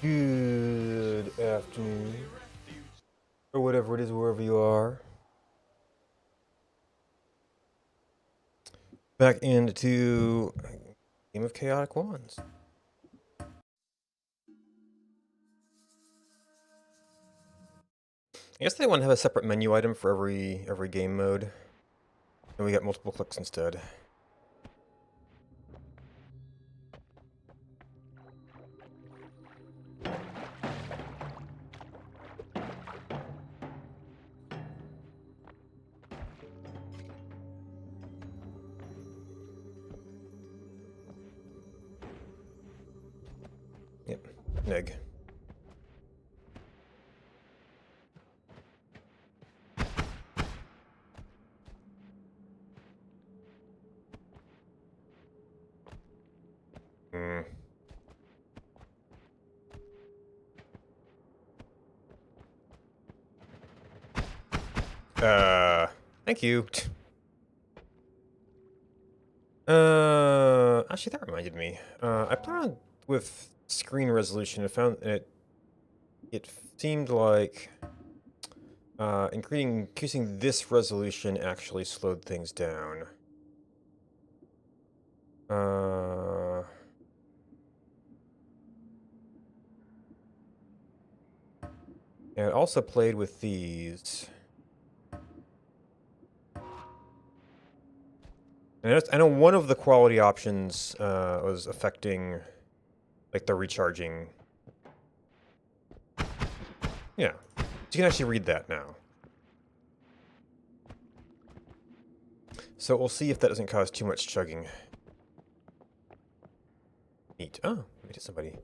Good afternoon, or whatever it is, wherever you are. Back into Game of Chaotic Wands. I guess they want to have a separate menu item for every game mode, and we get multiple clicks instead. Yep, neg. Hmm. Thank you. Actually, that reminded me. I played around with screen resolution and found it seemed like increasing this resolution actually slowed things down. And it also played with these. And I know one of the quality options was affecting, like, the recharging. Yeah, so you can actually read that now. So we'll see if that doesn't cause too much chugging. Neat. Oh, we hit somebody.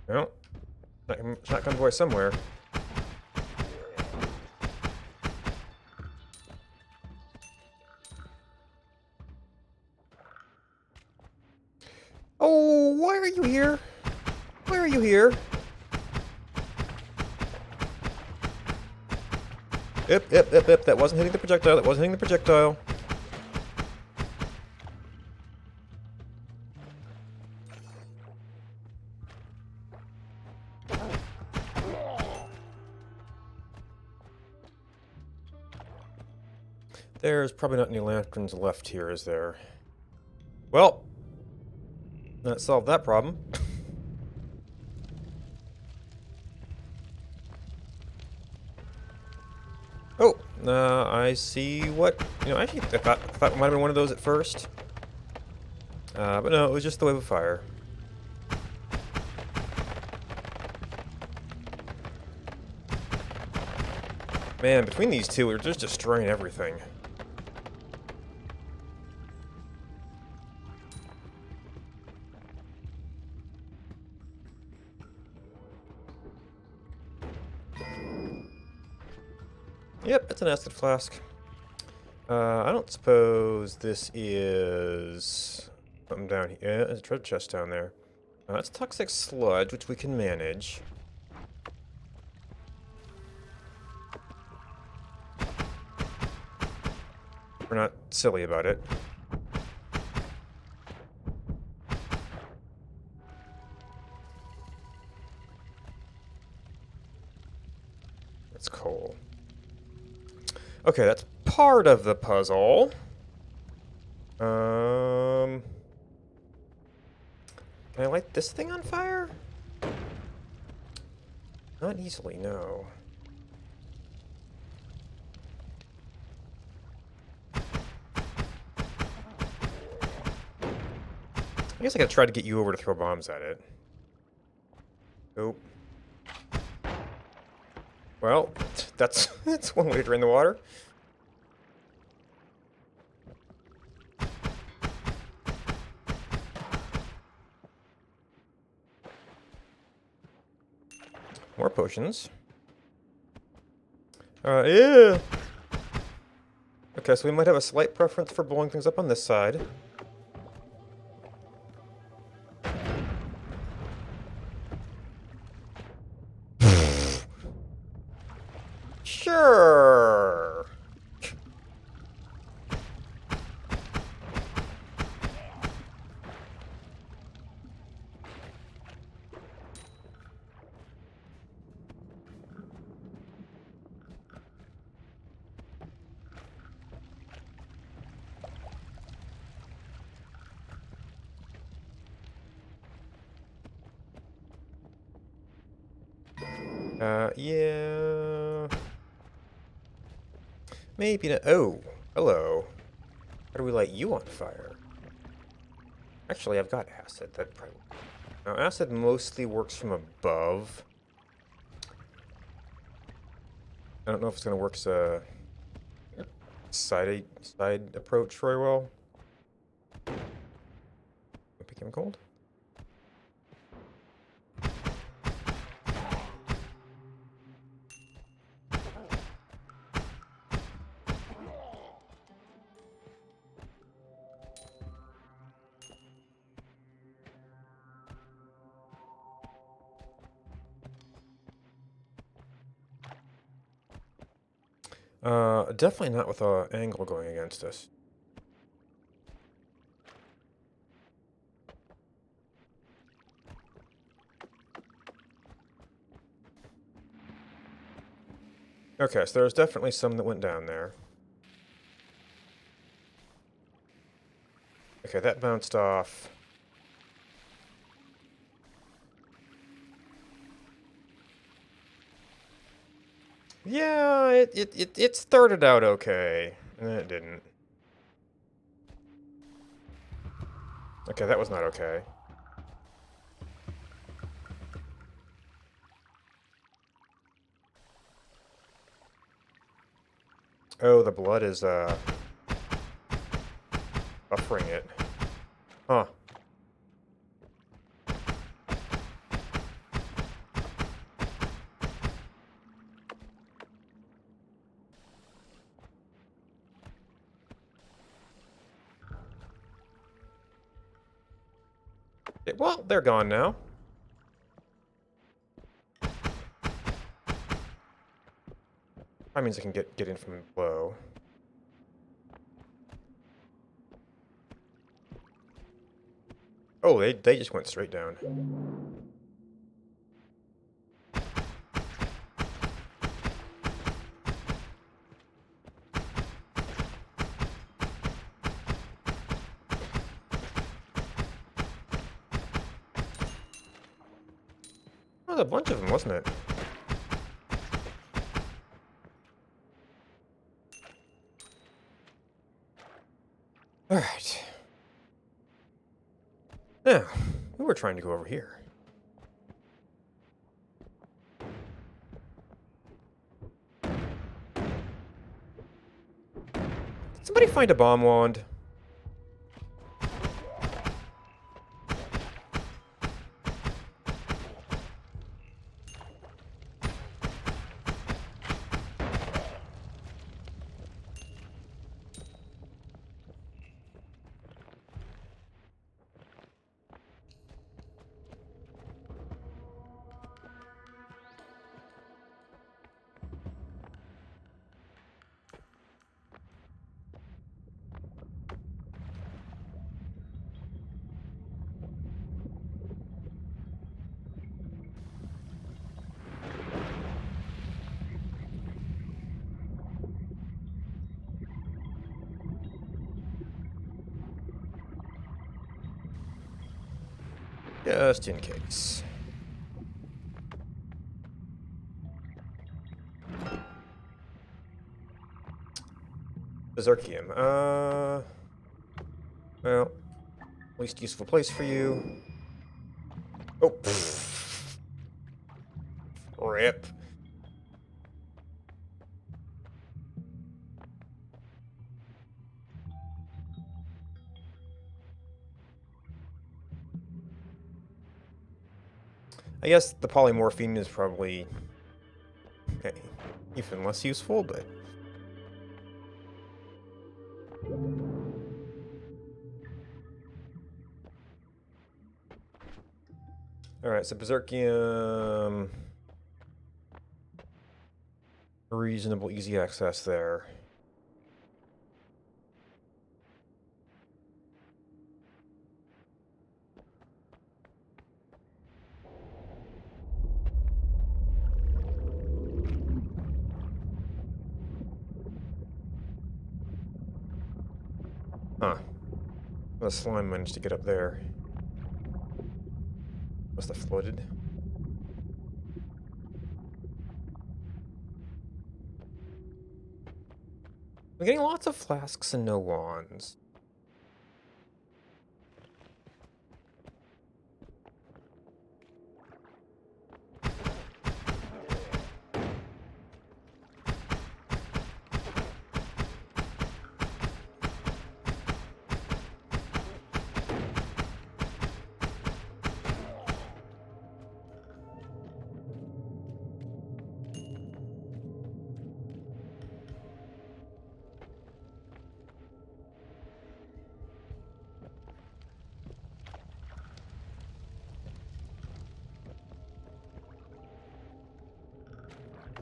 Well, shotgun boy somewhere. Oh, why are you here? Why are you here? Yep. That wasn't hitting the projectile. That wasn't hitting the projectile. There's probably not any lanterns left here, is there? Well, that solved that problem. Oh, I see what... actually, I thought it might have been one of those at first. But no, it was just the wave of fire. Man, between these two, we're just destroying everything. Yep, it's an acid flask. I don't suppose this is something down here. Yeah, there's a treasure chest down there. That's toxic sludge, which we can manage. We're not silly about it. That's coal. Okay, that's part of the puzzle. Can I light this thing on fire? Not easily, no. I guess I gotta try to get you over to throw bombs at it. Nope. Well, that's one way to drain the water. More potions. Yeah. Okay, so we might have a slight preference for blowing things up on this side. Sure. Yeah. Maybe not. Oh, hello. How do we light you on fire? Actually, I've got acid. That probably. Now, acid mostly works from above. I don't know if it's gonna work as a side approach very well. It became cold. Definitely not with an angle going against us. Okay, so there's definitely some that went down there. Okay, that bounced off. Yeah, it started out okay. It didn't. Okay, that was not okay. Oh, the blood is, buffering it. Huh. Well, they're gone now. That means I can get in from below. Oh, they just went straight down. Oh, there was a bunch of them, wasn't it? Alright. Now, we were trying to go over here. Did somebody find a bomb wand? Just in case. Berserkium. Well, least useful place for you. Oh, pfft. Rip. I guess the polymorphine is probably even less useful, but... Alright, so Berserkium... Reasonable, easy access there. Huh. The slime managed to get up there. Must have floated. I'm getting lots of flasks and no wands.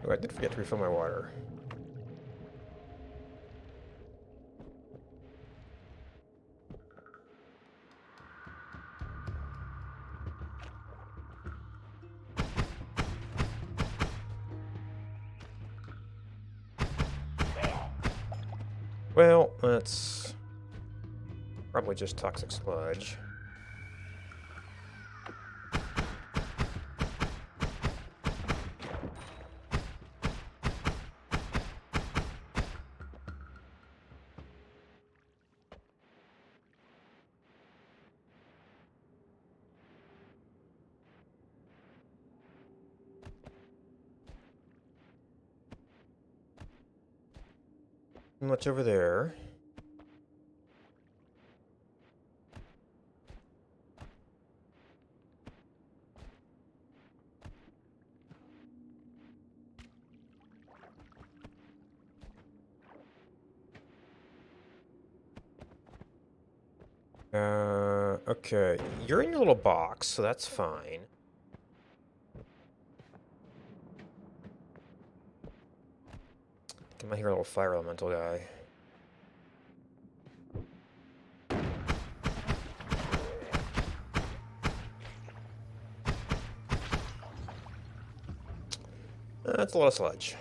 Oh, I did forget to refill my water. Well, that's probably just toxic sludge. Much over there. Okay. You're in your little box, so that's fine. I might hear a little fire elemental guy. That's a lot of sludge.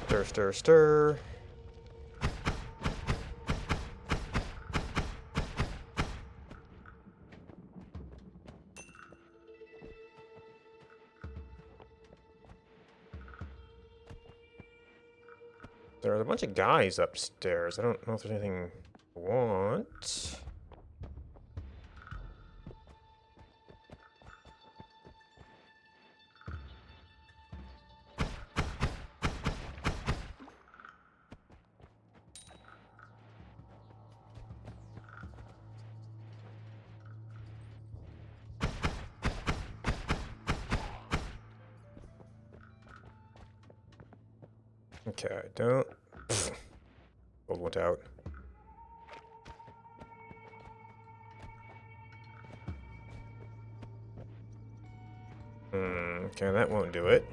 Stir, stir, stir. There are a bunch of guys upstairs. I don't know if there's anything I want. Okay, don't... Gold went out. Okay, that won't do it.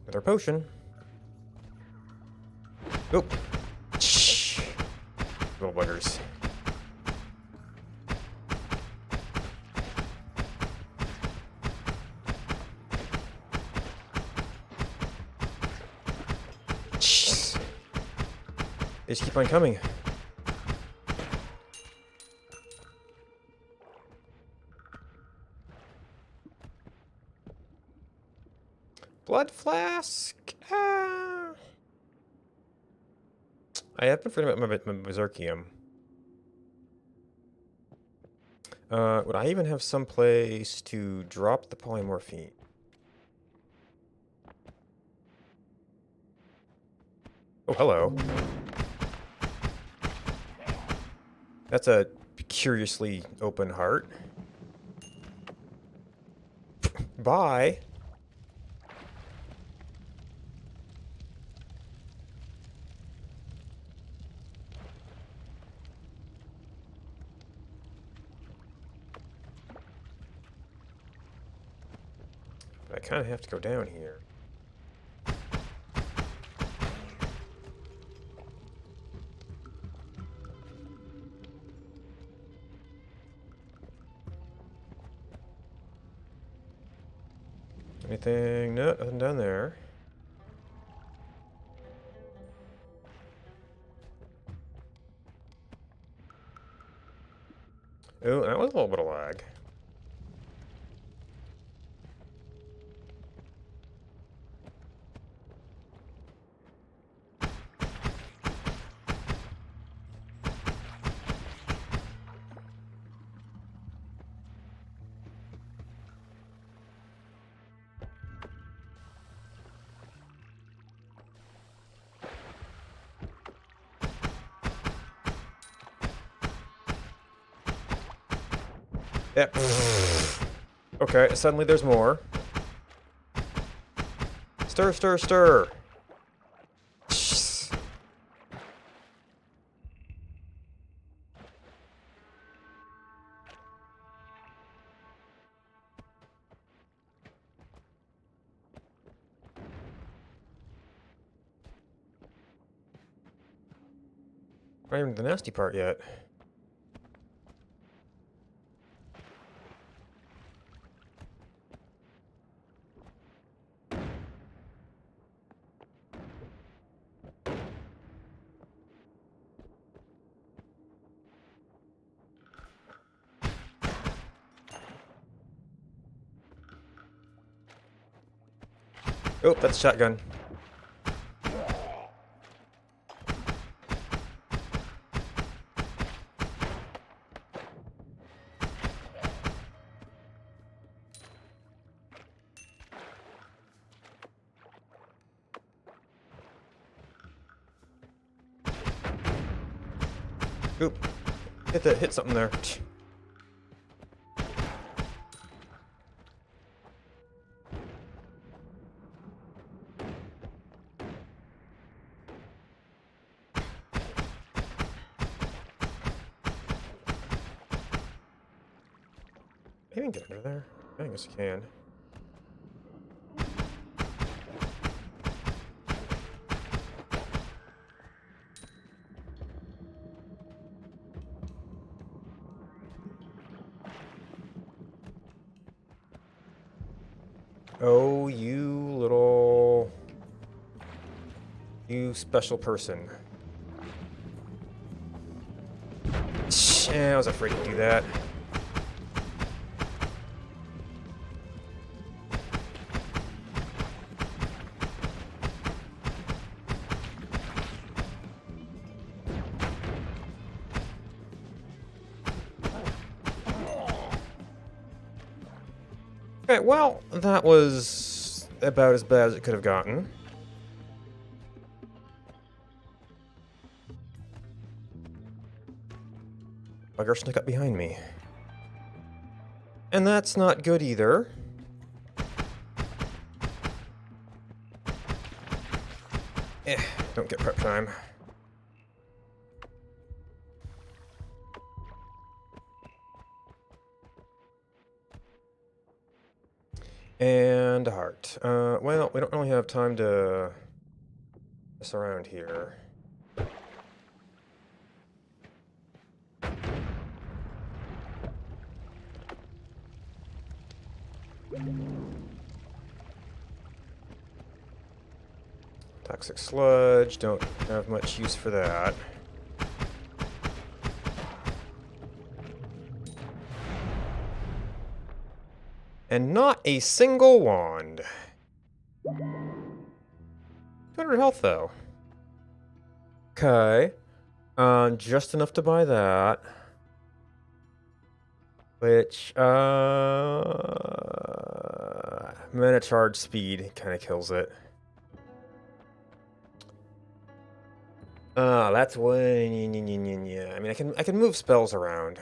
Another potion. Oop. Shh. Little buggers. Jeez. They just keep on coming. Blood flask. I have been forgetting about my Berserkium. Would I even have some place to drop the polymorphine? Oh, hello. That's a curiously open heart. Bye. But I kind of have to go down here. Anything? No, nothing down there. Oh, that was a little bit of lag. Yep. Okay, suddenly there's more. Stir, stir, stir. Not even the nasty part yet. Oh, that's a shotgun. Oop. Hit something there. I can get under there. I guess I can. Oh, you special person. I was afraid to do that. Okay, well, that was about as bad as it could have gotten. Bugger snuck up behind me. And that's not good either. Don't get prep time. And a heart. Well, we don't really have time to mess around here. Toxic sludge, don't have much use for that. And not a single wand. 200 health, though. Okay. Just enough to buy that. Which, mana charge speed kind of kills it. That's way. I mean, I can move spells around.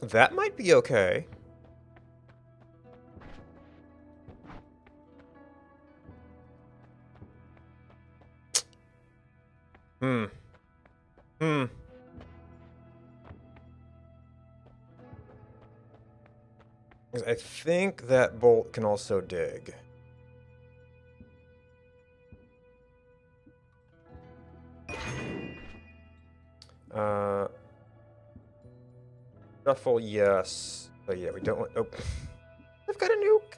That might be okay. Hmm. Hmm. I think that bolt can also dig. Uh, Shuffle, yes. But yeah, we don't want... Oh, I've got a nuke!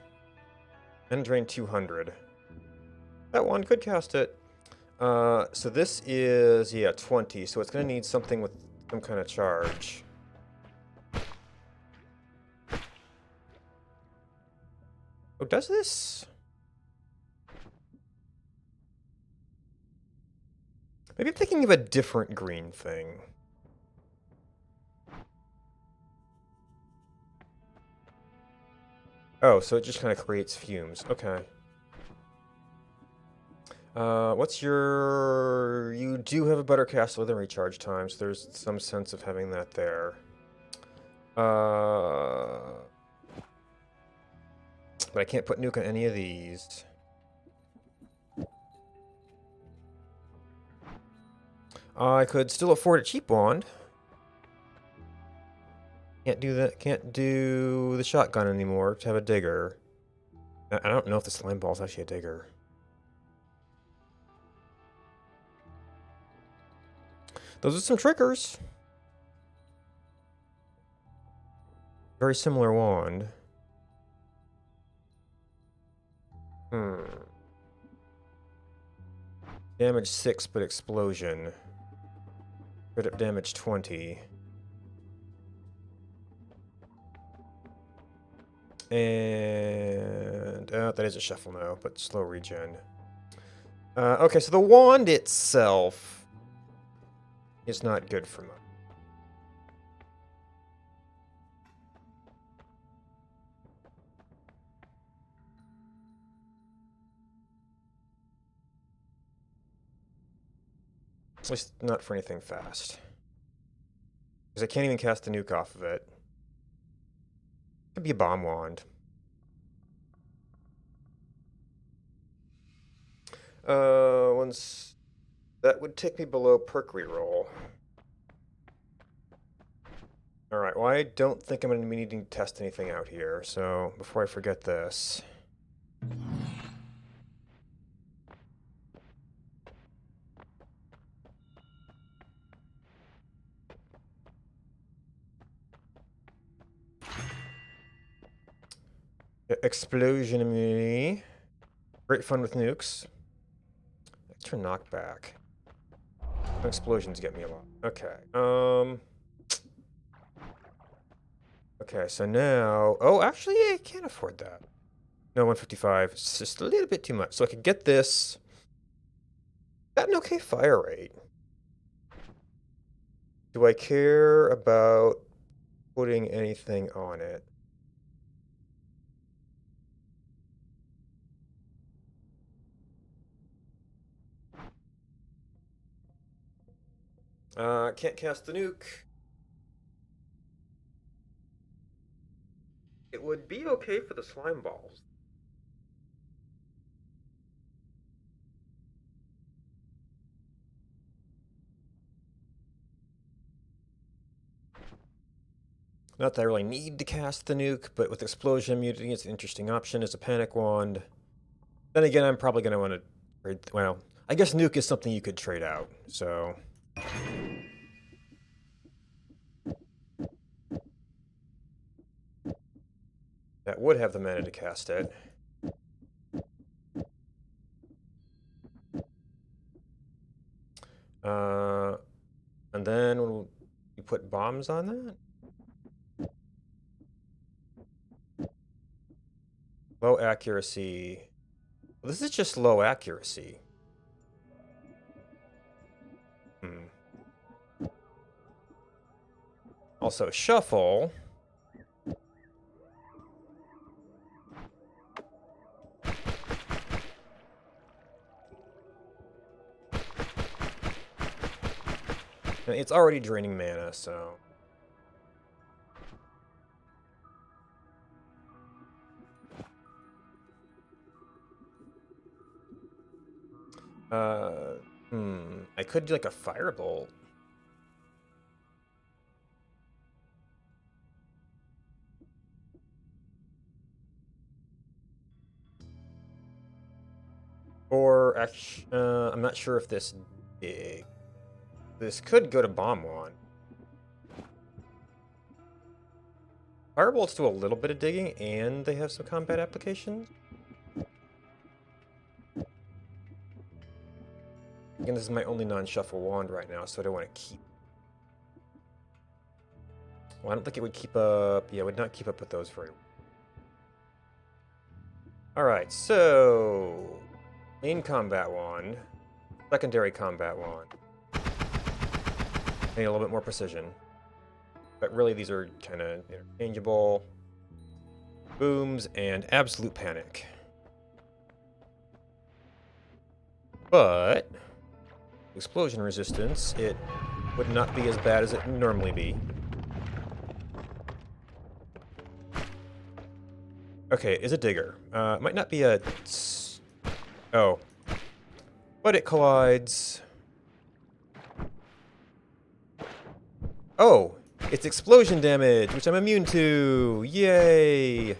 And drain 200. That one could cast it. So this is, yeah, 20. So it's going to need something with some kind of charge. Oh, does this? Maybe I'm thinking of a different green thing. Oh, so it just kind of creates fumes. Okay. What's your... You do have a better cast within recharge time, so there's some sense of having that there. But I can't put nuke on any of these. I could still afford a cheap wand. Can't do that. Can't do the shotgun anymore to have a digger. I don't know if the slime ball is actually a digger. Those are some triggers. Very similar wand. Hmm. Damage 6, but explosion. Crit up damage 20. And... that is a shuffle now, but slow regen. Okay, so the wand itself is not good for much. At least not for anything fast. Because I can't even cast the nuke off of it. Could be a bomb wand. Once... That would take me below perk reroll. Alright, well I don't think I'm going to be needing to test anything out here, so before I forget this... Explosion immunity. Great fun with nukes. Extra knockback. Explosions get me a lot. Okay. Okay, so now... Oh, actually, I can't afford that. No, 155. It's just a little bit too much. So I could get this. Got an okay fire rate. Do I care about putting anything on it? Can't cast the nuke. It would be okay for the slime balls. Not that I really need to cast the nuke, but with explosion immunity, it's an interesting option as a panic wand. Then again, I'm probably going to want to trade... Well, I guess nuke is something you could trade out, so... That would have the mana to cast it. And then when you put bombs on that? Low accuracy. Well, this is just low accuracy. Also, shuffle. It's already draining mana, so... I could do like a firebolt. Or, actually, I'm not sure if this dig. This could go to Bomb Wand. Firebolts do a little bit of digging, and they have some combat applications. Again, this is my only non-shuffle wand right now, so I don't want to keep. Well, I don't think it would keep up. Yeah, it would not keep up with those very well. Alright, so... Main combat wand. Secondary combat wand. Need a little bit more precision. But really, these are kind of interchangeable. Booms and absolute panic. But... explosion resistance, it would not be as bad as it would normally be. Okay, is a digger. It might not be a... Oh. But it collides. Oh! It's explosion damage, which I'm immune to! Yay!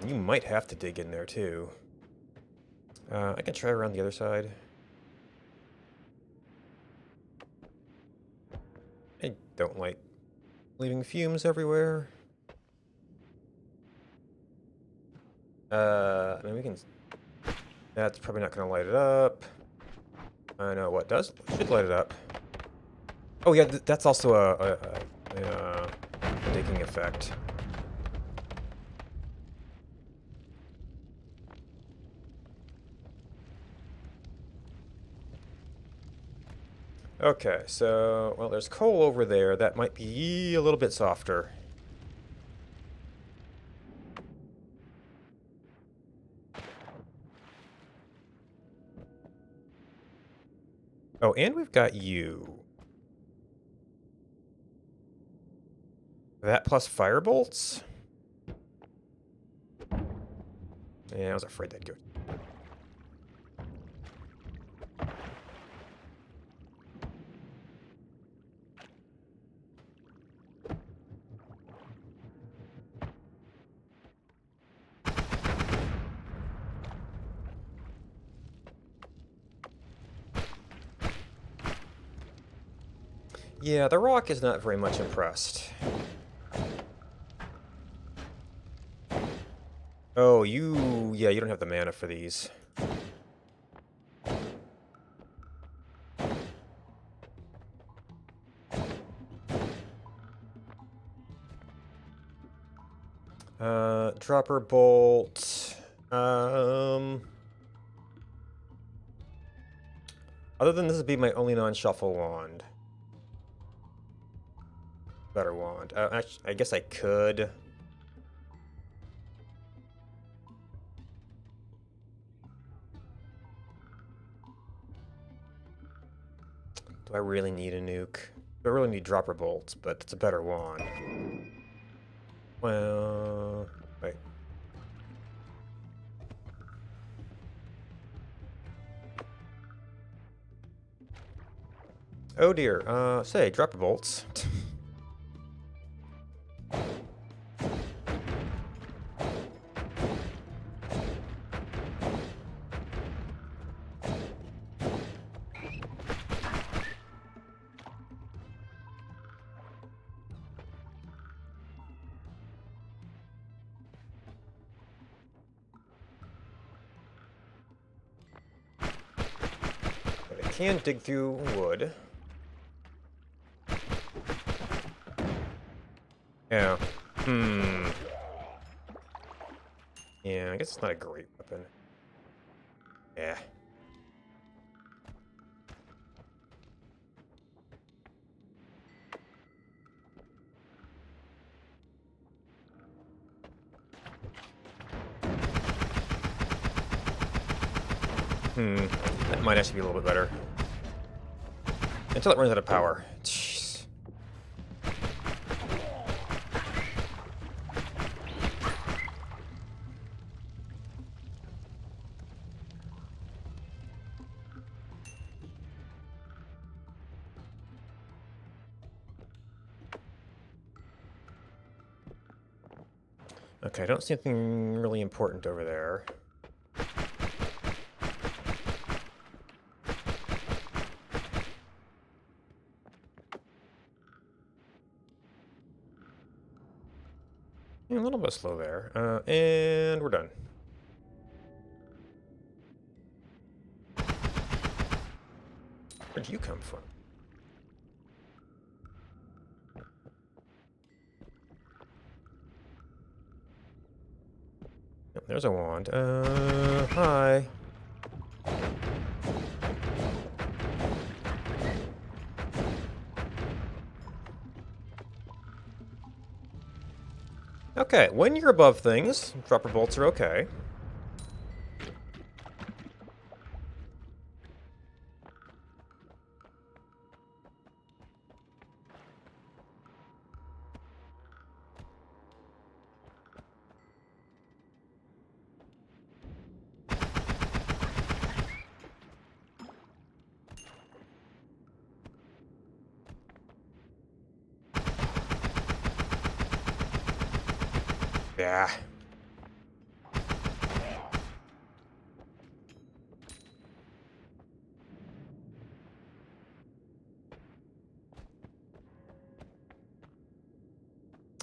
You might have to dig in there, too. I can try around the other side. I don't like leaving fumes everywhere. Then we can... That's probably not going to light it up. I know what does. Should light it up. Oh yeah, that's also a digging effect. Okay, so, well, there's coal over there. That might be a little bit softer. Oh, and we've got you. That plus firebolts? Yeah, I was afraid that'd go. Yeah, the rock is not very much impressed. Oh, yeah, you don't have the mana for these. Dropper bolt. Other than this would be my only non-shuffle wand. Better wand. Actually, I guess I could. Do I really need a nuke? I really need dropper bolts, but it's a better wand. Well, wait. Oh dear. Say, dropper bolts. Can dig through wood. Yeah. Hmm. Yeah, I guess it's not a great weapon. Yeah. Hmm. That might actually be a little bit better. Until it runs out of power. Jeez. Okay, I don't see anything really important over there. Yeah, a little bit slow there. And we're done. Where'd you come from? Yep, there's a wand. Hi. Okay, when you're above things, dropper bolts are okay. Yeah.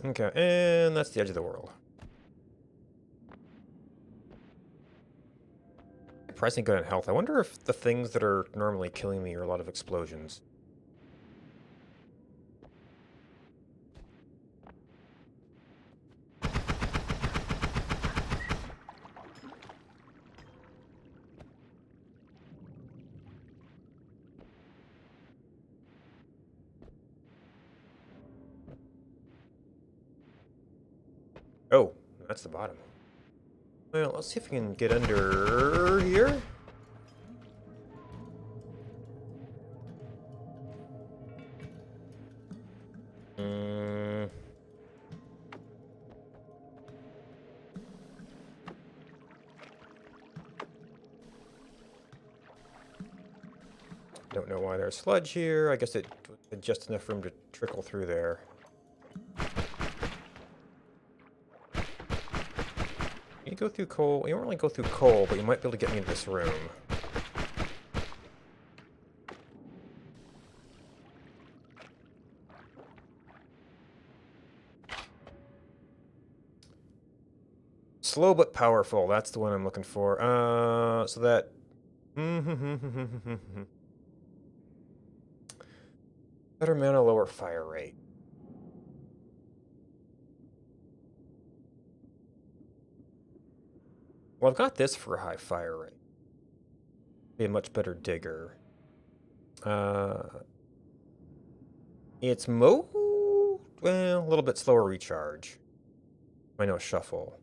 Okay, and that's the edge of the world. Surprisingly good on health. I wonder if the things that are normally killing me are a lot of explosions. Oh, that's the bottom. Well, let's see if we can get under here. Mm, don't know why there's sludge here. I guess it had just enough room to trickle through there. You go through coal. You don't really go through coal, but you might be able to get me into this room. Slow but powerful. That's the one I'm looking for. So that. Better mana, lower fire rate. Well, I've got this for a high fire rate. Be a much better digger. It's well, a little bit slower recharge. I know shuffle.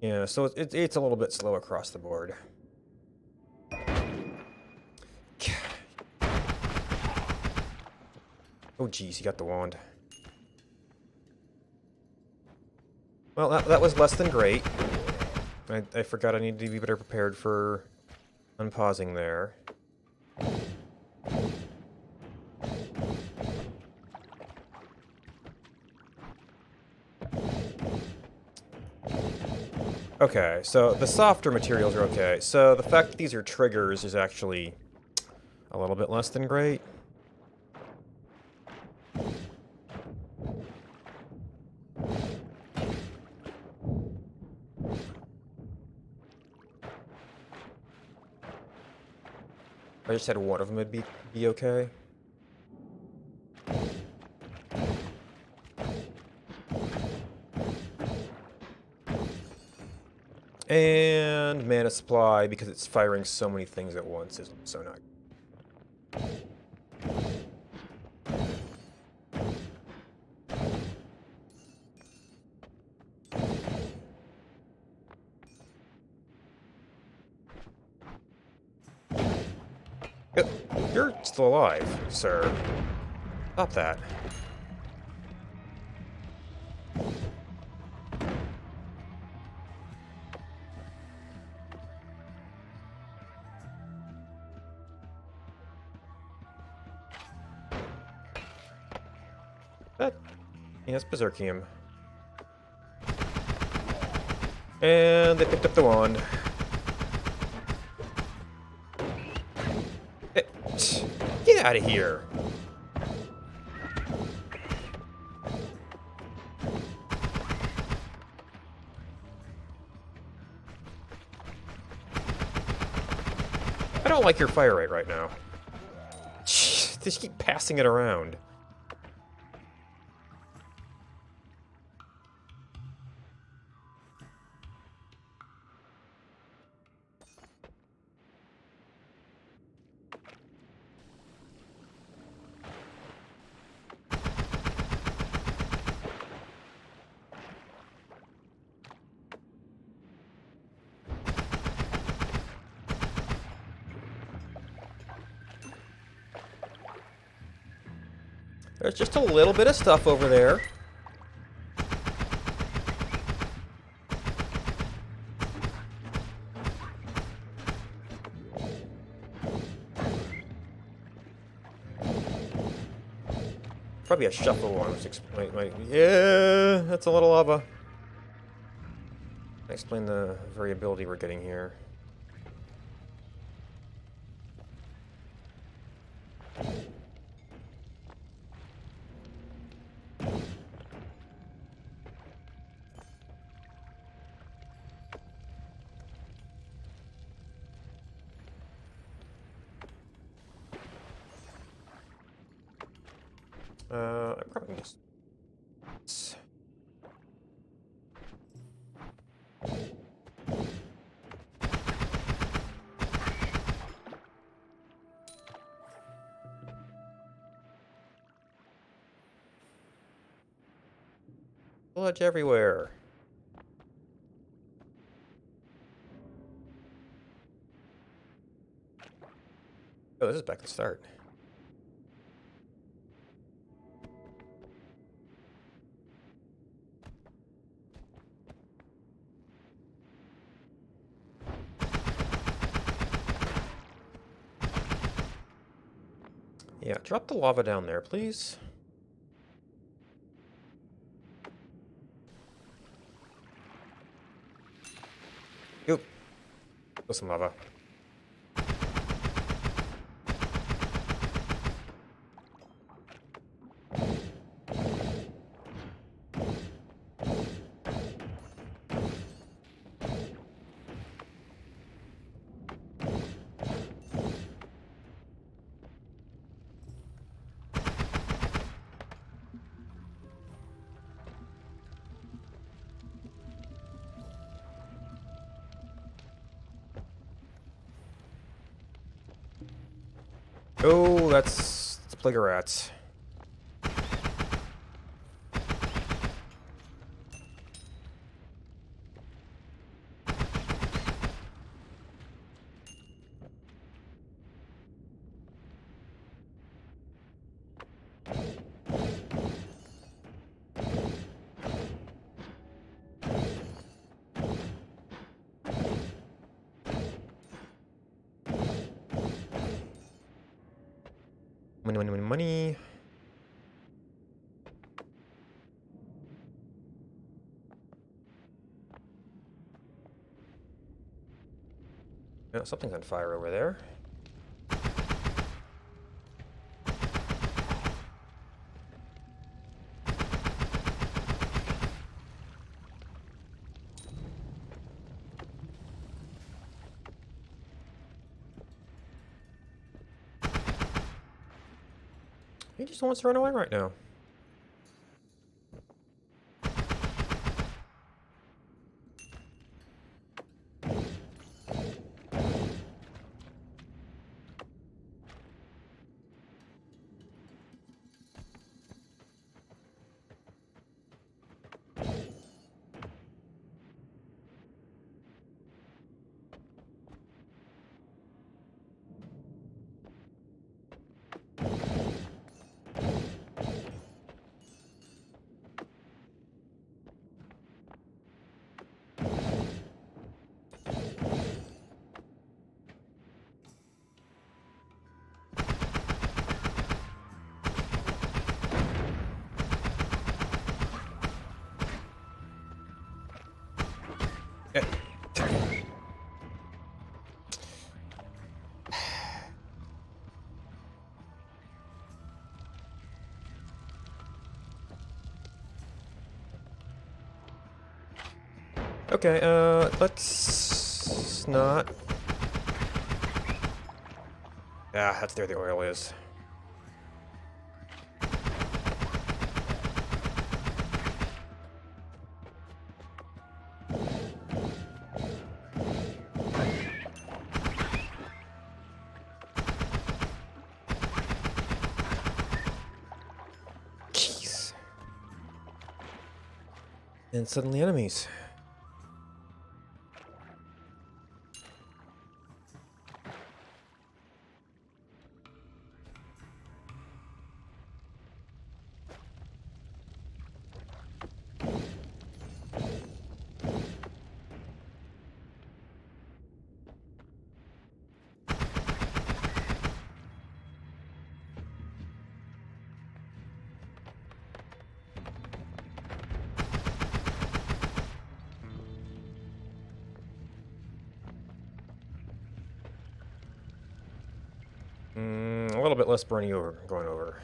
Yeah, so it's a little bit slow across the board. Oh geez, you got the wand. Well, that was less than great. I forgot I needed to be better prepared for unpausing there. Okay, so the softer materials are okay. So the fact that these are triggers is actually a little bit less than great. If I just had one of them, it'd be okay. And mana supply, because it's firing so many things at once, is so not. You're still alive, sir. Stop that. Yes, Berserkium. And they picked up the wand. Get out of here! I don't like your fire rate right now. Just keep passing it around. There's just a little bit of stuff over there. Probably a shuffle one, which yeah, that's a little lava. Explain the variability we're getting here. I probably just. Sludge everywhere. Oh, this is back to the start. Yeah, drop the lava down there, please. Oop. With some lava. Oh, that's the plague of rats. Money, money, money, money. Oh, something's on fire over there. He just wants to run away right now. Okay, let's not... Ah, that's there the oil is. Jeez. And suddenly enemies. A little bit less burning over, going over.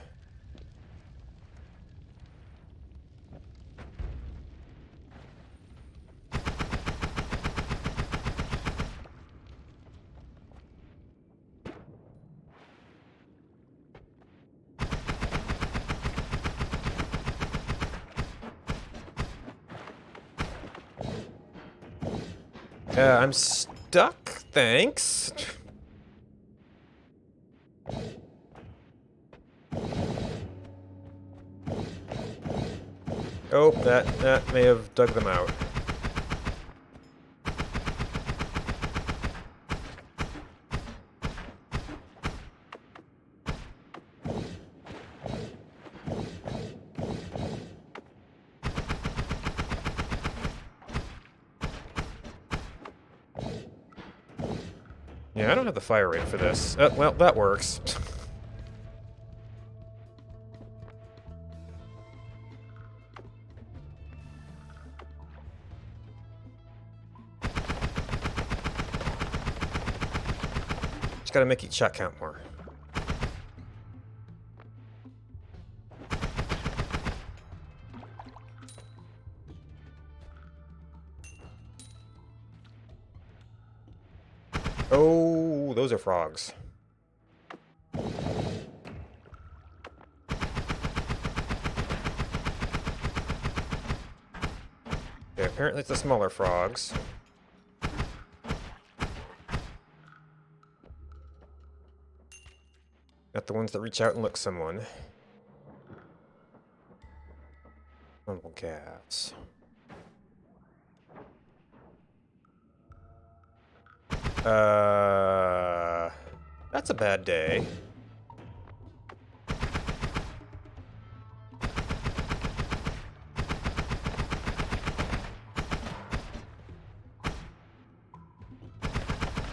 I'm stuck, thanks. Oh, that may have dug them out. Yeah, I don't have the fire rate for this. Well, that works. Just gotta make each shot count more. Oh, those are frogs. Okay, apparently it's the smaller frogs. Not the ones that reach out and lick someone. Flammable gas. That's a bad day.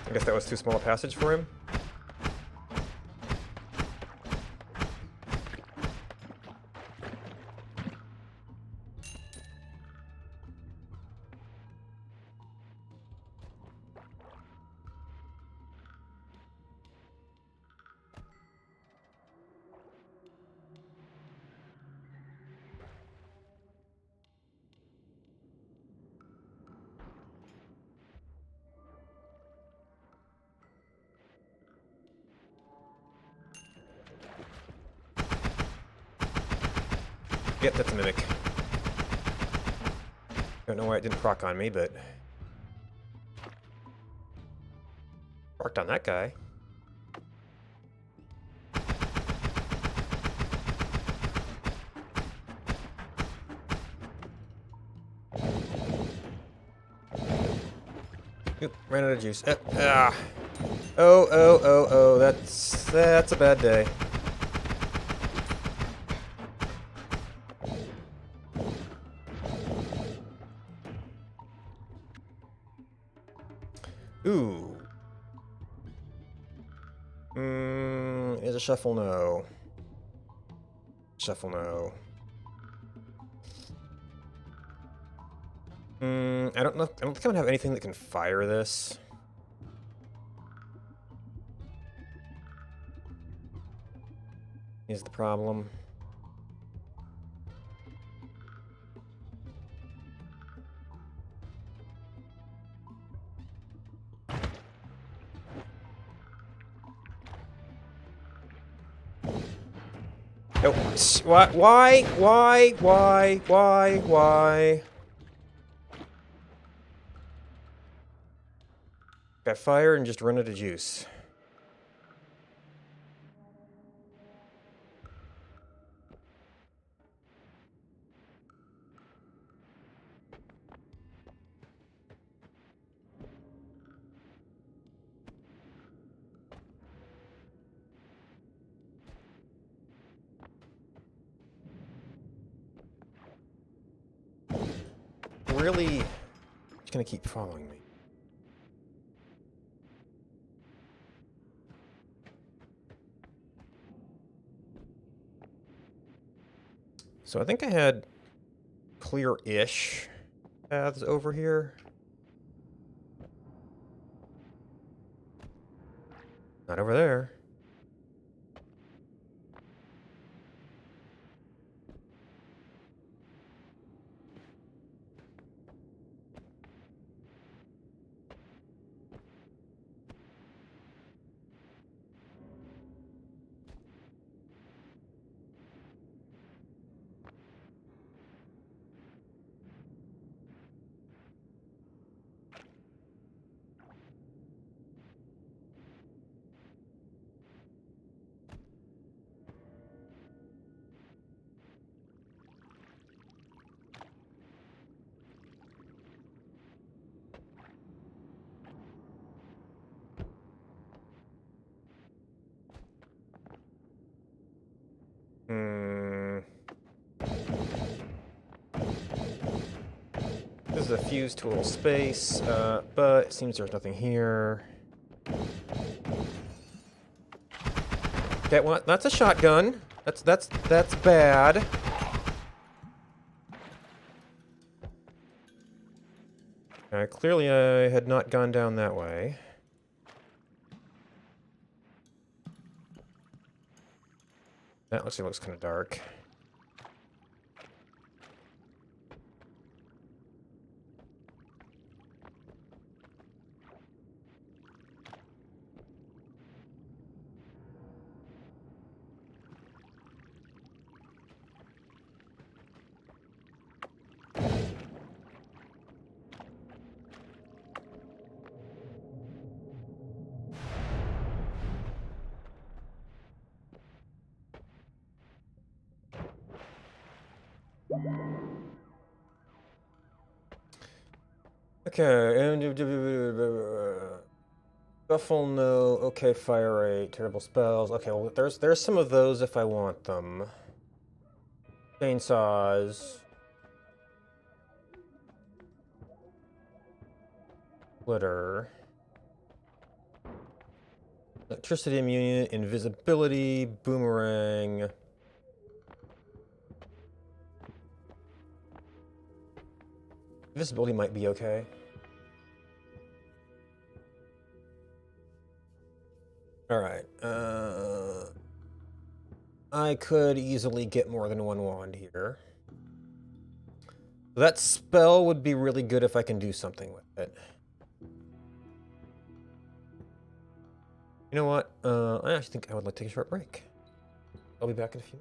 I guess that was too small a passage for him. Yep, that's a mimic. Don't know why it didn't proc on me, but... Proc'd on that guy. Oop, ran out of juice. Oh, that's a bad day. Ooh. Is a shuffle? No. Shuffle? No. I don't know. I don't think I'm gonna have anything that can fire this. Is the problem. Oh, why? Got fire and just run out of juice. Really, it's gonna keep following me. So I think I had clear-ish paths over here. Not over there. Hmm. This is a fuse tool space, but it seems there's nothing here. Okay, well, that's a shotgun. That's bad. Clearly I had not gone down that way. That actually looks kind of dark. Okay, Shuffle, no. Okay, fire rate, terrible spells. Okay, well, there's some of those if I want them. Chainsaws. Splitter. Electricity immune, invisibility, boomerang. Invisibility might be okay. Alright, I could easily get more than one wand here. That spell would be really good if I can do something with it. You know what? I actually think I would like to take a short break. I'll be back in a few.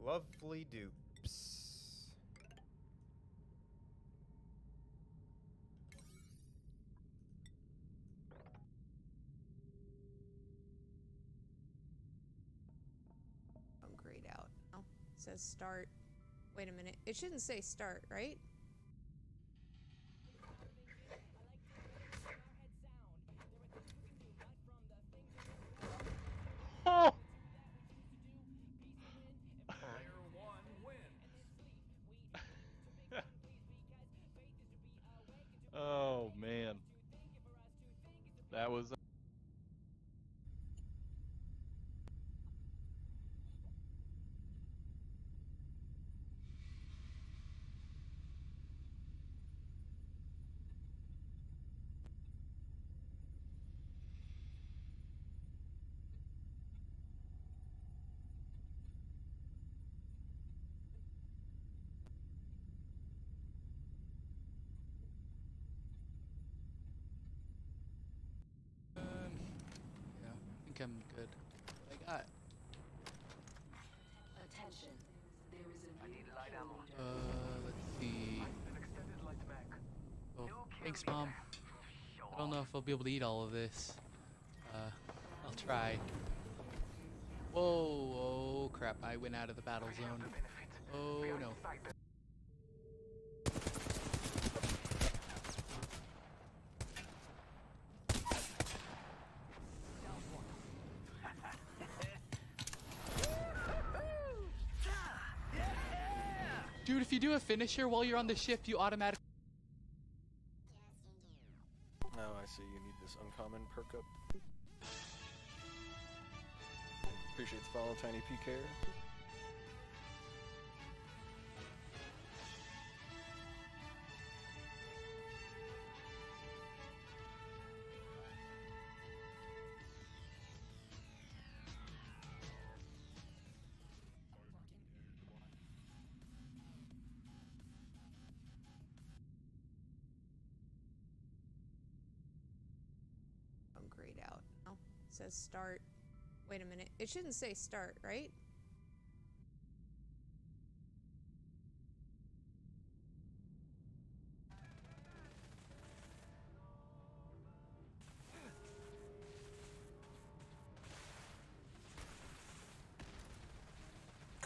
Lovely dupes. Oh, grayed out. Oh, it says start. Wait a minute. It shouldn't say start, right? Oh! Oh man, that was think I'm good. What I got? Attention. There is a new Let's see. Oh, thanks, Mom. I don't know if I'll be able to eat all of this. I'll try. Whoa, oh crap, I went out of the battle zone. Oh no. Dude, if you do a finisher while you're on the ship, you automatically... Now I see you need this uncommon perk up. Appreciate the follow, Tiny PK. I'm grayed out. Oh, it says start. Wait a minute. It shouldn't say start, right?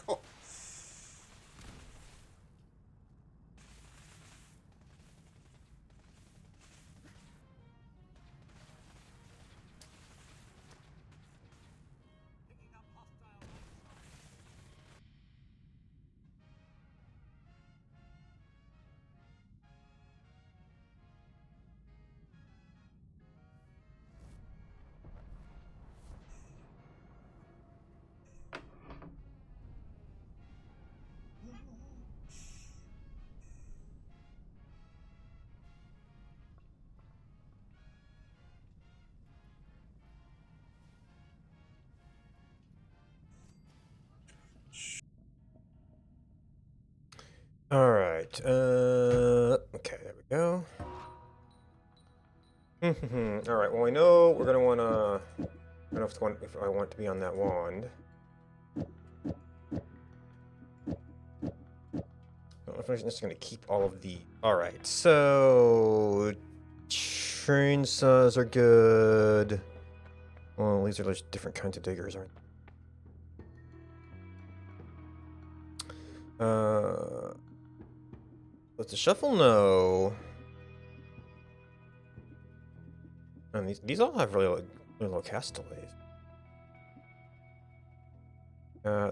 Cool. All right. Okay, there we go. All right. Well, I know we're gonna wanna. I don't know if I want to be on that wand. I don't know if I'm just gonna keep all of the. All right. So chainsaws are good. Well, these are just different kinds of diggers, aren't they? Let's the shuffle? No. And these all have really low cast delays.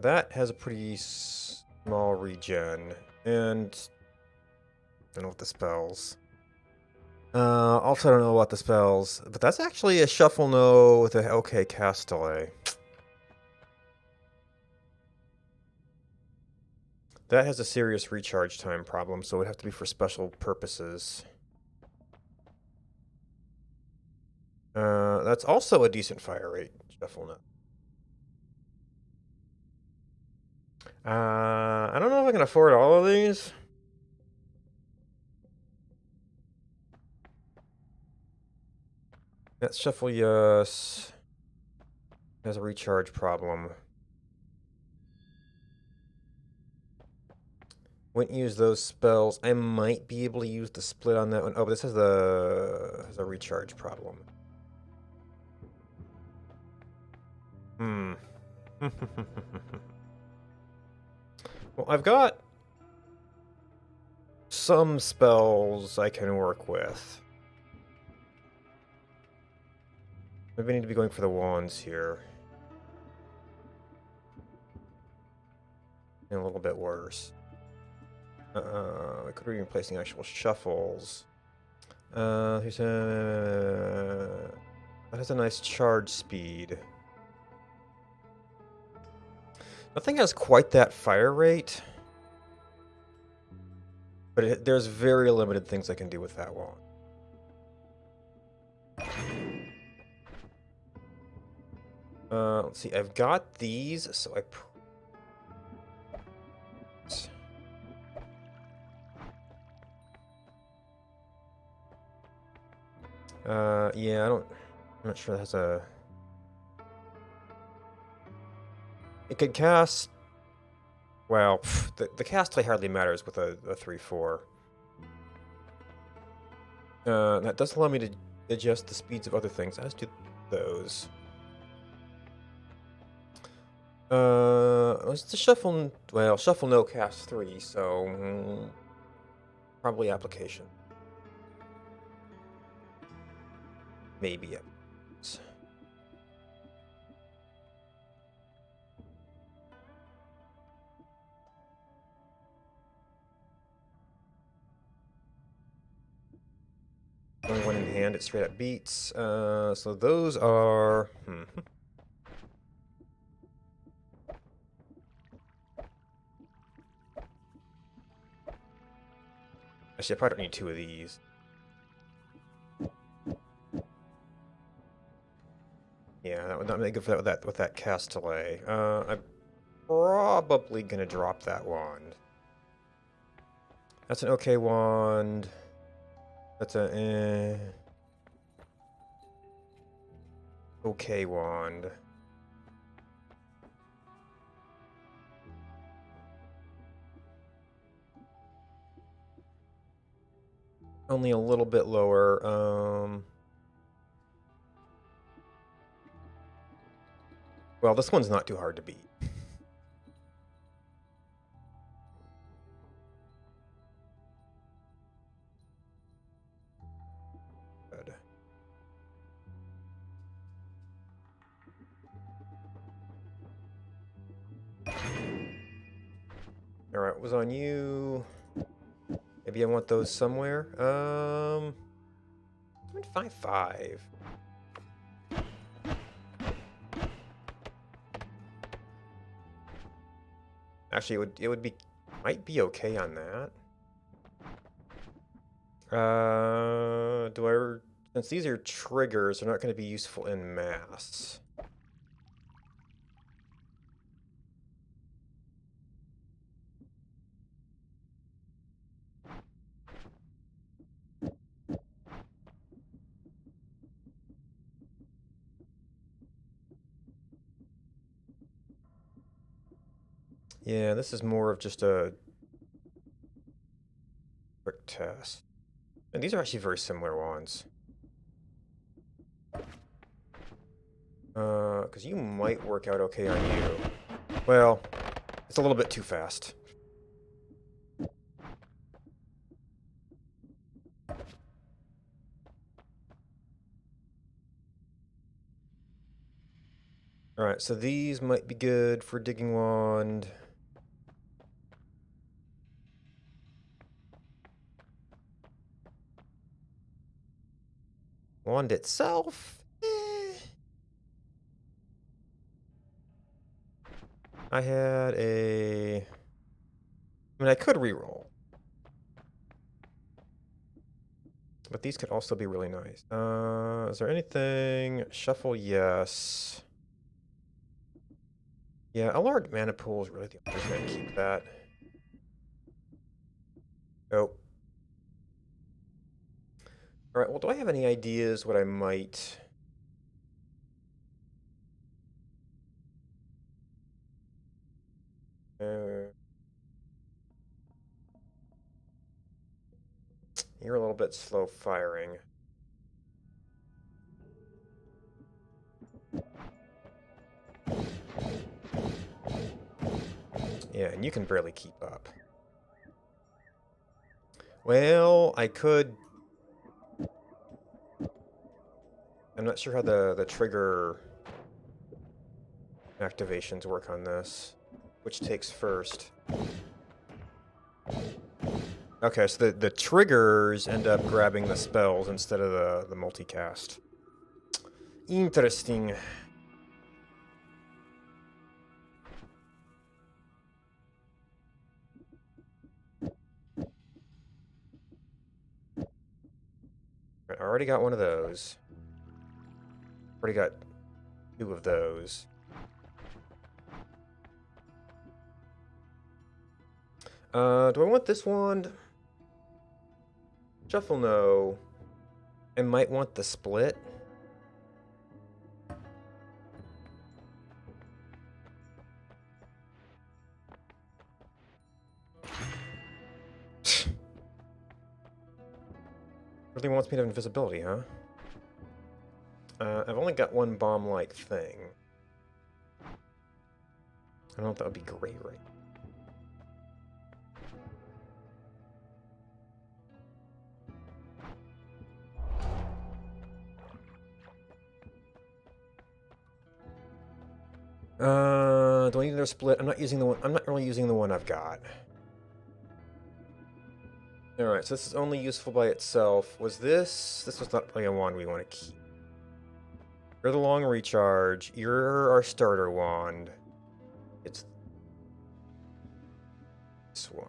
That has a pretty small regen, and I don't know what the spells. Also, I don't know about the spells, but that's actually a shuffle no with a okay cast delay. That has a serious recharge time problem, so it would have to be for special purposes. That's also a decent fire rate, shuffle no. I don't know if I can afford all of these. That shuffle, yes. Has a recharge problem. Wouldn't use those spells. I might be able to use the split on that one. Oh, but this has a recharge problem. Well, I've got some spells I can work with. Maybe I need to be going for the wands here. And a little bit worse. I could be replacing actual shuffles. That has a nice charge speed. Nothing has quite that fire rate. But there's very limited things I can do with that wand. Let's see, I've got these, so I... yeah, I'm not sure that has a... It could cast... Well, the cast play hardly matters with a 3/4. That does allow me to adjust the speeds of other things, as do those. It's the shuffle... Well, shuffle no cast 3, so... probably application. Maybe it. Only one in hand, it straight up beats. So those are... Actually, I probably don't need 2 of these. Yeah, that would not make good for that with that cast delay. I'm probably gonna drop that wand. That's an okay wand. That's a okay wand. Only a little bit lower. Well, this one's not too hard to beat. Good. Alright, what was on you? Maybe I want those somewhere. 5.5. Actually, it would be might be okay on that. Since these are triggers, they're not going to be useful in mass. Yeah, this is more of just a quick test. And these are actually very similar ones. Because you might work out okay on you. Well, it's a little bit too fast. Alright, so these might be good for digging wand. Wand itself? I had a... I mean, I could reroll. But these could also be really nice. Is there anything? Shuffle, yes. Yeah, a large mana pool is really the only reason I keep that. Oh. Alright, well, do I have any ideas what I might... You're a little bit slow firing. Yeah, and you can barely keep up. Well, I could... I'm not sure how the trigger activations work on this. Which takes first? Okay, so the triggers end up grabbing the spells instead of the multicast. Interesting. I already got one of those. Already got 2 of those. Do I want this wand? Shuffle, no. I might want the split. Really wants me to have invisibility, huh? I've only got one bomb-like thing. I don't know if that would be great, right? Do I need another split? I'm not using the one. I'm not really using the one I've got. All right, so this is only useful by itself. Was this? This was not really a wand we want to keep. You're the long recharge. You're our starter wand. It's this one.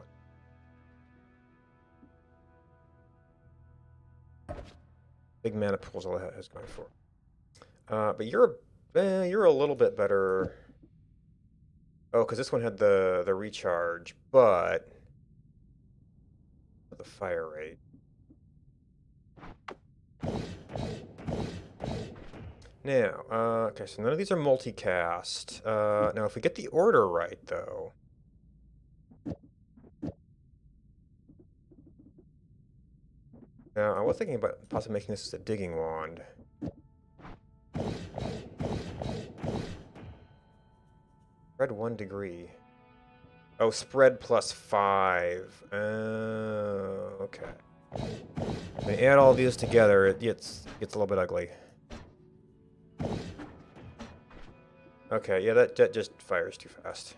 Big mana pool's all it has going for. But you're a little bit better. Oh, because this one had the recharge, but the fire rate. Now, okay, so none of these are multicast. Now, if we get the order right, though. Now, I was thinking about possibly making this as a digging wand. Spread 1 degree. Oh, spread +5. Okay. When you add all these together, it gets a little bit ugly. Okay, yeah, that just fires too fast.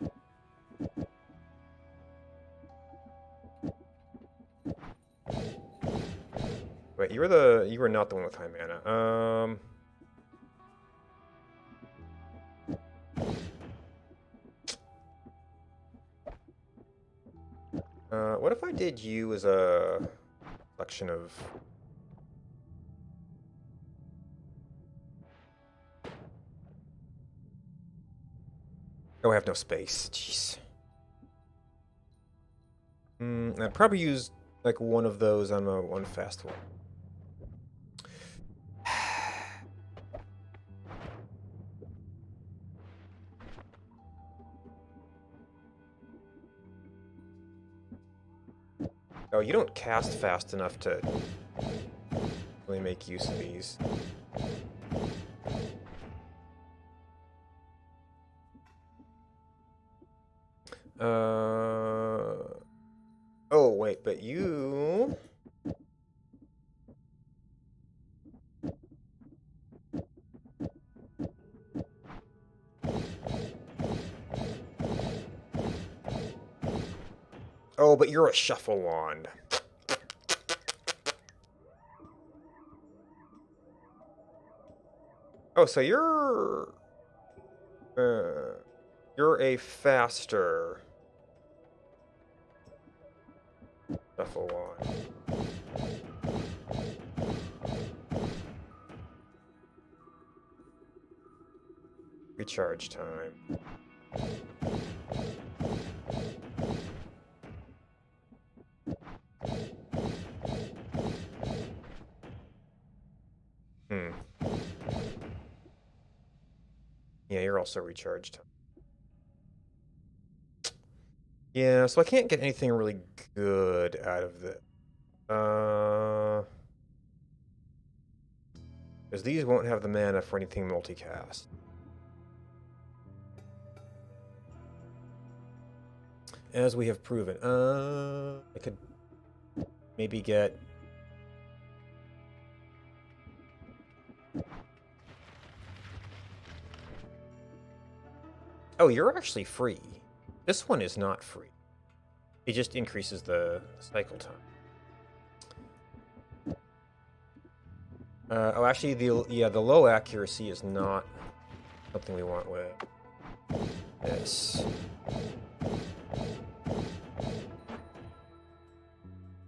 Wait, you were not the one with high mana. What if I did you as a collection of... Oh, I have no space. Jeez. I'd probably use like one of those on one fast one. Oh, you don't cast fast enough to really make use of these. Oh, wait, but you... Oh, but you're a shuffle wand. Oh, so you're a faster shuffle wand. Recharge time. Yeah, you're also recharged. Yeah, so I can't get anything really good out of this. Because these won't have the mana for anything multicast. As we have proven. I could maybe get... Oh, you're actually free. This one is not free. It just increases the cycle time. Oh, actually, the low accuracy is not something we want with this.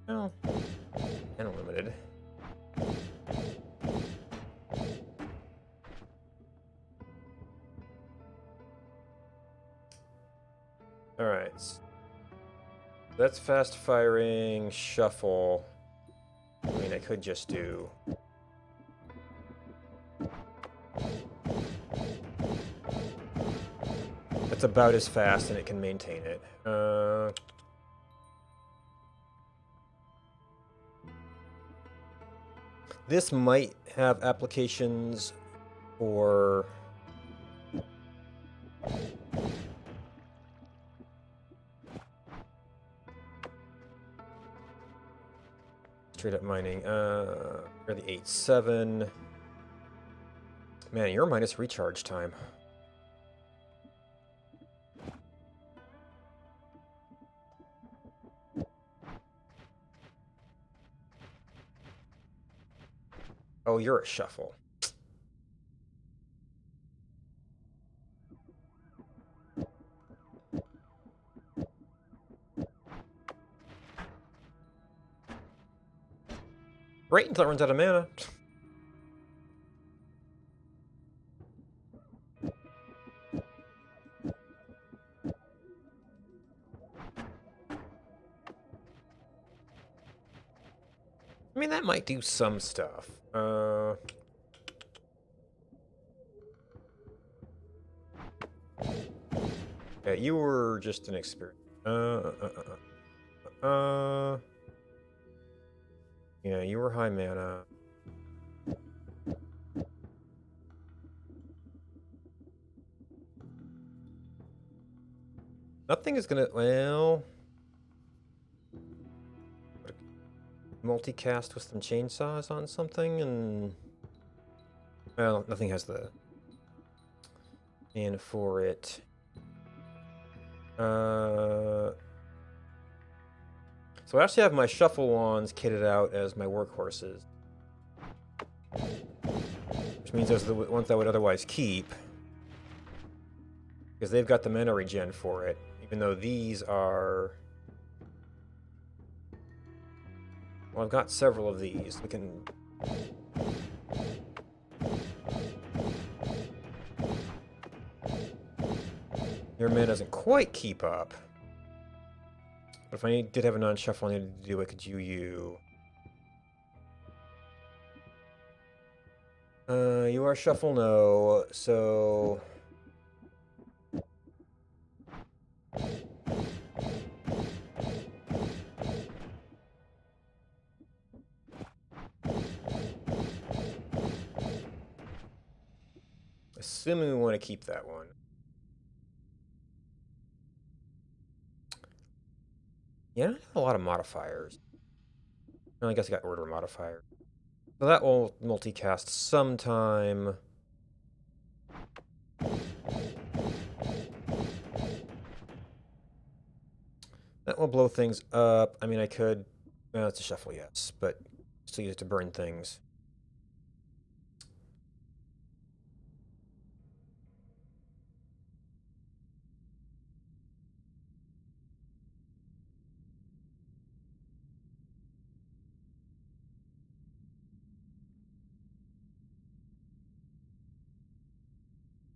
Oh, and limited. All right. That's fast firing, shuffle. I mean, I could just do... It's about as fast and it can maintain it. This might have applications for straight up mining. Or the 8-7. Man, you're minus recharge time. Oh, you're a shuffle. Great until it runs out of mana. I mean, that might do some stuff. Yeah, you were just an experiment. Yeah, you were high mana. Nothing is gonna, well... multicast with some chainsaws on something, and... well, nothing has the... and for it. So I actually have my shuffle wands kitted out as my workhorses. Which means those are the ones I would otherwise keep. Because they've got the mana regen for it. Even though these are... well, I've got several of these. We can... your mana doesn't quite keep up. But if I did have a non-shuffle I needed to do, I could UU. You are shuffle, no, so... assuming we want to keep that one. Yeah, I don't have a lot of modifiers. Well, I guess I got order modifier. So that will multicast sometime. That will blow things up. I mean, I could... well, it's a shuffle, yes, but still use it to burn things.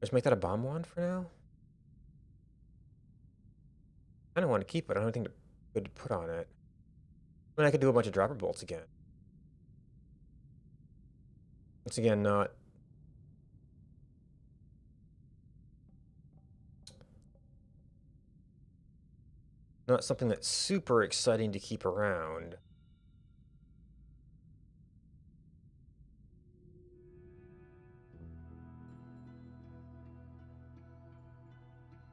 Just make that a bomb wand for now? I don't want to keep it. I don't have anything good to put on it. I mean, I could do a bunch of dropper bolts again. Once again, not... not something that's super exciting to keep around.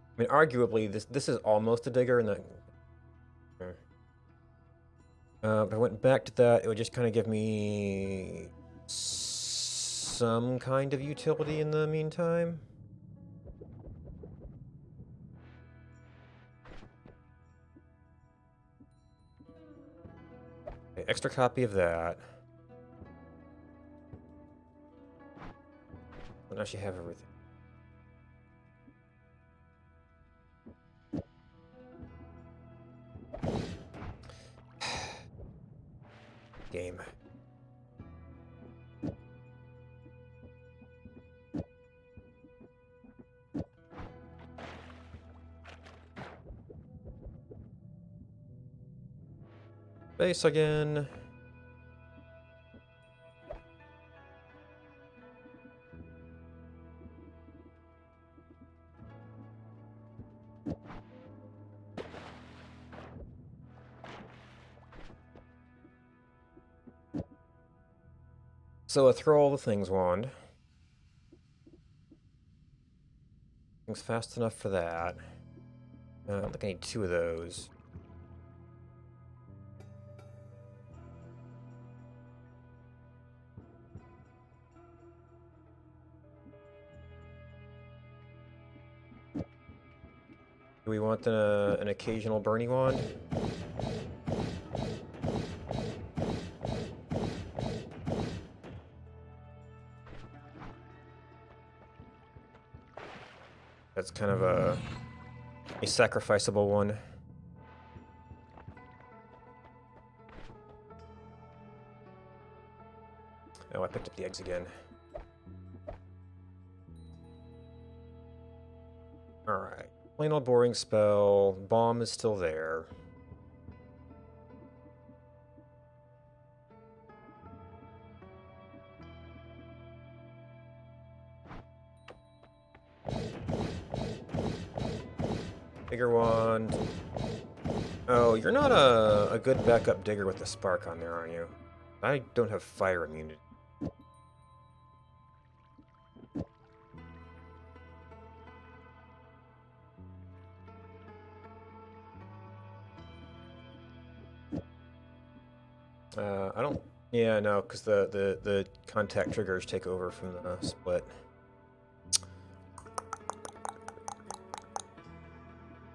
I mean, arguably, this is almost a digger, and that... if I went back to that, it would just kind of give me some kind of utility in the meantime. Okay, extra copy of that. Don't actually have everything. Game. Base again. So a throw all the things wand. Things fast enough for that. I don't think I need 2 of those. Do we want an occasional Bernie wand? That's kind of a sacrificable one. Oh, I picked up the eggs again. Alright. Plain old boring spell. Bomb is still there. Bigger wand. Oh, you're not a good backup digger with the spark on there, are you? I don't have fire immunity. I don't... Yeah, no, because the contact triggers take over from the split.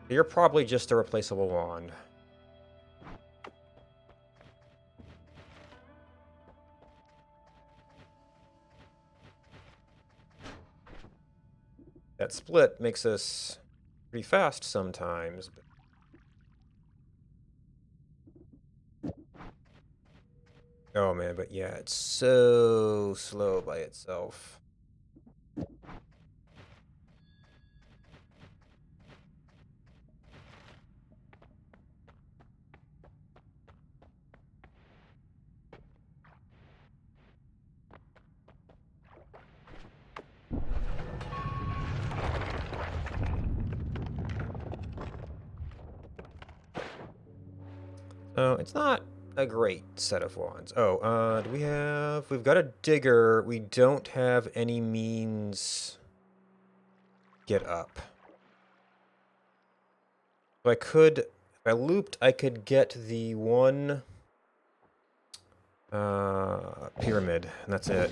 You're probably just a replaceable wand. That split makes us pretty fast sometimes. Oh man, but yeah, it's so slow by itself. Oh, it's not a great set of wands. Oh, do we have... We've got a digger. We don't have any means... Get up. So I could... If I looped, I could get the one... pyramid, and that's it.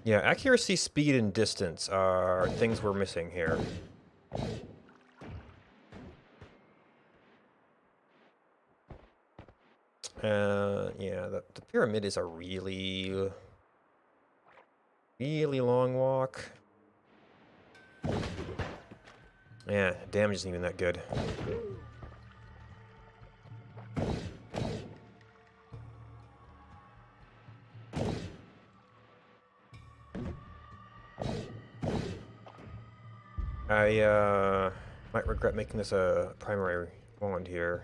Yeah, accuracy, speed, and distance are things we're missing here. Yeah, the pyramid is a really long walk. Yeah, damage isn't even that good. I might regret making this a primary wand here.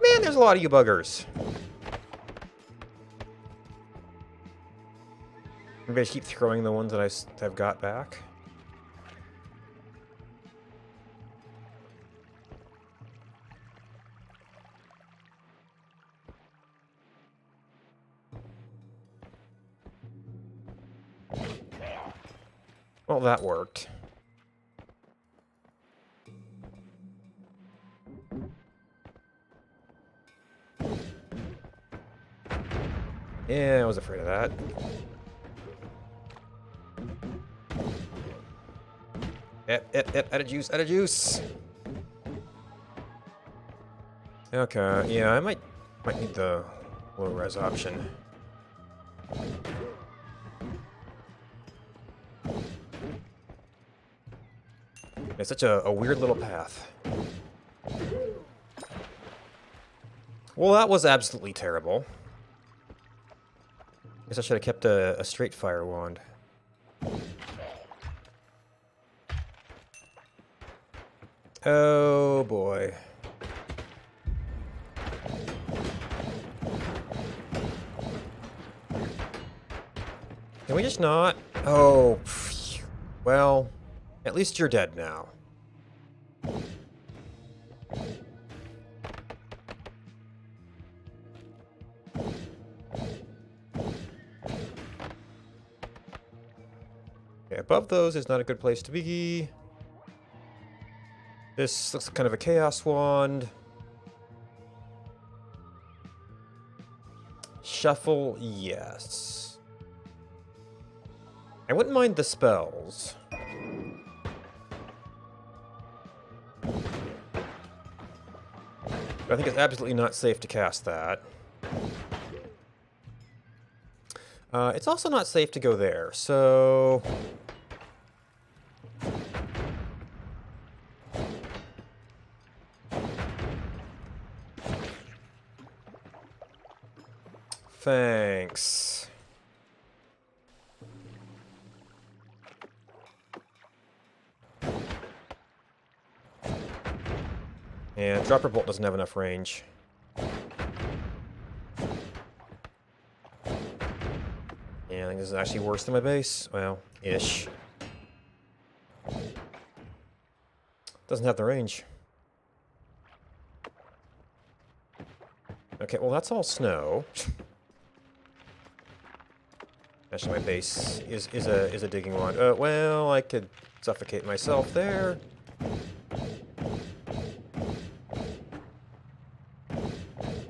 Man, there's a lot of you buggers. Maybe I keep throwing the ones that I've got back. Well, that worked. Yeah, I was afraid of that. Out of juice, out of juice! Okay, yeah, I might need the low-res option. It's such a weird little path. Well, that was absolutely terrible. Guess I should have kept a straight fire wand. Oh boy. Can we just not? Oh, phew. Well, at least you're dead now. Okay, above those is not a good place to be. This looks kind of a chaos wand. Shuffle, yes. I wouldn't mind the spells. But I think it's absolutely not safe to cast that. It's also not safe to go there, so... Thanks. And Dropper Bolt doesn't have enough range. Yeah, I think this is actually worse than my base. Well, ish. Doesn't have the range. Okay, well that's all snow. Actually, my base is a digging wand. Well, I could suffocate myself there.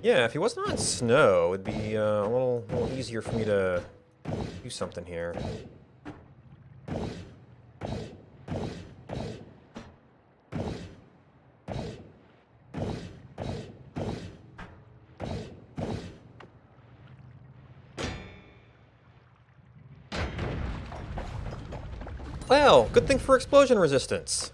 Yeah, if he wasn't on snow, it'd be a little easier for me to do something here. Well, good thing for explosion resistance.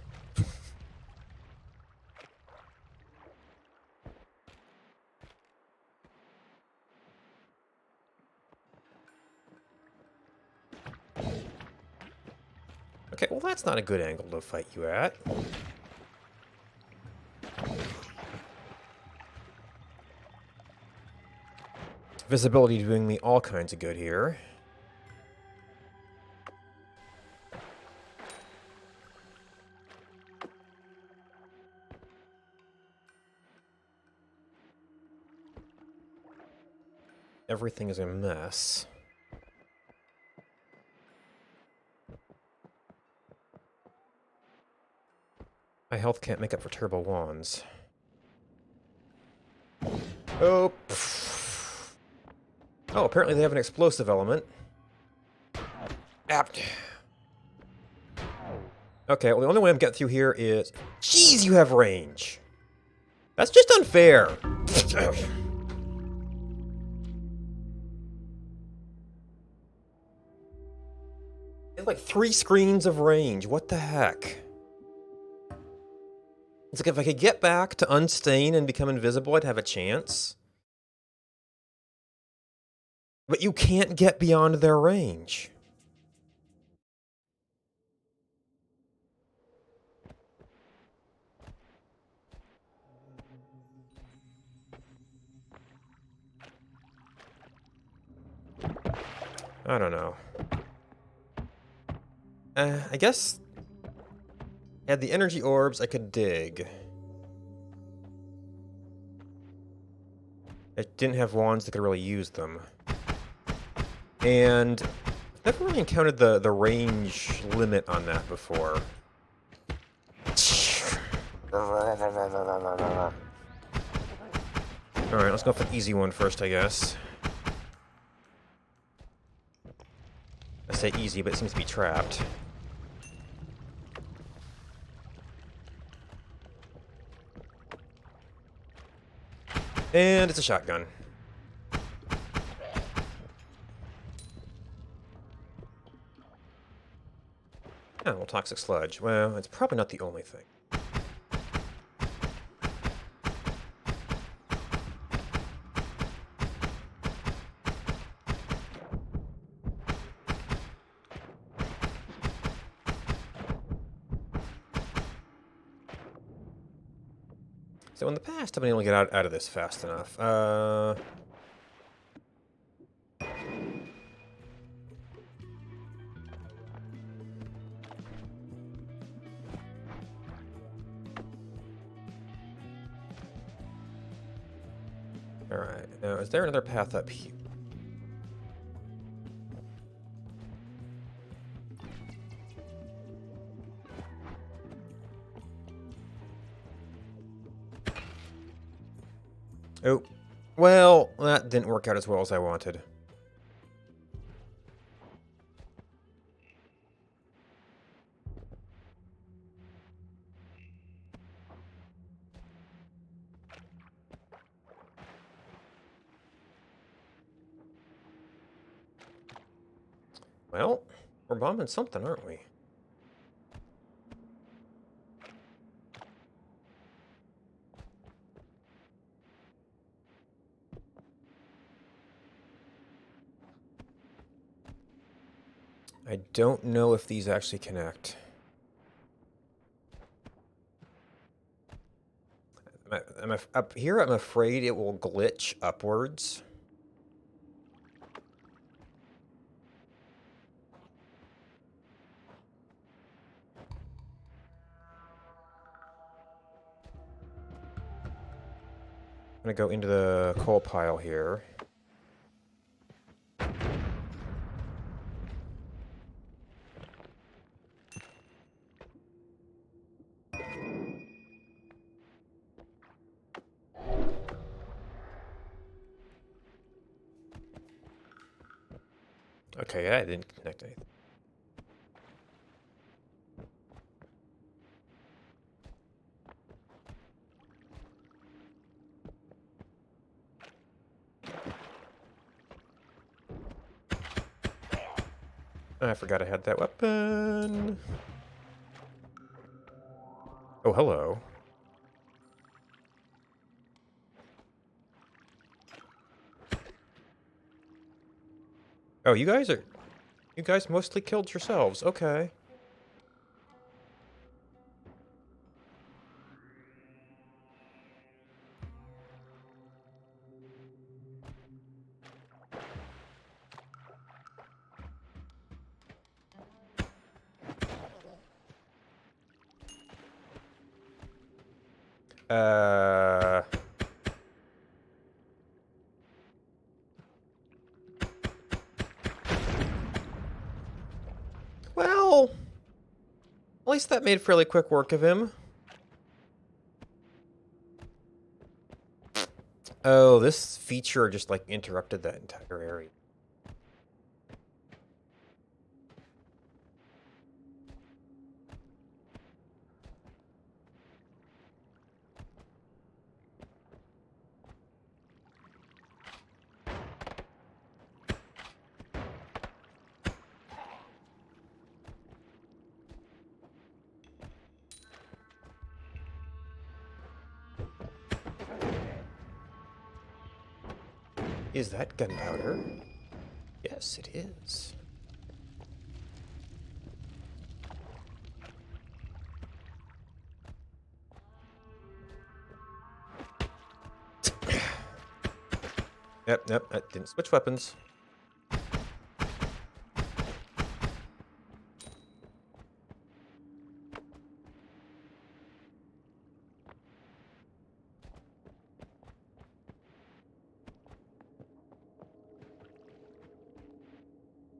Okay, well that's not a good angle to fight you at. Visibility doing me all kinds of good here. Everything is a mess. My health can't make up for turbo wands. Oh. Pff. Oh, apparently they have an explosive element. Apt. Okay, well the only way I'm getting through here is... Jeez, you have range! That's just unfair! It's like 3 screens of range, what the heck? It's like if I could get back to unstain and become invisible, I'd have a chance. But you can't get beyond their range. I don't know. I guess... Had the energy orbs, I could dig. I didn't have wands that could really use them. And I've never really encountered the range limit on that before. Alright, let's go for the easy one first, I guess. I say easy, but it seems to be trapped. And it's a shotgun. Oh, well, toxic sludge. Well, it's probably not the only thing. So in the past, I've been able to get out of this fast enough. Alright, now is there another path up here? Oh, well, that didn't work out as well as I wanted. Well, we're bombing something, aren't we? I don't know if these actually connect. Up here, I'm afraid it will glitch upwards. I'm gonna go into the coal pile here. Okay, yeah, I didn't connect anything. I forgot I had that weapon. Oh, hello. Oh, you guys mostly killed yourselves. Okay. Uh... Well, at least that made fairly quick work of him. Oh, this feature just, like, interrupted that entire area. Is that gunpowder? Yes, it is. Yep, I didn't switch weapons.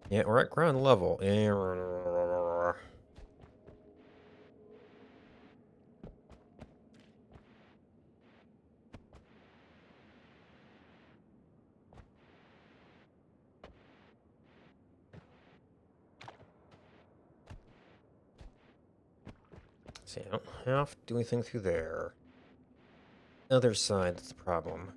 Yeah, we're at ground level. See, I don't have to do anything through there. Other side, that's the problem.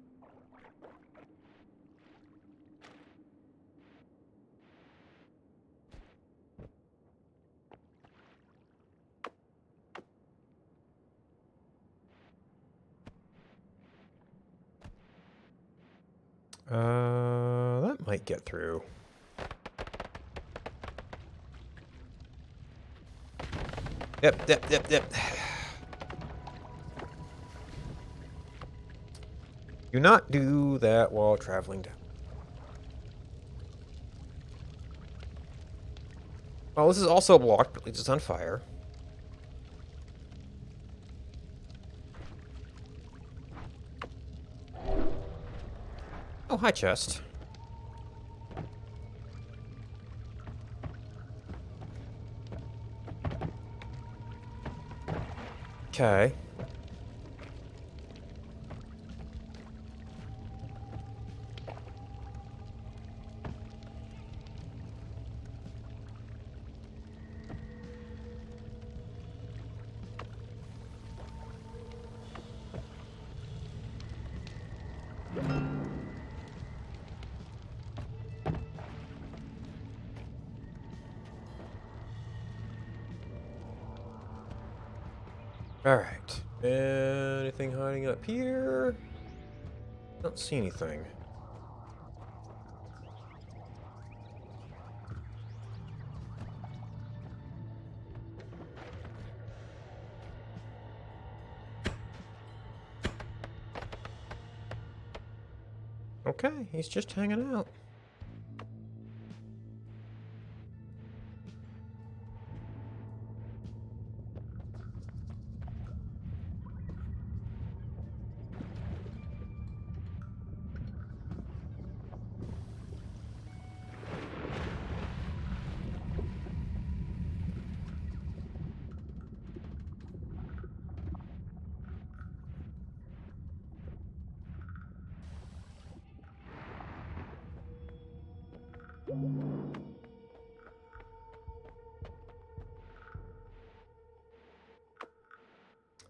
That might get through. Yep. Do not do that while traveling down. Well, this is also blocked, but at least it's on fire. hi, chest. Okay. Alright. Anything hiding up here? Don't see anything. Okay, he's just hanging out.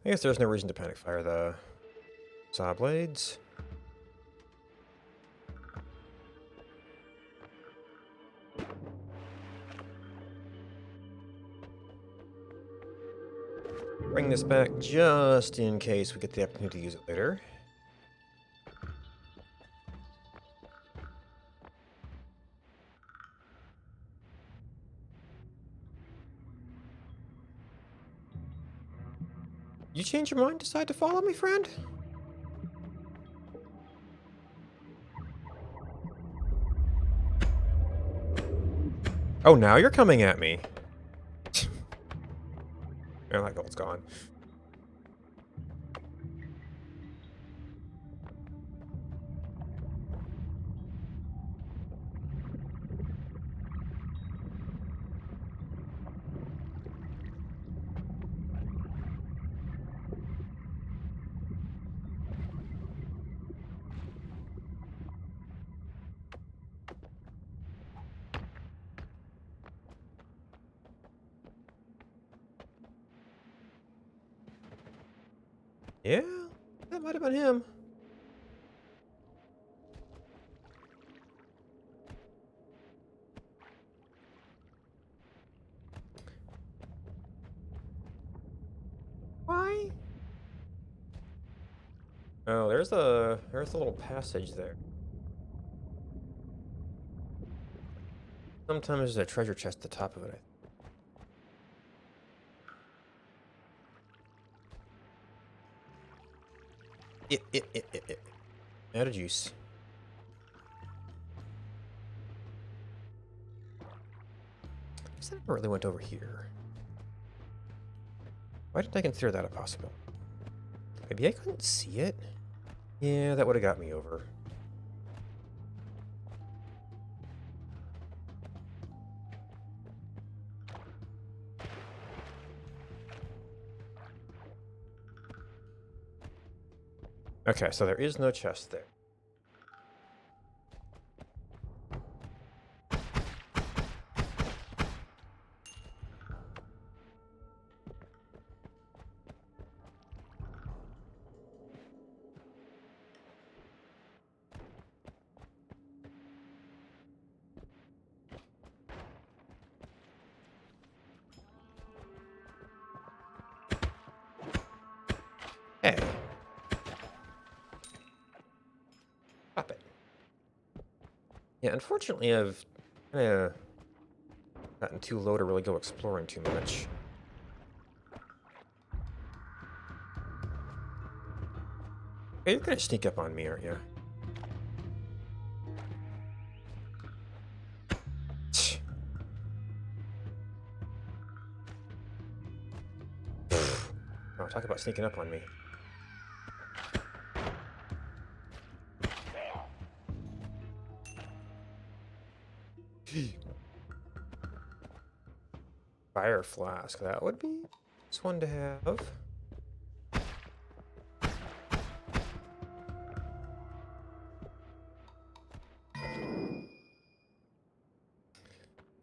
I guess there's no reason to panic fire the saw blades. Bring this back just in case we get the opportunity to use it later. You change your mind? Decide to follow me, friend? Oh, now you're coming at me. Yeah, that gold's gone. Yeah, that might have been him. Why? Oh, there's a little passage there. Sometimes there's a treasure chest at the top of it. It. Out of juice. I guess I never really went over here. Why didn't I consider that a possibility? Maybe I couldn't see it? Yeah, that would have got me over. Okay, so there is no chest there. Hey. Stop it. Yeah, unfortunately I've kinda gotten too low to really go exploring too much. Okay, you're gonna sneak up on me, aren't you? Oh, talk about sneaking up on me. Fire flask. That would be this one to have.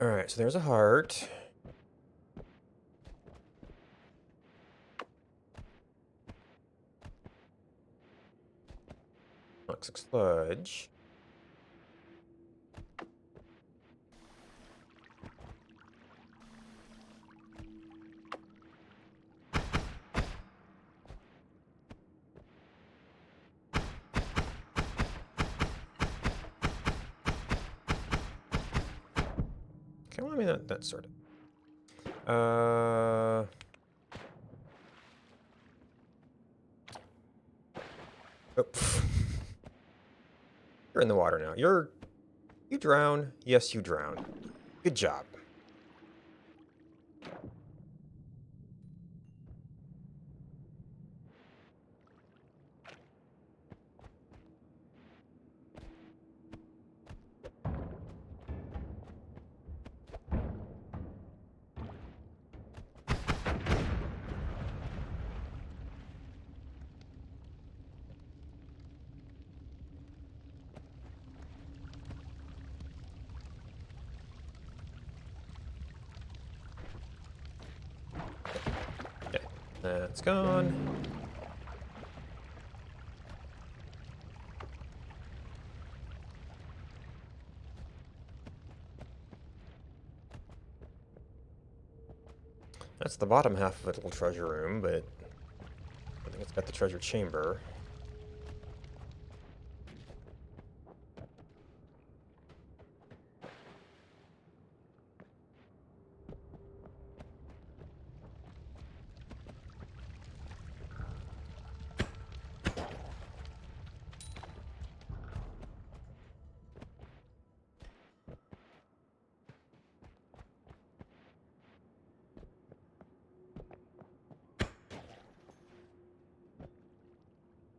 Alright, so there's a heart. Toxic sludge. Okay, well, I mean, that sort of. Oh, you're in the water now. You drown. Yes, you drown. Good job. Okay, that's gone. That's the bottom half of a little treasure room, but I think it's got the treasure chamber.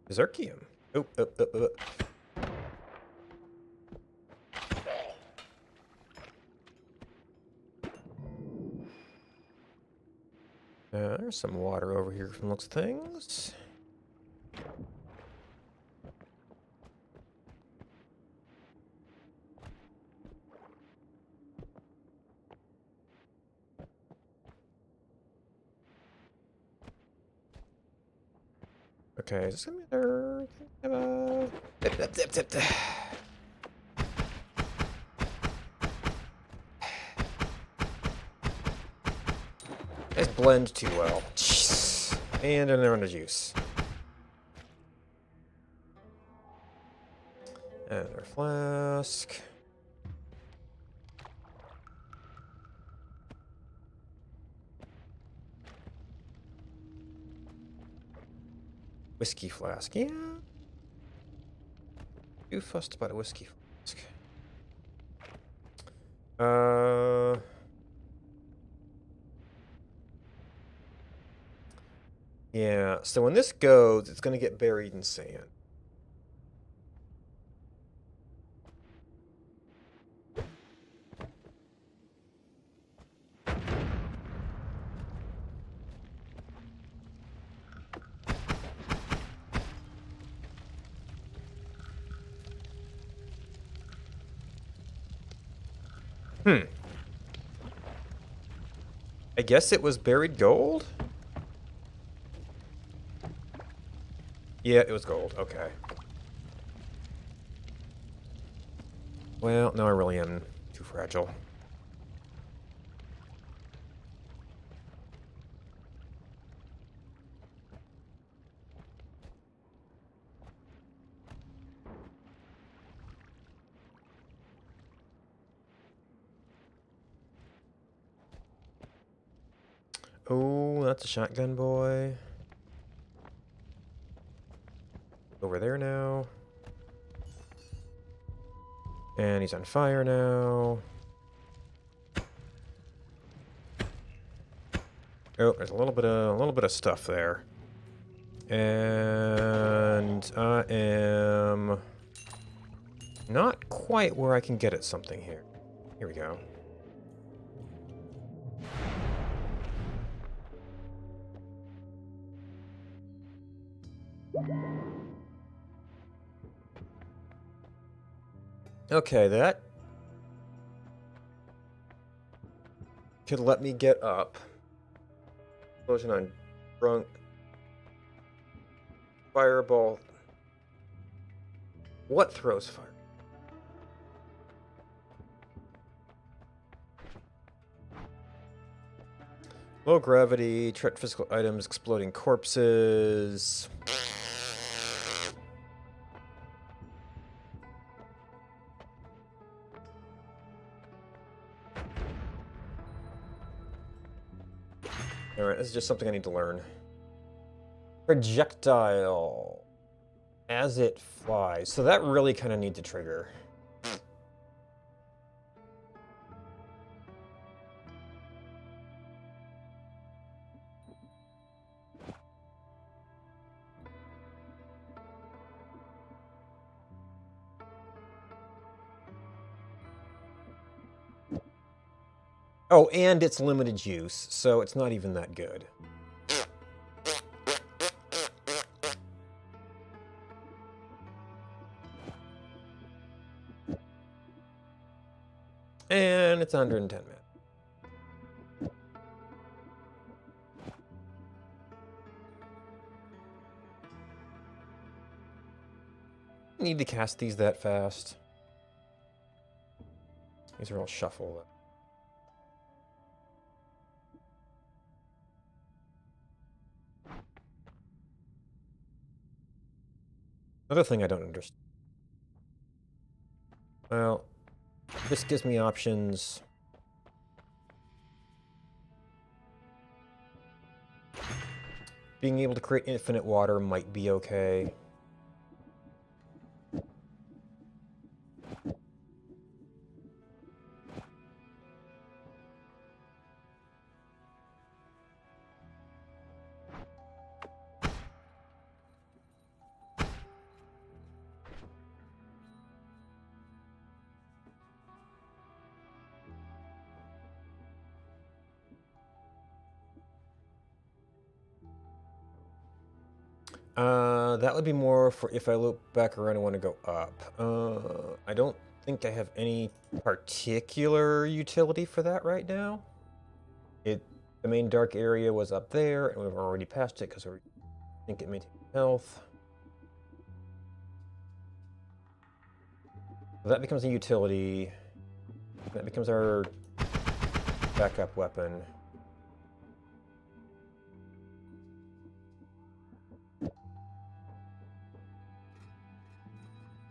Zerkium. Oh, oh, oh, oh. There's some water over here from looks of things. Okay, is this gonna be another thing? Zip, zip, zip, zip. Guys blend too well. Jeez. And another one of juice. Another flask. Whiskey flask, yeah. Too fussed about a whiskey flask. Yeah, so when this goes, it's gonna get buried in sand. I guess it was buried gold? Yeah, it was gold. Okay. Well, no, I really am too fragile. Oh, that's a shotgun boy. Over there now. And he's on fire now. Oh, there's a little bit of stuff there. And I am not quite where I can get at something here. Here we go. Okay, that could let me get up. Explosion on drunk. Fireball. What throws fire? Low gravity, threat physical items, exploding corpses. Alright, this is just something I need to learn. Projectile. As it flies. So that really kind of need to trigger. Oh, and it's limited use, so it's not even that good. And it's 110 minutes. Need to cast these that fast. These are all shuffle. Another thing I don't understand. Well, this gives me options. Being able to create infinite water might be okay. That would be more for if I loop back around and want to go up. I don't think I have any particular utility for that right now. The main dark area was up there, and we've already passed it because I think it maintains health. So that becomes a utility. That becomes our backup weapon.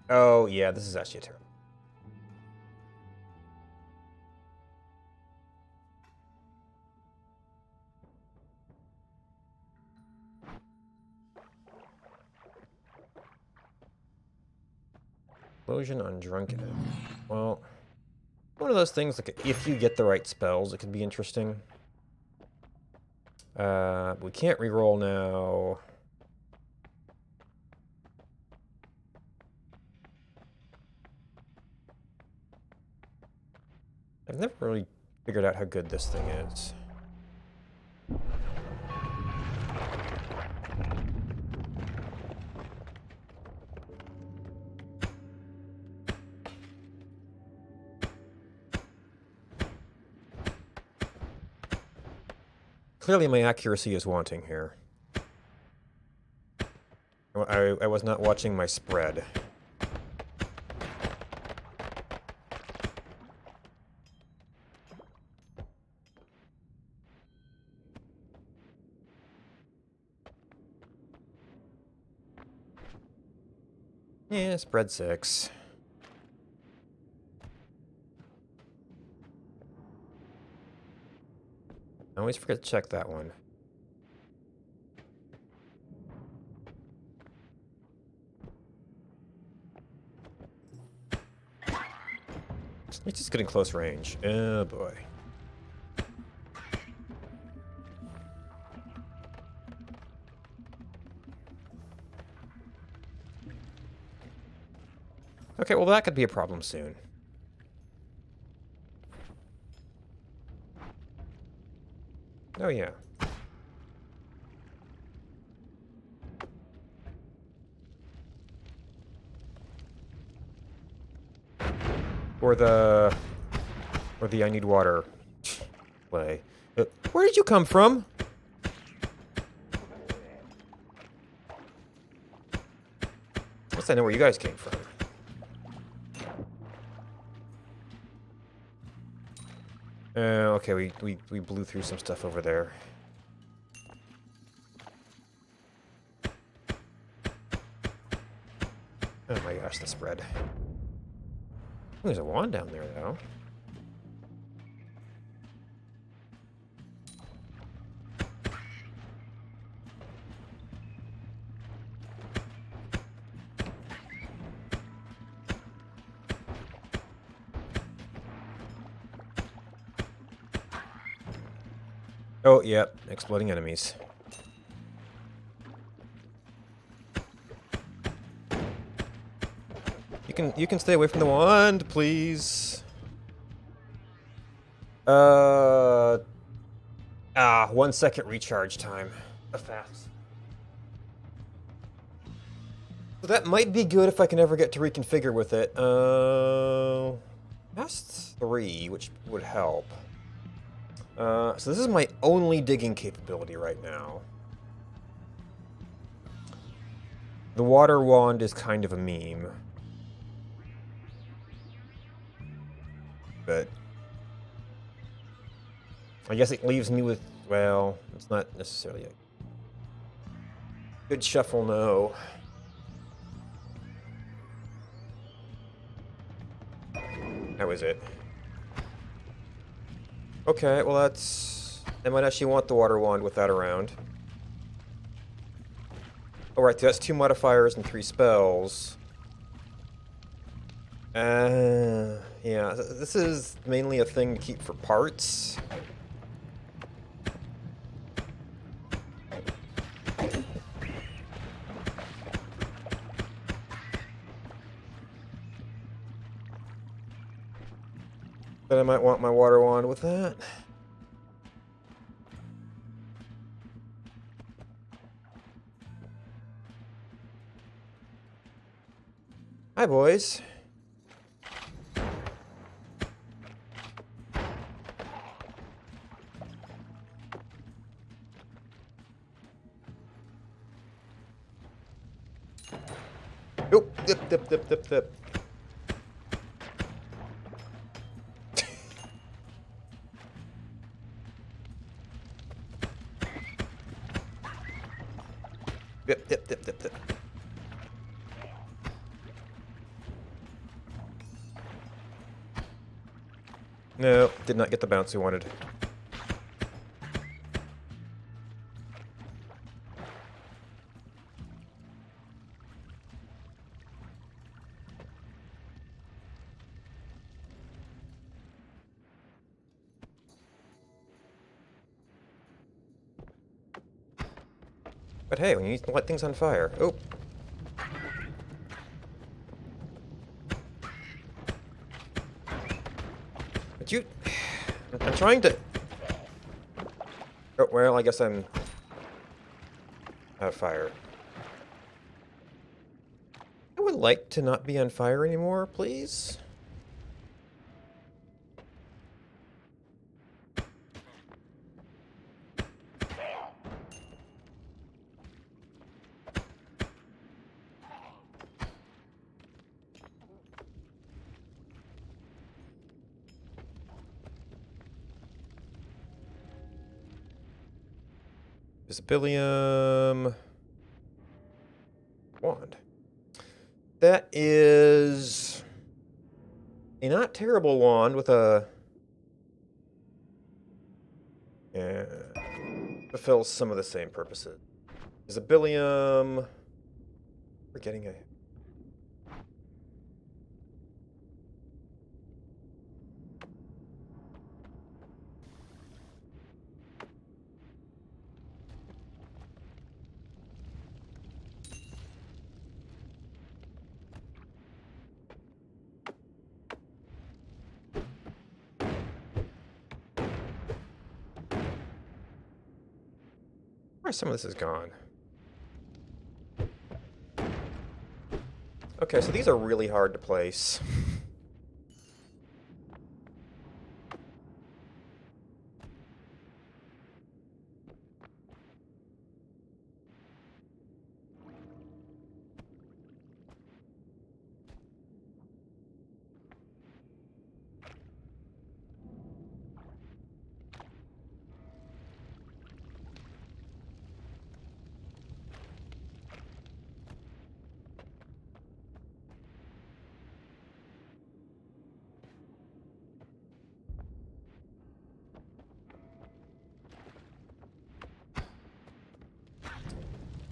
Oh, yeah, this is actually a terrible. Explosion on drunken. Well, one of those things, like, if you get the right spells, it could be interesting. We can't reroll now. I've never really figured out how good this thing is. Clearly my accuracy is wanting here. I was not watching my spread. Yeah, spread 6. I always forget to check that one. It's just getting close range. Oh boy. Okay, well that could be a problem soon. Oh, yeah. Or the I need water play. Where did you come from? At least I know where you guys came from. Okay, we blew through some stuff over there. Oh my gosh, the spread. There's a wand down there, though. Oh, yep, exploding enemies. You can stay away from the wand, please. 1 second recharge time. Fast. So that might be good if I can ever get to reconfigure with it. Past 3, which would help. So this is my only digging capability right now. The water wand is kind of a meme. But I guess it leaves me with, well, it's not necessarily a good shuffle, no. That was it. Okay, well that's... I might actually want the water wand with that around. Alright, so that's 2 modifiers and 3 spells. Yeah, this is mainly a thing to keep for parts. But I might want my water wand with that. Hi, boys. Oop, dip. Dip. No, did not get the bounce we wanted. But hey, when you need to light things on fire. Oh. But you... I'm trying to... Oh, well, I guess I'm... out of fire. I would like to not be on fire anymore, please. Visibilium. Wand. That is a not terrible wand with a... Yeah. Fulfills some of the same purposes. Visibilium. Forgetting a... Where some of this is gone. Okay, so these are really hard to place.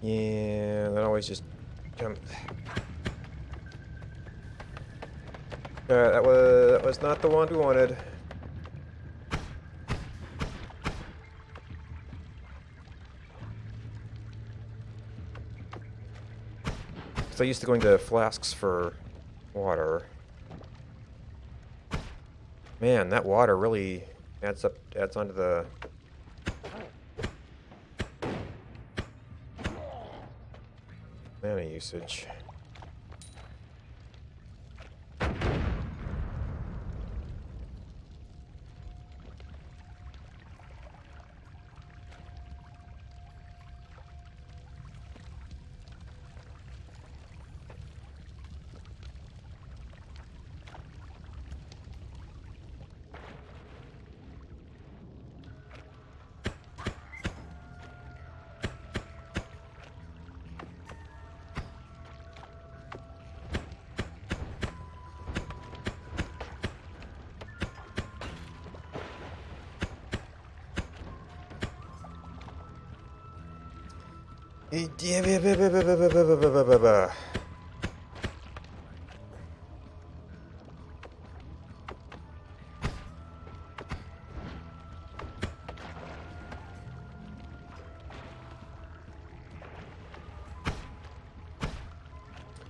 Yeah, that always just jump. That was not the one we wanted. So I used to going to flasks for water. Man, that water really adds onto the mana usage.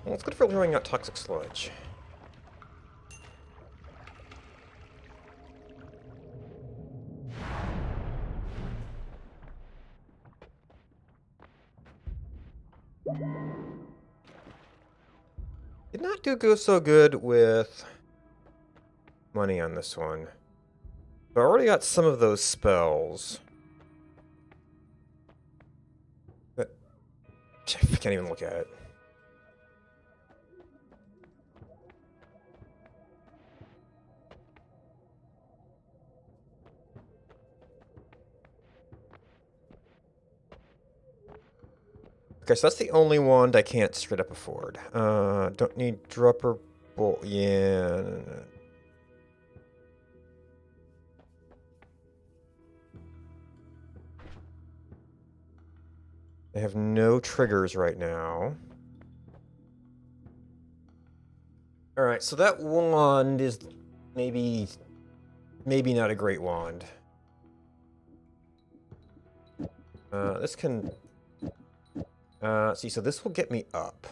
Well, it's good for throwing out toxic sludge. Did not do so good with money on this one. But I already got some of those spells. But I can't even look at it. Okay, so that's the only wand I can't straight up afford. Don't need dropper bolt. Yeah. I have no triggers right now. Alright, so that wand is maybe not a great wand. This can... see, so this will get me up.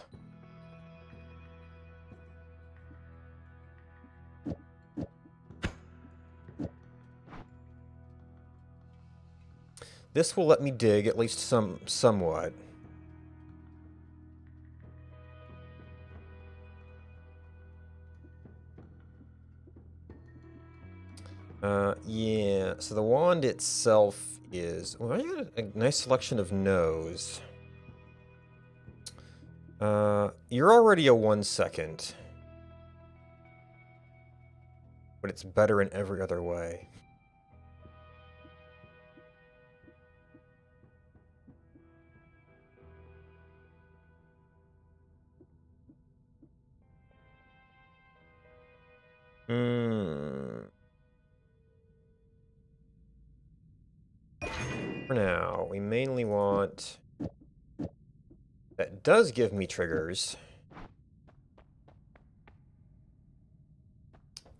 This will let me dig, at least somewhat. Yeah, so the wand itself is... Well, I got a nice selection of no's. You're already a 1 second. But it's better in every other way. For now, we mainly want... That does give me triggers.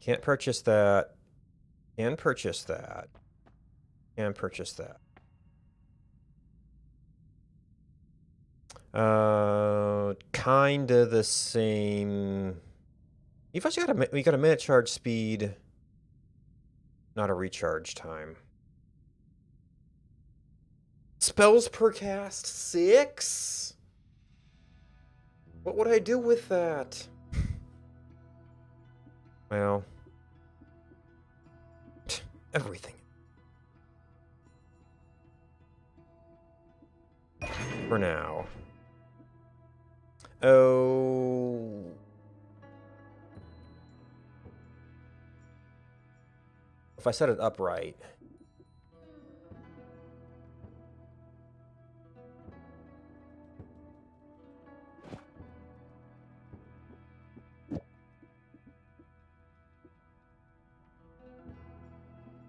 Can't purchase that. Can purchase that. Can purchase that. Kinda the same. You've actually got we got a minute charge speed, not a recharge time. Spells per cast 6? What would I do with that? Well, everything. For now. Oh. If I set it upright.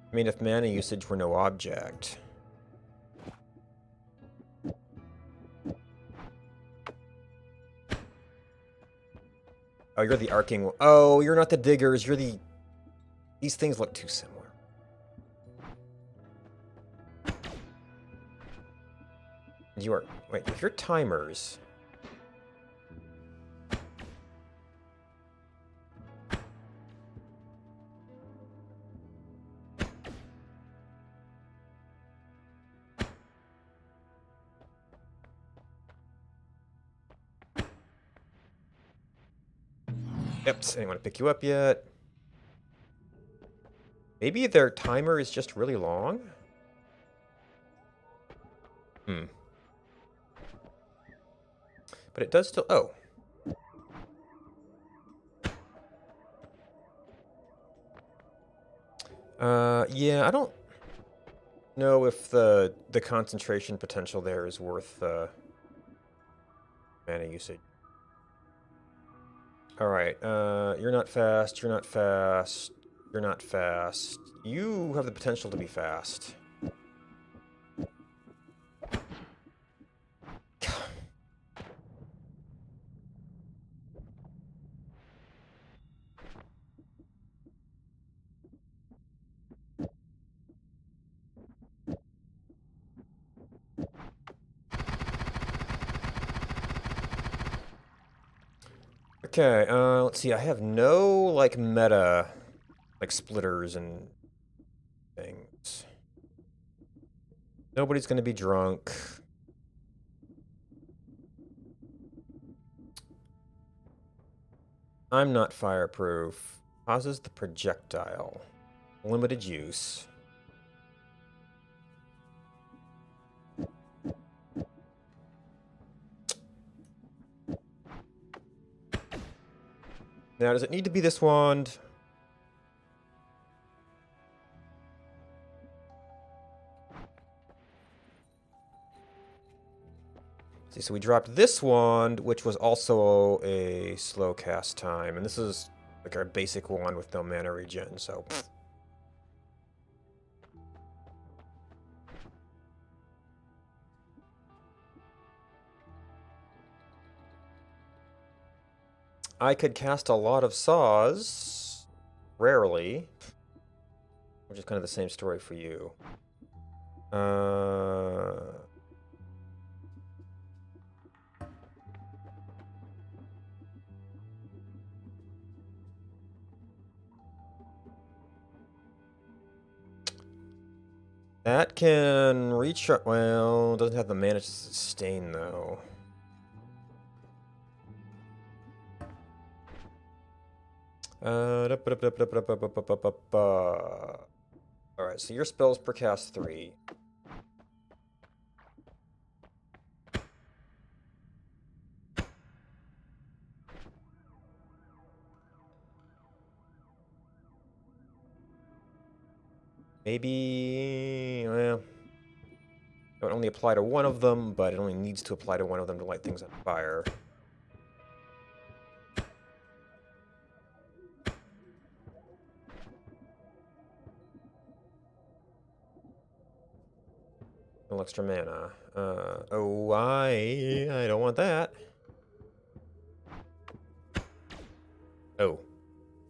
I mean, if mana usage were no object. Oh, you're the arcing. Oh, you're not the diggers. You're the. These things look too similar. You are. Wait, if you're timers. Yep, anyone pick you up yet? Maybe their timer is just really long? Hmm. But it does still... Oh. Yeah, I don't know if the concentration potential there is worth mana usage. Alright, you're not fast, you're not fast, you're not fast. You have the potential to be fast. Okay, let's see, I have no, like, meta, like, splitters and things. Nobody's gonna be drunk. I'm not fireproof. Causes the projectile. Limited use. Now, does it need to be this wand? See, so we dropped this wand, which was also a slow cast time, and this is like our basic wand with no mana regen, so... I could cast a lot of saws, rarely, which is kind of the same story for you. That can reach... Well, doesn't have the mana to sustain, though. Alright, so your spells per cast 3. Maybe... Well... It would only apply to one of them, but it only needs to apply to one of them to light things on fire. No extra mana. Oh, I don't want that. Oh.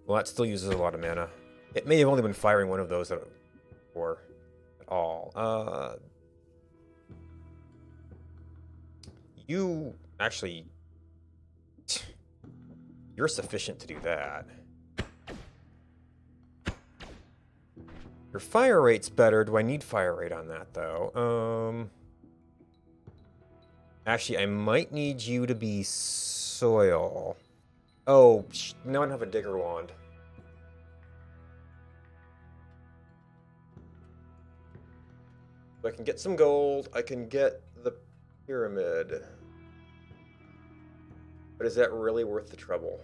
Well, that still uses a lot of mana. It may have only been firing one of those at all. You actually... You're sufficient to do that. Your fire rate's better. Do I need fire rate on that, though? Actually, I might need you to be soil. Oh, no, I don't have a digger wand. So I can get some gold. I can get the pyramid. But is that really worth the trouble?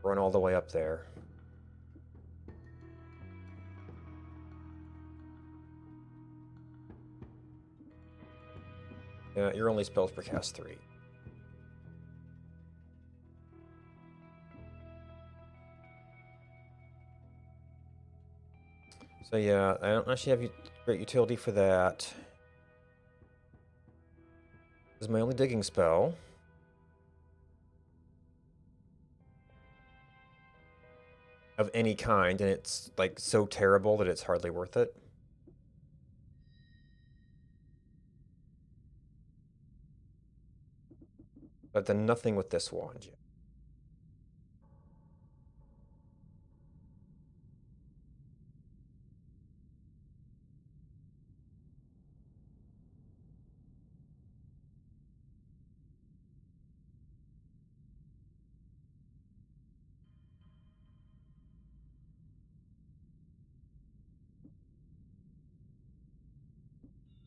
Run all the way up there. Yeah, your only spells per cast 3. So yeah, I don't actually have great utility for that. This is my only digging spell. Of any kind, and it's like so terrible that it's hardly worth it. But then nothing with this wand yet.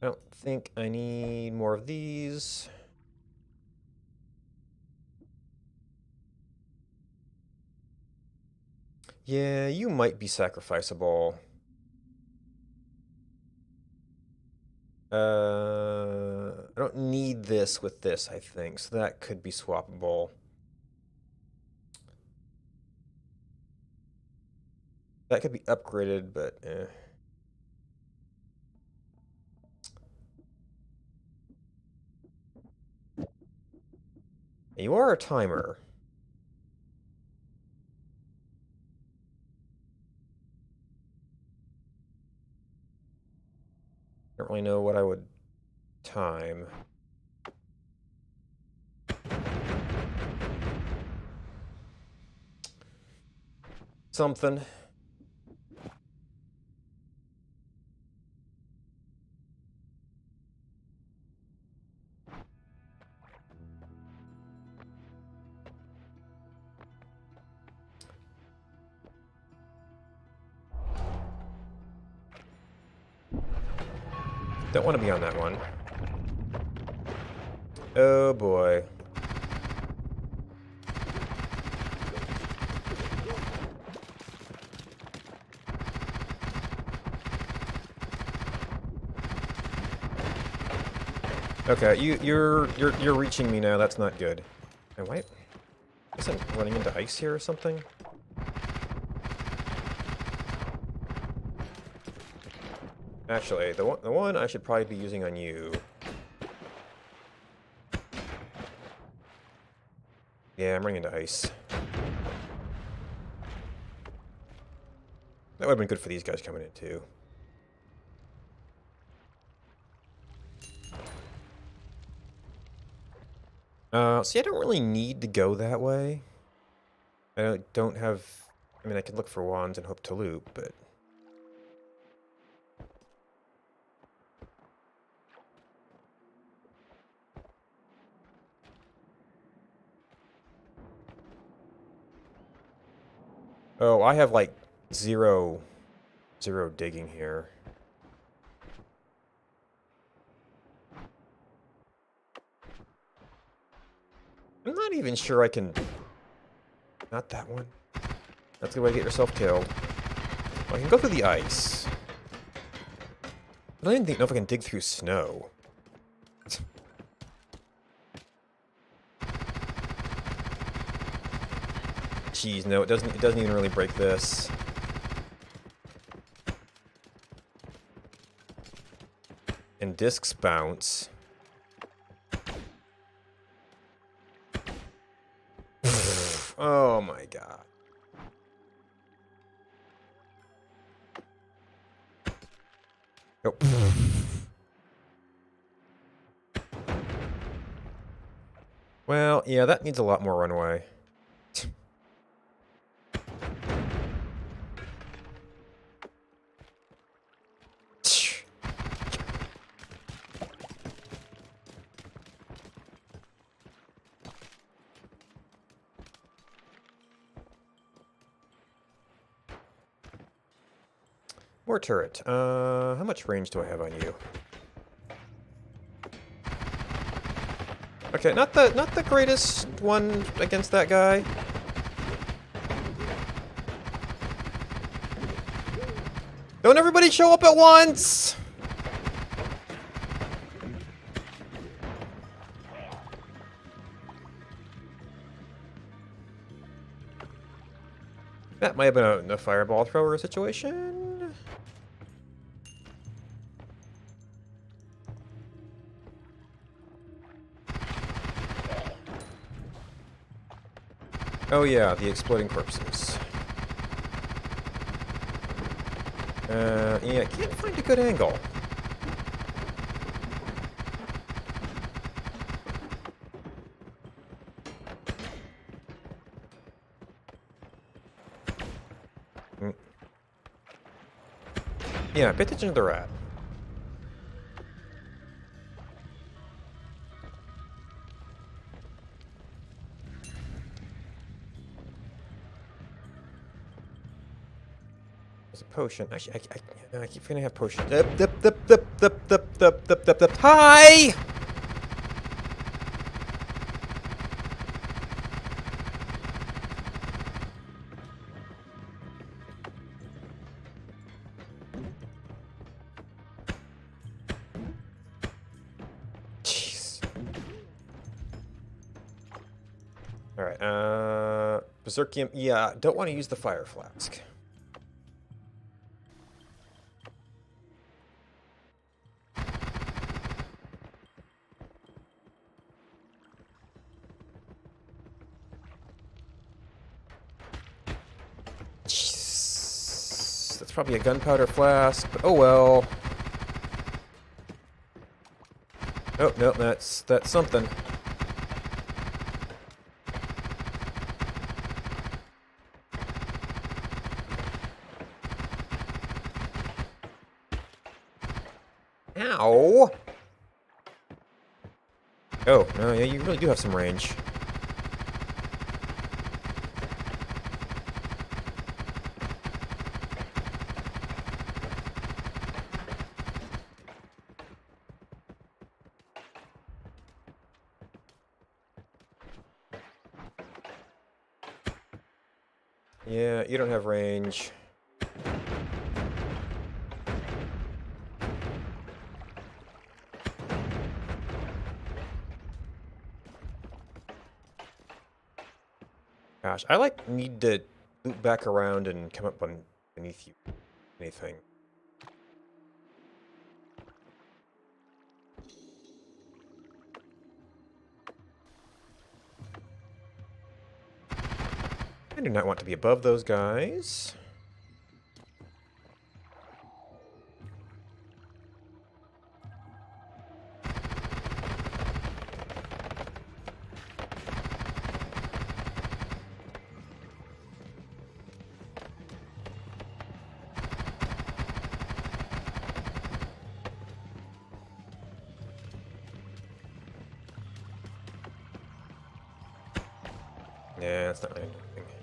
I don't think I need more of these. Yeah, you might be sacrificable. I don't need this with this, I think, so that could be swappable. That could be upgraded, but eh. You are a timer. Don't really know what I would time. Something. Don't want to be on that one. Oh boy. Okay, you're reaching me now. That's not good. And wait, isn't running into ice here or something? Actually, the one I should probably be using on you. Yeah, I'm running into ice. That would have been good for these guys coming in too. See, I don't really need to go that way. I don't have... I mean, I could look for wands and hope to loop, but... Oh, I have like zero digging here. I'm not even sure I can... Not that one. That's a good way to get yourself killed. Well, I can go through the ice. But I didn't know if I can dig through snow. Jeez, no, it doesn't even really break this. And discs bounce. Oh my god. Oh. Well, yeah, that needs a lot more runway. More turret. How much range do I have on you? Okay, not the greatest one against that guy. Don't everybody show up at once! That might have been a fireball thrower situation. Oh yeah, the exploding corpses. Yeah, I can't find a good angle. Yeah, pay attention to the rat. There's a potion. Actually, I keep forgetting I have potion. Hi! Jeez. Alright, Berserkium. Yeah, don't want to use the fire flask. Jeez. That's probably a gunpowder flask, but oh well. Oh, no, that's something. Ow! Oh, no, yeah, you really do have some range. Yeah, you don't have range. Gosh, I need to loop back around and come up on beneath you. Anything. I do not want to be above those guys. Yeah, that's not really anything.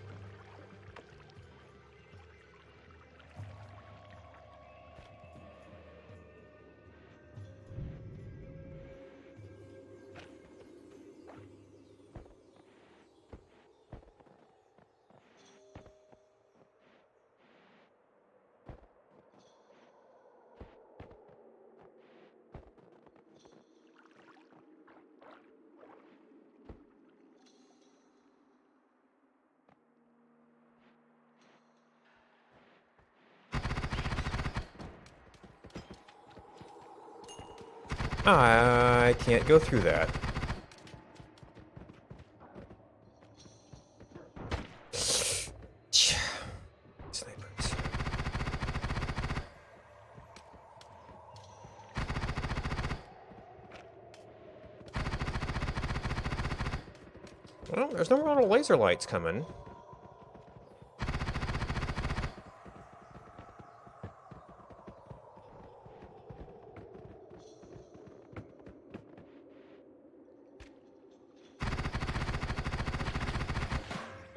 I can't go through that. Snipers. Well, there's no more laser lights coming.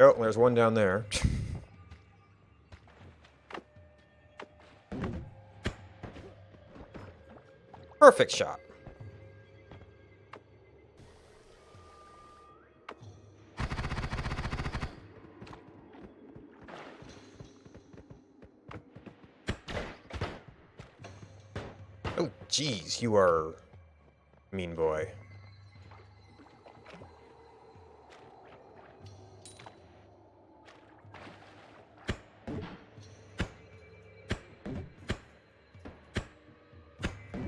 Oh, there's one down there. Perfect shot. Oh, jeez, you are mean boy.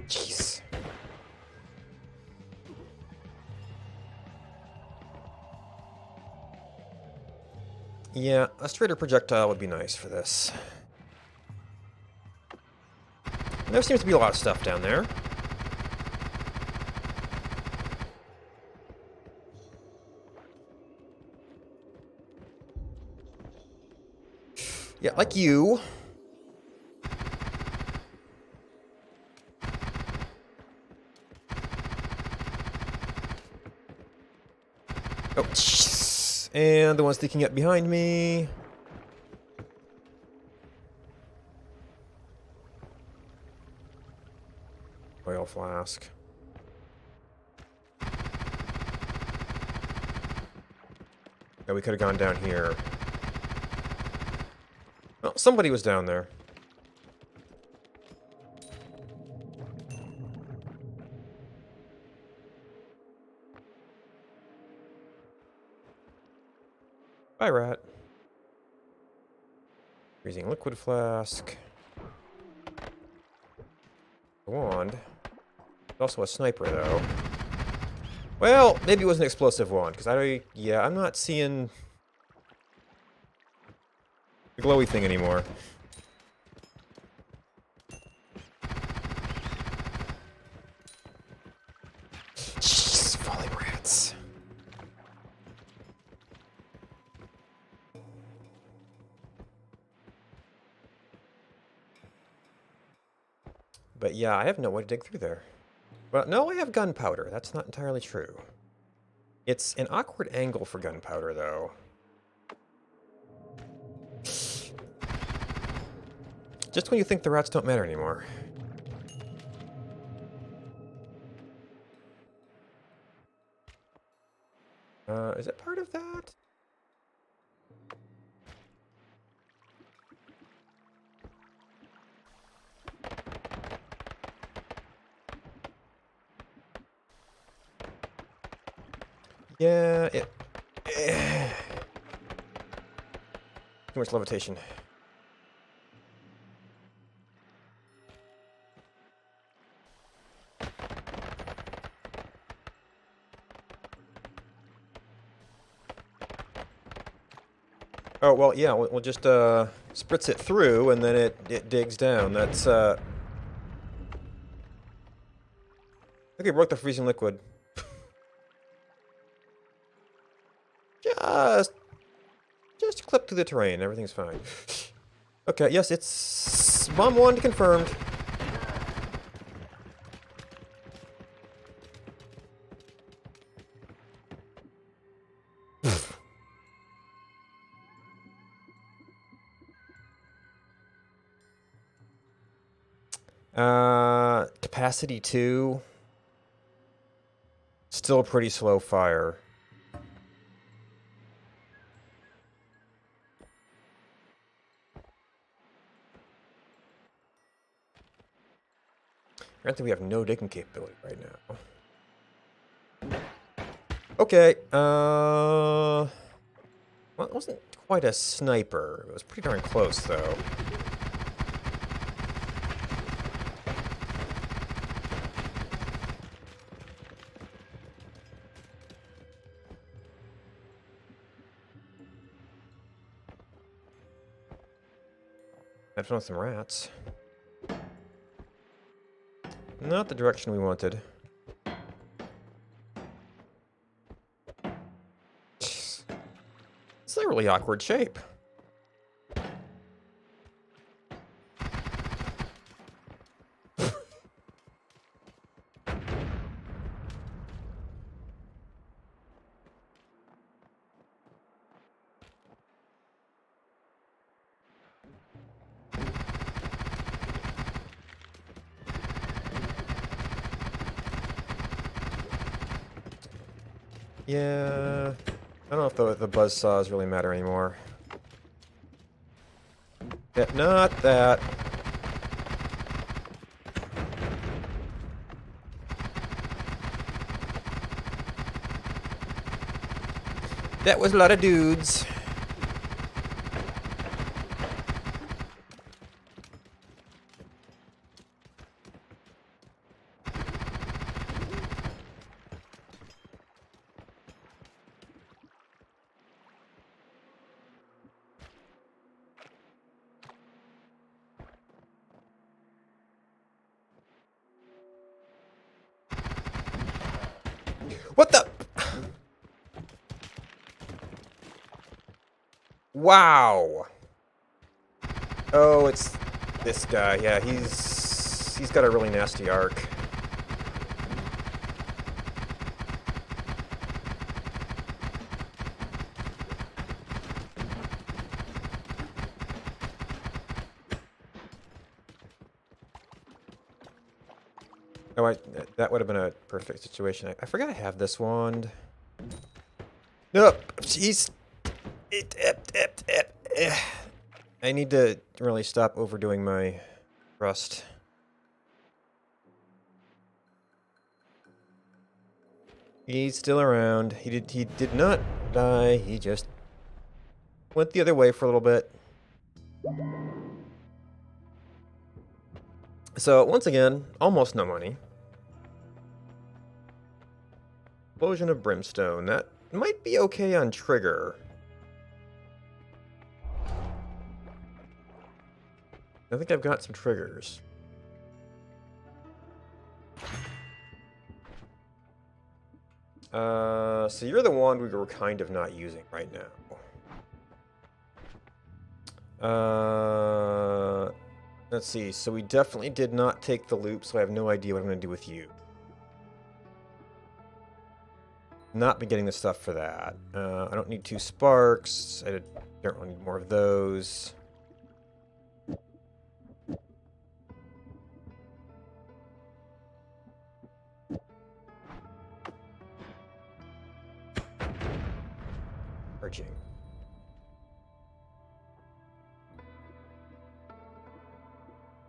Jeez. Yeah, a straighter projectile would be nice for this. There seems to be a lot of stuff down there. Yeah, like you. Oh, jeez. And the one sneaking up behind me. Oil flask. Oh, we could have gone down here. Well, somebody was down there. Bye, rat. Freezing liquid flask. Wand. Also a sniper, though. Well, maybe it was an explosive wand, because I'm not seeing the glowy thing anymore. Jeez, falling rats. But yeah, I have no way to dig through there. Well, no, I have gunpowder. That's not entirely true. It's an awkward angle for gunpowder, though. Just when you think the rats don't matter anymore. Is it part of that? Yeah, too much levitation. Oh, well, yeah, we'll just spritz it through, and then it digs down. That's, Okay, broke the freezing liquid. Just clip through the terrain. Everything's fine. Okay, yes, it's bomb 1 confirmed. Capacity 2. Still pretty slow fire. Granted, we have no digging capability right now. Okay, well, it wasn't quite a sniper. It was pretty darn close, though. I found some rats. Not the direction we wanted. It's a really awkward shape. Yeah, I don't know if the buzzsaws really matter anymore. Yeah, not that. That was a lot of dudes. What the? Wow. Oh, it's this guy. Yeah, he's got a really nasty arc. Oh, that would have been a perfect situation. I forgot I have this wand. Nope. Jeez. I need to really stop overdoing my thrust. He's still around. He did not die. He just went the other way for a little bit. So once again, almost no money. Explosion of brimstone. That might be okay on trigger. I think I've got some triggers. So you're the one we were kind of not using right now. Let's see. So we definitely did not take the loop, so I have no idea what I'm going to do with you. Not been getting the stuff for that. I don't need 2 sparks. I don't really need more of those. Purging.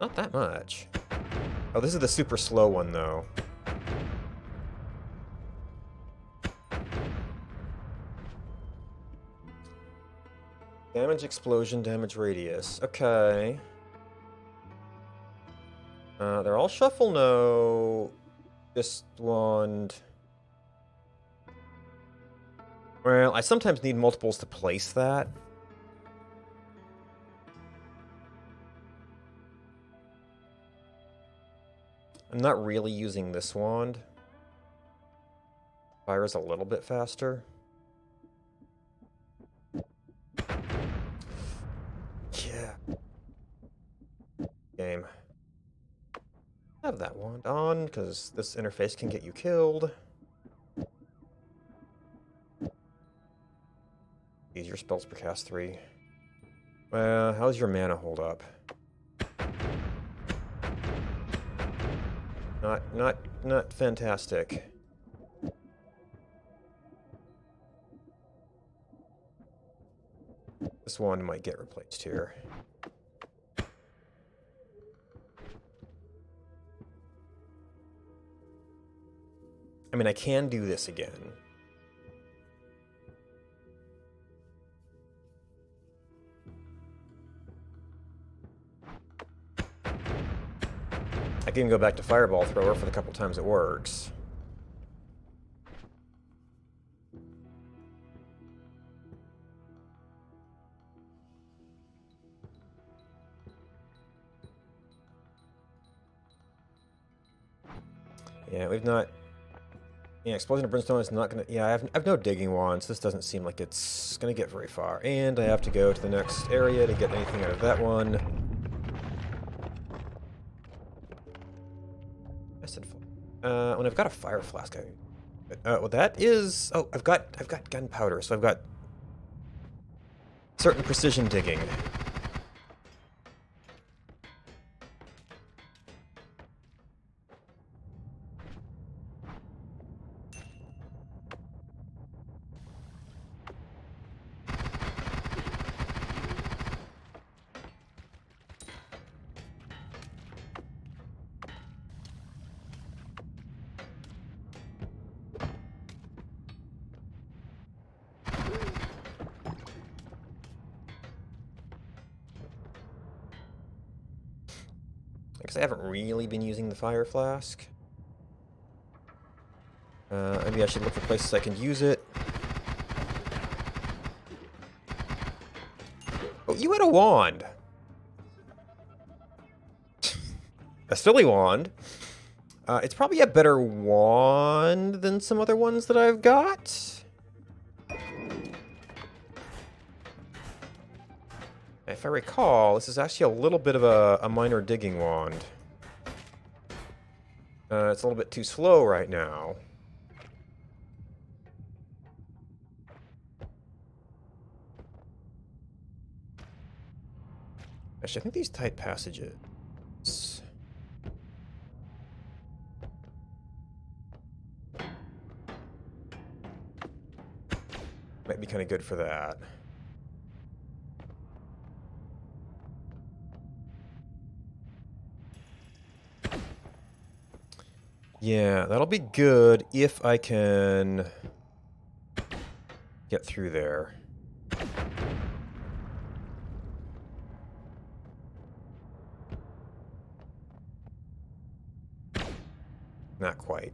Not that much. Oh, this is the super slow one, though. Damage explosion, damage radius. Okay. They're all shuffle no. This wand. Well, I sometimes need multiples to place that. I'm not really using this wand. Fire's a little bit faster. Yeah. Game. Have that wand on, because this interface can get you killed. Use your spells per cast 3. Well, how's your mana hold up? Not fantastic. This wand might get replaced here. I mean, I can do this again. I can go back to Fireball Thrower for the couple times it works. Yeah, we've not... Yeah, Explosion of Brimstone is not gonna... Yeah, I have no digging wands. This doesn't seem like it's gonna get very far. And I have to go to the next area to get anything out of that one. When I've got a fire flask, well, that is... Oh, I've got gunpowder, so I've got certain precision digging. because I haven't really been using the fire flask. Maybe I should look for places I can use it. Oh, you had a wand. A silly wand. It's probably a better wand than some other ones that I've got. If I recall, this is actually a little bit of a minor digging wand. It's a little bit too slow right now. Actually, I think these tight passages might be kind of good for that. Yeah, that'll be good if I can get through there. Not quite.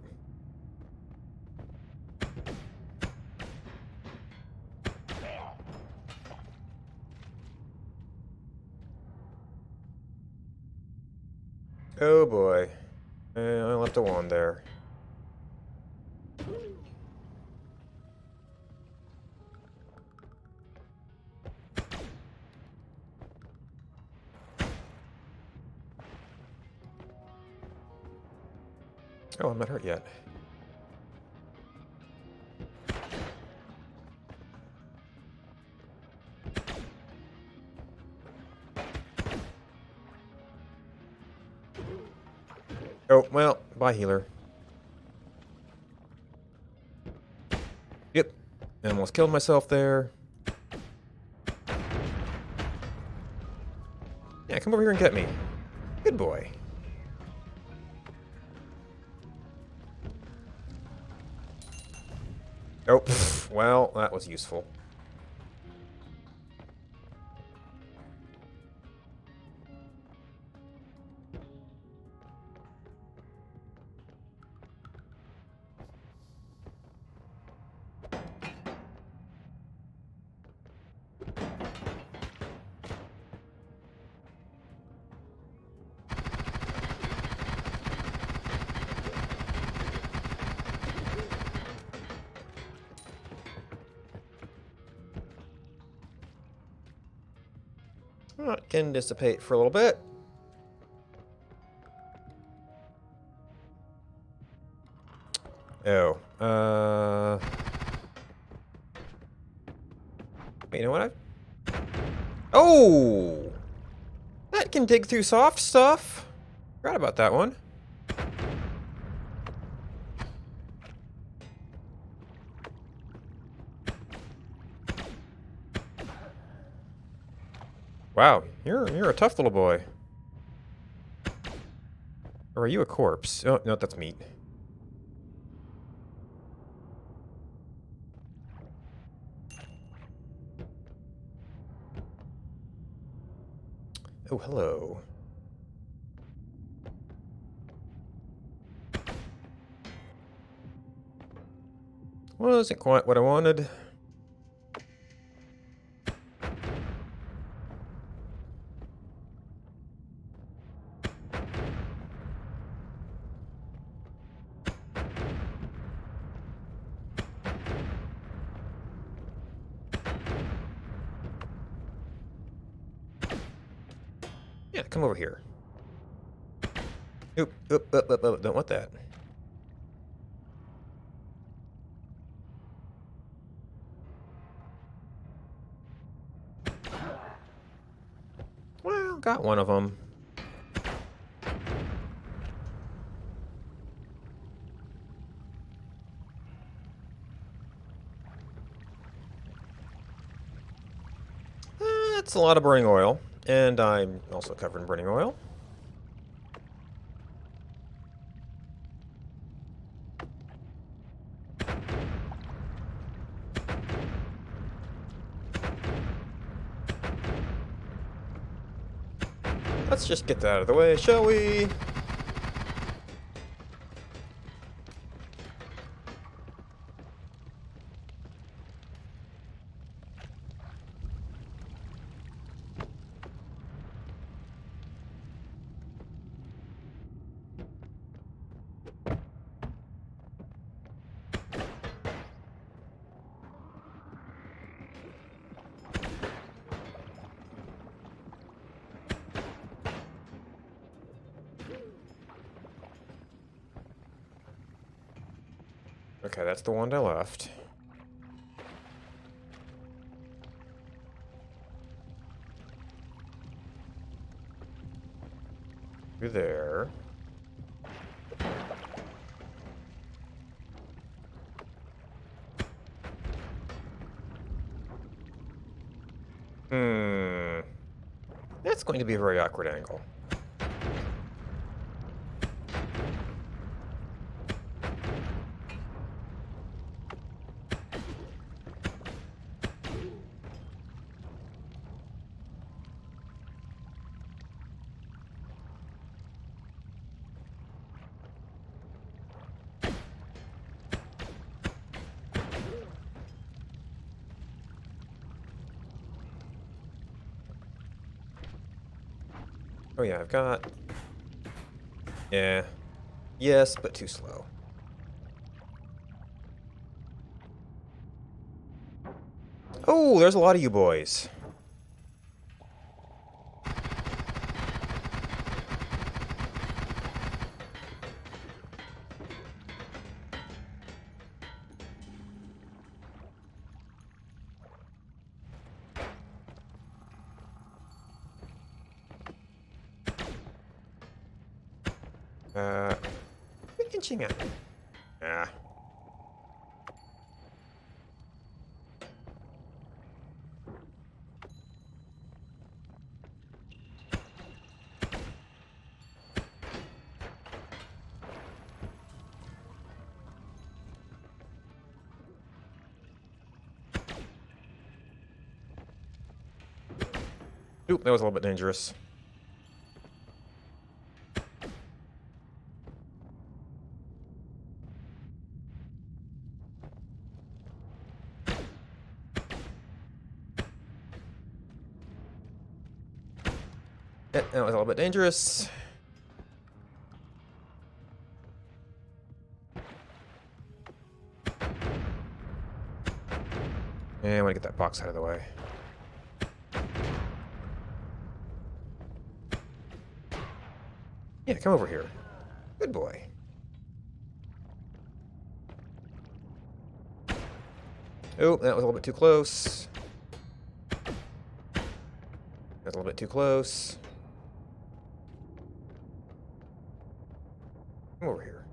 Oh boy. I left a wand there. Oh, I'm not hurt yet. Oh, well, bye, healer. Yep. I almost killed myself there. Yeah, come over here and get me. Good boy. Oh, well, that was useful. Well, it can dissipate for a little bit. Oh, wait, you know what? Oh! That can dig through soft stuff. Forgot about that one. Wow, you're a tough little boy. Or are you a corpse? Oh, no, that's meat. Oh, hello. Wasn't quite what I wanted. Yeah, come over here. Oop, don't want that. Well, got one of them. That's a lot of burning oil, and I'm also covered in burning oil. Let's just get that out of the way, shall we? Okay, that's the one I left. You're there. That's going to be a very awkward angle. Oh yeah, I've got... Yeah. Yes, but too slow. Oh, there's a lot of you boys. Quit inching at me. Ah. Oop, that was a little bit dangerous. Yeah, that was a little bit dangerous. And I want to get that box out of the way. Yeah, come over here. Good boy. Oh, that was a little bit too close. That's a little bit too close. Come over here.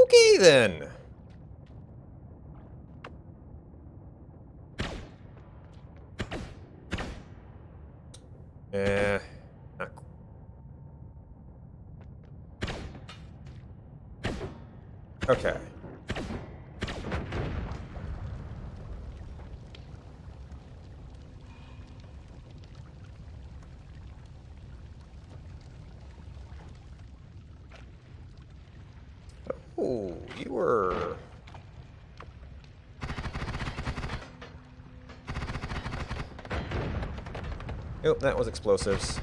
Okay, then. Eh, not cool. Okay. Oh, you were... Nope, that was explosives.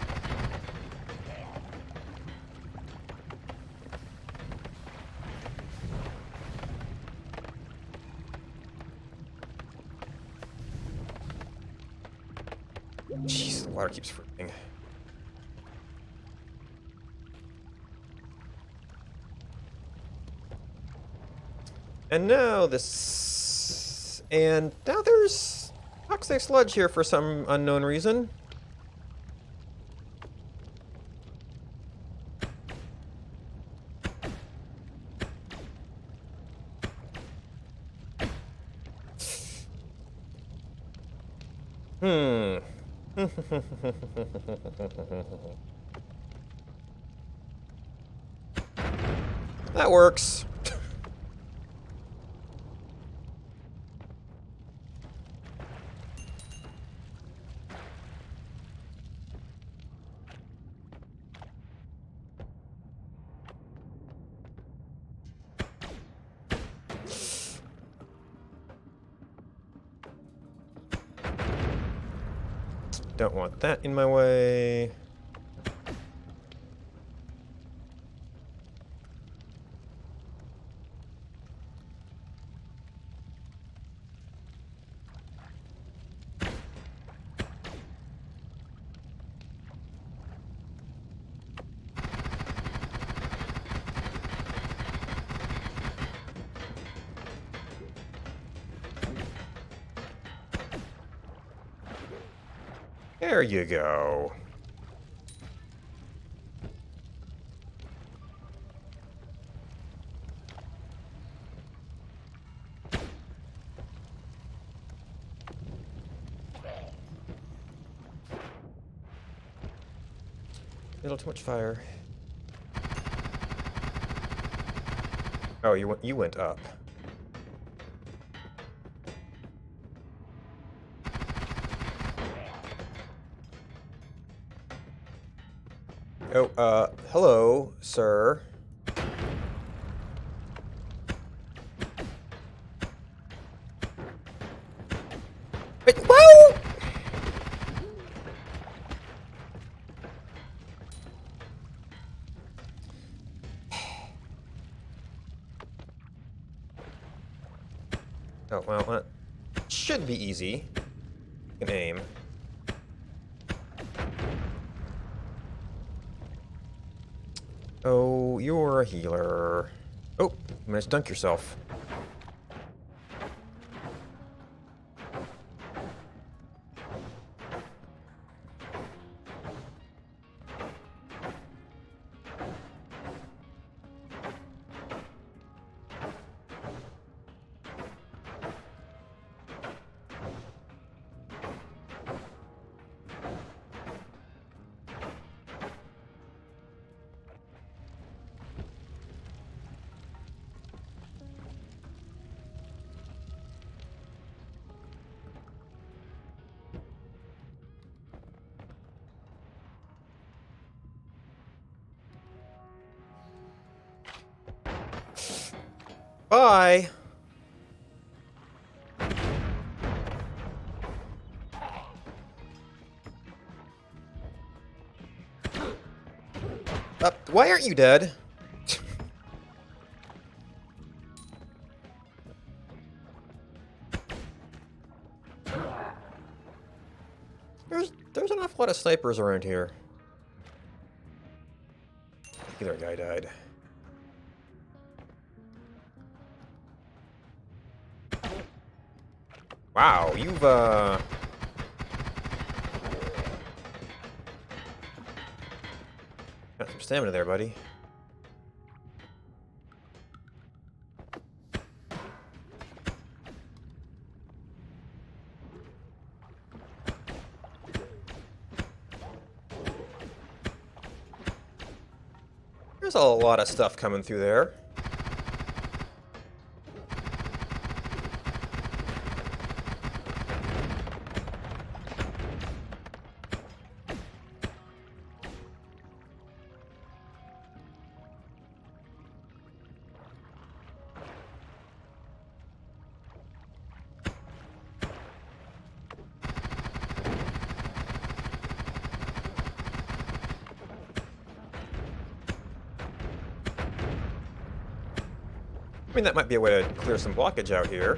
Jeez, the water keeps freezing. And now this... And now there's toxic sludge here for some unknown reason. That works. Don't want that in my way. There you go. A little too much fire. Oh, you went up. Oh, hello, sir. Wait, whoa! Oh, well, that should be easy. You can aim. Oh, you're a healer. Oh, you managed to dunk yourself. Bye! Why aren't you dead? There's an awful lot of snipers around here. The other guy died. Wow, you've got some stamina there, buddy. There's a lot of stuff coming through there. I mean, that might be a way to clear some blockage out here.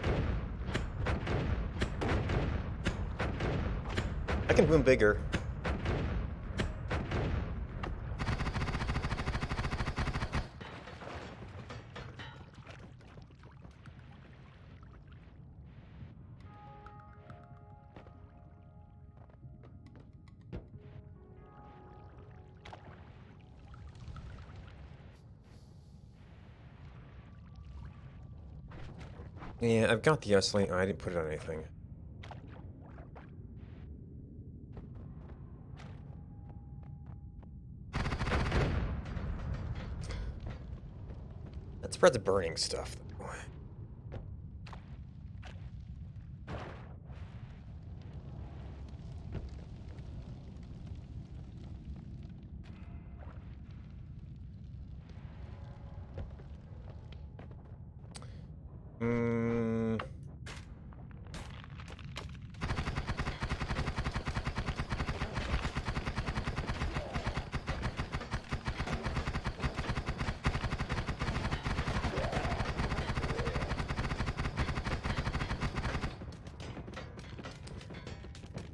I can boom bigger. Yeah, I've got the S-Link. I didn't put it on anything. That spreads burning stuff. Hmm.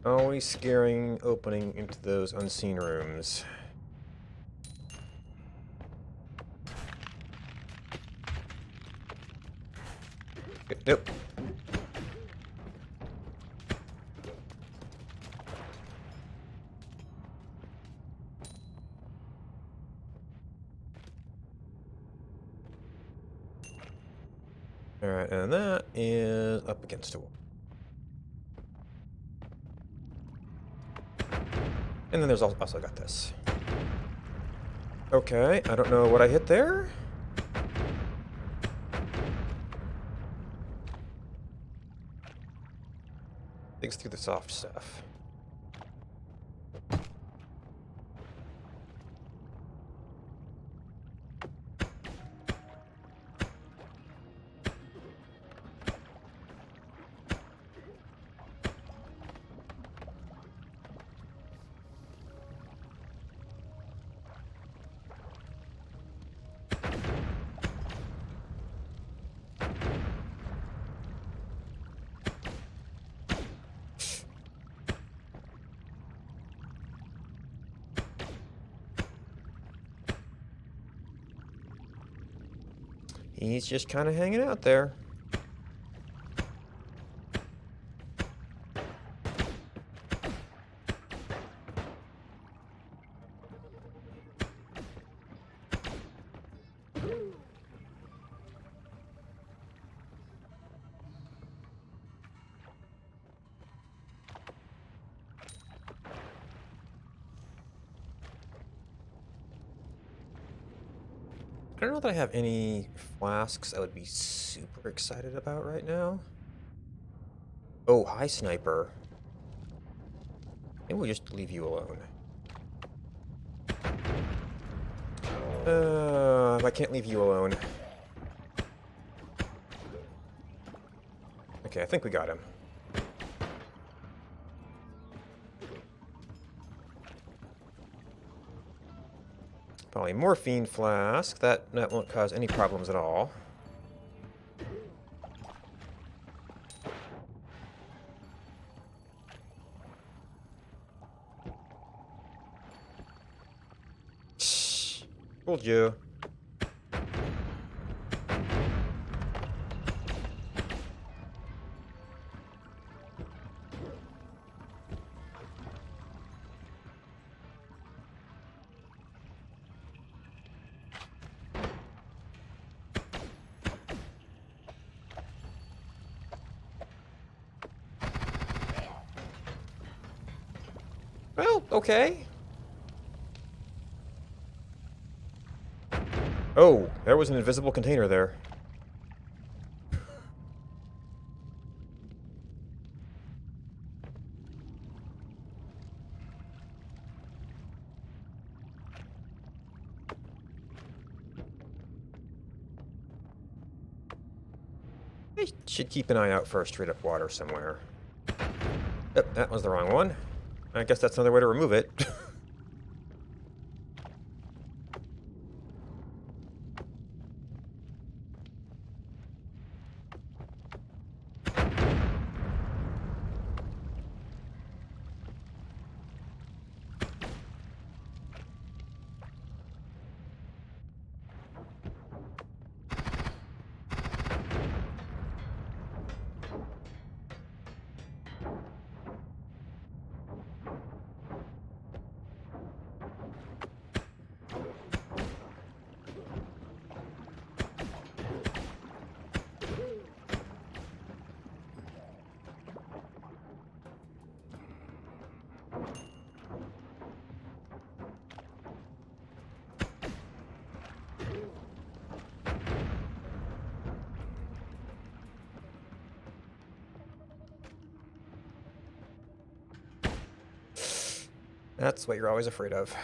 Always scaring opening into those unseen rooms. Nope. Alright, and that is up against a wall. And then there's also got this. Okay, I don't know what I hit there. Digs through the soft stuff. He's just kind of hanging out there. I don't know that I have any flasks I would be super excited about right now. Oh, hi, sniper. Maybe we'll just leave you alone. I can't leave you alone. Okay, I think we got him. Polymorphine flask. That won't cause any problems at all. Shh. Told you. Well, okay. Oh, there was an invisible container there. I should keep an eye out for a straight up water somewhere. Yep, that was the wrong one. I guess that's another way to remove it. That's what you're always afraid of.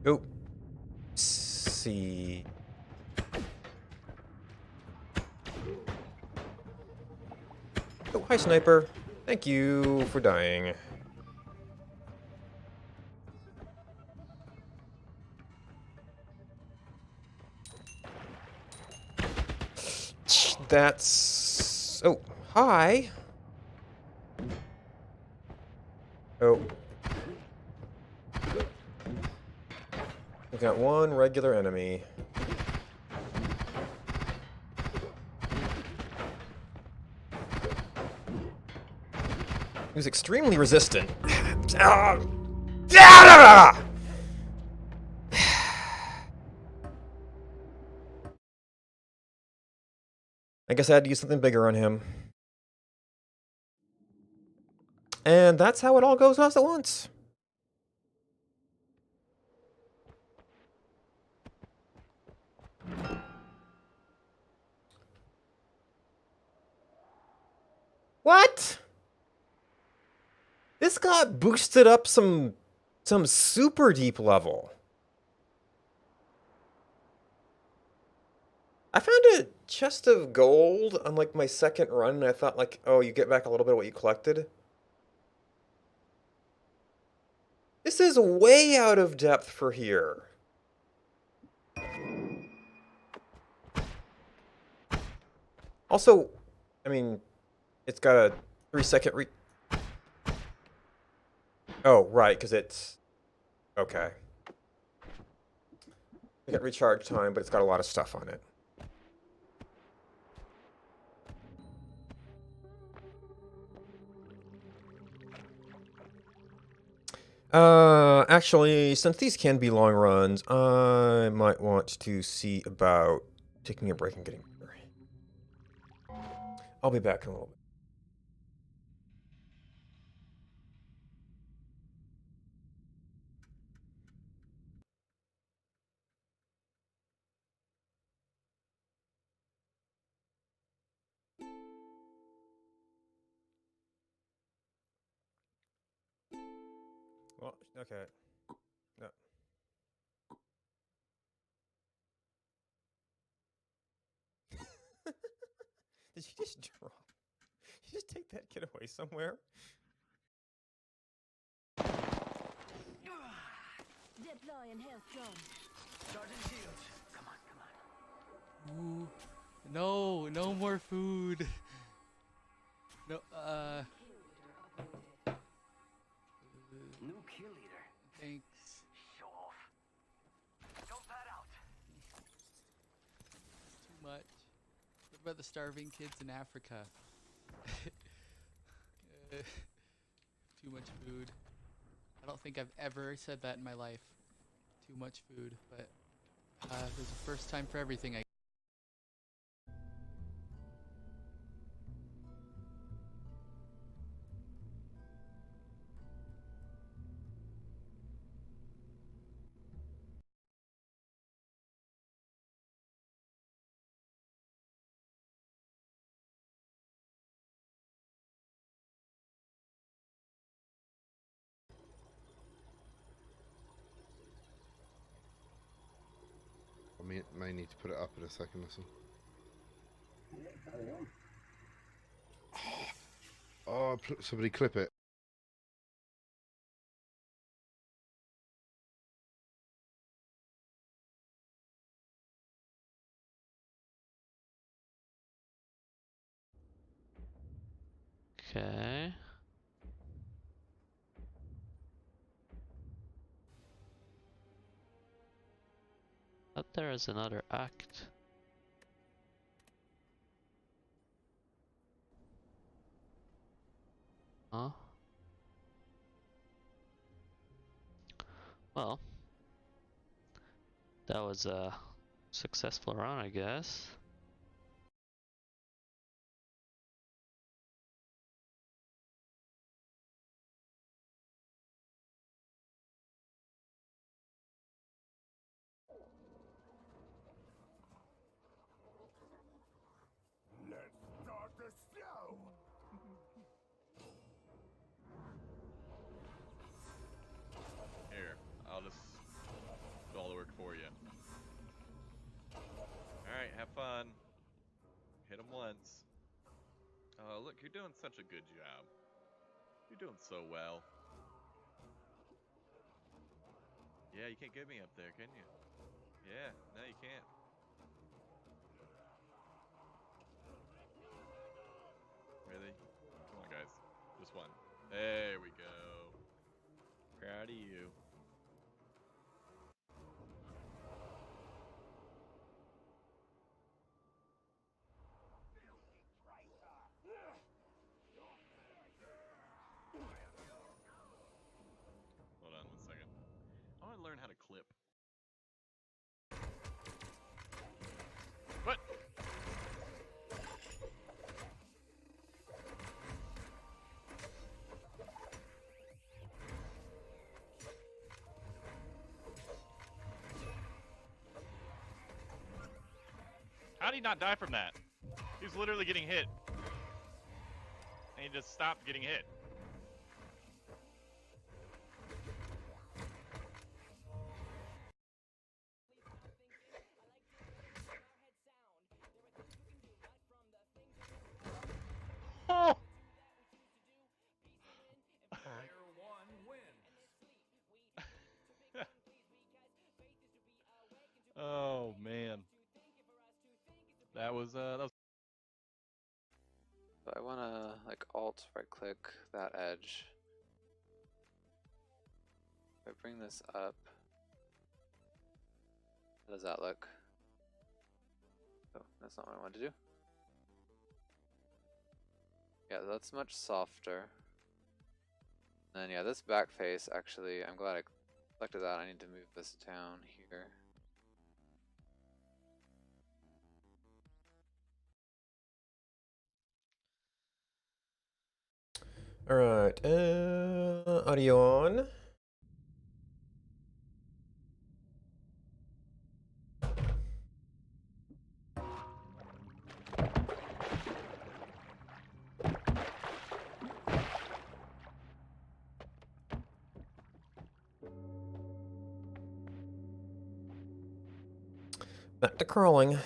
Oh. See. Oh, hi, sniper. Thank you for dying. That's... Oh, hi. Oh. We got one regular enemy. Who's extremely resistant. Ah! Ah! I guess I had to use something bigger on him. And that's how it all goes off at once. What? This got boosted up some super deep level. I found a chest of gold on like my second run, and I thought like, oh, you get back a little bit of what you collected. This is way out of depth for here. Also, I mean, it's got a 3-second Oh, right, because it's... Okay. We got recharge time, but it's got a lot of stuff on it. Actually, since these can be long runs, I might want to see about taking a break and getting better. I'll be back in a little bit. Well, okay. No. Did you just drop? Did you just take that kid away somewhere? Deploying health drone. Ooh. No, no more food. No, New kill leader. thanks. Show off. Dump that out. Too much. What about the starving kids in Africa? Too much food. I don't think I've ever said that in my life. Too much food, but there's a first time for everything. May need to put it up in a second or so. Oh, somebody clip it. Okay. But there is another act. Huh? Well, that was a successful run, I guess. once. Oh, look, you're doing such a good job. You're doing so well. Yeah, you can't get me up there, can you? Yeah, no, you can't. Really? Come on, guys. Just one. There we go. Proud of you. Hold on 1 second. I want to learn how to clip. What? How did he not die from that? He was literally getting hit. And he just stopped getting hit. Oh! Oh man, that was So I wanna like alt right click that edge. If I bring this up, how does that look? Oh, that's not what I wanted to do. Yeah, that's much softer. And then yeah, this back face actually, I'm glad I selected that. I need to move this down here. All right, audio on. Back to crawling.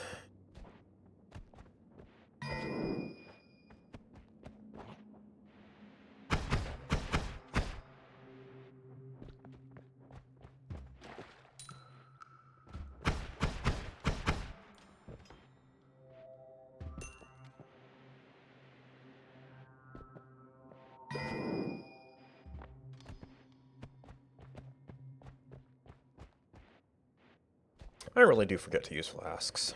I really do forget to use flasks.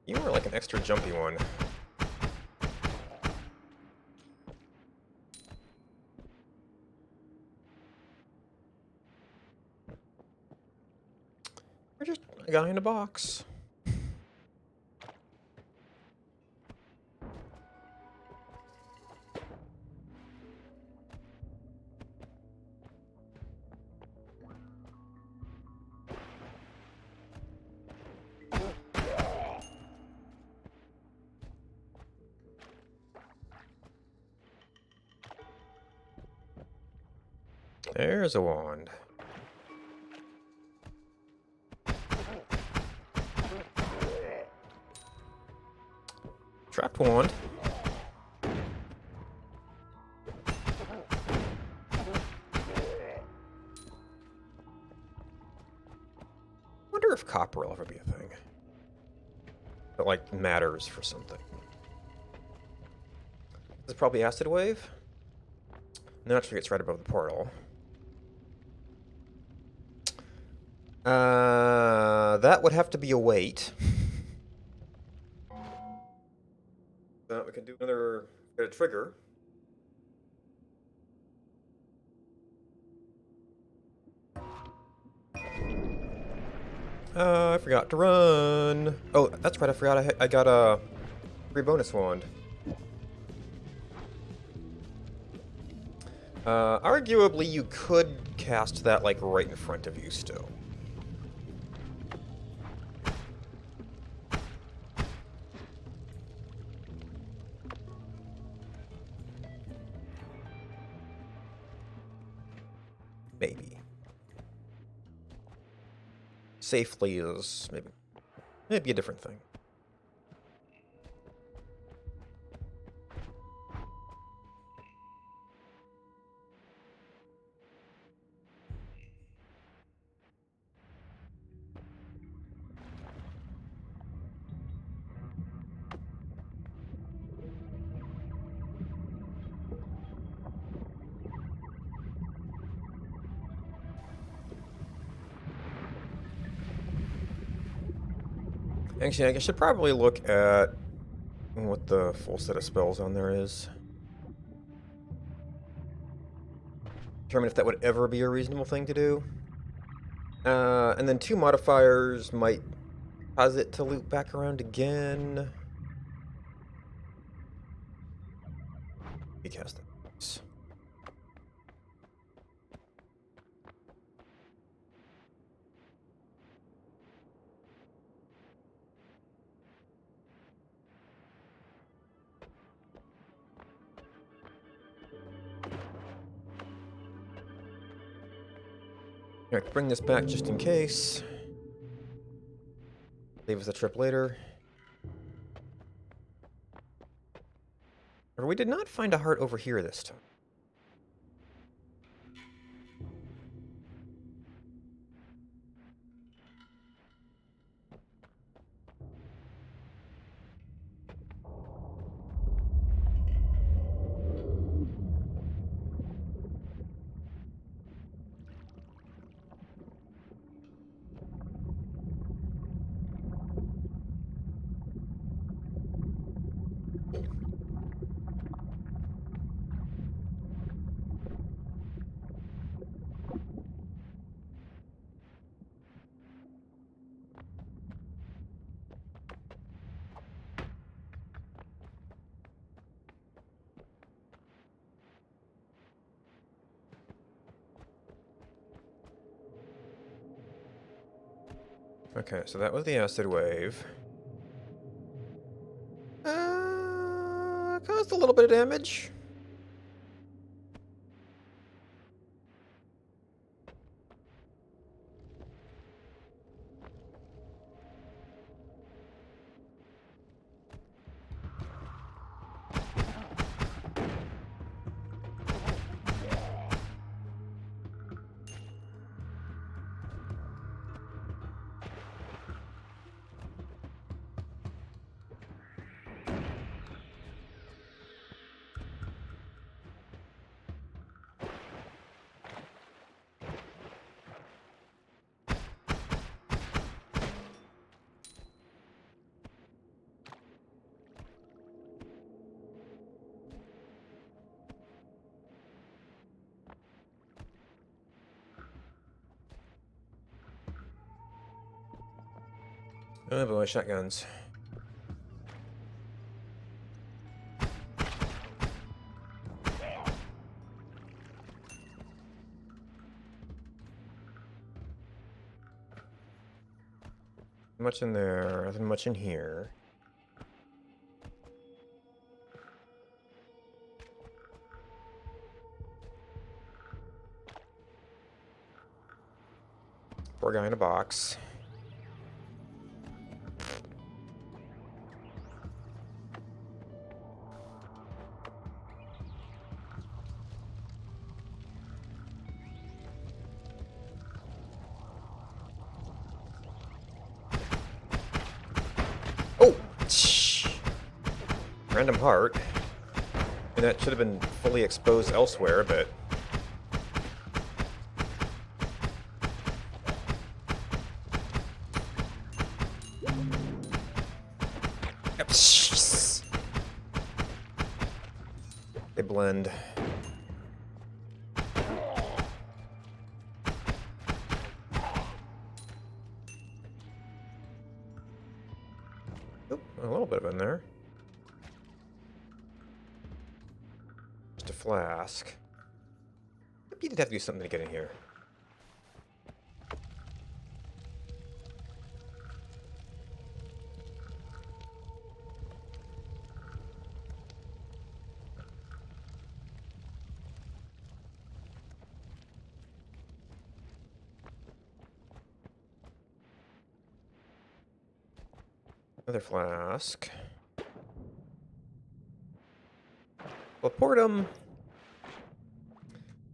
You were like an extra jumpy one. You're just a guy in a box. There's a wand. Trapped wand. Wonder if copper will ever be a thing that like matters for something. This is probably acid wave. Naturally gets right above the portal. That would have to be a wait. We can do another get a trigger. I forgot to run. Oh, that's right. I forgot I got a free bonus wand. Arguably, you could cast that like right in front of you still. Maybe. Safely is maybe a different thing. Actually, I should probably look at what the full set of spells on there is. Determine if that would ever be a reasonable thing to do. And then 2 modifiers might cause it to loop back around again. We cast it. I can bring this back just in case. Save us a trip later. Or we did not find a heart over here this time. Okay, so that was the acid wave. Caused a little bit of damage. Oh boy, shotguns. Much in there, nothing much in here. Poor guy in a box. Oh! Random heart. And that should have been fully exposed elsewhere, but... They blend. A little bit of in there. Just a flask. Maybe you did have to do something to get in here. Another flask. Teleportum.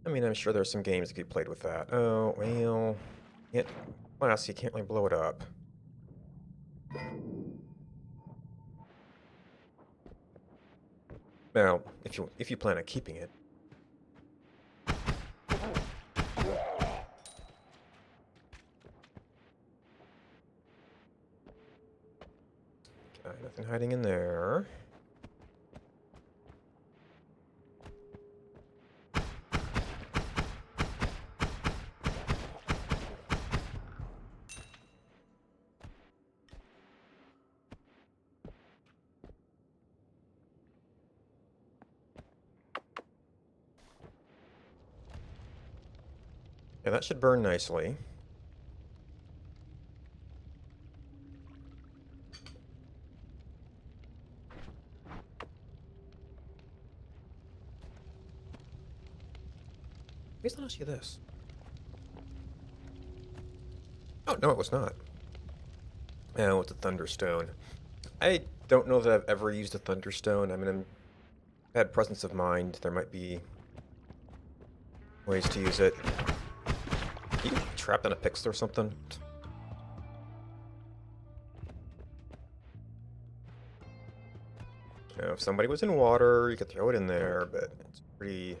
I mean, I'm sure there's some games that could be played with that. Oh, well, flask, you can't really blow it up. Well, if you plan on keeping it. Okay, nothing hiding in there. Yeah, that should burn nicely. Please not ask you this. Oh, no, it was not. Oh, it's a Thunderstone. I don't know that I've ever used a Thunderstone. I mean, I'm bad presence of mind. There might be ways to use it. Are you trapped in a pixel or something? You know, if somebody was in water, you could throw it in there, but it's a pretty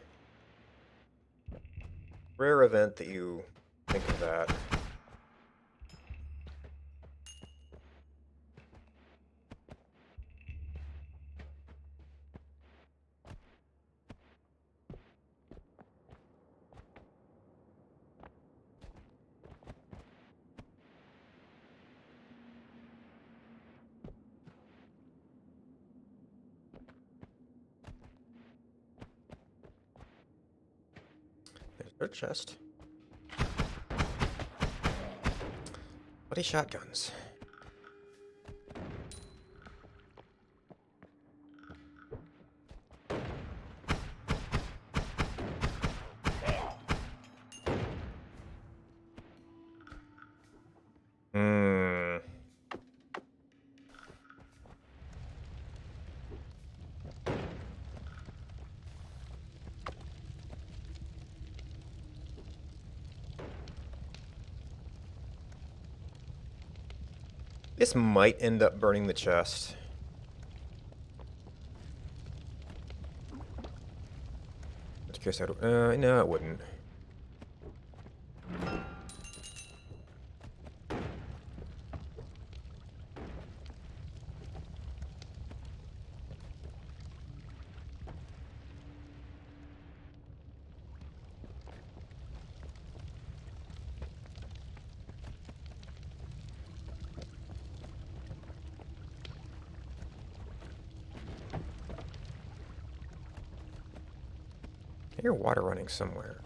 rare event that you think of that. There's their chest. Bloody shotguns. Hmm. This might end up burning the chest. Just curious how to, no, it wouldn't. I hear water running somewhere.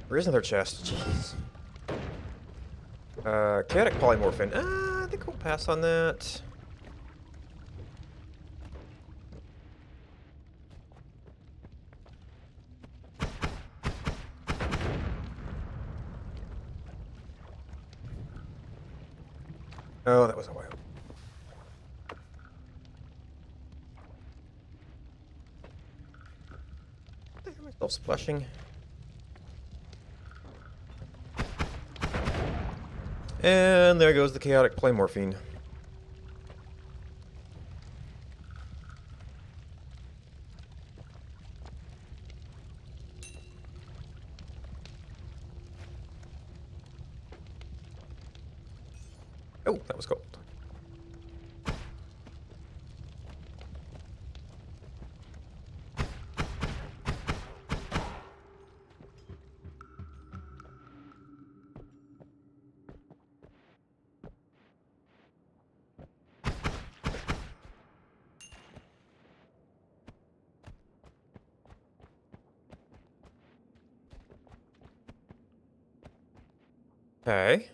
Where is another chest? Jeez. Chaotic polymorphin. I think we'll pass on that. Oh, that was a while. I hear myself splashing. And there goes the chaotic polymorphine. Oh, that was cold. Okay.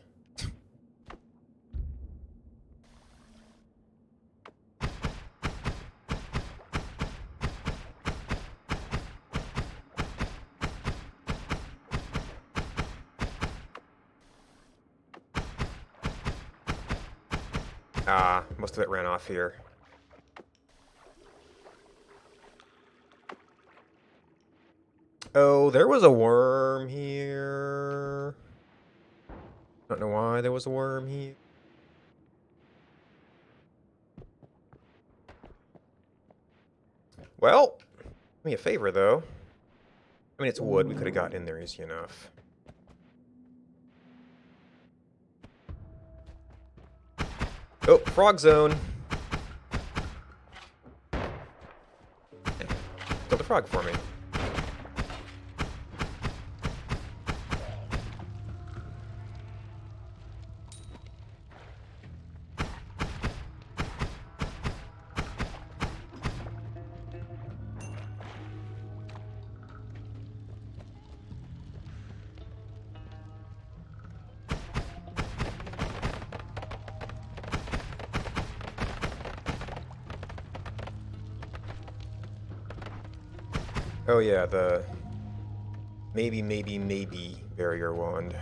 Ah, most of it ran off here. Oh, there was a worm here. Don't know why there was a worm here. Well, do me a favor, though. I mean, it's wood. We could have gotten in there easy enough. Oh, frog zone. Kill the frog for me. Oh yeah, the maybe barrier wand.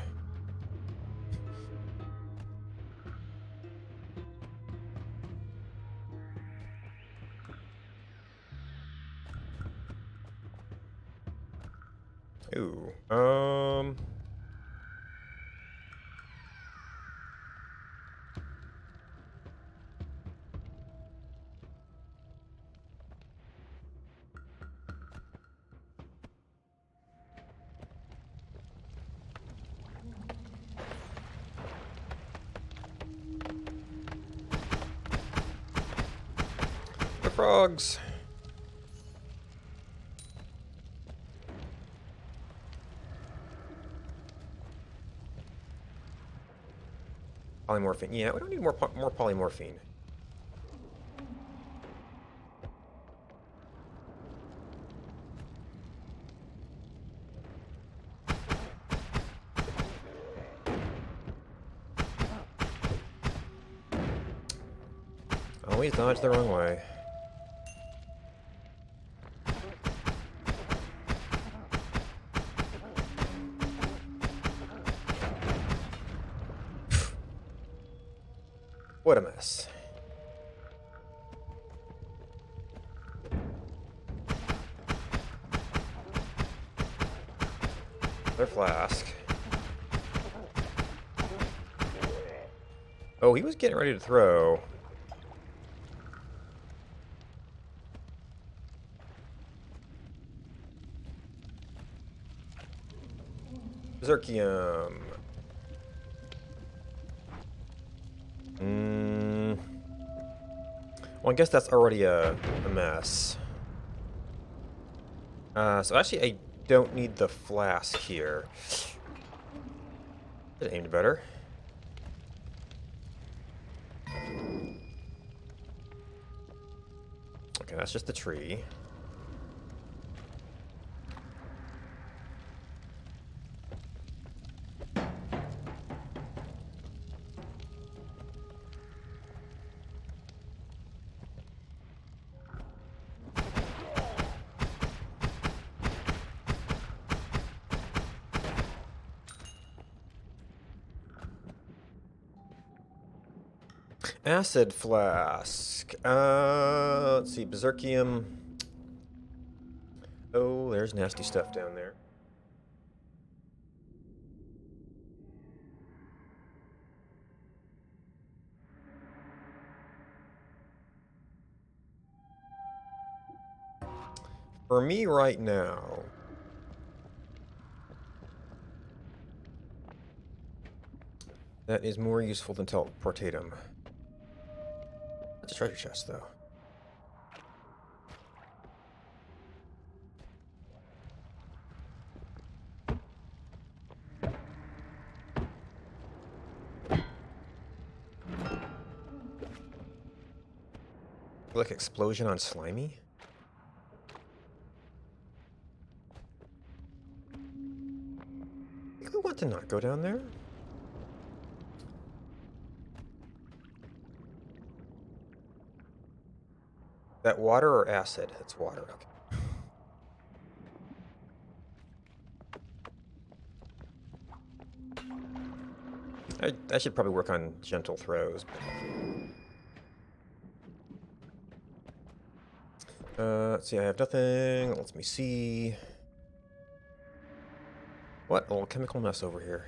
Ooh, the frogs. Polymorphine. Yeah, we don't need more polymorphine. Always dodge the wrong way. What a mess. Another flask. Oh, he was getting ready to throw. Berserkium. Well, I guess that's already a mess. So actually, I don't need the flask here. It aimed better. Okay, that's just the tree. Acid flask. Let's see, Berserkium. Oh, there's nasty stuff down there. For me right now, that is more useful than teleportatum. That's a treasure chest, though. Like explosion on slimy? I think we want to not go down there. That water or acid? It's water. Okay. I should probably work on gentle throws. Let's see, I have nothing. Let me see. What? A little chemical mess over here.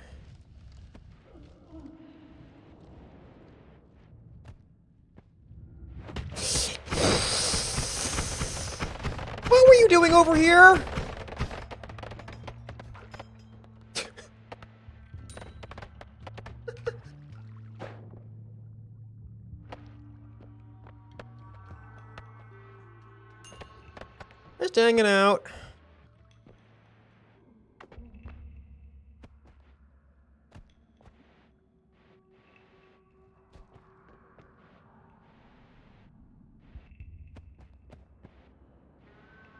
What were you doing over here? Just hanging out.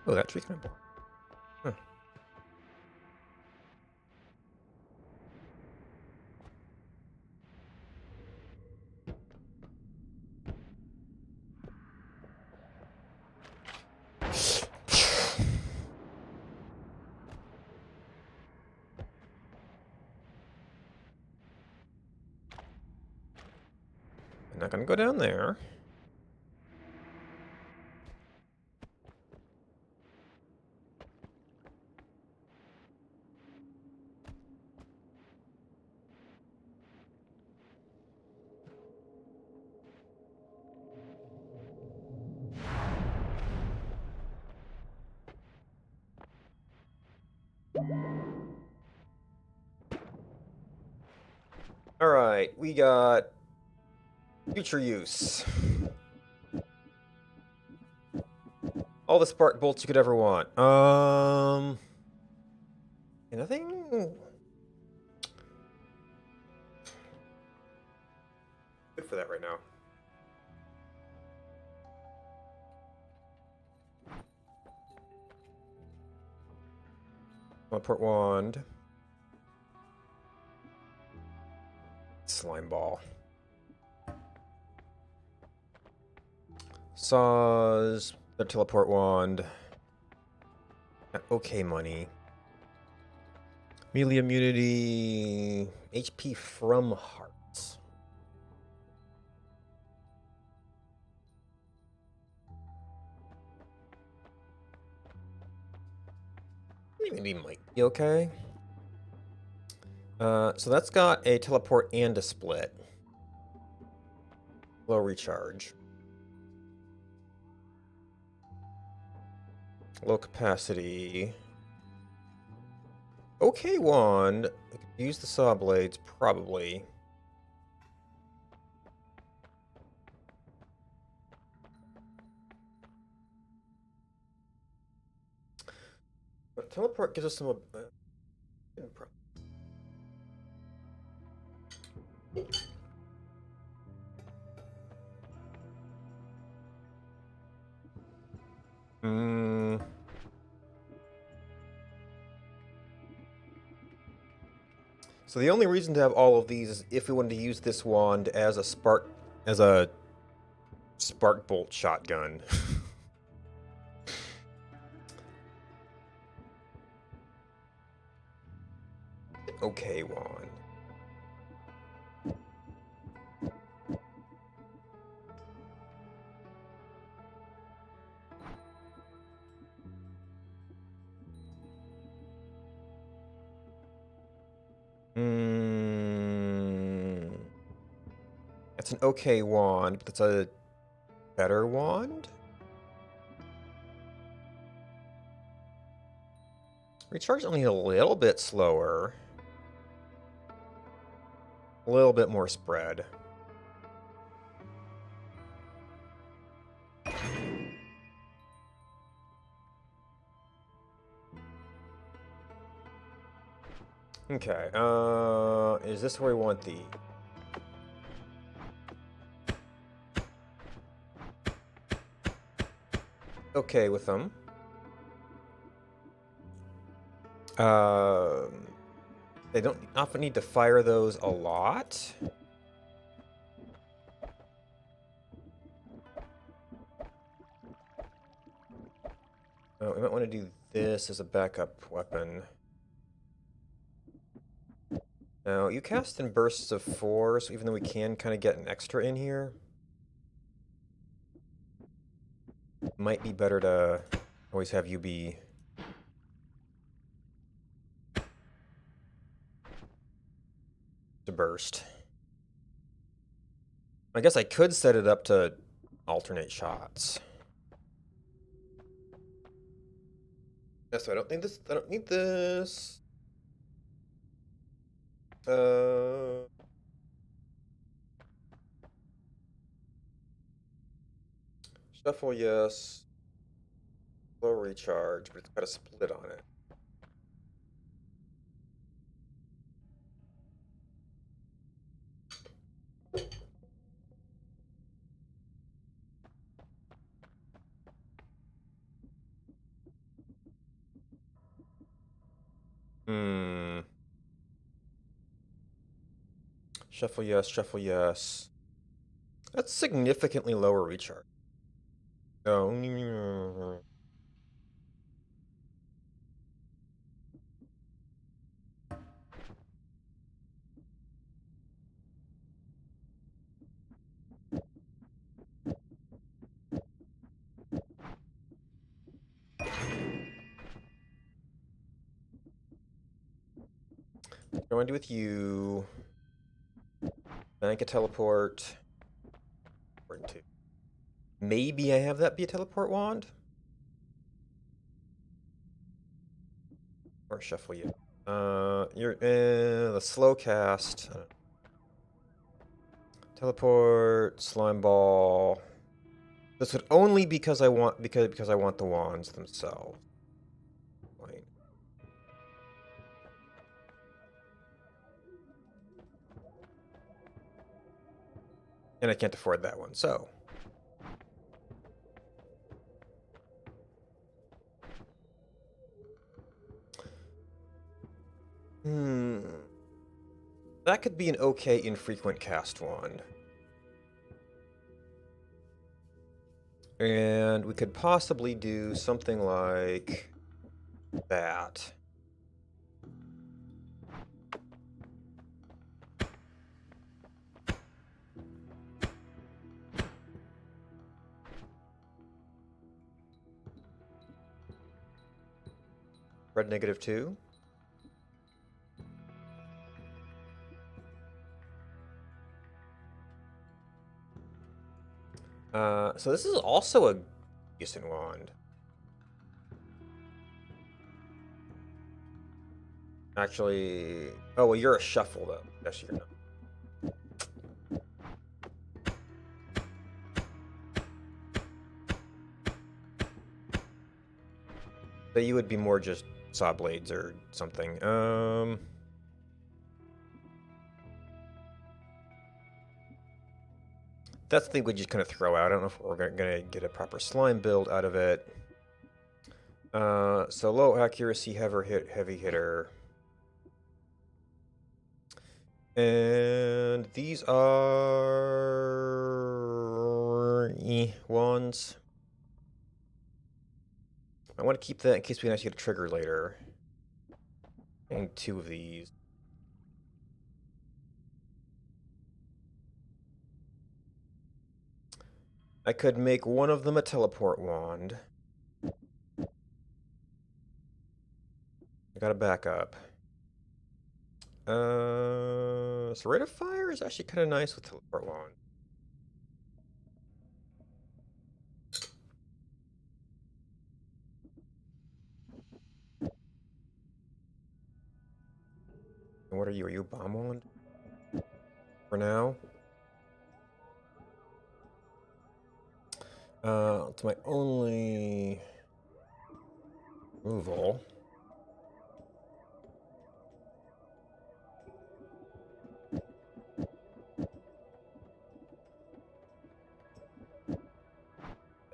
Oh, that tree's kind of boring. Huh. I'm not gonna go down there. Alright, we got future use. All the spark bolts you could ever want. Nothing good for that right now. Teleport wand. Slime ball. Saws. The teleport wand. Okay, money. Melee immunity. HP from hearts. Maybe might be okay. So that's got a teleport and a split. Low recharge. Low capacity. Okay, wand. I could use the saw blades, probably. But teleport gives us some. So the only reason to have all of these is if we wanted to use this wand as a spark bolt shotgun. Okay, wand. That's an okay wand, but that's a better wand? Recharge only a little bit slower. A little bit more spread. Okay, is this where we want the... Okay with them. They don't often need to fire those a lot. Oh, we might want to do this as a backup weapon. Now, you cast in bursts of 4, so even though we can kind of get an extra in here, might be better to always have you be to burst. I guess I could set it up to alternate shots. Yes, so I don't need this. I don't need this. Shuffle, yes. Slow recharge, but it's got a split on it. Hmm. Shuffle, yes. Shuffle, yes. That's significantly lower recharge. Oh. What do I do with you? Bank a teleport. Maybe I have that be a teleport wand? Or shuffle you. You're the slow cast. Teleport, slime ball. This would only because I want because I want the wands themselves. Right. And I can't afford that one, so. That could be an okay infrequent cast wand. And we could possibly do something like that. Red -2. So this is also a decent wand. Actually, oh well, you're a shuffle though. Yes, you're not. So you would be more just saw blades or something. That's the thing we just kind of throw out. I don't know if we're gonna get a proper slime build out of it. So low accuracy, heavy hitter. And these are wands. I want to keep that in case we actually get a trigger later. I need 2 of these. I could make one of them a teleport wand. I got a backup. So rate of fire is actually kind of nice with teleport wand. And what are you? Are you a bomb wand? For now? It's my only removal.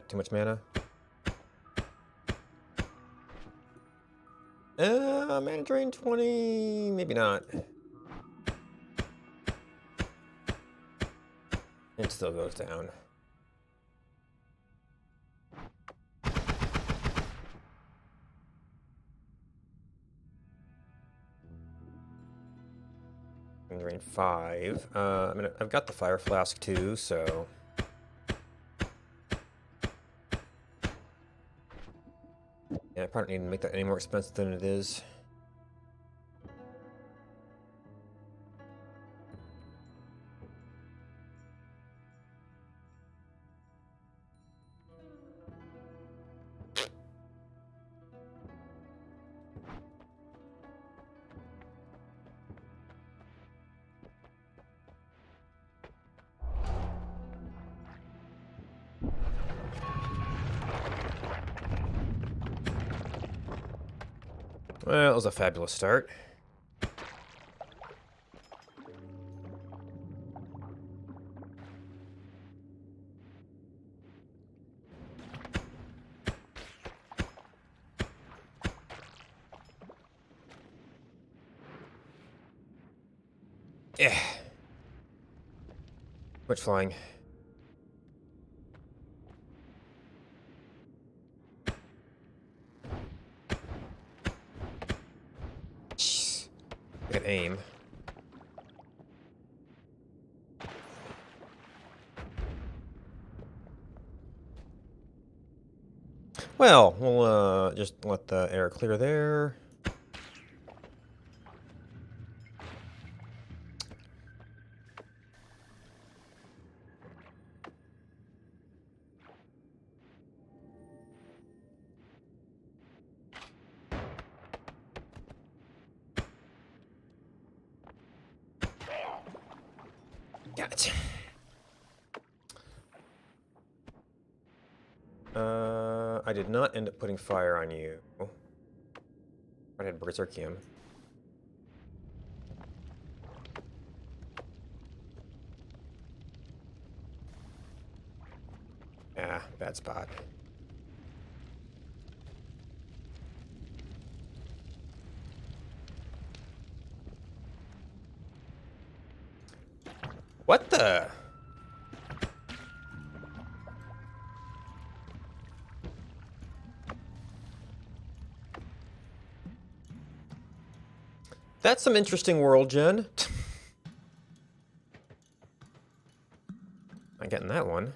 Too much mana? Mana drain 20, maybe not. It still goes down. drain 5. I mean, I've got the fire flask too, so. Yeah, I probably don't need to make that any more expensive than it is. Well, it was a fabulous start. Yeah. Much flying. Jeez. I can aim. Well, we'll just let the air clear there. Got it. I did not end up putting fire on you. I had Berserkium. Ah, bad spot. What the? That's some interesting world, Jen. Not getting that one.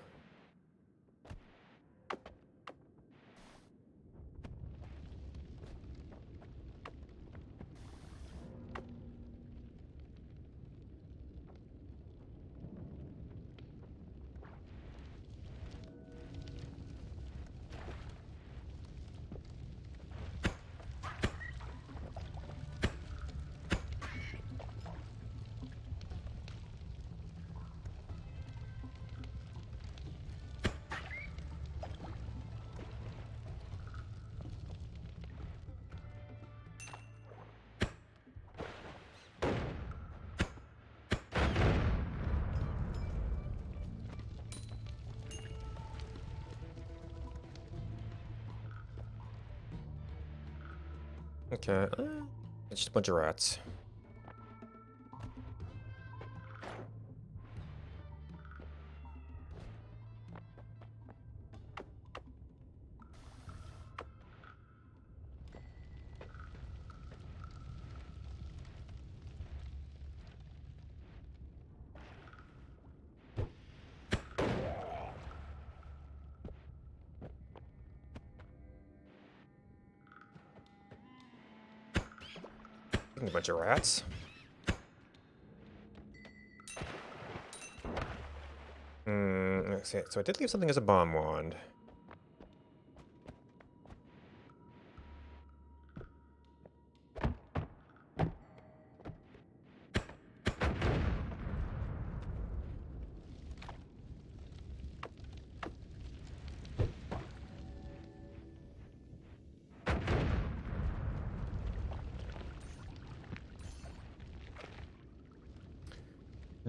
Okay, it's just a bunch of rats. A bunch of rats. Let's see. So I did leave something as a bomb wand.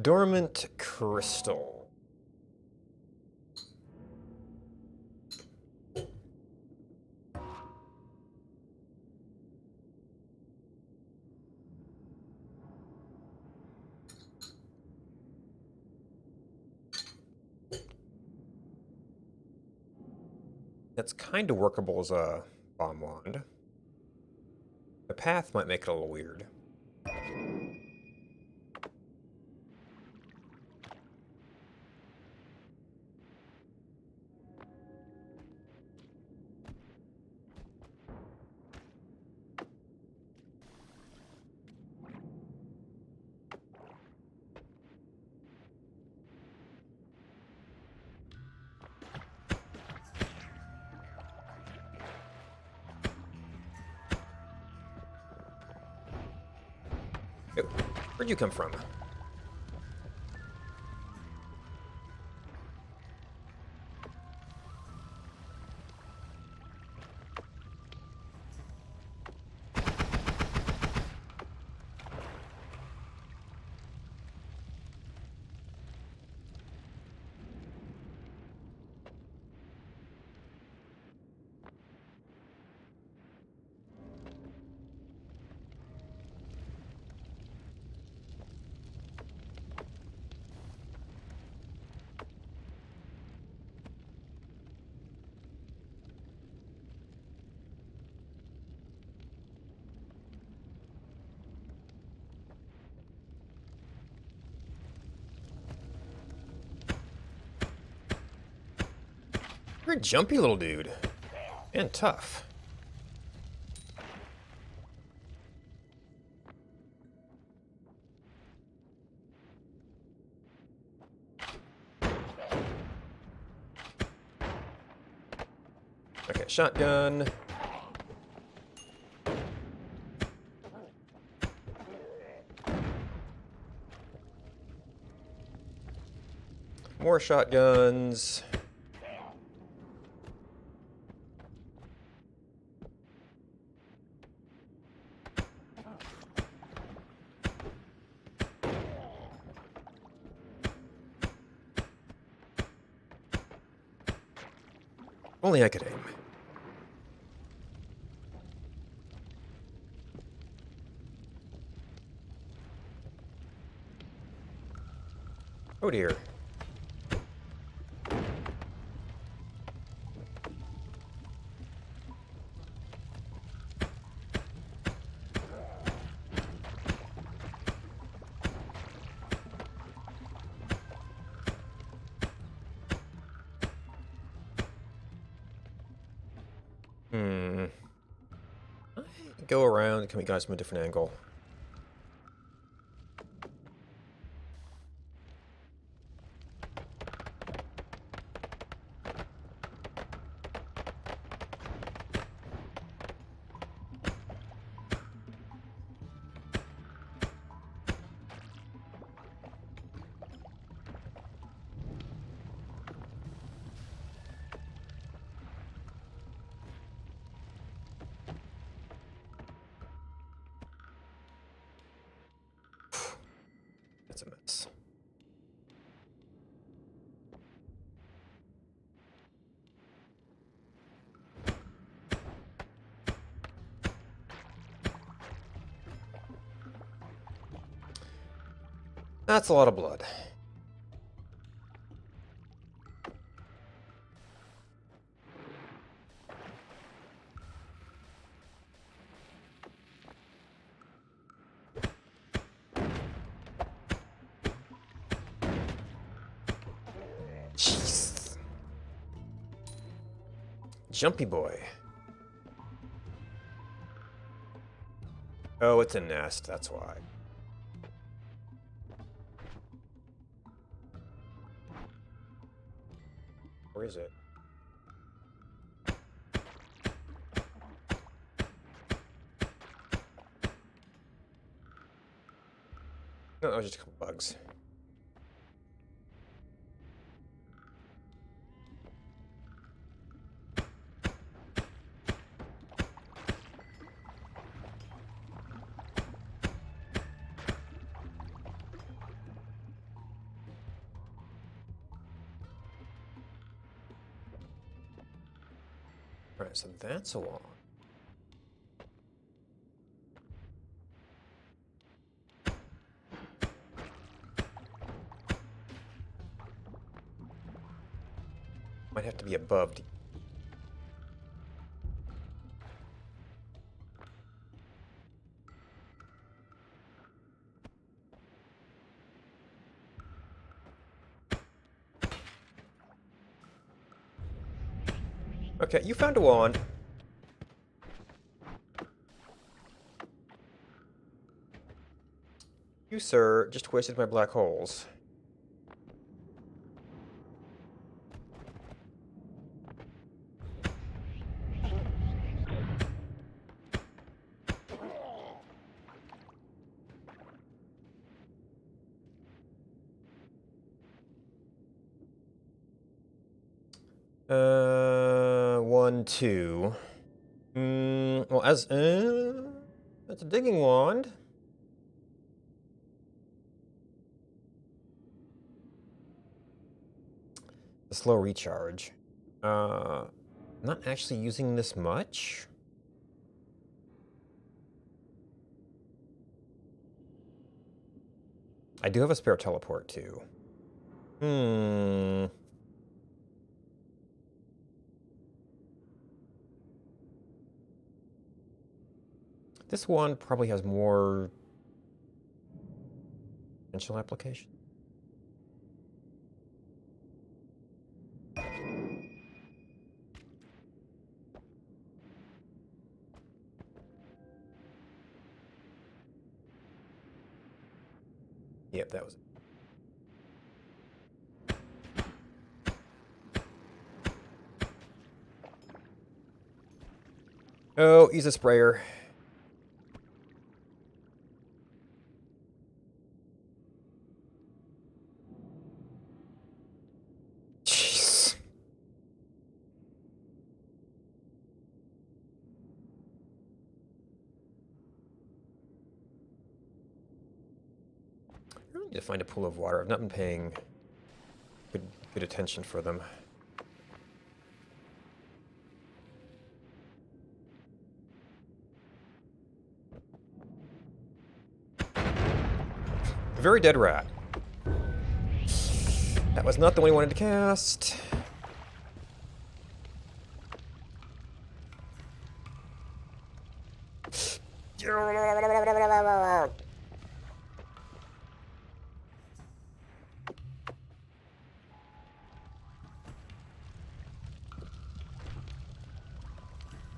Dormant crystal. That's kind of workable as a bomb wand. The path might make it a little weird. Hey, where'd you come from? You're a jumpy little dude. And tough. Okay, shotgun. More shotguns. Only I could aim. Oh dear. Go around and come at you guys from a different angle. That's a mess. That's a lot of blood. Jeez. Jumpy boy. Oh, it's a nest, that's why. Where is it? No, that was just a couple bugs. Alright, so that's a wall. Might have to be above. Okay, you found a wand. You, sir, just wasted my black holes. 1, 2. Well, as that's a digging wand. A slow recharge. Not actually using this much. I do have a spare teleport too. This one probably has more potential application. Yep, that was it. Oh, he's a sprayer. Jeez. I really need to find a pool of water. I've not been paying good attention for them. Very dead rat. That was not the one he wanted to cast.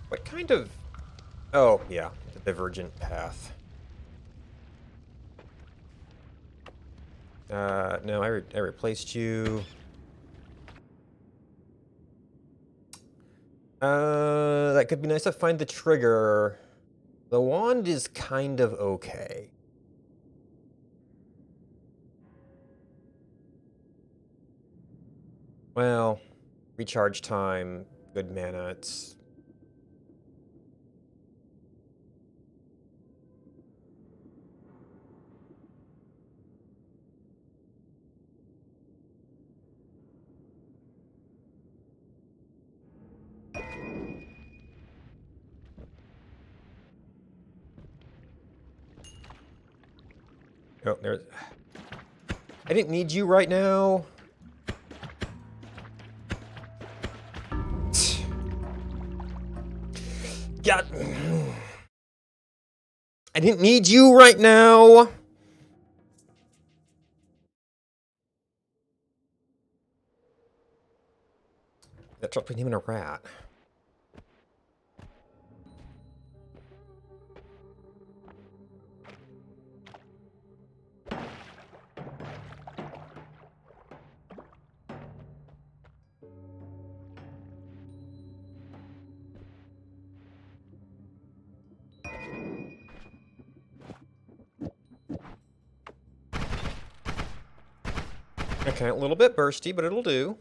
What kind of... Oh, yeah, the divergent path. No, I replaced you. That could be nice to find the trigger. The wand is kind of okay. Well, recharge time, good mana, it's... Oh, there's... I didn't need you right now. God. I didn't need you right now. That dropped between him and a rat. Okay, a little bit bursty, but it'll do.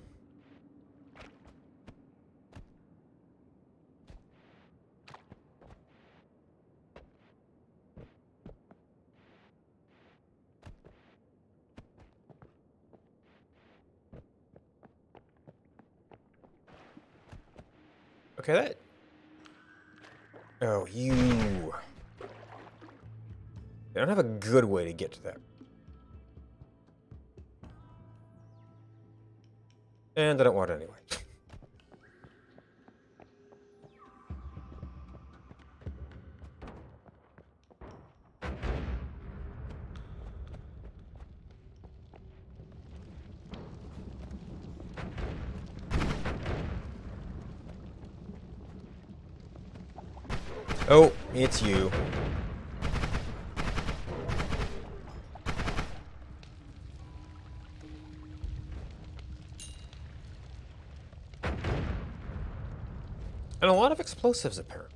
Okay, that... Oh, you... I don't have a good way to get to that. And I don't want it anyway. Oh, it's you. And a lot of explosives, apparently.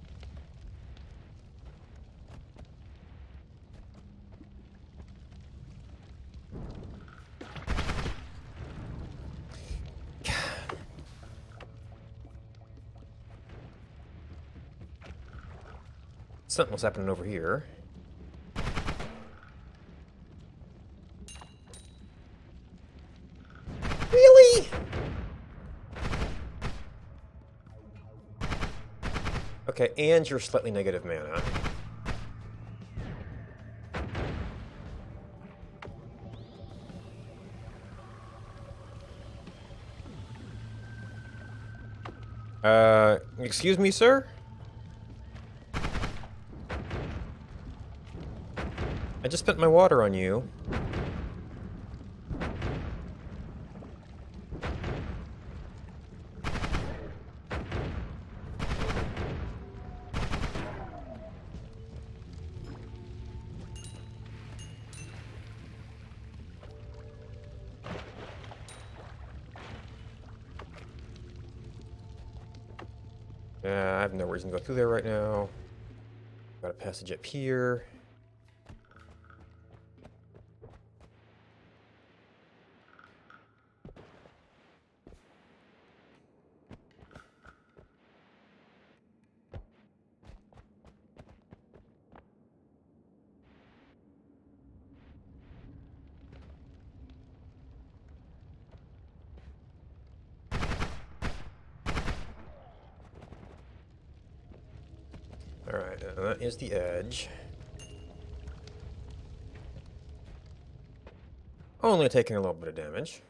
Something's happening over here. Really? Okay, and you're slightly negative mana. Excuse me, sir? I just spent my water on you. I have no reason to go through there right now. Got a passage up here. Alright, that is the edge. Only taking a little bit of damage.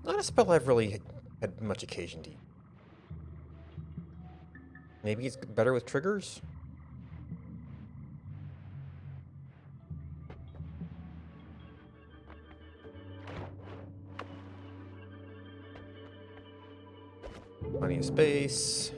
Not a spell I've really had much occasion to use. Maybe it's better with triggers? Plenty of space.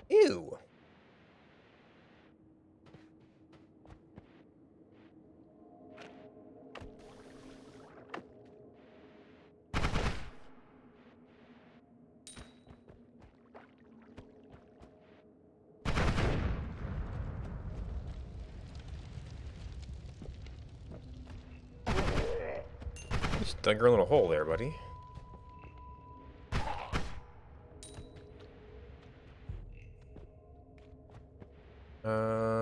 Ew. Just dug your little hole there, buddy.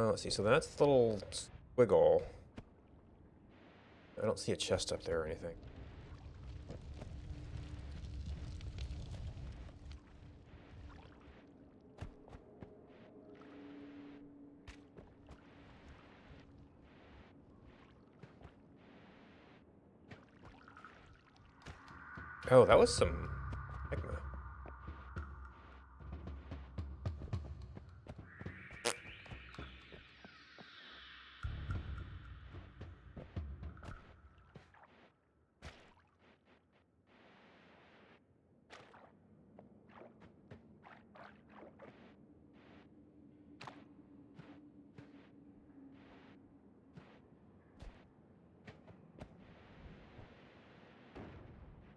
Let's see, so that's the little squiggle. I don't see a chest up there or anything. Oh, that was some magma.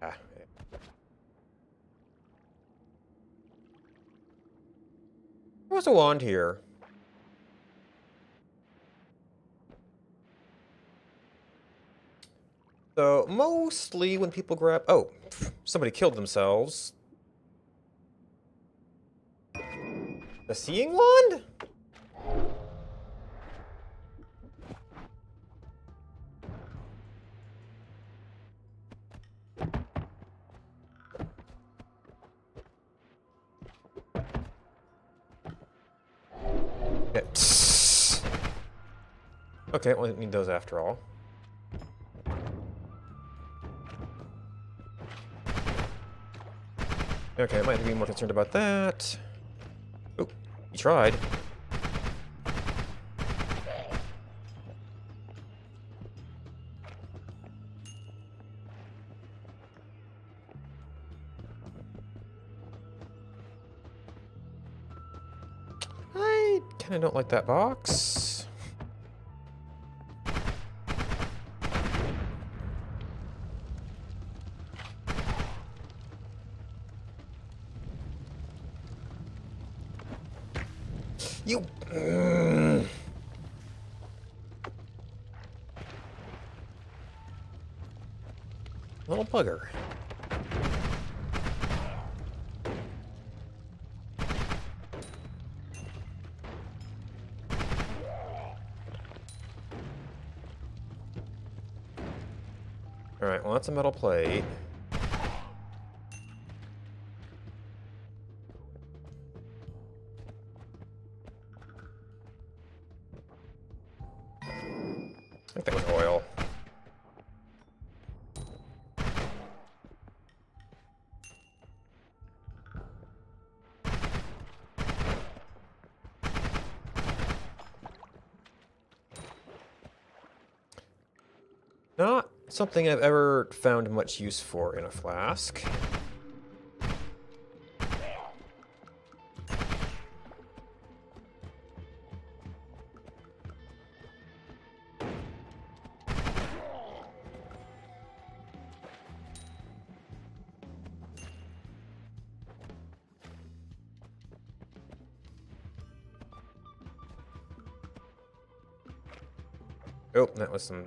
Ah, yeah. There was a wand here. So, mostly when people grab... Oh, somebody killed themselves. The seeing wand? Okay. Okay, well, I didn't need those after all. Okay, I might be more concerned about that. Oh, he tried. I kind of don't like that box. You. Little bugger. Alright, well, that's a metal plate. I think that was oil. Not something I've ever found much use for in a flask. Oh, that was some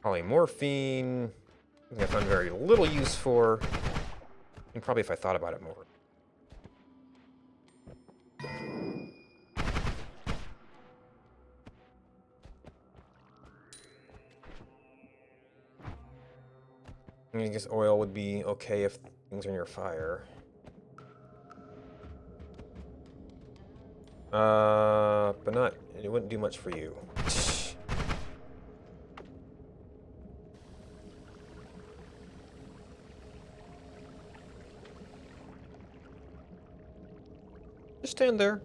polymorphine. Something I found very little use for. And probably if I thought about it more. I guess oil would be okay if things are near fire. But not, it wouldn't do much for you. Just stand there.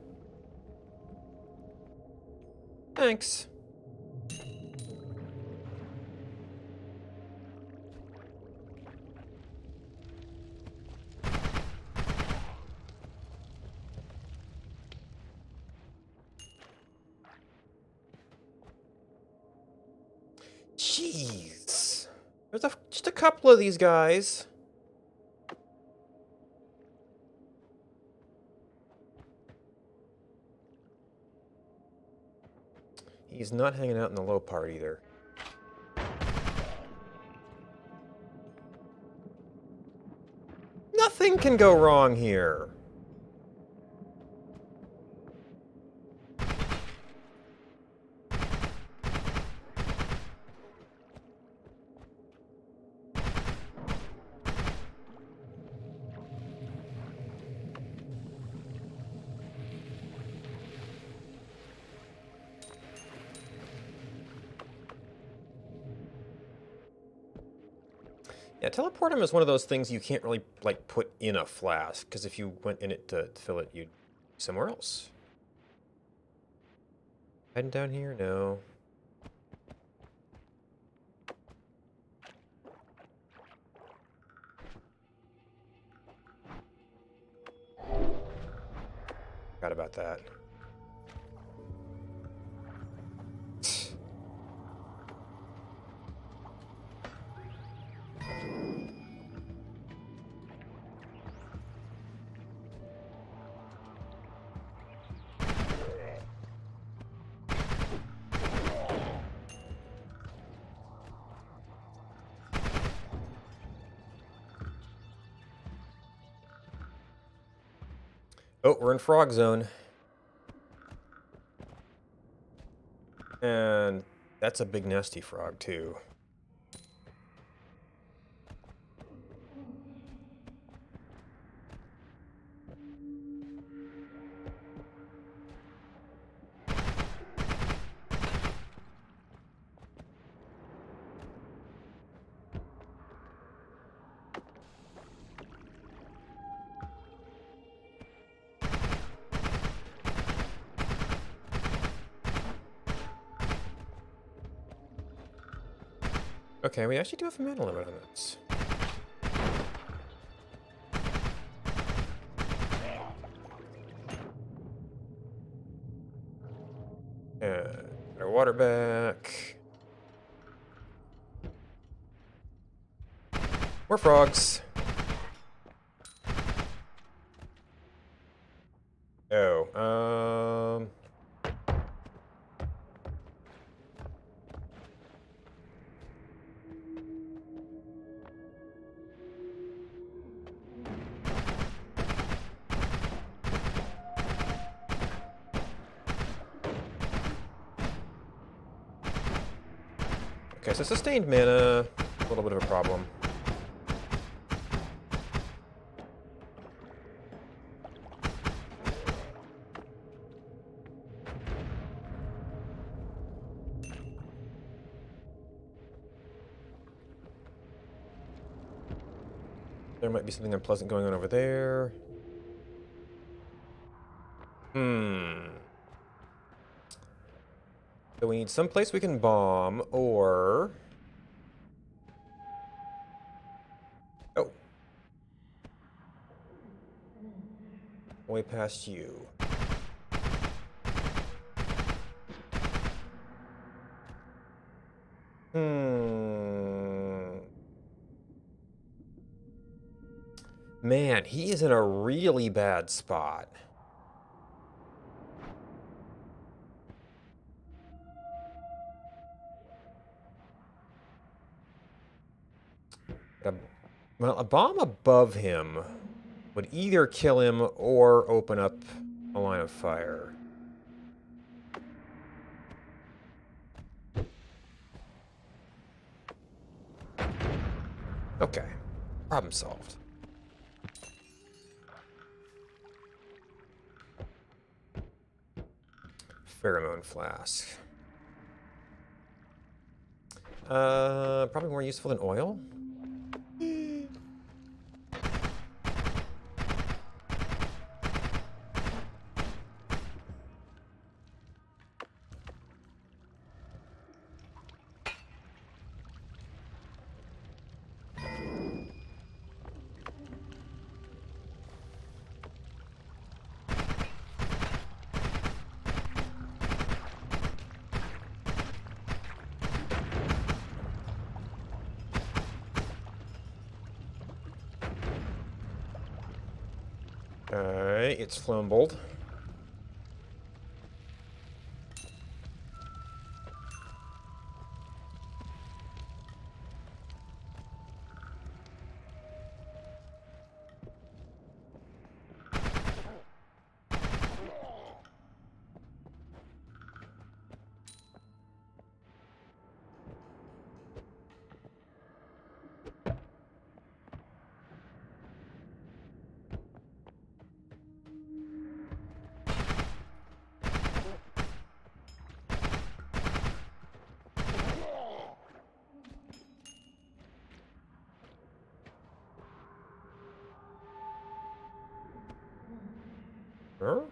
Thanks. Jeez. There's just a couple of these guys. He's not hanging out in the low part either. Nothing can go wrong here. Yeah, teleportum is one of those things you can't really, like, put in a flask, because if you went in it to fill it, you'd be somewhere else. Heading down here? No. Forgot about that. Oh, we're in frog zone. And that's a big nasty frog, too. Okay, we actually do have a mana limit on this. And our water back. More frogs. Oh, okay, so sustained mana, a little bit of a problem. There might be something unpleasant going on over there. So we need some place we can bomb, or... Oh. Way past you. Man, he is in a really bad spot. Well, a bomb above him would either kill him or open up a line of fire. Okay, problem solved. Pheromone flask. Probably more useful than oil. Alright, it's flumbled.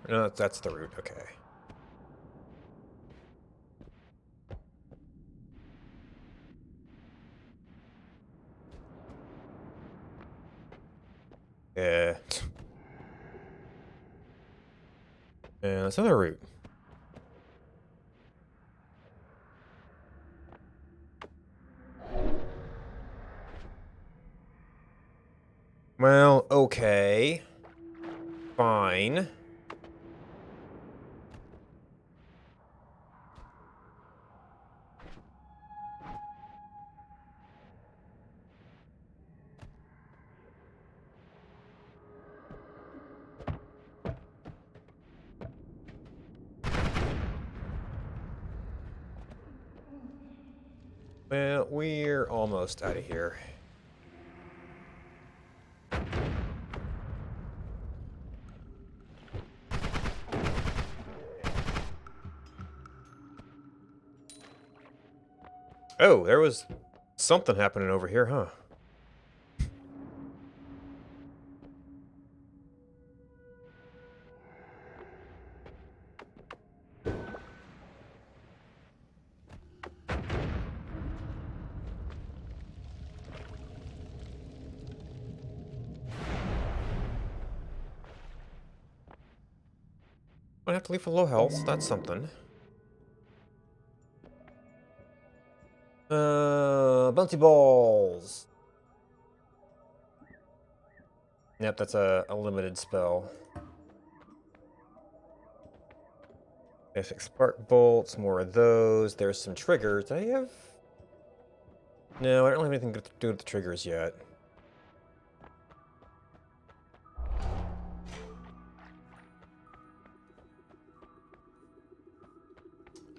No, that's the route, okay. Yeah. And that's another route. Well, okay. Fine. Well, we're almost out of here. Oh, there was something happening over here, huh? I have to leave for low health. That's something. Bouncy balls. Yep, that's a limited spell. Basic spark bolts, more of those. There's some triggers. Do I have? No, I don't have anything to do with the triggers yet.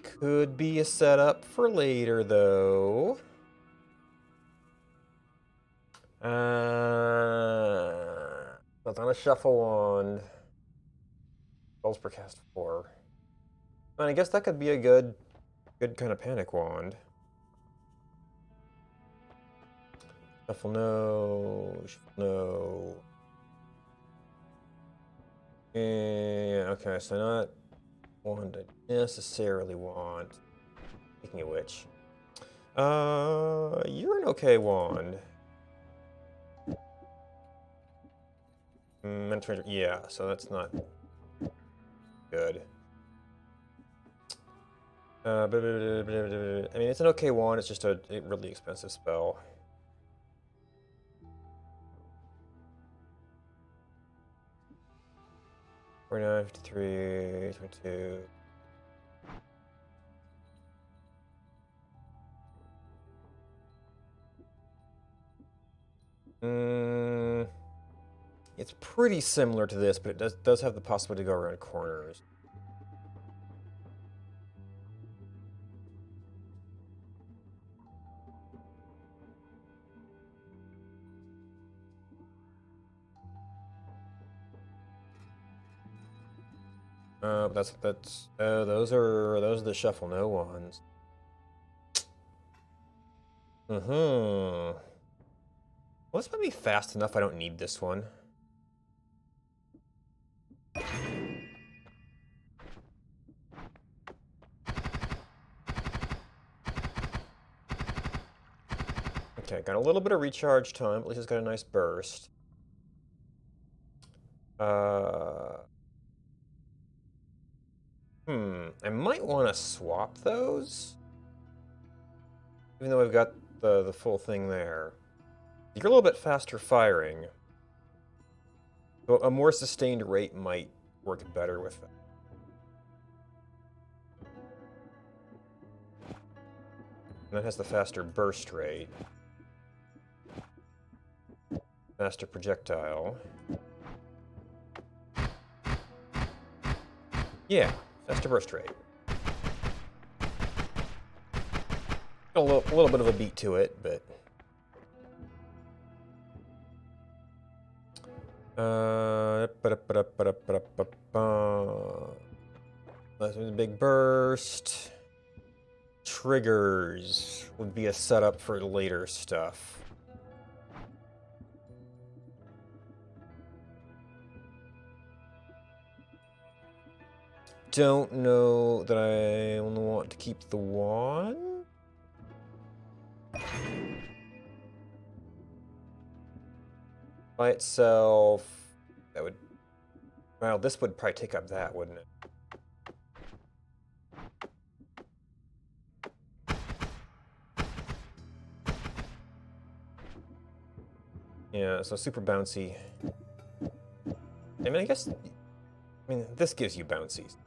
Could be a setup for later, though. That's on a shuffle wand. Spells per cast 4. And I guess that could be a good kind of panic wand. Shuffle no, shuffle no. Yeah, okay, so not one I necessarily want. Speaking of which. You're an okay wand. Yeah, so that's not good. I mean, it's an okay wand, it's just a really expensive spell. $49, $53, $22. It's pretty similar to this, but it does have the possibility to go around corners. Those are the shuffle no ones. Well, this might be fast enough. I don't need this one. Okay, got a little bit of recharge time. At least it's got a nice burst. I might want to swap those. Even though I've got the full thing there. You're a little bit faster firing. So a more sustained rate might work better with that. And that has the faster burst rate. Faster projectile. Yeah, faster burst rate. A little bit of a beat to it, but... That's a big burst. Triggers would be a setup for later stuff. Don't know that I only want to keep the wand. By itself, that would... Well, this would probably take up that, wouldn't it? Yeah, so super bouncy. I mean, I guess... I mean, this gives you bouncies.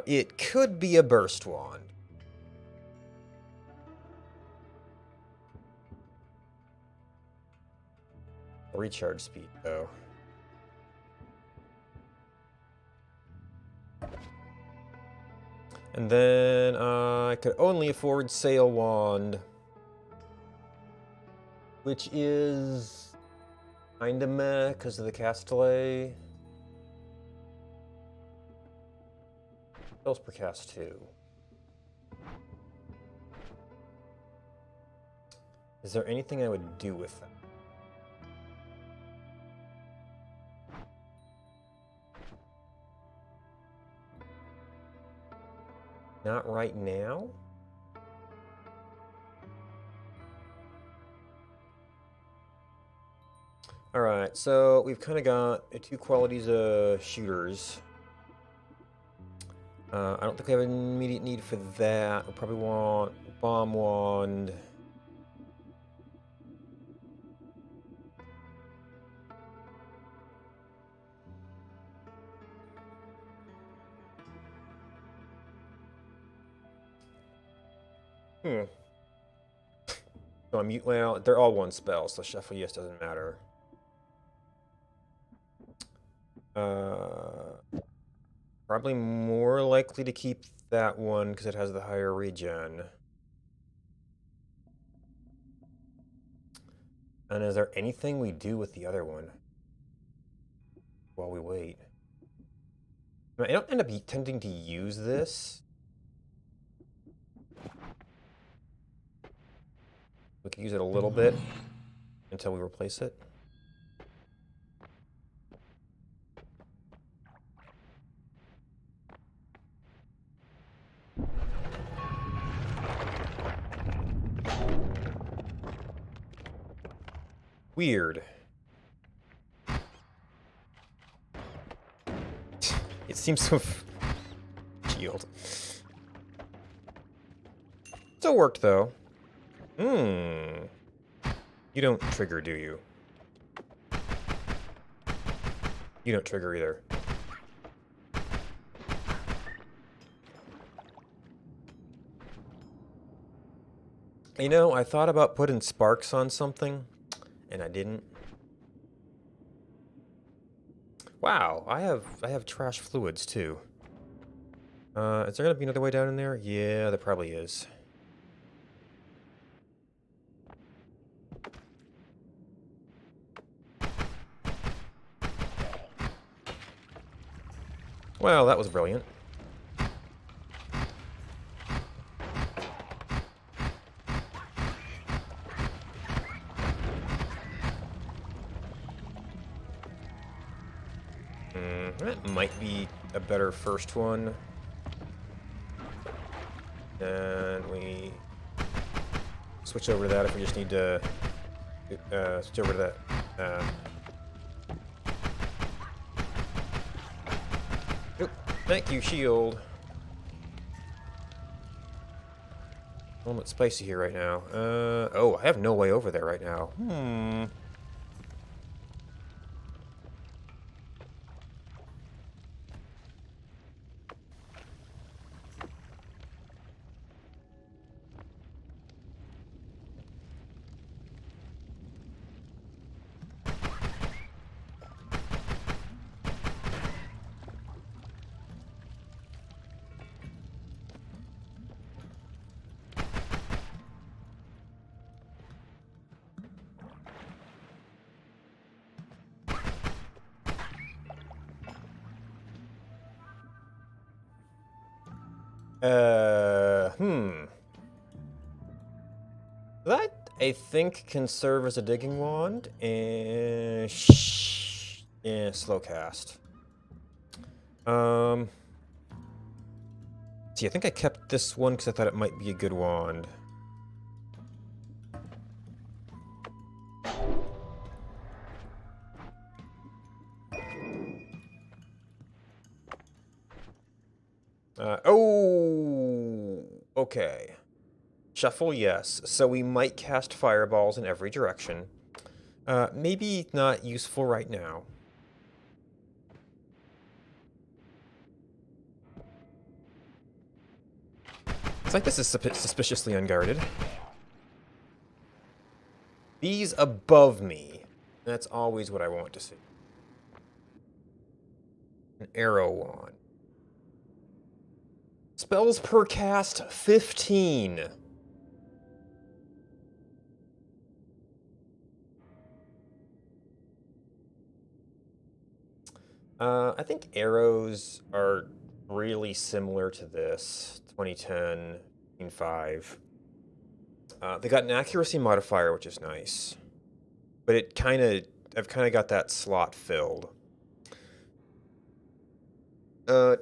It could be a burst wand. Recharge speed, though. And then I could only afford Sail Wand, which is kinda meh because of the cast delay. Spells per cast 2. Is there anything I would do with that? Not right now? Alright, so we've kind of got two qualities of shooters. I don't think we have an immediate need for that. We'll probably want bomb wand. So well, they're all one spell, so Shuffle Yes doesn't matter. Probably more likely to keep that one because it has the higher regen. And is there anything we do with the other one while we wait? I don't end up tending to use this. We can use it a little bit until we replace it. Weird. It seems to have shield. Still worked though. You don't trigger, do you? You don't trigger either. You know, I thought about putting sparks on something, and I didn't. Wow, I have trash fluids too. Is there gonna be another way down in there? Yeah, there probably is. Well, that was brilliant. That might be a better first one. And we switch over to that if we just need to switch over to that. Oop, thank you, shield. A little bit spicy here right now. Oh, I have no way over there right now. That, I think, can serve as a digging wand and slow cast. See, I think I kept this one because I thought it might be a good wand. Oh, okay. Shuffle, yes. So we might cast fireballs in every direction. Maybe not useful right now. It's like this is suspiciously unguarded. These above me. That's always what I want to see. An arrow wand. Spells per cast, 15. I think arrows are really similar to this. 2010, 5. They got an accuracy modifier, which is nice. But I've kind of got that slot filled.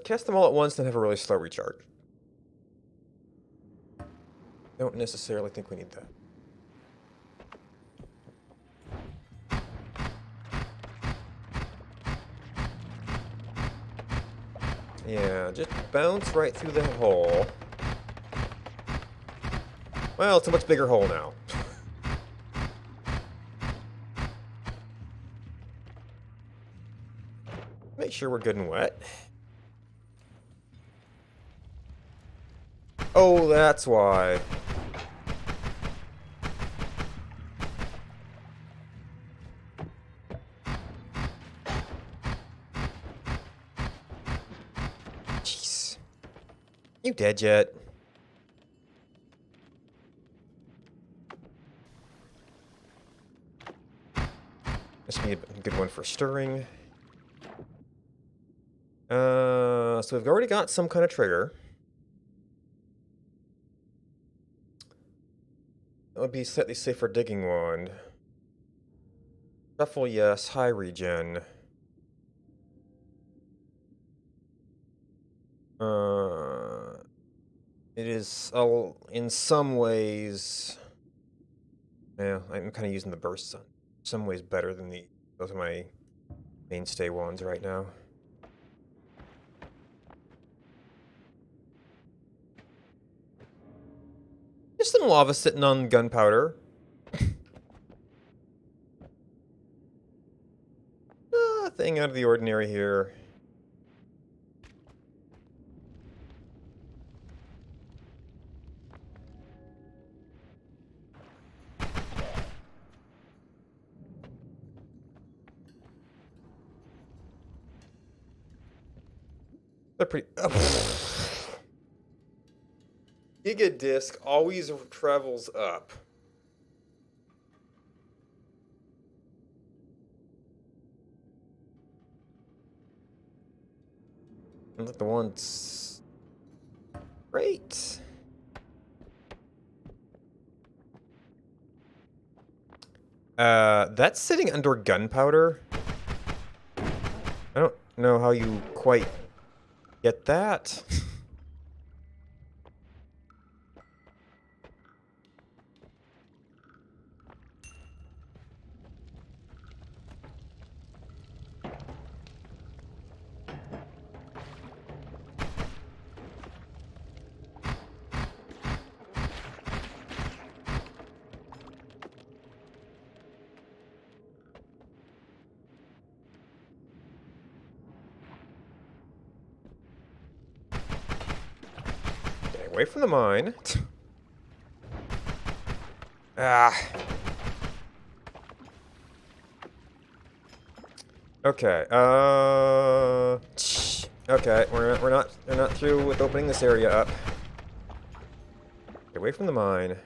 Cast them all at once, then have a really slow recharge. Don't necessarily think we need that. Yeah, just bounce right through the hole. Well, it's a much bigger hole now. Make sure we're good and wet. Oh, that's why. Jeez. You dead yet? This would be a good one for stirring. So we've already got some kind of trigger. That would be slightly safer digging wand. Shuffle, yes. High regen. It is in some ways. Yeah, I'm kind of using the bursts on. Some ways better than the. Those are my mainstay wands right now. Just some lava sitting on gunpowder. Nothing out of the ordinary here. They're pretty. Giga disc always travels up. And look, the ones. Great. That's sitting under gunpowder. I don't know how you quite get that. Get away from the mine. Ah. Okay. Okay, we're not through with opening this area up. Get away from the mine.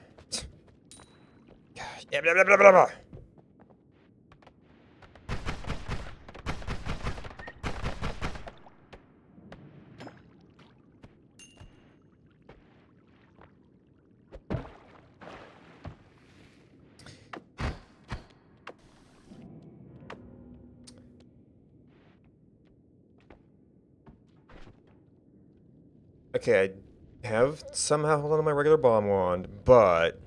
Yeah, blah, blah, blah, blah, blah. Okay, I have somehow held on to my regular bomb wand, but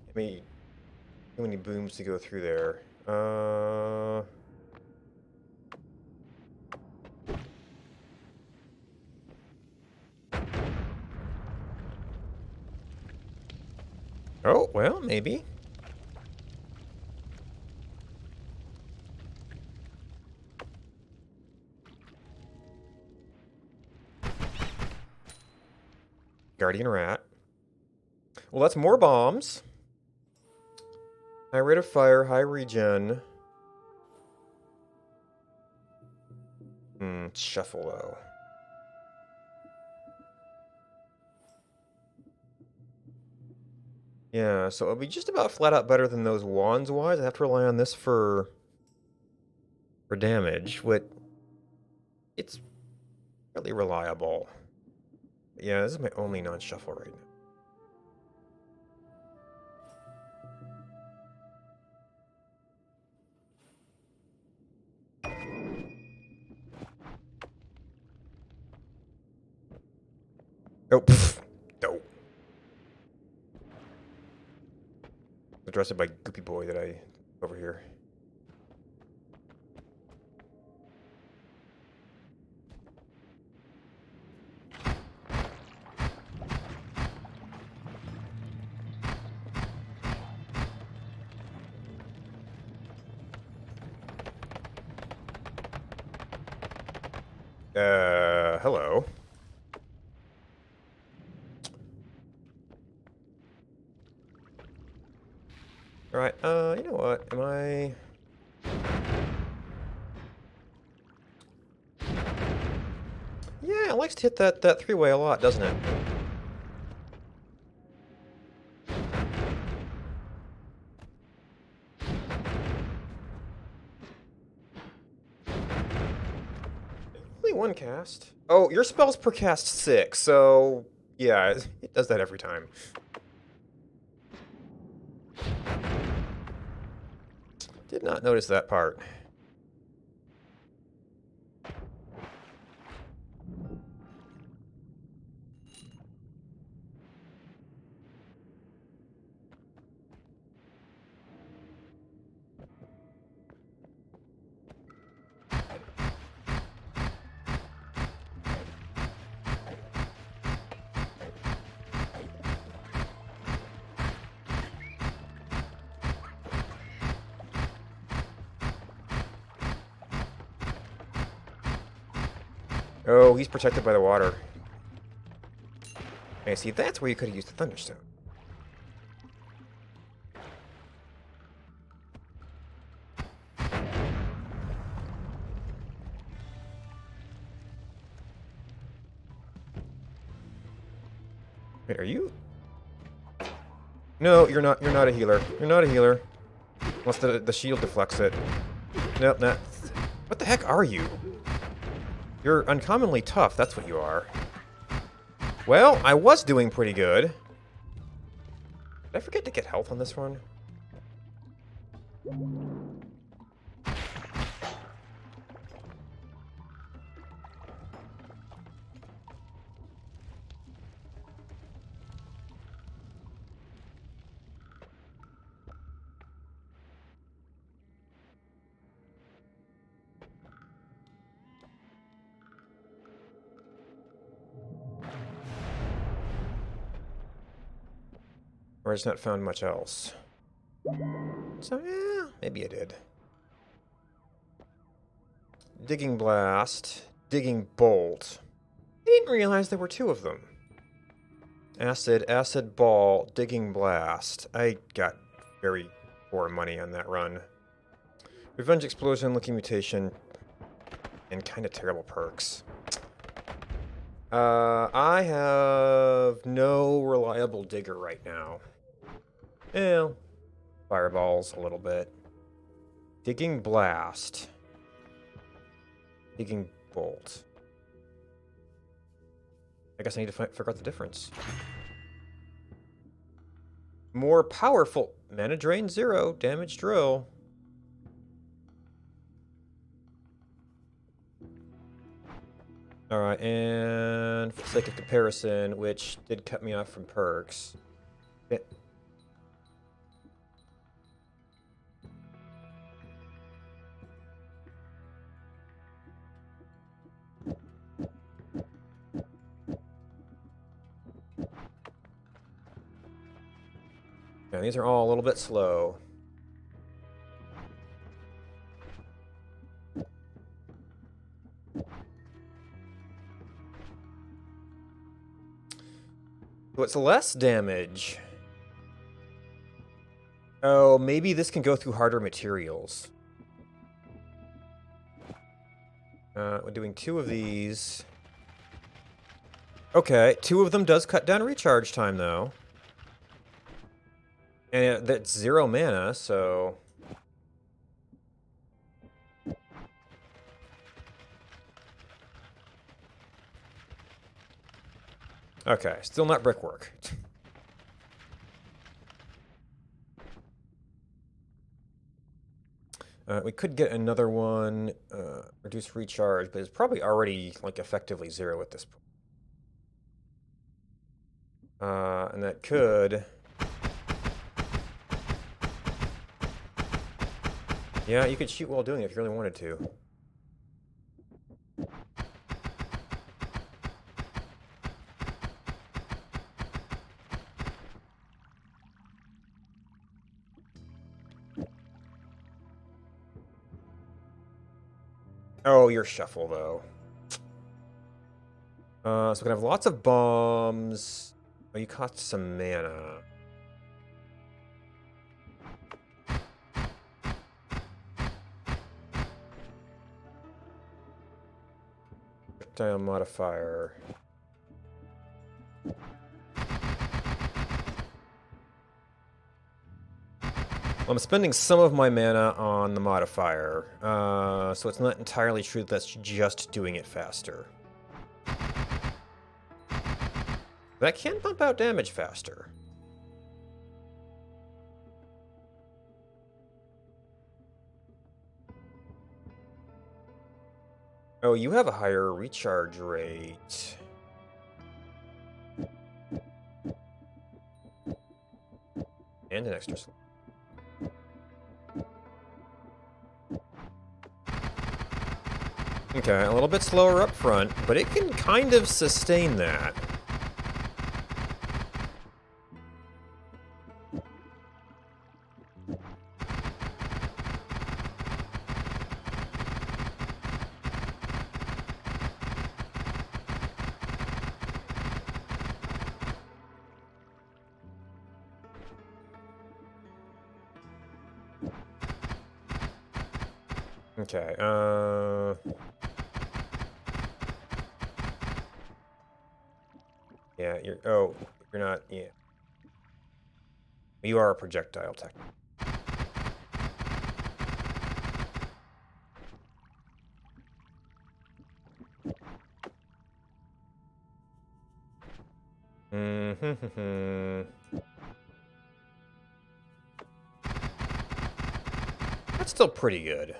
I mean, too many booms to go through there. Oh, well, maybe. Guardian rat. Well, that's more bombs. High rate of fire, high regen. Shuffle though. Yeah, so it'll be just about flat out better than those wands wise. I have to rely on this for damage, which it's really reliable. Yeah, this is my only non-shuffle right now. Oh, pfft. No. Addressed by Goopy Boy that I over here. Hello. Alright, you know what? Am I... Yeah, it likes to hit that three-way a lot, doesn't it? Only one cast. Oh, your spells per cast 6, so... Yeah, it does that every time. Did not notice that part. Oh, he's protected by the water. Hey, see, that's where you could have used the Thunderstone. Wait, are you? No, you're not. You're not a healer. You're not a healer. Unless the shield deflects it. Nope, not. What the heck are you? You're uncommonly tough. That's what you are. Well, I was doing pretty good. Did I forget to get health on this one? Or I just not found much else. So, yeah, maybe I did. Digging Blast. Digging Bolt. I didn't realize there were two of them. Acid Ball, Digging Blast. I got very poor money on that run. Revenge Explosion, Looking Mutation, and kind of terrible perks. I have no reliable digger right now. Well, fireballs a little bit. Digging Blast. Digging Bolt. I guess I need to figure out the difference. More powerful. Mana drain 0. Damage drill. Alright, and for the sake of comparison, which did cut me off from perks. Yeah, these are all a little bit slow. So it's less damage. Oh, maybe this can go through harder materials. We're doing 2 of these. Okay, 2 of them does cut down recharge time, though. And that's 0 mana, so... Okay, still not brickwork. We could get another one, reduce recharge, but it's probably already, like, effectively 0 at this point. And that could... Yeah, you could shoot while doing it if you really wanted to. Oh, your shuffle, though. So we can have lots of bombs. Oh, you cost some mana. Projectile modifier. I'm spending some of my mana on the modifier, so it's not entirely true that that's just doing it faster. That can pump out damage faster. Oh, you have a higher recharge rate. And an extra slot. Okay, a little bit slower up front, but it can kind of sustain that. Okay, yeah, you're not, yeah. You are a projectile tech. That's still pretty good.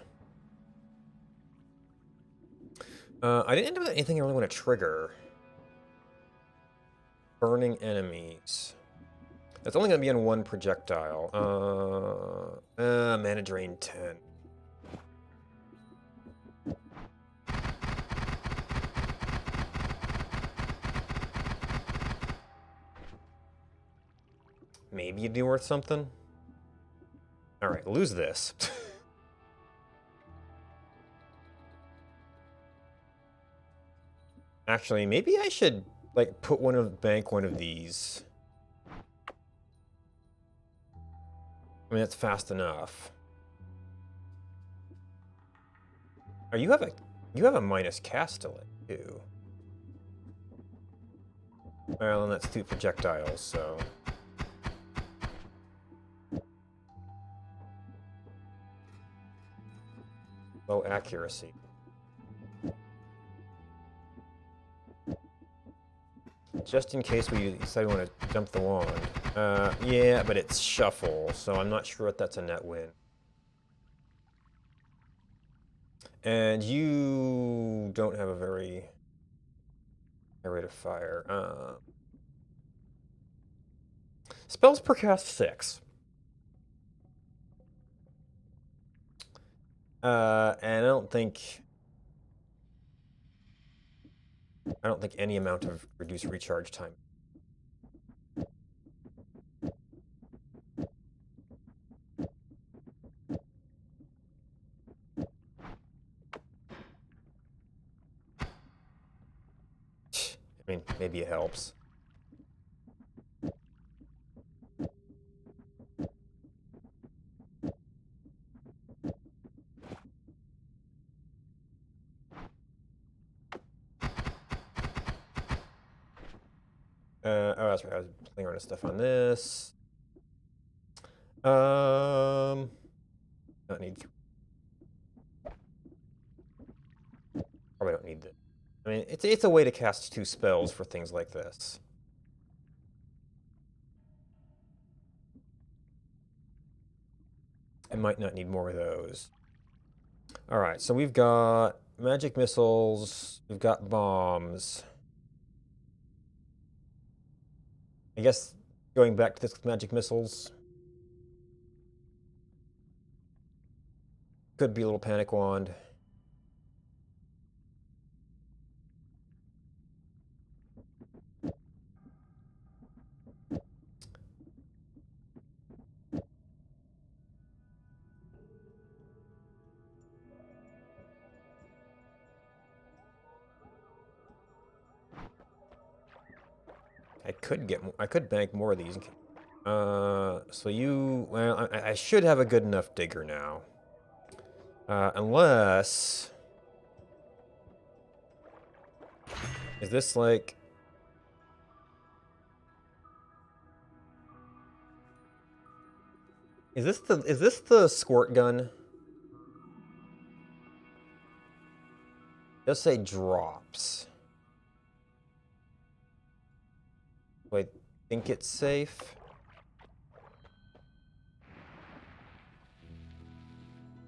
I didn't end up with anything I really want to trigger. Burning enemies. That's only going to be on one projectile. Mana drain 10. Maybe it'd be worth something. Alright, lose this. Actually, maybe I should, like, bank one of these. I mean, that's fast enough. Oh, you have a minus cast to it, too. Well, and that's 2 projectiles, so... Low accuracy. Just in case we decide we want to jump the wand. Yeah, but it's shuffle, so I'm not sure if that's a net win. And you don't have a very high rate of fire. Spells per cast 6. And I don't think any amount of reduced recharge time. I mean, maybe it helps. Oh, that's right. I was playing around with stuff on this. Don't need. Probably don't need this. I mean, it's a way to cast 2 spells for things like this. I might not need more of those. All right, so we've got magic missiles. We've got bombs. I guess going back to this magic missiles could be a little panic wand. I could bank more of these. So you, well, I should have a good enough digger now. Unless, is this like, is this the squirt gun? Just say drops. Do I think it's safe?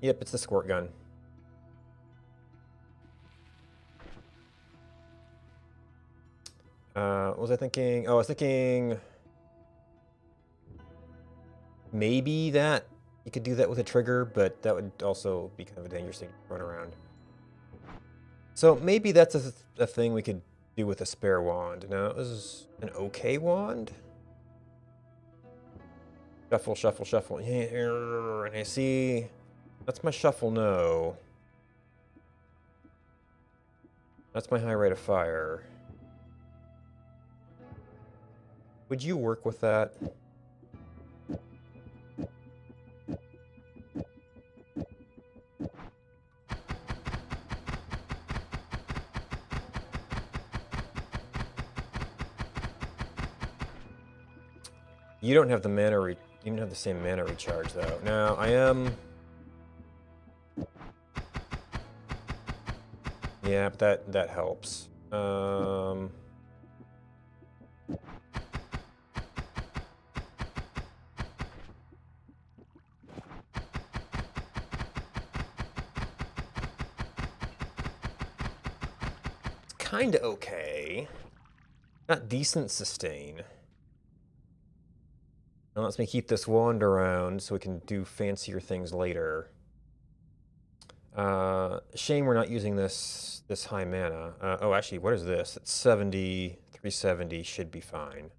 Yep, it's the squirt gun. What was I thinking? Oh, I was thinking maybe that you could do that with a trigger, but that would also be kind of a dangerous thing to run around. So maybe that's a thing we could do with a spare wand. Now, it was an okay wand. Shuffle, shuffle, shuffle. And I see, that's my shuffle no. That's my high rate of fire. Would you work with that? You don't have the mana you don't have the same mana recharge though. Now I am. Yeah, but that helps. It's kinda okay. Not decent sustain. Now lets me keep this wand around so we can do fancier things later. Shame we're not using this high mana. Oh, actually, what is this? It's 70, 370 should be fine.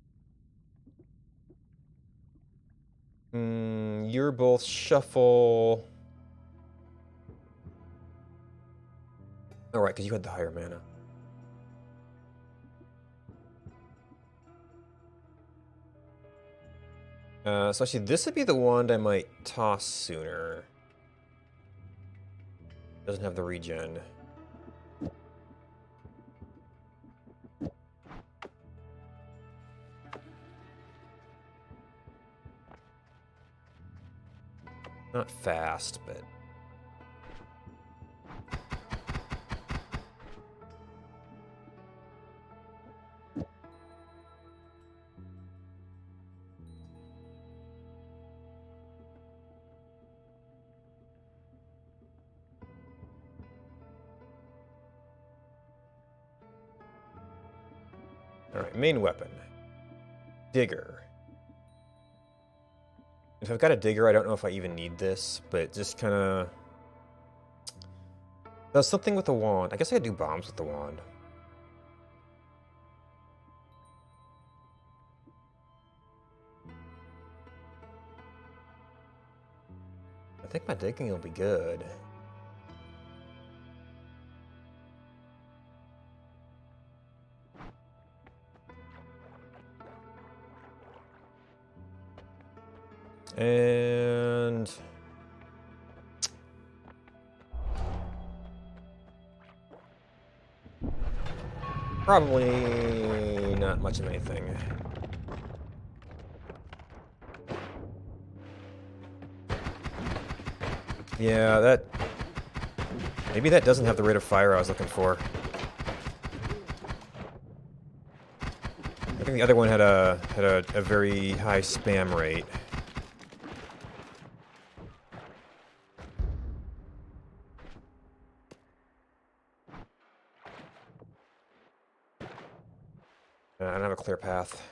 You're both shuffle. Oh, right, because you had the higher mana. So actually, this would be the wand I might toss sooner. Doesn't have the regen. Not fast, but... Alright, main weapon. Digger. If I've got a digger, I don't know if I even need this, but it just kind of does something with the wand. I guess I could do bombs with the wand. I think my digging will be good. And probably not much of anything. Yeah, maybe that doesn't have the rate of fire I was looking for. I think the other one had a very high spam rate. I don't have a clear path.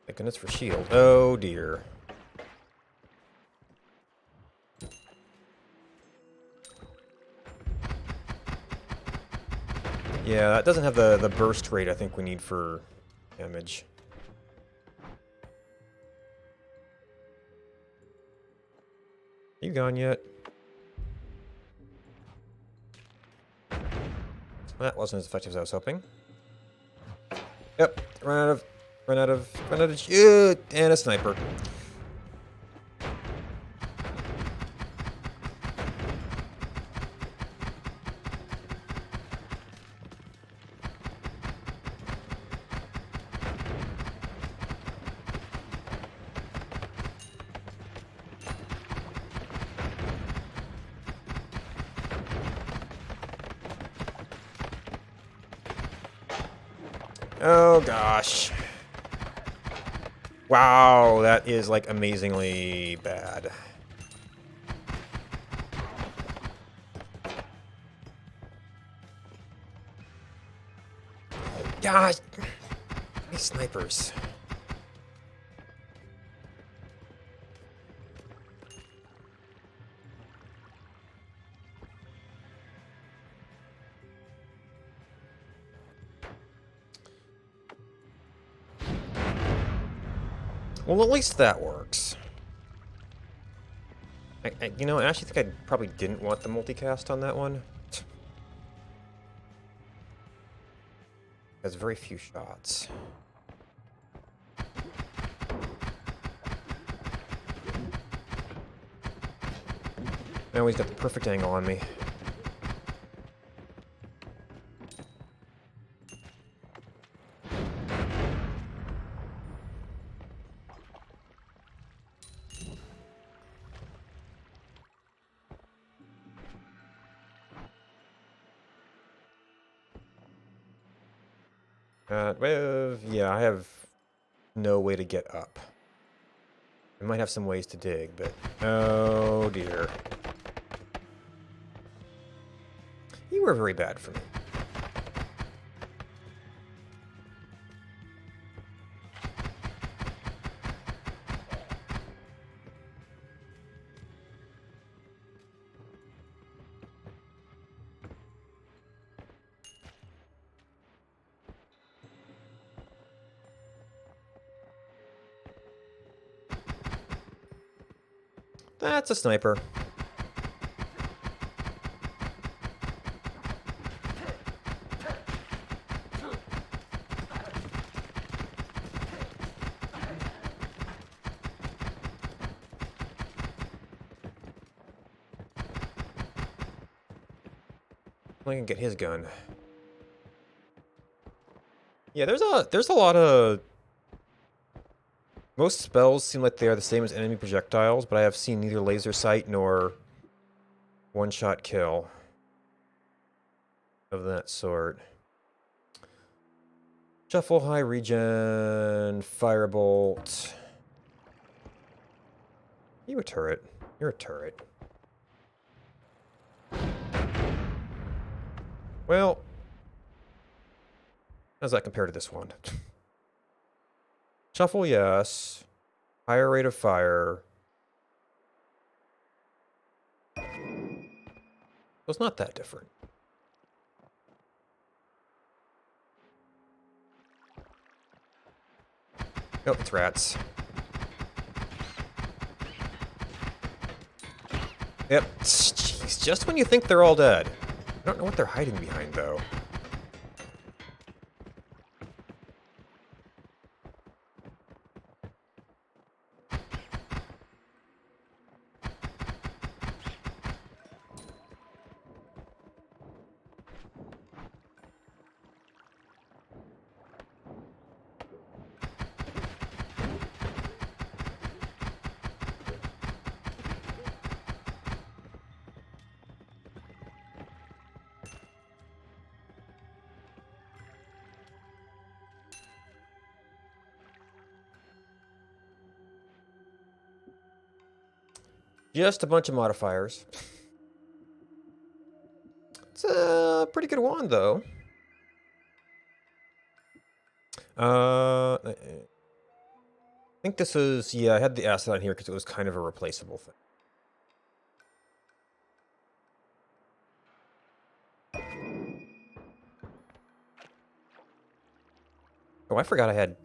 Thank goodness for shield. Oh dear. Yeah, that doesn't have the burst rate I think we need for damage. You gone yet? That wasn't as effective as I was hoping. Yep, run out of shoot, and a sniper. Oh gosh. Wow, that is like amazingly bad. Gosh, these snipers. Well, at least that works. You know, I actually think I probably didn't want the multicast on that one. Has very few shots. Now he's got the perfect angle on me. Well, yeah, I have no way to get up. I might have some ways to dig, but oh dear. You were very bad for me. That's a sniper. I can get his gun. Yeah, there's a lot of... Most spells seem like they are the same as enemy projectiles, but I have seen neither laser sight nor one-shot kill of that sort. Shuffle, high regen, firebolt. You a turret. You're a turret. Well, how does that compare to this one? Shuffle, yes. Higher rate of fire. So it's not that different. Oh, it's rats. Yep. Jeez, just when you think they're all dead. I don't know what they're hiding behind, though. Just a bunch of modifiers. It's a pretty good wand, though. I think this is... Yeah, I had the acid on here because it was kind of a replaceable thing. Oh, I forgot I had...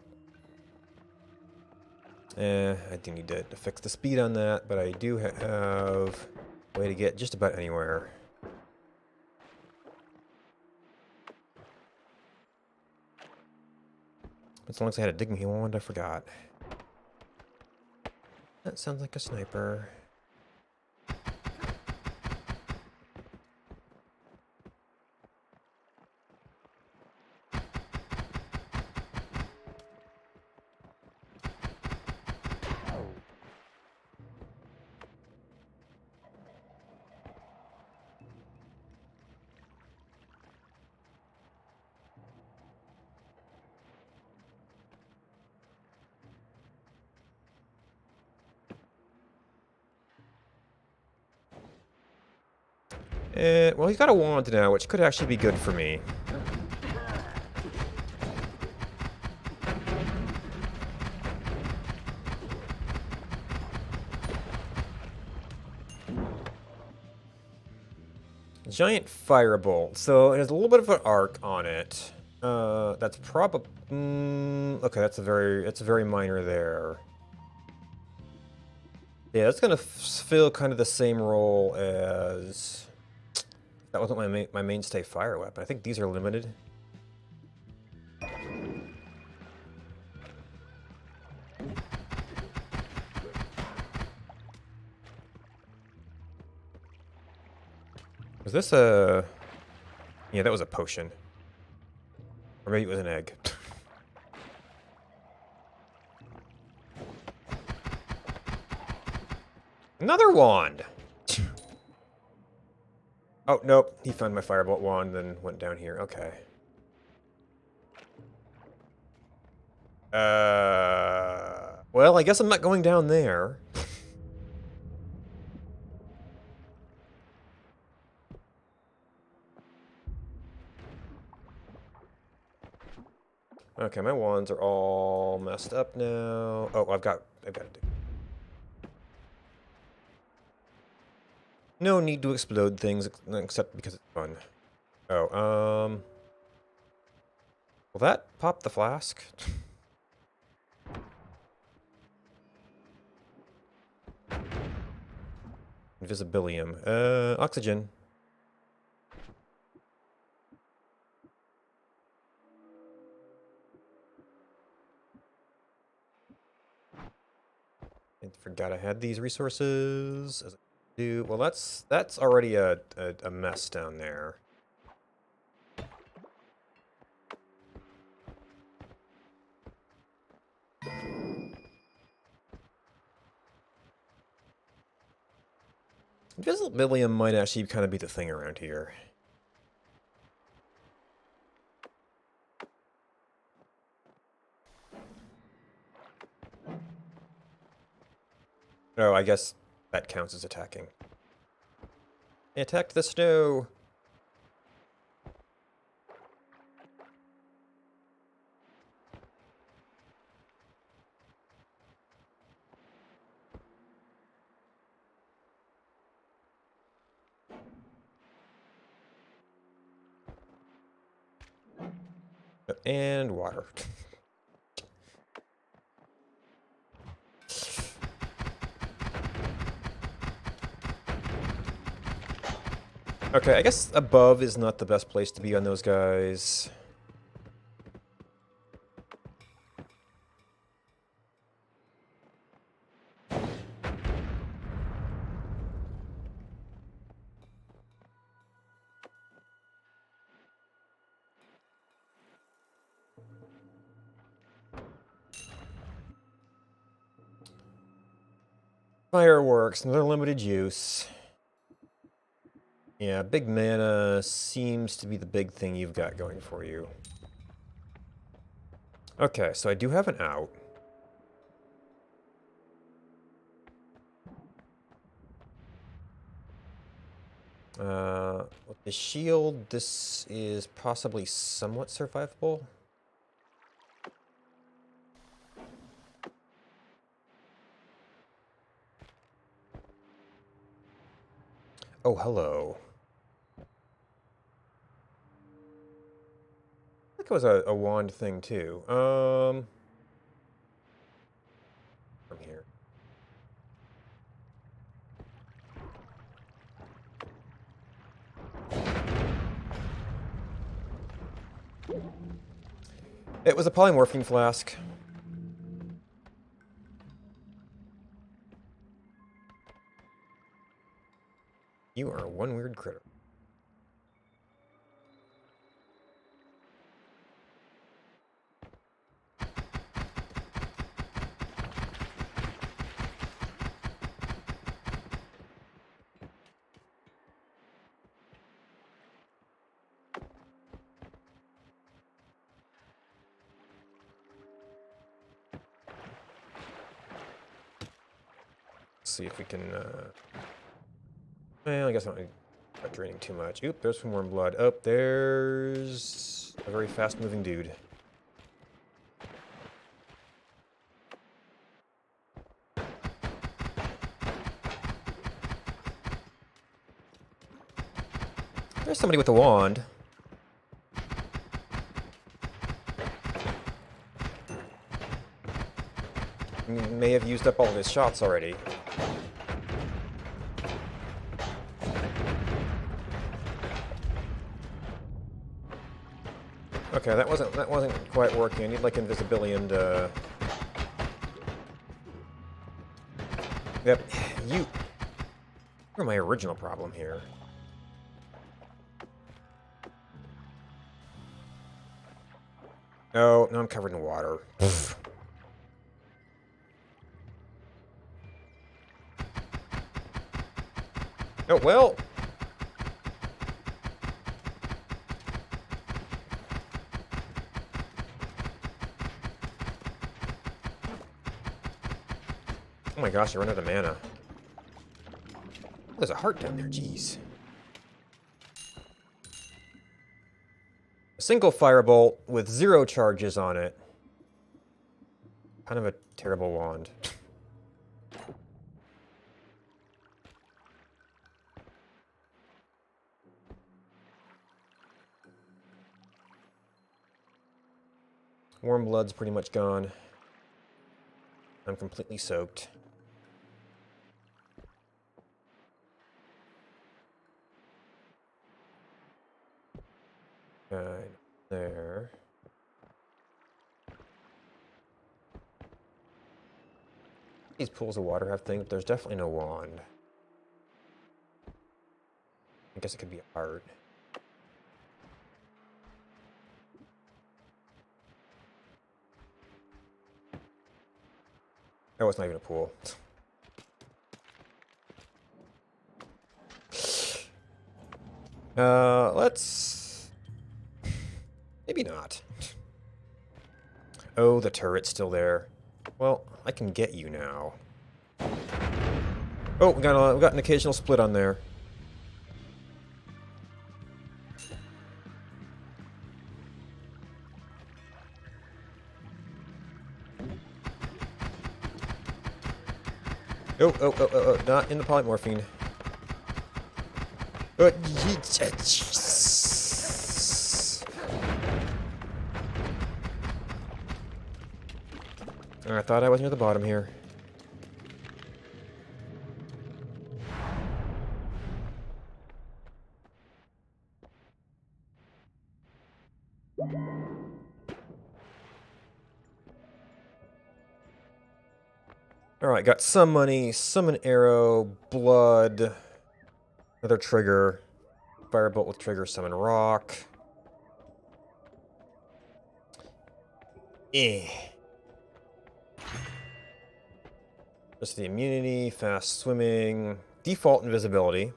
I do need to fix the speed on that, but I do have a way to get just about anywhere. As long as I had a dig me wand, I forgot. That sounds like a sniper. Well, he's got a wand now, which could actually be good for me. Giant firebolt. So it has a little bit of an arc on it. That's probably okay. That's a very minor there. Yeah, that's gonna fill kind of the same role as that wasn't my mainstay fire weapon. I think these are limited. Was this a? Yeah, that was a potion. Or maybe it was an egg. Another wand! Oh, nope. He found my firebolt wand, then went down here. Okay. Well, I guess I'm not going down there. Okay, my wands are all messed up now. Oh, I've got to do. No need to explode things except because it's fun. Oh, will that pop the flask? Invisibilium. Oxygen. I forgot I had these resources. As I do. Well, that's already a mess down there. Invisibilium might actually kind of be the thing around here. Oh, I guess that counts as attacking. Attack the snow! And water. Okay, I guess above is not the best place to be on those guys. Fireworks, another limited use. Yeah, big mana seems to be the big thing you've got going for you. Okay, so I do have an out. With the shield, this is possibly somewhat survivable. Oh, hello. I think it was a wand thing, too. Or It was a polymorphine flask. You are one weird critter. See if we can, well, I guess I'm not draining too much. Oop, there's some warm blood. Oh, there's a very fast-moving dude. There's somebody with a wand. He may have used up all of his shots already. Okay, that wasn't quite working. I need like invisibility and yep, you're my original problem here. Oh, no, I'm covered in water. Oh, well. Oh my gosh, I ran out of mana. There's a heart down there, jeez. A single firebolt with 0 charges on it. Kind of a terrible wand. Warm blood's pretty much gone. I'm completely soaked. Right there. These pools of water have things, but there's definitely no wand. I guess it could be a heart. Oh, it's not even a pool. Let's... Maybe not. Oh, the turret's still there. Well, I can get you now. Oh, we got an occasional split on there. Oh, not in the polymorphine. I thought I was near the bottom here. Alright, got some money, summon arrow, blood, another trigger, firebolt with trigger, summon rock. Just the immunity, fast swimming, default invisibility.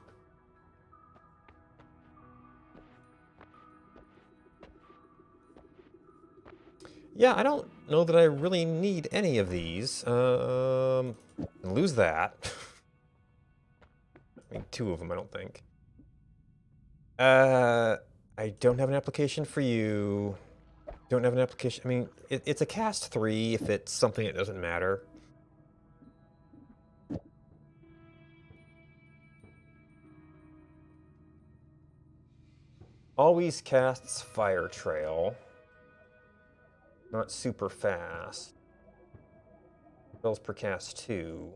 Yeah, I don't know that I really need any of these. Lose that. I mean, 2 of them, I don't think. I don't have an application for you. Don't have an application. I mean, it's a cast 3 if it's something that doesn't matter. Always casts Fire Trail. Not super fast. Spells per cast 2.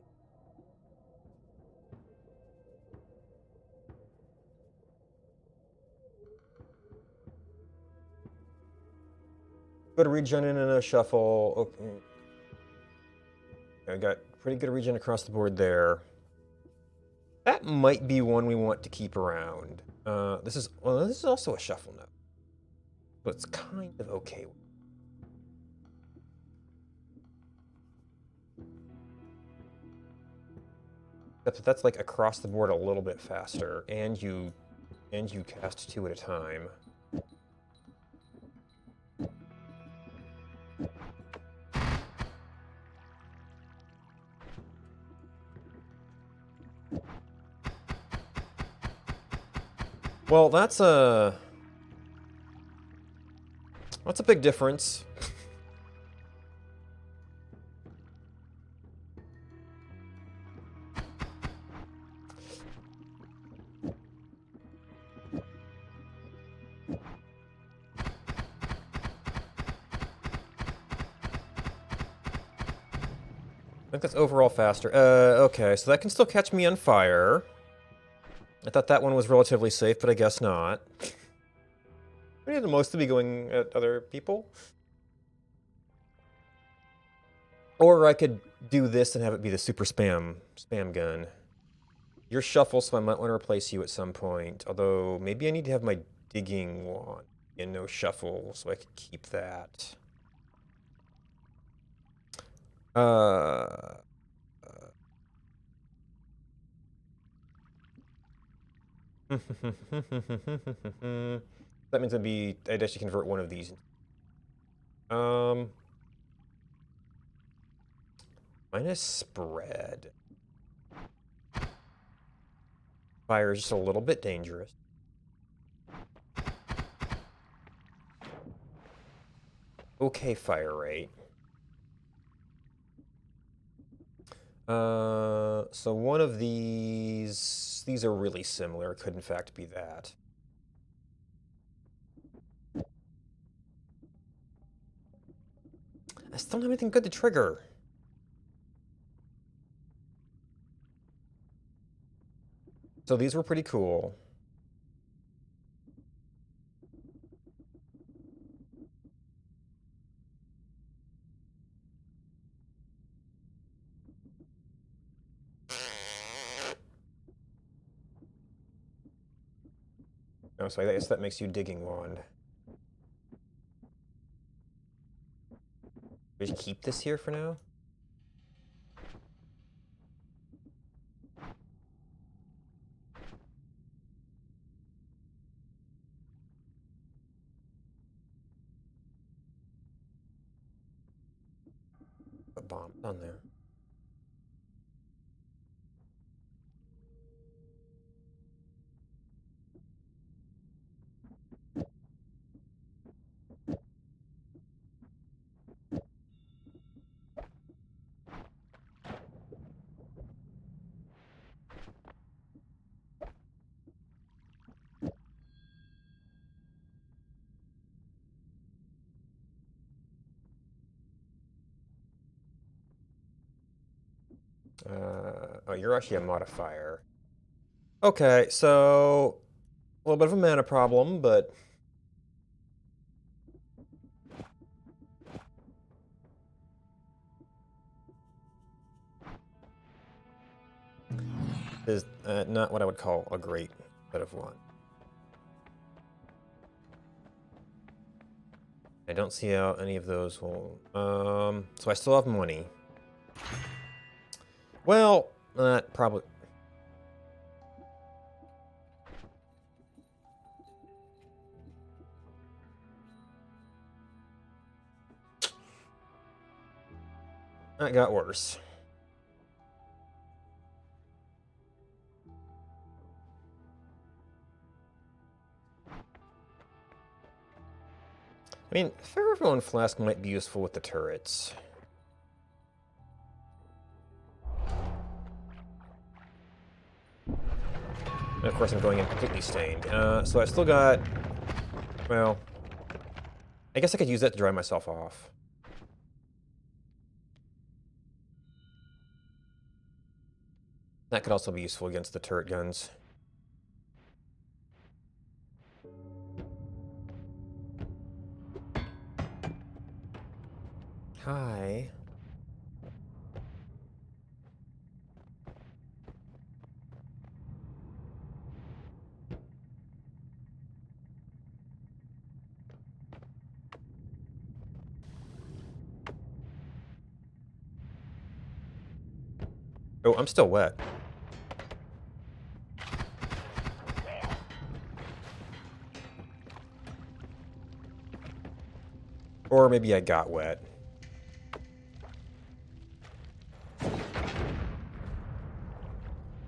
Good regen in a shuffle. Okay. I got pretty good regen across the board there. That might be one we want to keep around. This is also a shuffle note, so it's kind of okay. That's like across the board a little bit faster, and you cast 2 at a time. Well, that's a big difference. I think that's overall faster. Okay, so that can still catch me on fire. I thought that one was relatively safe, but I guess not. We need to mostly be going at other people. Or I could do this and have it be the super spam gun. You're shuffle, so I might want to replace you at some point. Although, maybe I need to have my digging wand and no shuffle, so I could keep that. That means I'd actually convert one of these. Minus spread. Fire is just a little bit dangerous. Okay, fire rate. So one of these are really similar. It could in fact be that. I still don't have anything good to trigger. So these were pretty cool. Oh, so I guess that makes you digging wand. Just keep this here for now? A bomb on there. Oh, you're actually a modifier. Okay, so a little bit of a mana problem, but is not what I would call a great bit of one. I don't see how any of those will. So I still have money. Well, probably. That got worse. I mean, Ferrophone Flask might be useful with the turrets. And of course, I'm going in completely stained. So I still got... Well... I guess I could use that to dry myself off. That could also be useful against the turret guns. Hi. Oh, I'm still wet. Or maybe I got wet.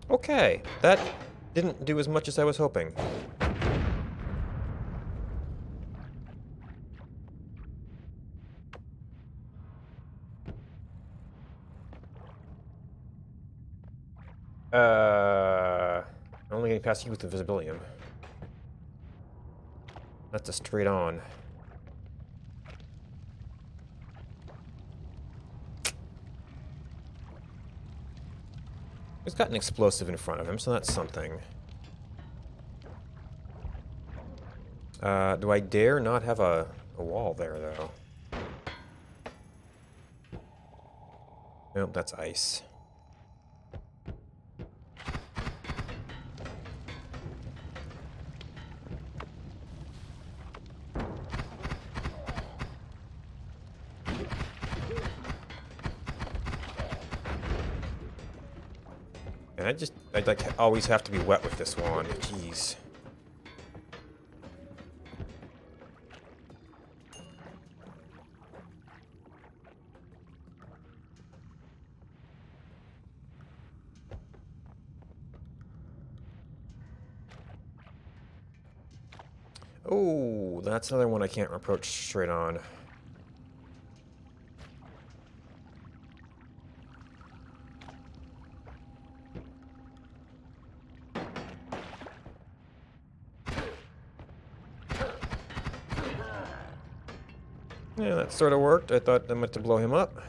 Okay, that didn't do as much as I was hoping. Only getting past you with Invisibilium. That's a straight on. He's got an explosive in front of him, so that's something. Do I dare not have a wall there, though? Nope, that's ice. And I'd like always have to be wet with this wand. Jeez. Oh, that's another one I can't approach straight on. Yeah, that sort of worked. I thought I meant to blow him up.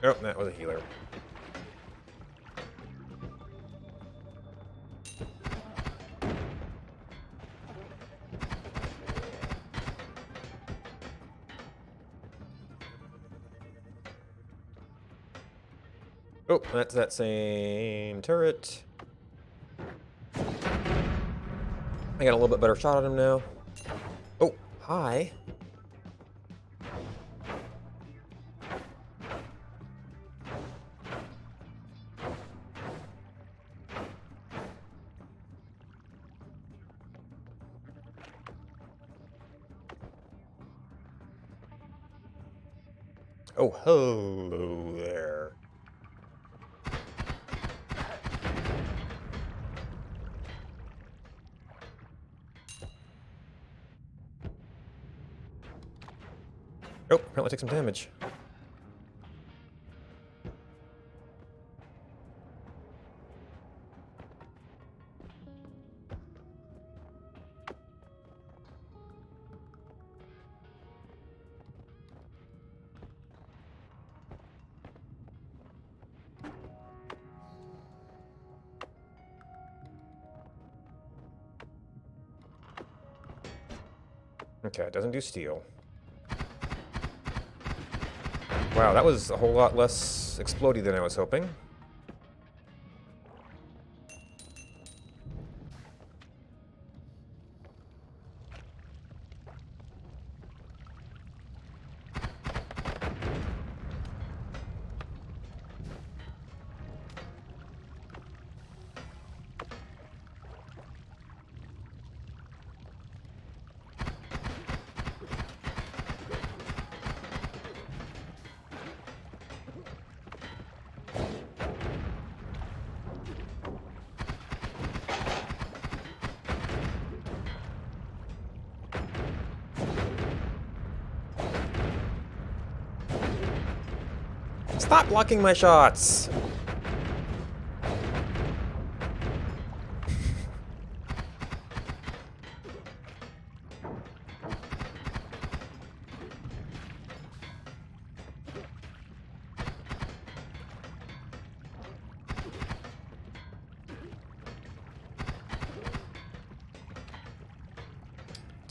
Oh, that was a healer. Oh, that's that same turret. I got a little bit better shot at him now. Oh, hi. Oh, hello there. Oh, apparently take some damage. Okay, it doesn't do steel. Wow, that was a whole lot less explodey than I was hoping. Stop blocking my shots!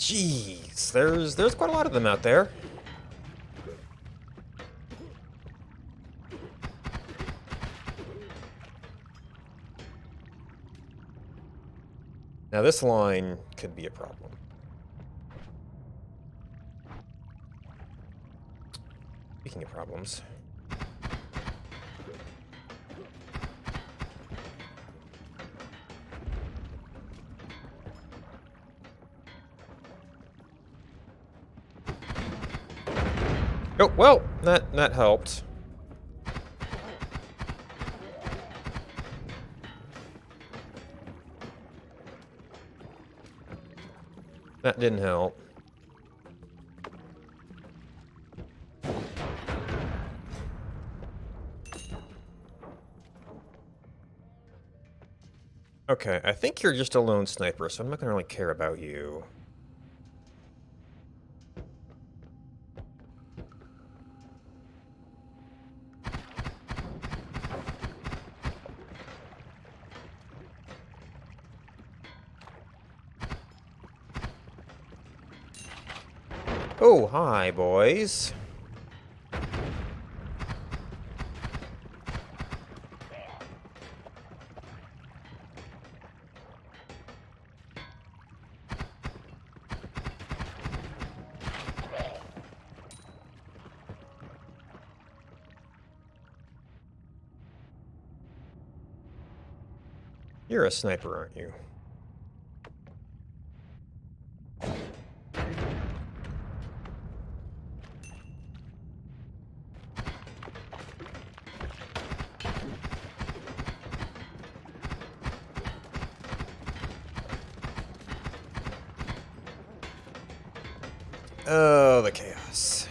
Jeez, there's quite a lot of them out there. Now this line could be a problem. Speaking of problems. Oh, well, that helped. That didn't help. Okay, I think you're just a lone sniper, so I'm not gonna really care about you. Oh, hi, boys. You're a sniper, aren't you? Oh, the chaos.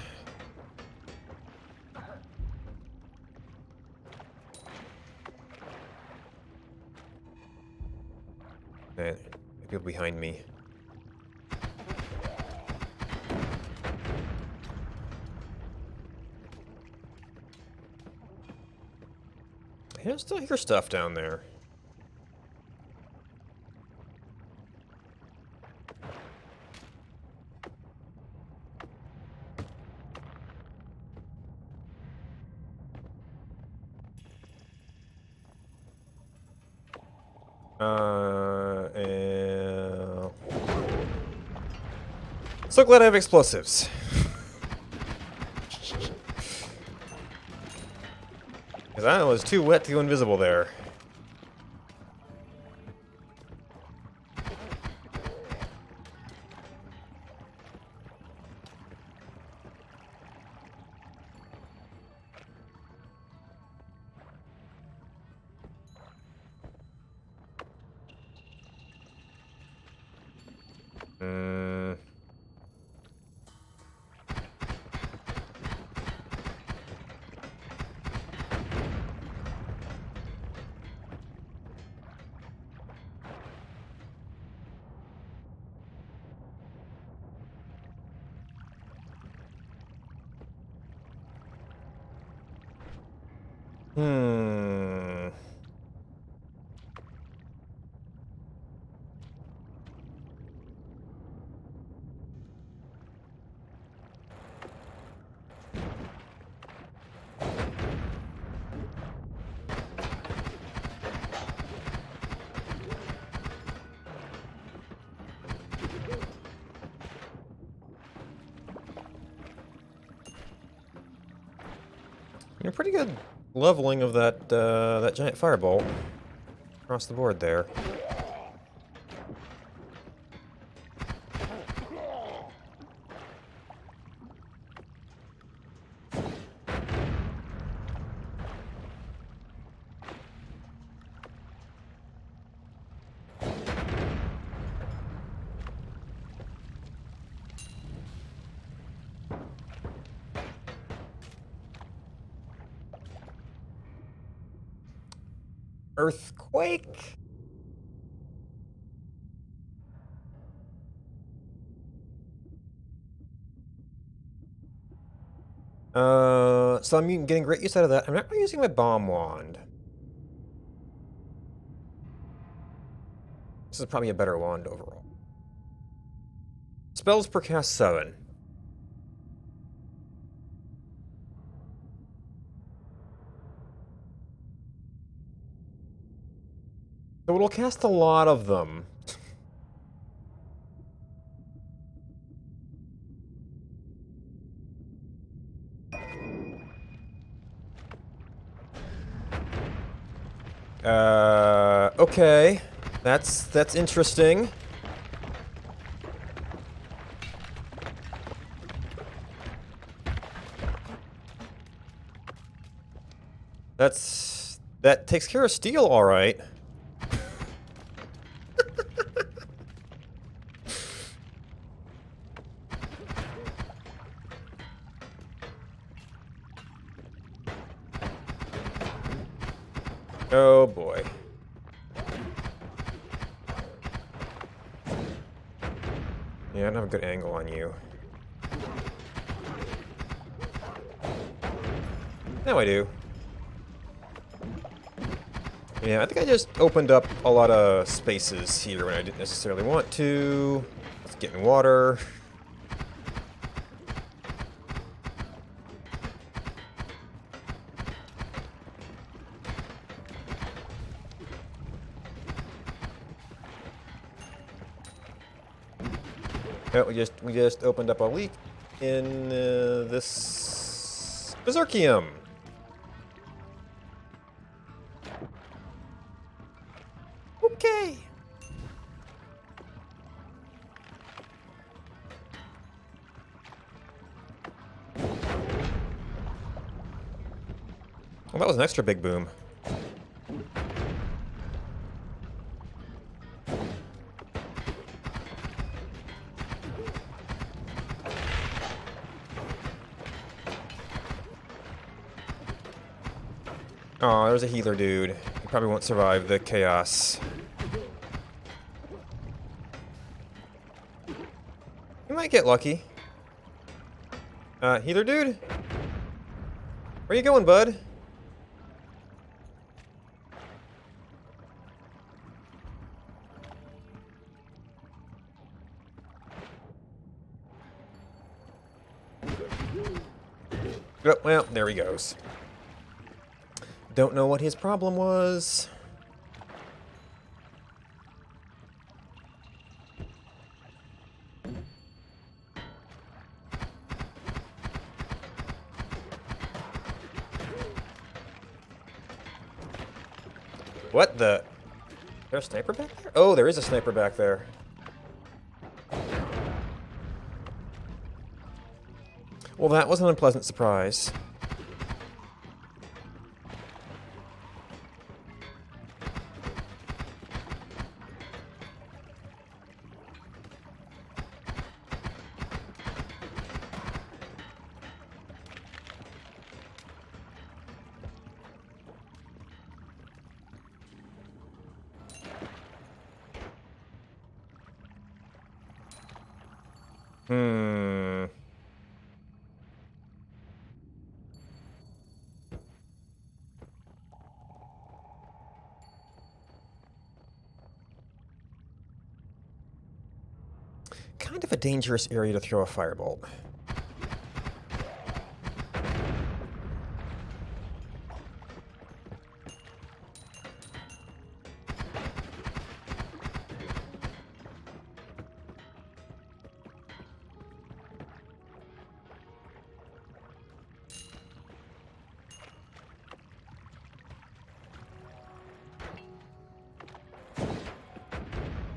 Man, people behind me. I still hear stuff down there. So glad I have explosives. Because I was too wet to go invisible there. Hmm. You're pretty good leveling of that that giant firebolt across the board there. Earthquake? So I'm getting great use out of that. I'm not really using my bomb wand. This is probably a better wand overall. Spells per cast 7. So it'll cast a lot of them. Okay. That's interesting. That takes care of steel, all right. Oh boy. Yeah, I don't have a good angle on you. Now I do. Yeah, I think I just opened up a lot of spaces here when I didn't necessarily want to. Let's get in water. Oh, we just opened up a leak in this Berserkium. Okay. Well, that was an extra big boom. Oh, there's a healer dude. He probably won't survive the chaos. You might get lucky. Healer dude? Where you going, bud? Oh, well, there he goes. Don't know what his problem was. What the? Is there a sniper back there? Oh, there is a sniper back there. Well, that was an unpleasant surprise. Kind of a dangerous area to throw a firebolt.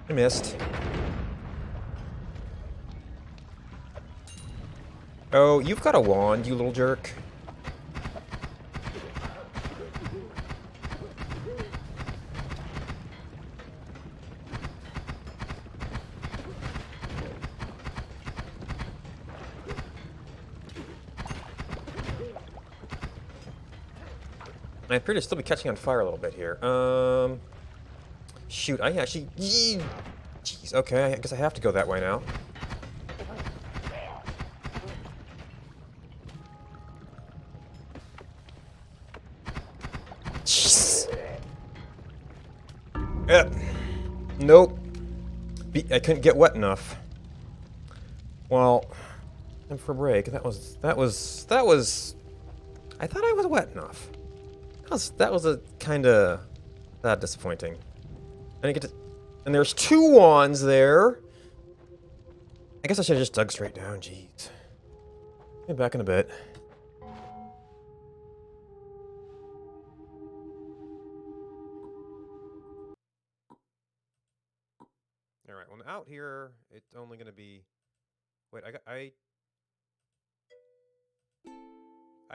I missed. Oh, you've got a wand, you little jerk. I appear to still be catching on fire a little bit here. Shoot, I actually... Jeez, okay, I guess I have to go that way now. Jeez. Nope. I couldn't get wet enough. Well, and for break, that was. I thought I was wet enough. That was a kind of disappointing. I didn't get to, and there's 2 wands there. I guess I should have just dug straight down. Jeez. Be back in a bit. All right. Well, out here, it's only gonna be. Wait, I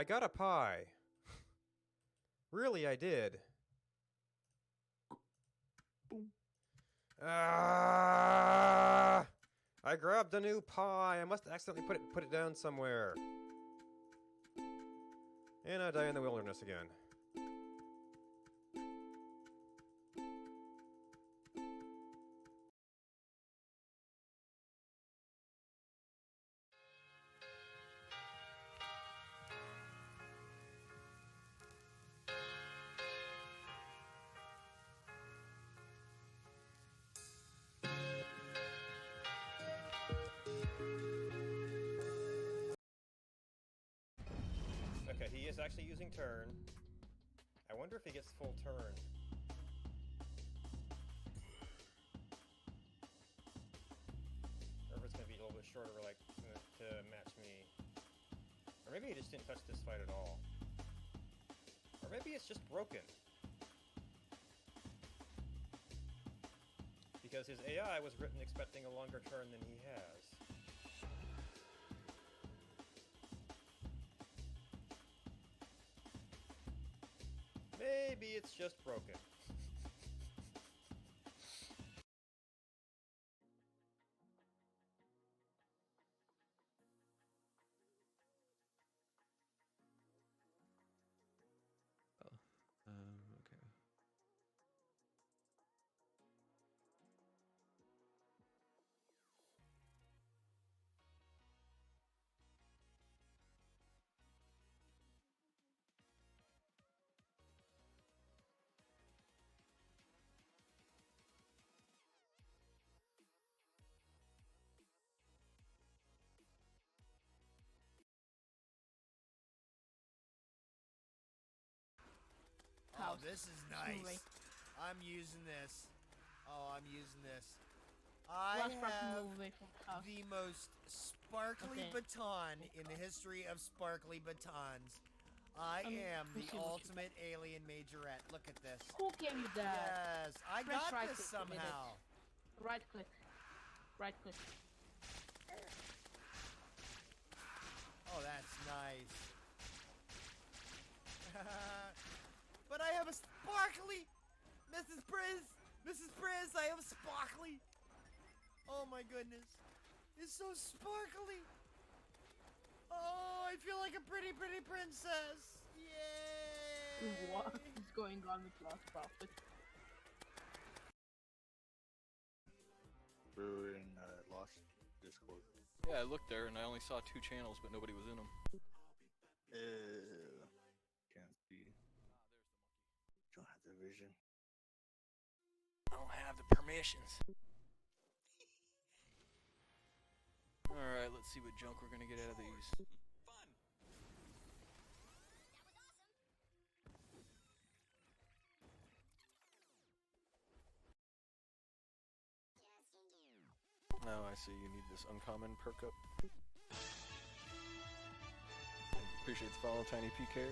got a pie. Really, I did. Ah! I grabbed a new pie. I must accidentally put it down somewhere. And I die in the wilderness again. Okay, he is actually using turn. I wonder if he gets full turn. Or if it's going to be a little bit shorter, like, to match me. Or maybe he just didn't touch this fight at all. Or maybe it's just broken. Because his AI was written expecting a longer turn than he has. Maybe it's just broken. Okay. Oh, this is nice. I'm using this. Oh, I'm using this. I have the most sparkly baton in the history of sparkly batons. I am the ultimate alien majorette. Look at this. Who gave you that? Yes, I Press got right this click to get it. somehow. Right click. Right click. Oh, that's nice. But I have a sparkly Mrs. Briz, I have a sparkly. Oh my goodness. It's so sparkly. Oh, I feel like a pretty princess. Yay! What is going on with Lost Prophet? Brewer in Lost Discord. Yeah, I looked there and I only saw 2 channels, but nobody was in them. Can't see. Don't have the vision. I don't have the permissions. Alright, let's see what junk we're gonna get out of these. Now I see you need this uncommon perk up. Appreciate the follow, Tiny PK.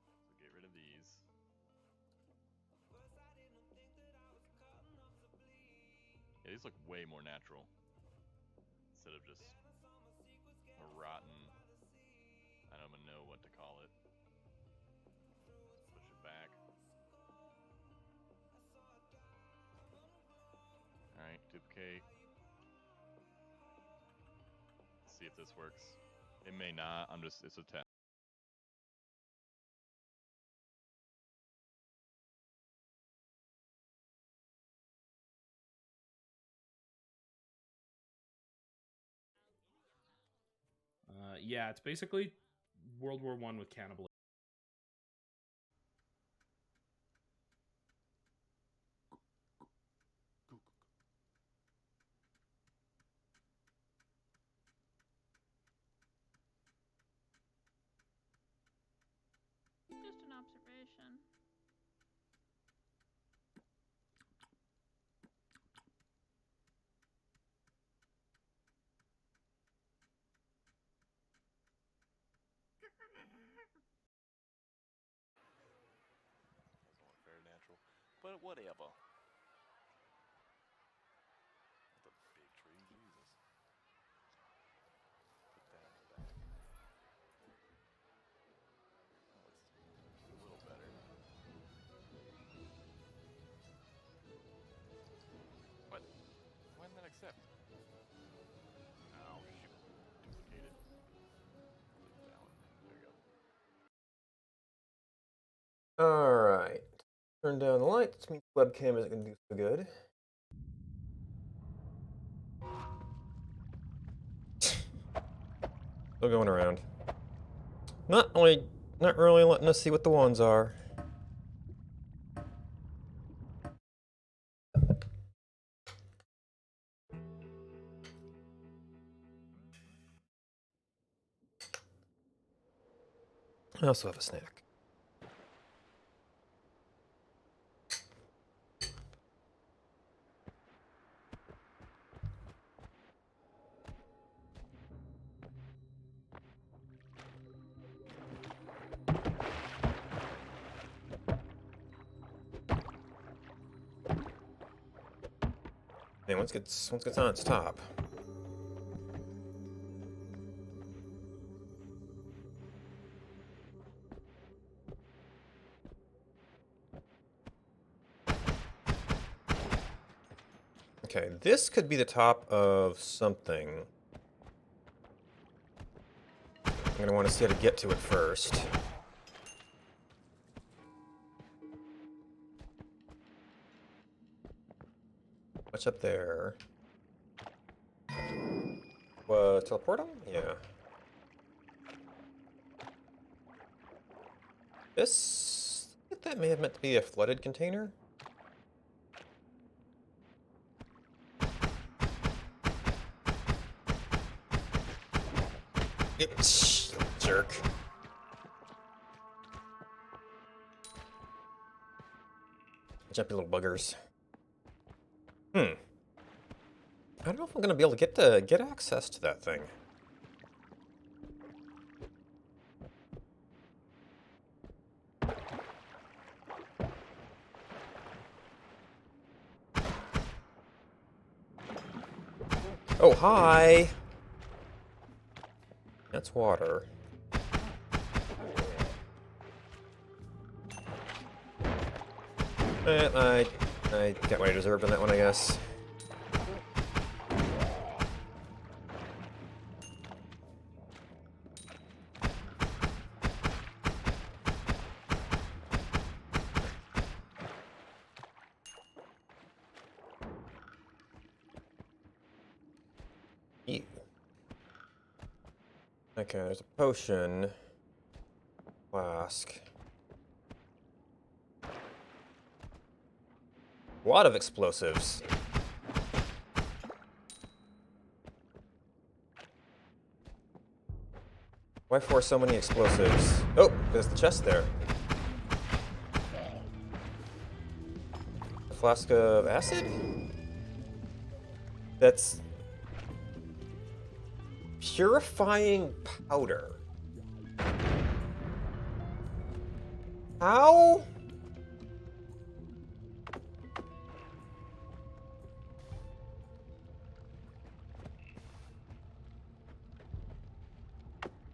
So get rid of these. Yeah, these look way more natural. Instead of just a rotten, I don't even know what to call it. Push it back. Alright, duplicate. See if this works. It may not, it's a test. Yeah, it's basically World War I with cannibalism. Just an observation. Very natural, but whatever. That's a big tree, Jesus. Put that in the back. That looks a little better. What? Why didn't that accept? Oh shoot! Duplicated. Delete that one. There we go. Alright. Turn down the lights. Means the webcam isn't going to do so good. Still going around. Not really letting us see what the ones are. I also have a snack. And once it gets on its top. Okay, this could be the top of something. I'm gonna want to see how to get to it first. What's up there? Teleport him? Yeah. This... I think that may have meant to be a flooded container. Jerk. Jumpy little buggers. I don't know if I'm gonna be able to get access to that thing. Oh, hi! That's water. I got what I deserved on that one, I guess. Ew. Okay, there's a potion. Flask. A lot of explosives. Why for so many explosives? Oh, there's the chest there. A flask of acid? That's purifying powder. How?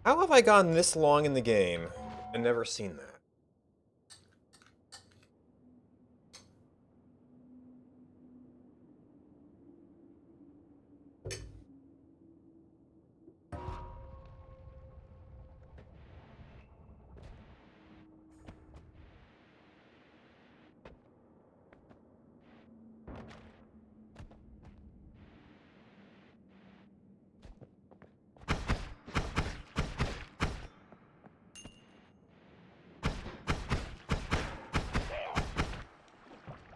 How have I gone this long in the game and never seen that?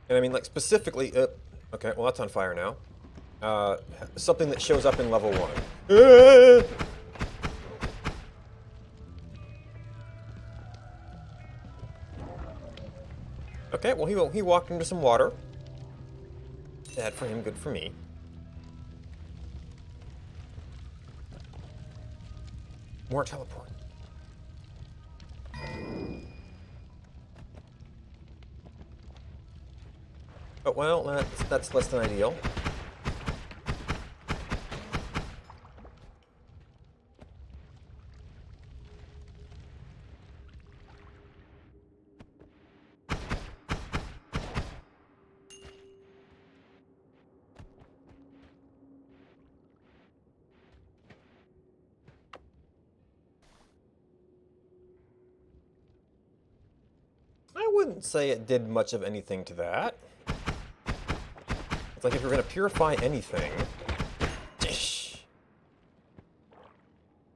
And I mean, like, specifically... okay, well, that's on fire now. Something that shows up in level 1. Okay, well, he walked into some water. Bad for him, good for me. More teleport. Oh, well, that's less than ideal. I wouldn't say it did much of anything to that. It's like if you're going to purify anything...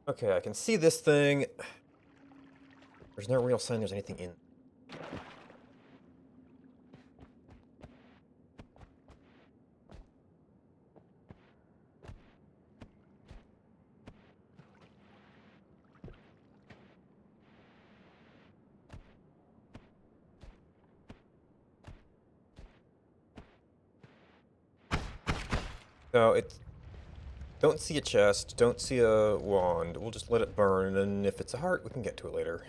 Okay, I can see this thing. There's no real sign there's anything in. No, it's... Don't see a chest, don't see a wand. We'll just let it burn, and if it's a heart, we can get to it later.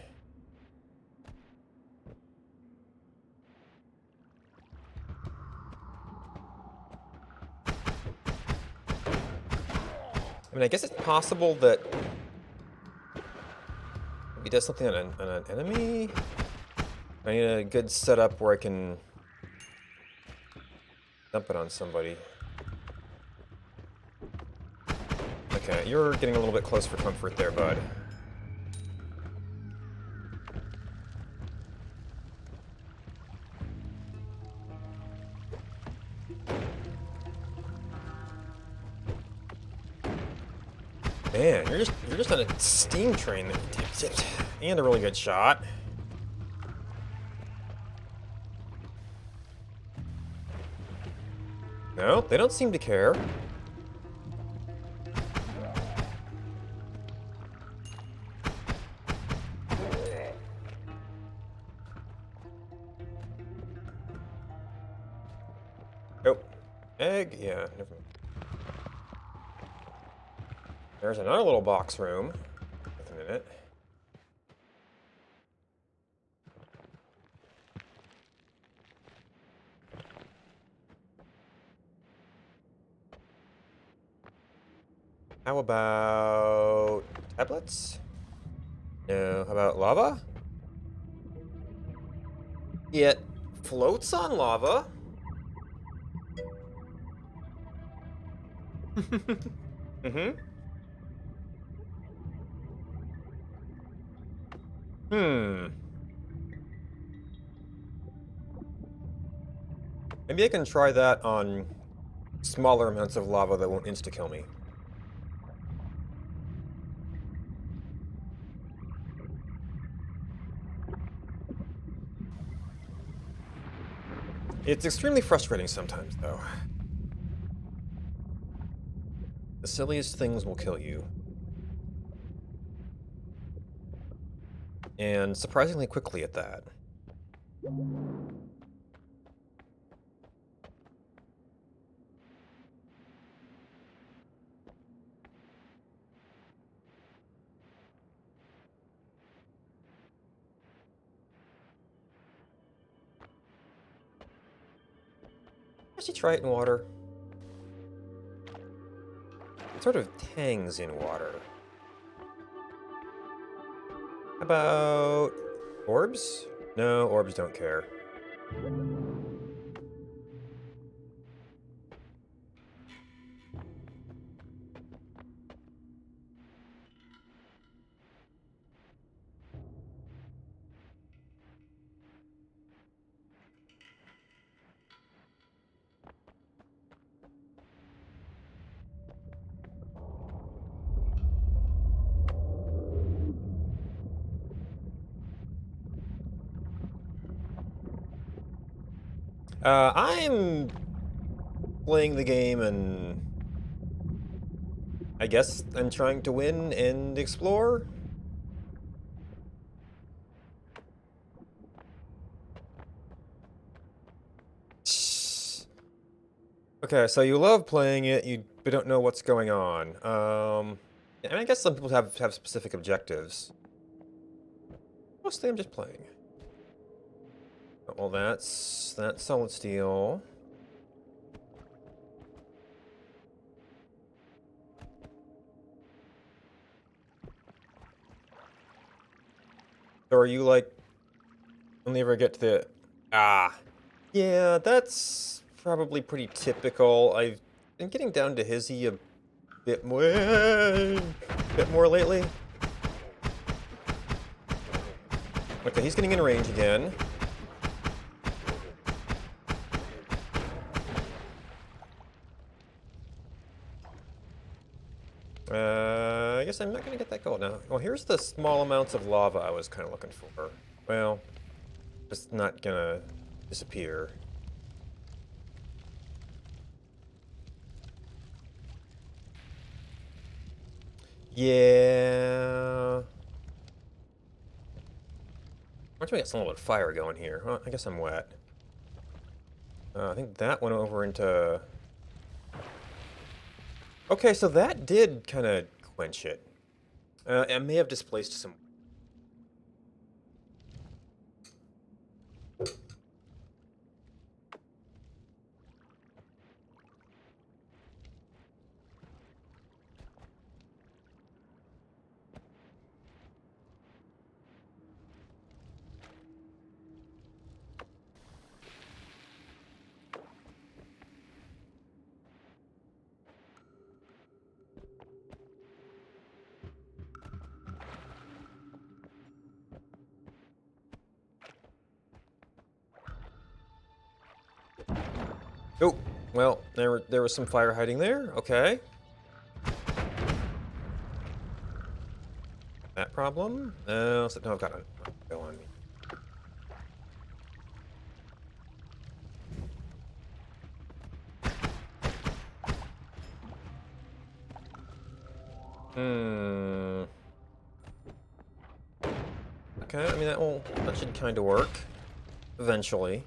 I mean, I guess it's possible that he does something on an enemy? I need a good setup where I can dump it on somebody. Okay, you're getting a little bit close for comfort there, bud. Man, you're just on a steam train that takes it. And a really good shot. No, they don't seem to care. Oh, egg? Yeah, never mind. There's another little box room. Nothing in it. How about tablets? No. How about lava? It floats on lava. Mm-hmm. Maybe I can try that on smaller amounts of lava that won't insta-kill me. It's extremely frustrating sometimes, though. The silliest things will kill you. And surprisingly quickly at that. Actually, try it in water. It sort of tangs in water. How about orbs? No, orbs don't care. I'm playing the game and I guess I'm trying to win and explore. Okay, so you love playing it, you but don't know what's going on. And I guess some people have specific objectives. Mostly I'm just playing. Well, that's solid steel. So are you like only ever get to the yeah, that's probably pretty typical. I've been getting down to Hizzy a bit more lately. Okay, he's getting in range again. I guess I'm not gonna get that gold now. Well, here's the small amounts of lava I was kind of looking for. Well, it's not gonna disappear. Yeah. Why don't we get some little bit of fire going here? Well, I guess I'm wet. I think that went over into... Okay, so that did kind of quench it. It may have displaced some... Oh, well, there was some fire hiding there. Okay. That problem? No, I've got a go on me. Okay, I mean that should kind of work eventually.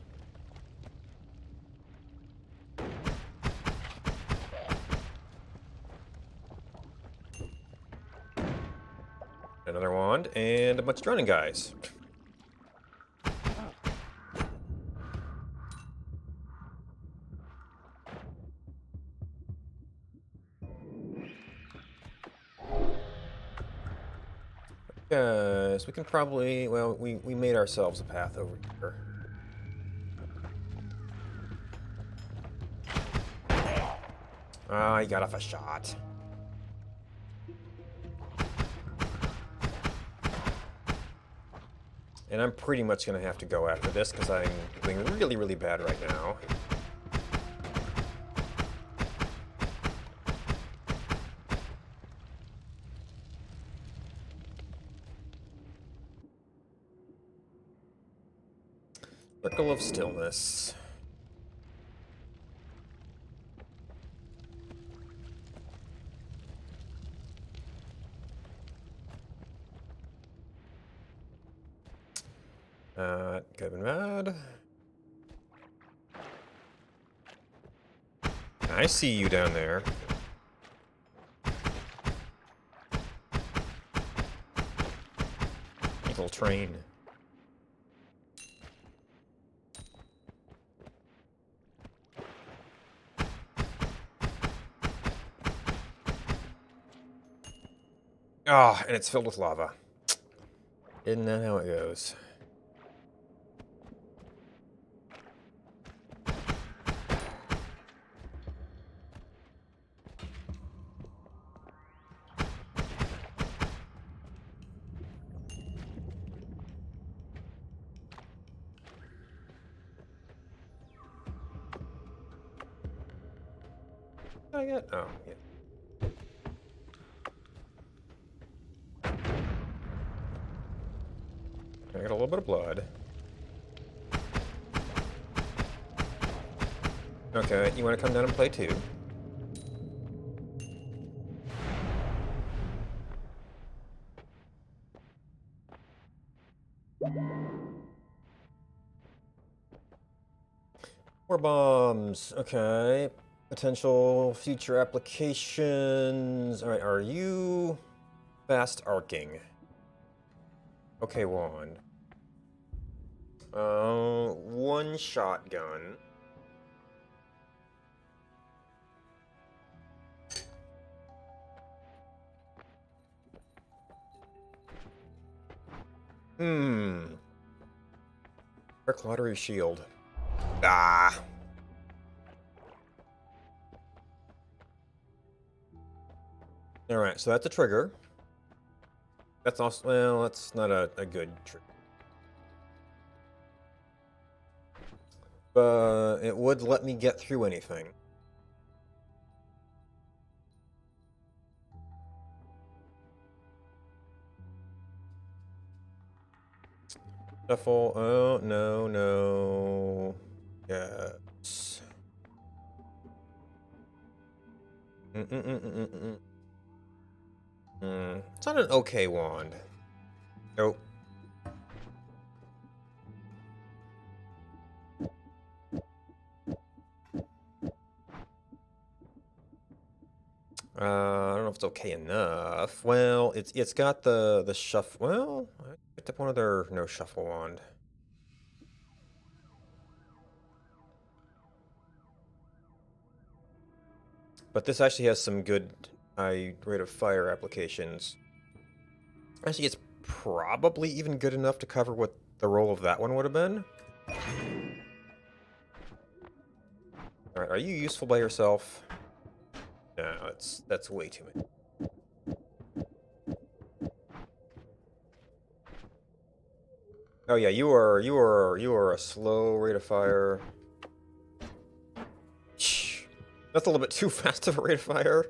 Another wand and a bunch of drowning guys. Guys, we can probably, well, we made ourselves a path over here. Ah, he got off a shot. And I'm pretty much going to have to go after this because I'm doing really, really bad right now. Circle of Stillness. Good and bad. I see you down there. Little train. Ah, and it's filled with lava. Isn't that how it goes? I get? Oh, yeah. I got a little bit of blood. Okay, you want to come down and play too? More bombs. Okay. Potential future applications. Alright, are you fast arcing? Okay, wand. One shotgun. Arc lottery shield. Ah. Alright, so that's a trigger. That's also, well, that's not a good trigger. But it would let me get through anything. Shuffle. Oh, no, no. Yes. It's not an okay wand. Nope. I don't know if it's okay enough. Well, it's got the shuffle. Well, I picked up one of their no shuffle wand. But this actually has some good high rate of fire applications. Actually, it's probably even good enough to cover what the role of that one would have been. Alright, are you useful by yourself? No, that's way too many. Oh yeah, you are a slow rate of fire. Shh. That's a little bit too fast of a rate of fire.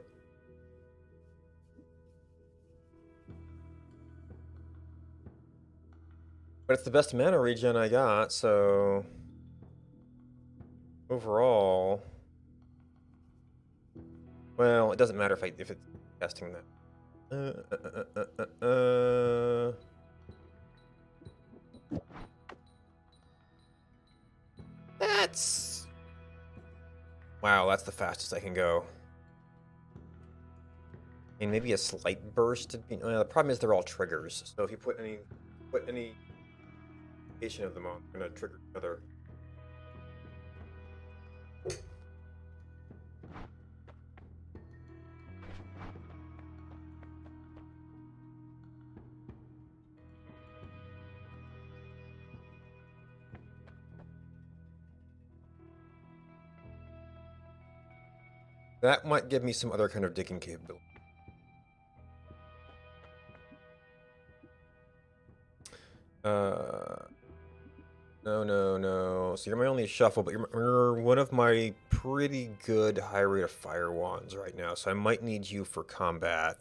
But it's the best mana regen I got, so overall, well, it doesn't matter if it's casting that. That's wow, that's the fastest I can go. I mean, maybe a slight burst. The problem is they're all triggers, so if you put any of them on, I'm gonna trigger another. That might give me some other kind of digging capability. No. So you're my only shuffle, but you're one of my pretty good high rate of fire wands right now, so I might need you for combat.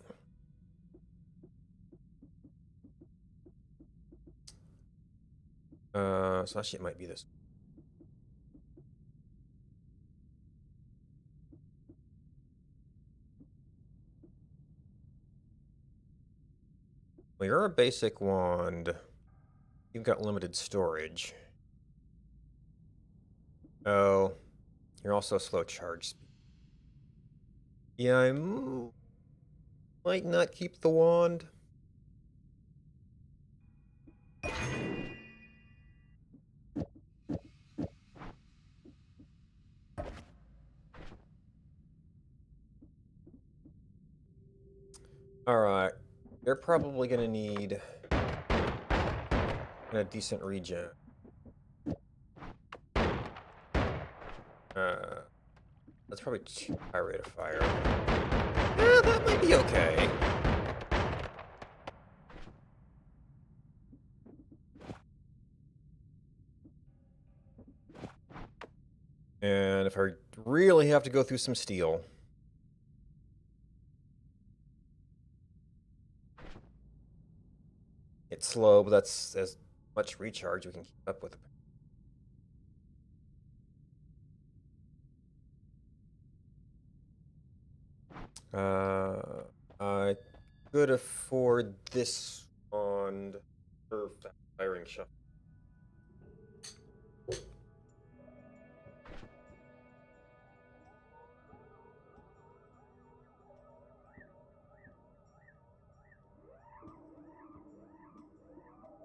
So actually it might be this. Well, you're a basic wand. You've got limited storage. Oh, you're also slow charge speed. Yeah, I might not keep the wand. Alright. You're probably gonna need a decent regen. That's probably too high rate of fire. Yeah, that might be okay. And if I really have to go through some steel. It's slow, but that's as much recharge we can keep up with. I could afford this on her firing shot.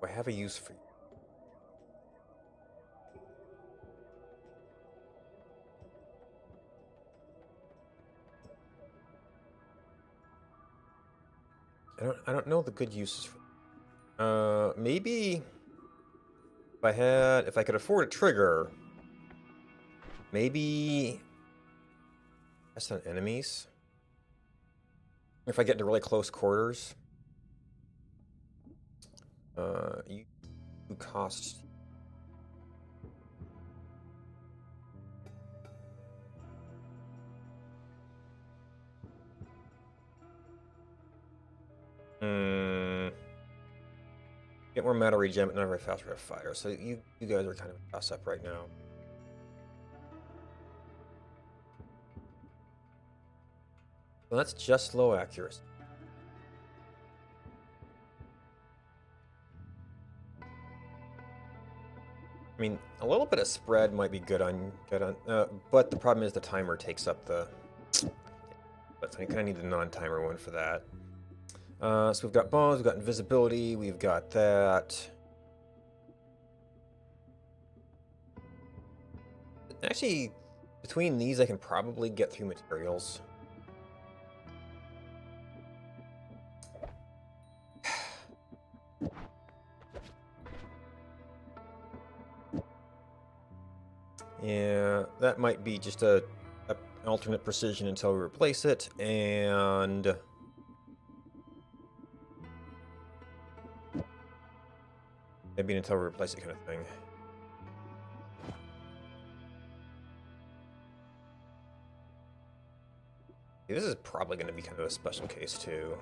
I have a use for you. I don't know the good uses for maybe if I could afford a trigger, maybe that's on enemies. If I get into really close quarters, you cost. Get more metal regen, but not very fast rate of fire. So you guys are kind of a toss up right now. Well, that's just low accuracy. I mean, a little bit of spread might be good on, but the problem is the timer takes up the. But I kind of need the non-timer one for that. So we've got bombs, we've got invisibility, we've got that. Actually, between these, I can probably get through materials. Yeah, that might be just an alternate precision until we replace it, and maybe until we replace it kind of thing. Yeah, this is probably going to be kind of a special case too.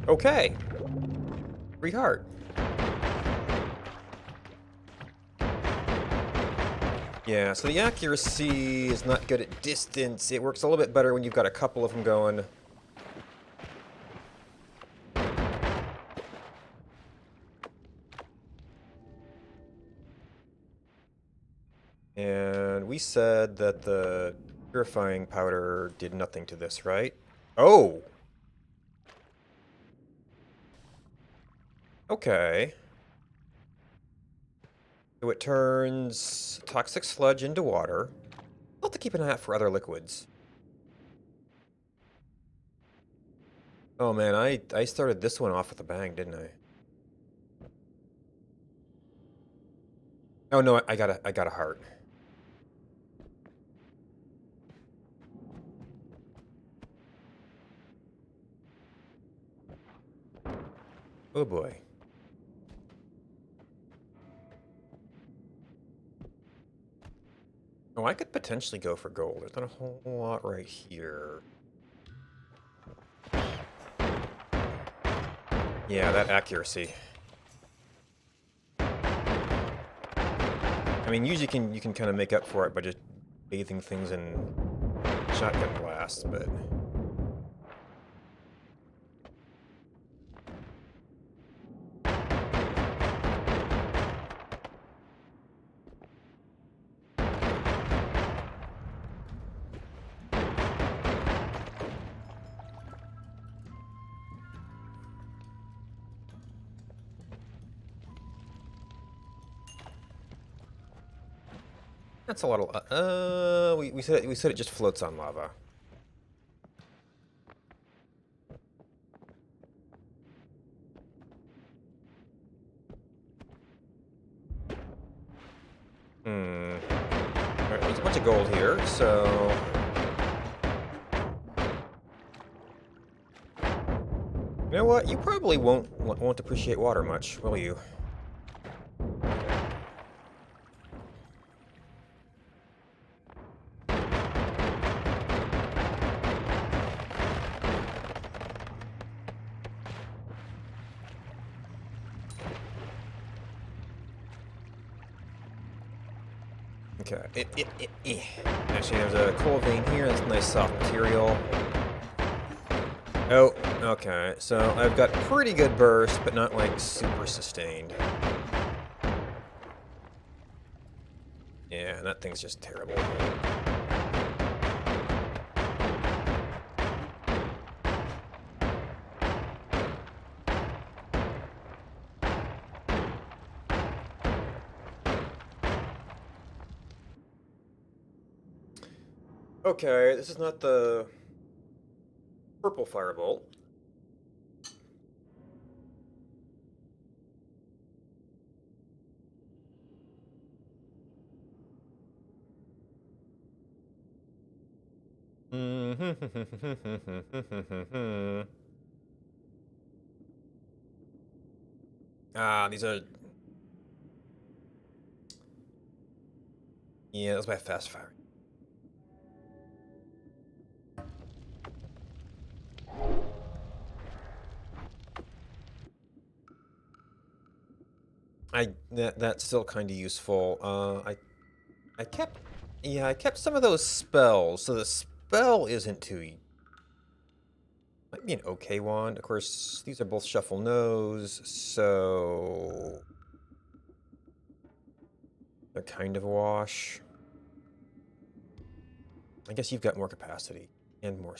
Okay. Free heart. Yeah, so the accuracy is not good at distance. It works a little bit better when you've got a couple of them going. And we said that the purifying powder did nothing to this, right? Oh! Okay. So it turns toxic sludge into water. I'll have to keep an eye out for other liquids. Oh man, I started this one off with a bang, didn't I? Oh no, I got a heart. Oh boy. Oh, I could potentially go for gold. There's not a whole lot right here. Yeah, that accuracy. I mean, usually you can kind of make up for it by just bathing things in shotgun blasts, but... That's a lot of... we said it just floats on lava. Alright, there's a bunch of gold here, so... You know what? You probably won't appreciate water much, will you? Okay. Actually, there's a coal vein here. That's nice soft material. Oh, okay. So I've got pretty good burst, but not like super sustained. Yeah, that thing's just terrible. Okay, this is not the purple firebolt. Ah, these are... Yeah, that's my fast fire. That's still kind of useful. I kept some of those spells, so the spell isn't too... Might be an okay wand. Of course, these are both shuffle nose, so... They're kind of a wash. I guess you've got more capacity and more...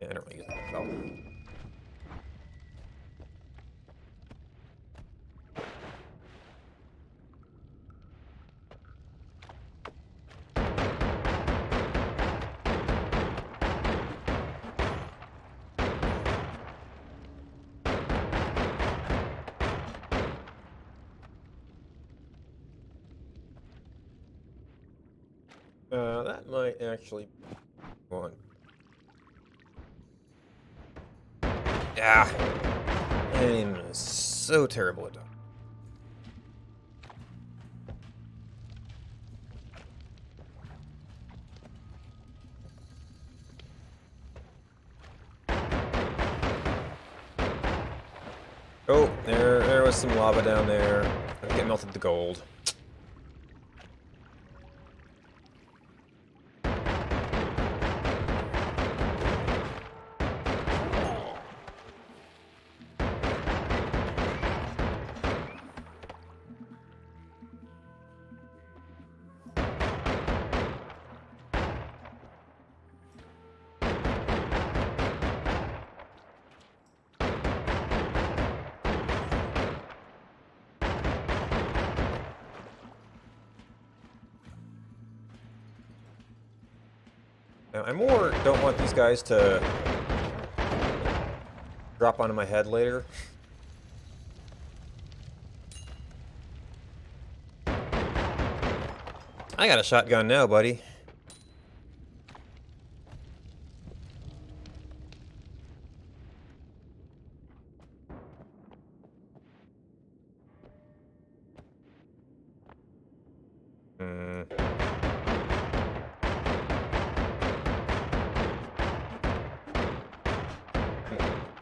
Yeah, I don't really use that spell. That might actually... One. Yeah. I'm so terrible at that. Oh, there was some lava down there. I think it melted the gold. Now, I more don't want these guys to drop onto my head later. I got a shotgun now, buddy.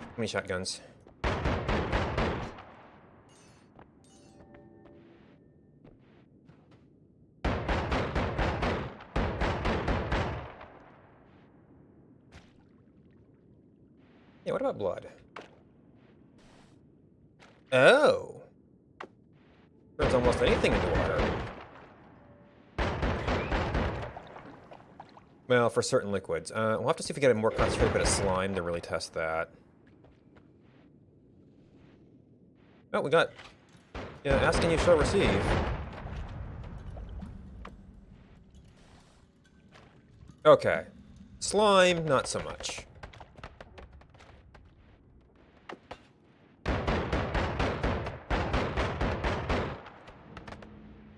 How many shotguns? Yeah, what about blood? Oh! Turns almost anything into water. Well, for certain liquids. We'll have to see if we get a more concentrated bit of slime to really test that. Oh, we got... Yeah, asking you shall receive. Okay. Slime, not so much.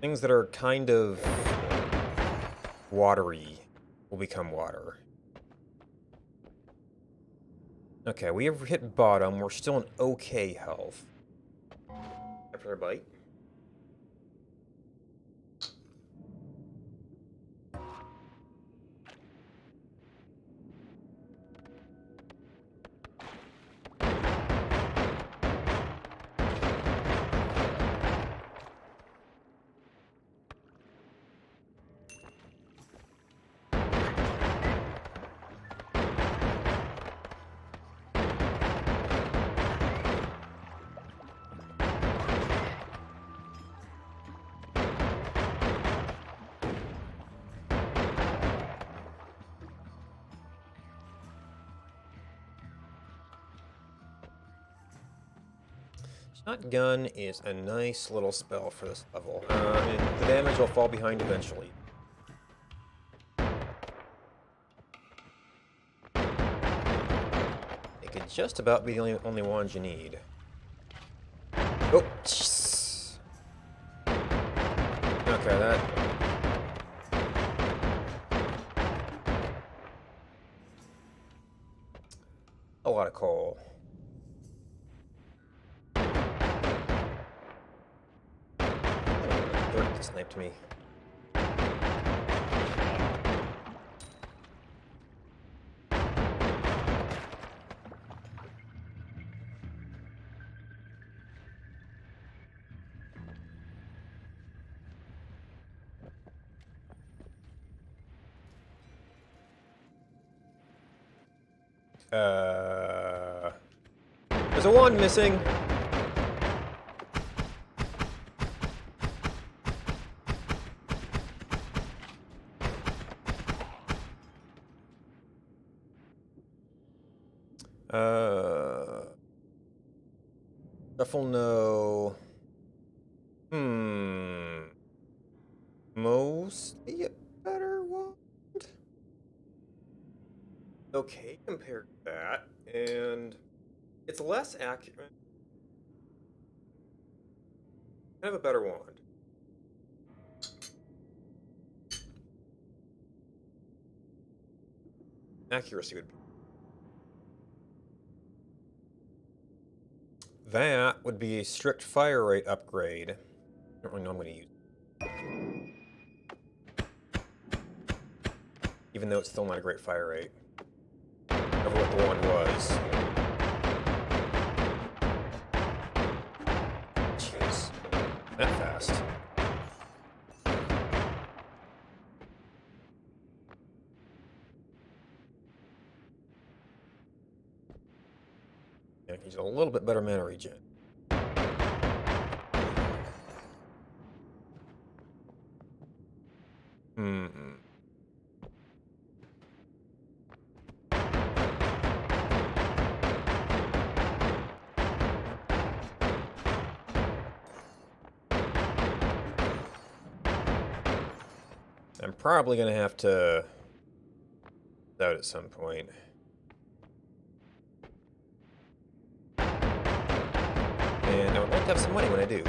Things that are kind of watery will become water. Okay, we have hit bottom. We're still in okay health. After a bite. Shotgun is a nice little spell for this level. And the damage will fall behind eventually. It could just about be the only ones you need. Oh, jeez. Okay, that... a lot of coal. Dirt sniped me. There's a wand missing. Shuffle no. Mostly a better wand. Okay, compared to that, and it's less accurate. Kind of a better wand. Accuracy would be. That would be a strict fire rate upgrade. I don't really know I'm going to use it. Even though it's still not a great fire rate. Remember what the wand was. Jeez. That fast. Yeah, he's a little bit better mana regen. I'm probably going to have to out at some point. And I would like to have some money when I do.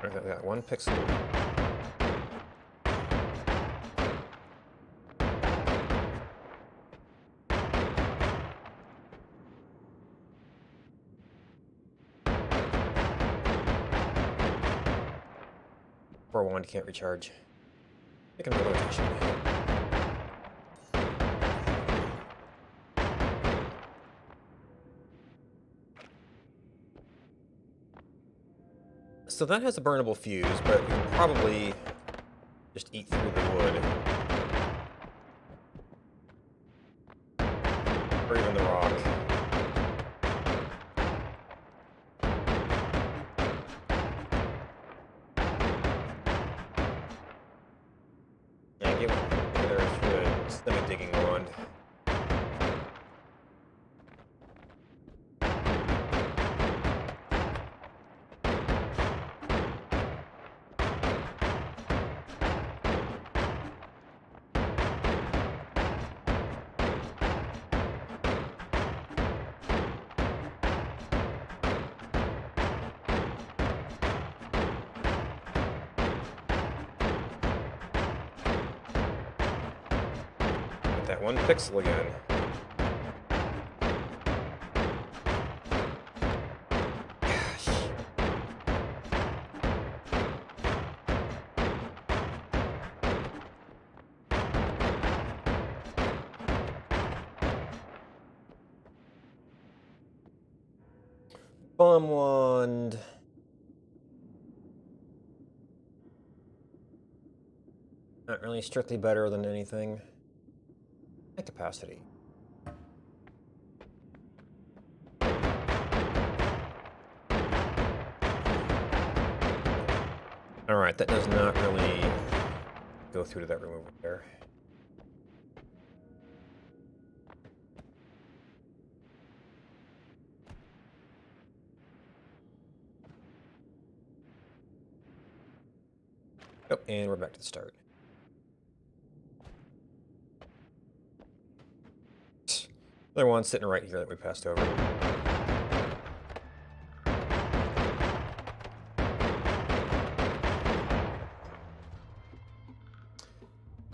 I've got 1 pixel. Poor wand can't recharge. Make another rotation. So that has a burnable fuse, but we can probably just eat through the wood. Or even the rock. Yeah, give there's the stomach digging wand. That 1 pixel again. Gosh. Bomb wand. Not really strictly better than anything. Capacity. Alright, that does not really go through to that room over there. Oh, and we're back to the start. Another one sitting right here that we passed over.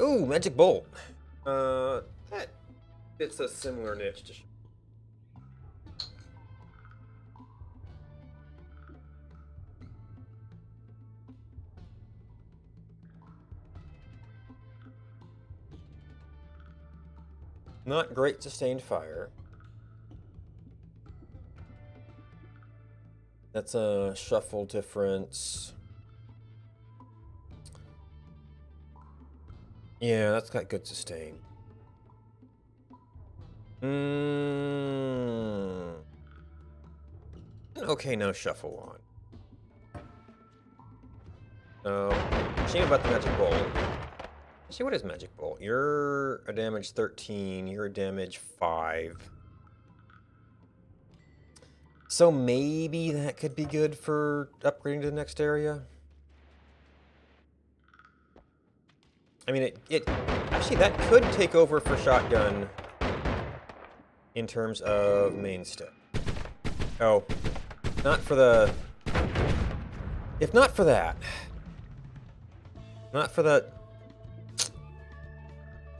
Ooh, magic bolt. That fits a similar niche to. Not great sustained fire. That's a shuffle difference. Yeah, that's got good sustain. Okay, no shuffle on. Oh, shame about the magic bolt. Actually, what is magic bolt? You're a damage 13. You're a damage 5. So maybe that could be good for upgrading to the next area. I mean, it actually, that could take over for shotgun in terms of mainstay. Oh, not for the... If not for that. Not for that...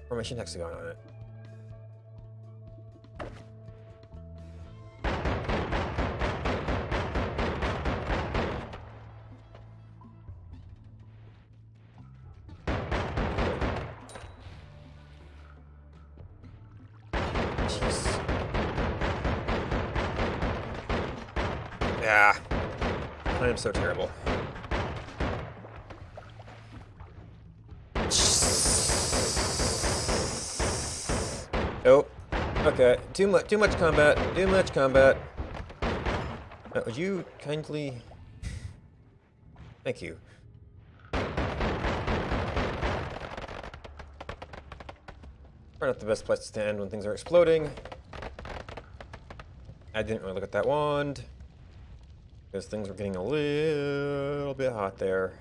Formation hexagon on it. Jeez. Yeah. I am so terrible. Oh. Okay. Too much combat. Too much combat. Would you kindly... Thank you. Probably not the best place to stand when things are exploding. I didn't really look at that wand, because things were getting a little bit hot there.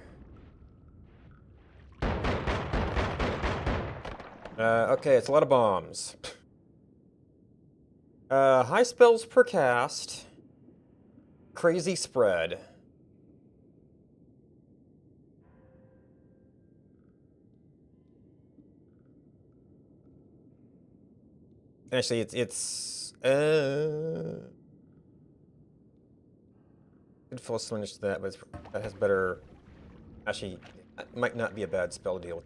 Okay, it's a lot of bombs. High spells per cast. Crazy spread. Actually, it's good full swing to that, but that has better. Actually, it might not be a bad spell to deal with.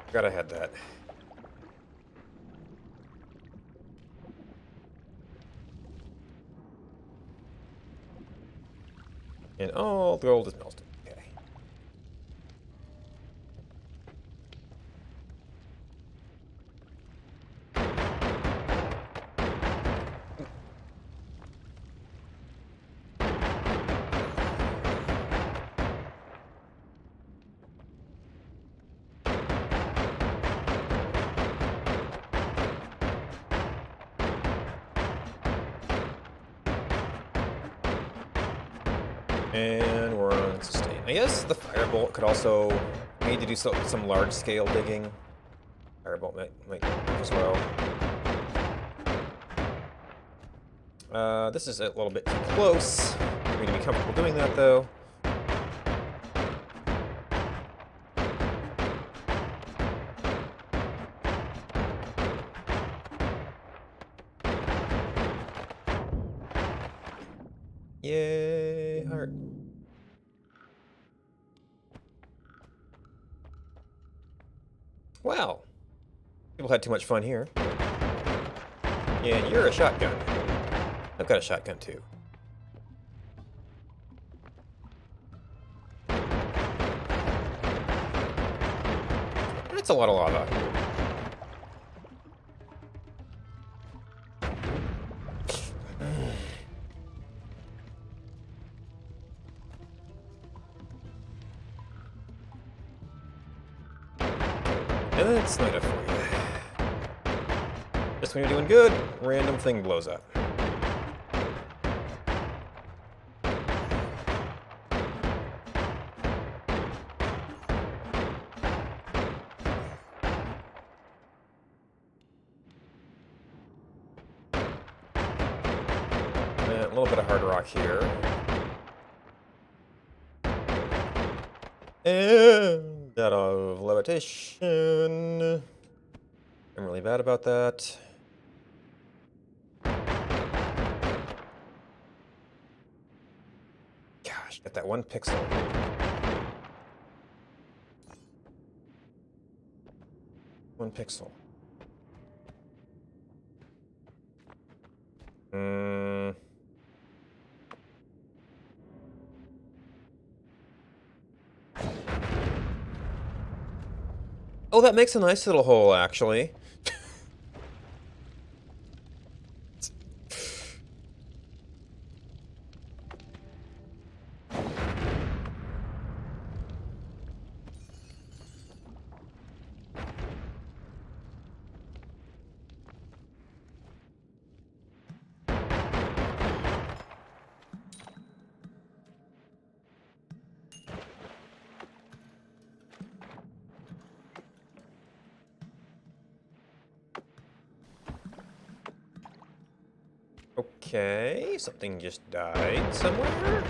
Forgot I had that. And all the gold is melted. Okay. And we're on sustain. I guess the firebolt could also need to do some large-scale digging. Firebolt might work as well. This is a little bit too close for me to be comfortable doing that, though. Yay, heart. Wow. People had too much fun here. And you're a shotgun. I've got a shotgun too. That's a lot of lava. And then it's night for you. Just when you're doing good, random thing blows up. A little bit of hard rock here. And out of levitation. I'm really bad about that. Gosh, get that one pixel. One pixel. Oh, that makes a nice little hole, actually. Okay, something just died somewhere.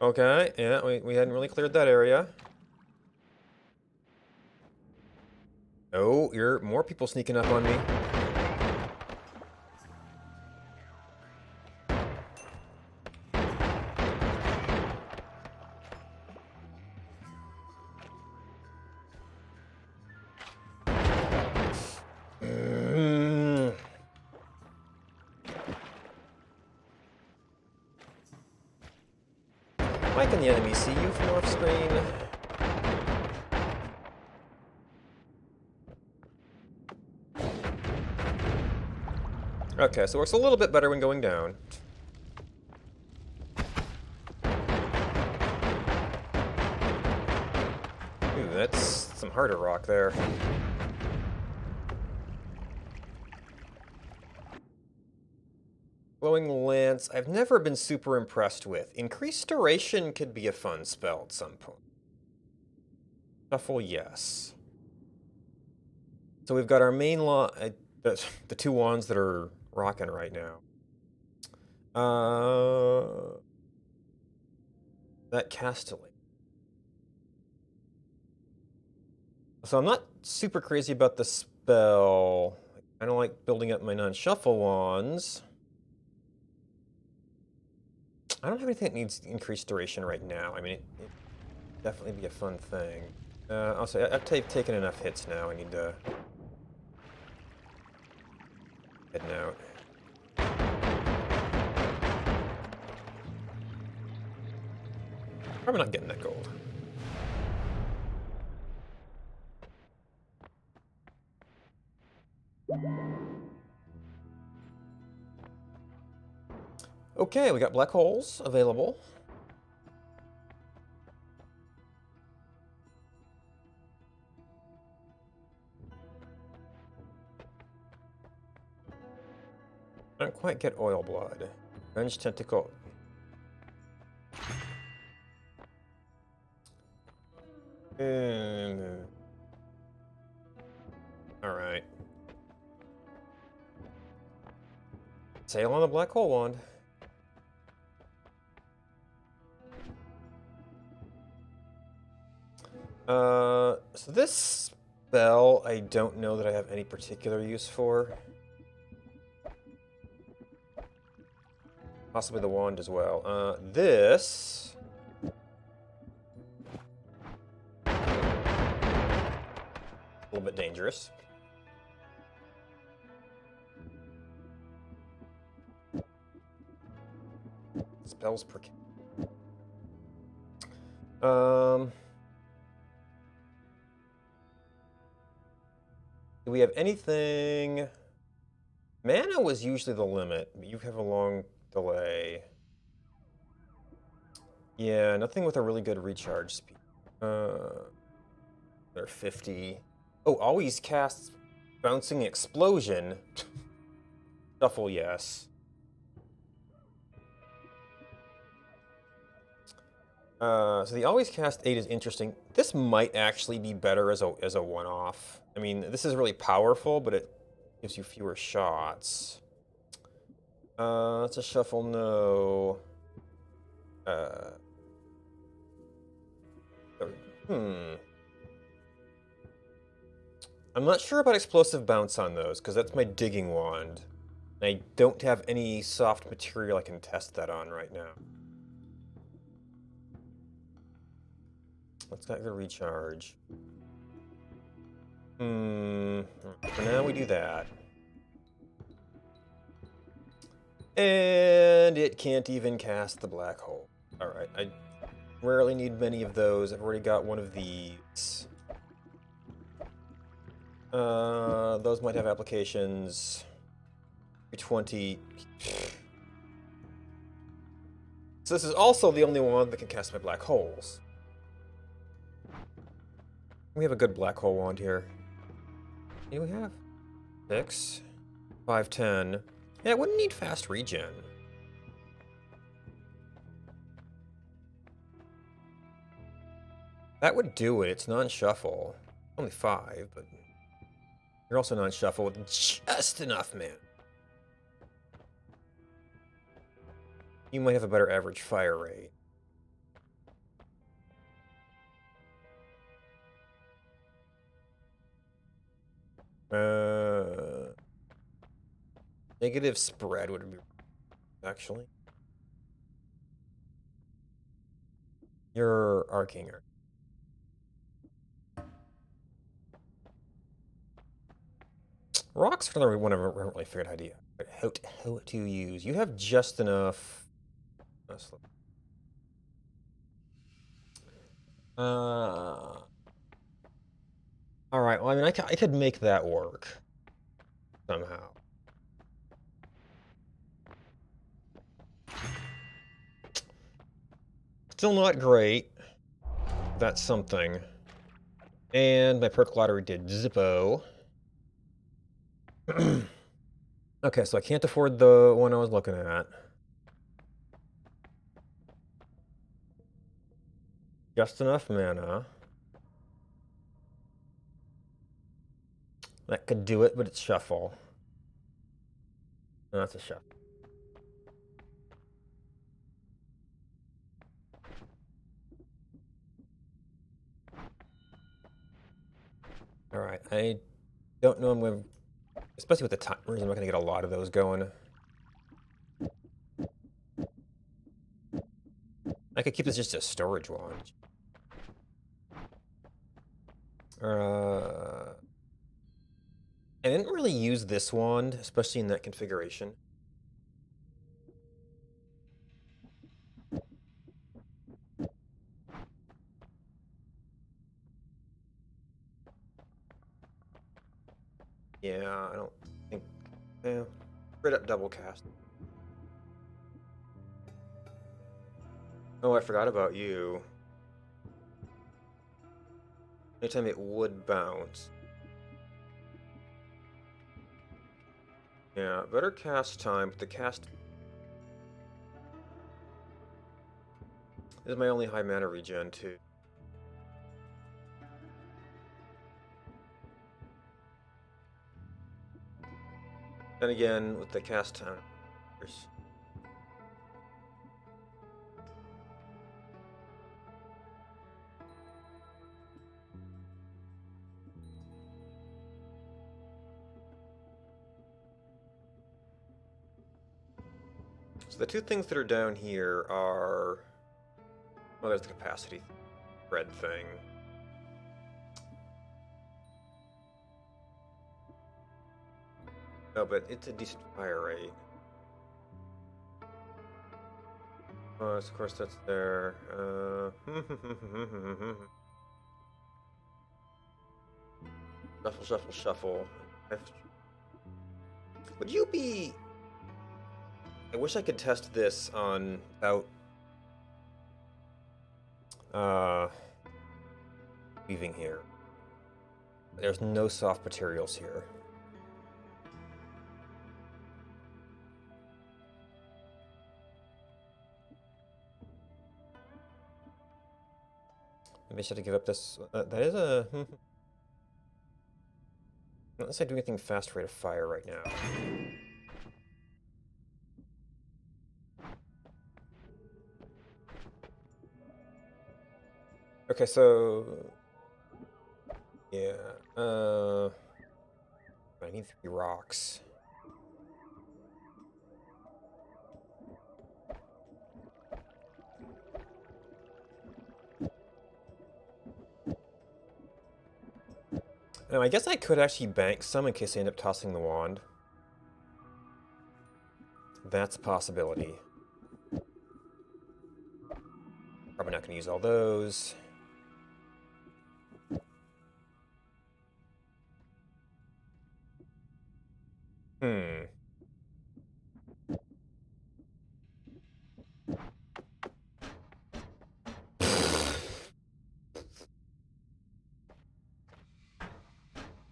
Okay, yeah, we hadn't really cleared that area. Oh, you're more people sneaking up on me. Why can the enemy see you from off screen? Okay, so it works a little bit better when going down. Ooh, that's some harder rock there. Glowing Lance, I've never been super impressed with. Increased duration could be a fun spell at some point. Shuffle, yes. So we've got our main the two wands that are rocking right now. That Castellate. So I'm not super crazy about the spell. I don't like building up my non-shuffle wands. I don't have anything that needs increased duration right now. I mean, it'd definitely be a fun thing. Also, I've taken enough hits now. I need to heading out. Probably not getting that gold. Okay, we got black holes available. I don't quite get oil blood. Revenge tentacle. Alright. Sail on the black hole wand. So this spell, I don't know that I have any particular use for. Possibly the wand as well. This... a little bit dangerous. Spells per... Do we have anything? Mana was usually the limit, but you have a long delay. Yeah, nothing with a really good recharge speed. They're 50. Oh, always casts Bouncing Explosion. Shuffle, yes. So the always cast 8 is interesting. This might actually be better as a one-off. I mean, this is really powerful, but it gives you fewer shots. It's a shuffle, no. I'm not sure about explosive bounce on those, because that's my digging wand. I don't have any soft material I can test that on right now. Let's get the recharge. For now we do that. And it can't even cast the black hole. Alright, I rarely need many of those. I've already got one of these. Those might have applications. 20. So this is also the only one that can cast my black holes. We have a good black hole wand here. What do we have? 6, 5, 10. Yeah, it wouldn't need fast regen. That would do it. It's non-shuffle. Only 5, but you're also non-shuffle with just enough, man. You might have a better average fire rate. Negative spread would be actually. You're Arcanger. Rocks are another one I haven't really figured out how to use. You have just enough. All right. Well, I mean, I could make that work somehow. Still not great. That's something. And my perk lottery did Zippo. Okay, so I can't afford the one I was looking at. Just enough mana. That could do it, but it's shuffle. No, that's a shuffle. Alright, I don't know I'm going to... Especially with the timers, I'm not going to get a lot of those going. I could keep this just a storage wand. I didn't really use this wand, especially in that configuration. Yeah, I don't think... Yeah, straight up double cast. Oh, I forgot about you. Anytime it would bounce. Yeah, better cast time, but the cast... This is my only high mana regen, too. Then again, with the cast time... So the two things that are down here are... Well, there's the capacity spread thing. No, but it's a decent fire rate. Of course, that's there. Shuffle, shuffle, shuffle. Would you be... I wish I could test this on out weaving here. There's no soft materials here. Maybe I should have give up this. That is a... Unless I do anything fast rate of fire right now. Okay, so... Yeah, I need 3 rocks. Now, I guess I could actually bank some in case I end up tossing the wand. That's a possibility. Probably not going to use all those.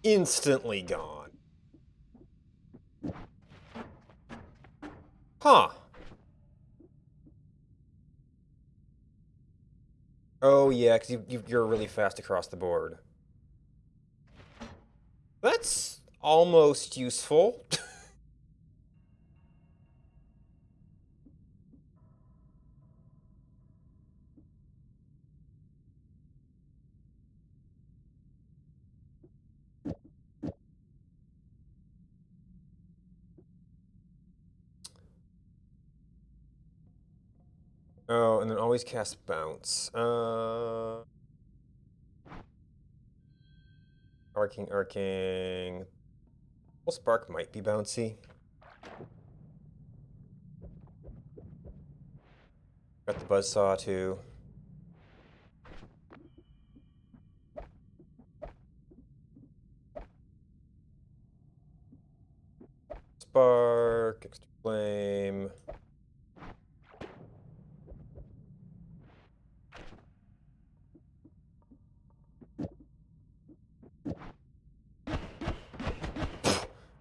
Instantly gone. Huh. Oh yeah, because you're really fast across the board. That's almost useful. Oh, and then always cast bounce. Arcing. Well, spark might be bouncy. Got the buzzsaw too. Spark, extra flame.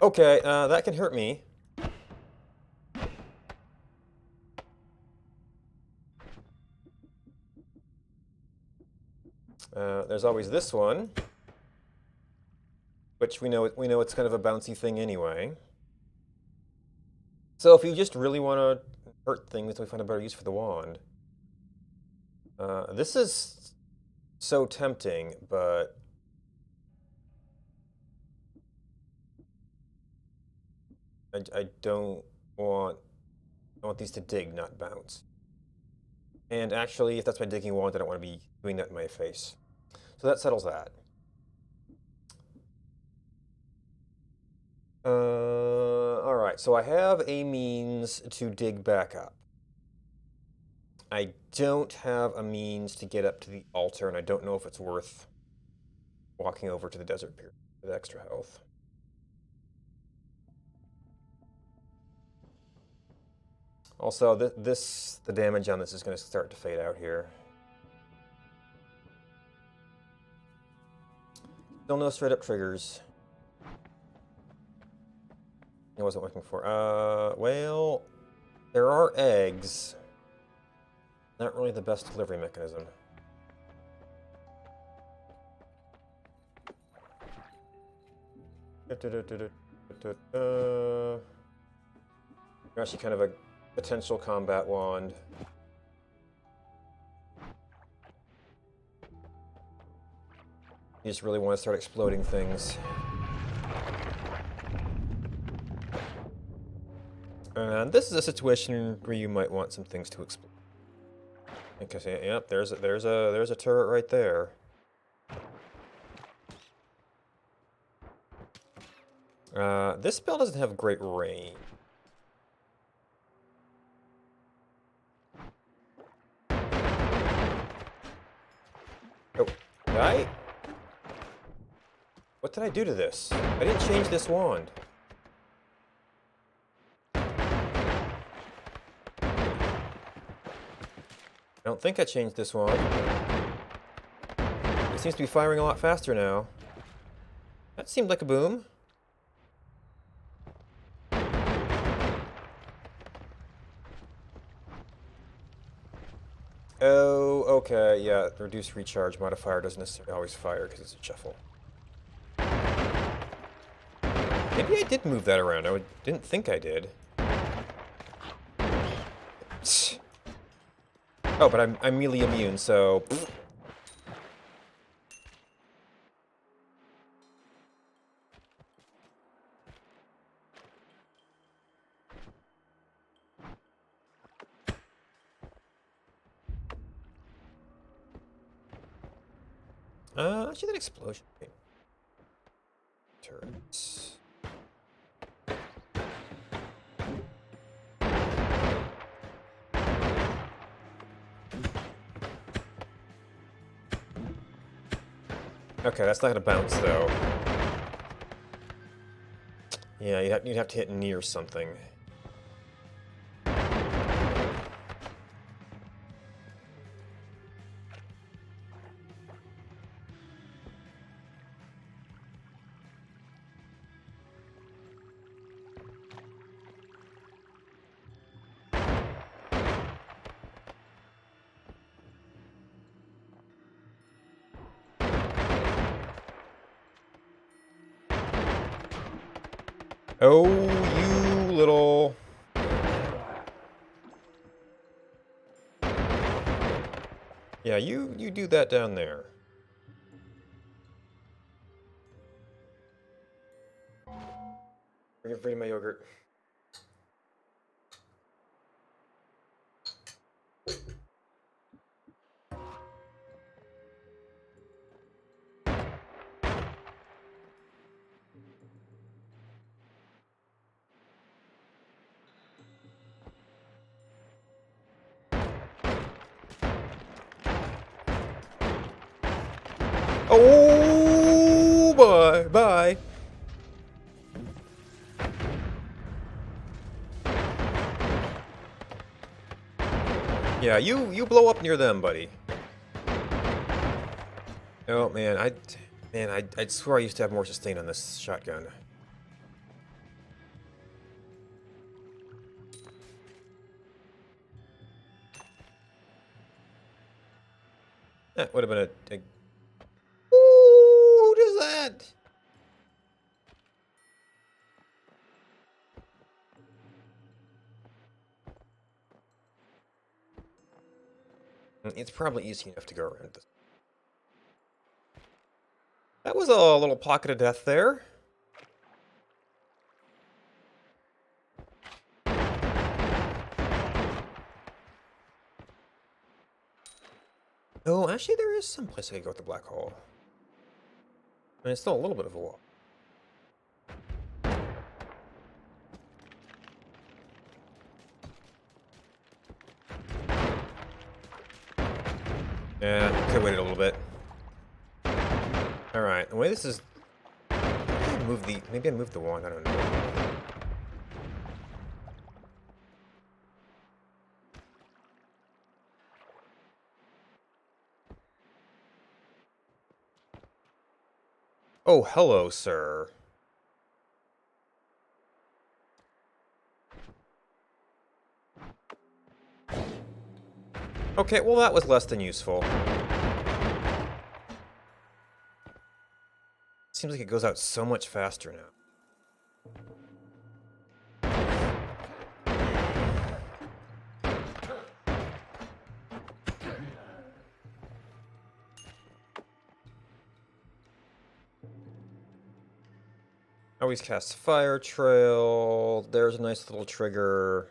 Okay, that can hurt me. There's always this one, which we know it's kind of a bouncy thing anyway. So if you just really want to hurt things, we find a better use for the wand. This is so tempting, but I don't want these to dig, not bounce. And actually, if that's my digging wand, I don't want to be doing that in my face. So that settles that. All right, so I have a means to dig back up. I don't have a means to get up to the altar, and I don't know if it's worth walking over to the desert pier with extra health. Also, the damage on this is going to start to fade out here. Still no straight up triggers. I wasn't looking for. Well, there are eggs. Not really the best delivery mechanism. Actually, kind of a potential combat wand. You just really want to start exploding things. And this is a situation where you might want some things to explode. Because yep, there's a turret right there. This spell doesn't have great range. I... What did I do to this? I didn't change this wand. I don't think I changed this wand. It seems to be firing a lot faster now. That seemed like a boom. Oh, okay, yeah. The reduced recharge modifier doesn't necessarily always fire because it's a shuffle. Maybe I did move that around. I didn't think I did. Oh, but I'm melee immune, so... Actually that explosion. Turrets. Okay, that's not gonna bounce though. Yeah, you'd have to hit near something. Oh, you little... Yeah, you do that down there. Bring me my yogurt. Oh, bye, bye. Yeah, you blow up near them, buddy. Oh man, I'd swear I used to have more sustain on this shotgun. That would have been a... Ooh, who does that? It's probably easy enough to go around this. That was a little pocket of death there. Oh, actually there is some place I could go with the black hole. I mean, it's still a little bit of a walk. Yeah, could have waited a little bit. Alright, the way this is... Maybe I moved the wand, I don't know. Oh, hello, sir. Okay, well that was less than useful. Seems like it goes out so much faster now. Always cast Fire Trail. There's a nice little trigger.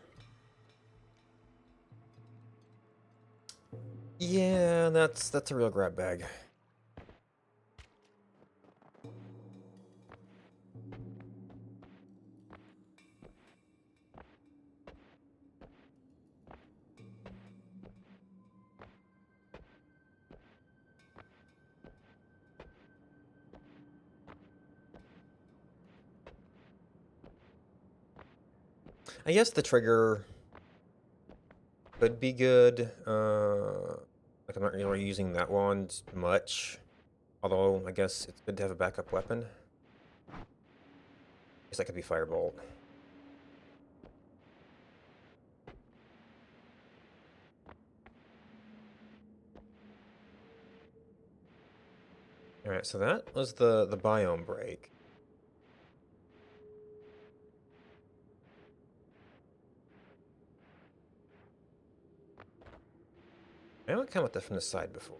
Yeah, that's a real grab bag. I guess the trigger could be good. Like, I'm not really using that wand much. Although, I guess it's good to have a backup weapon. I guess that could be Firebolt. Alright, so that was the biome break. I haven't come at that from the side before.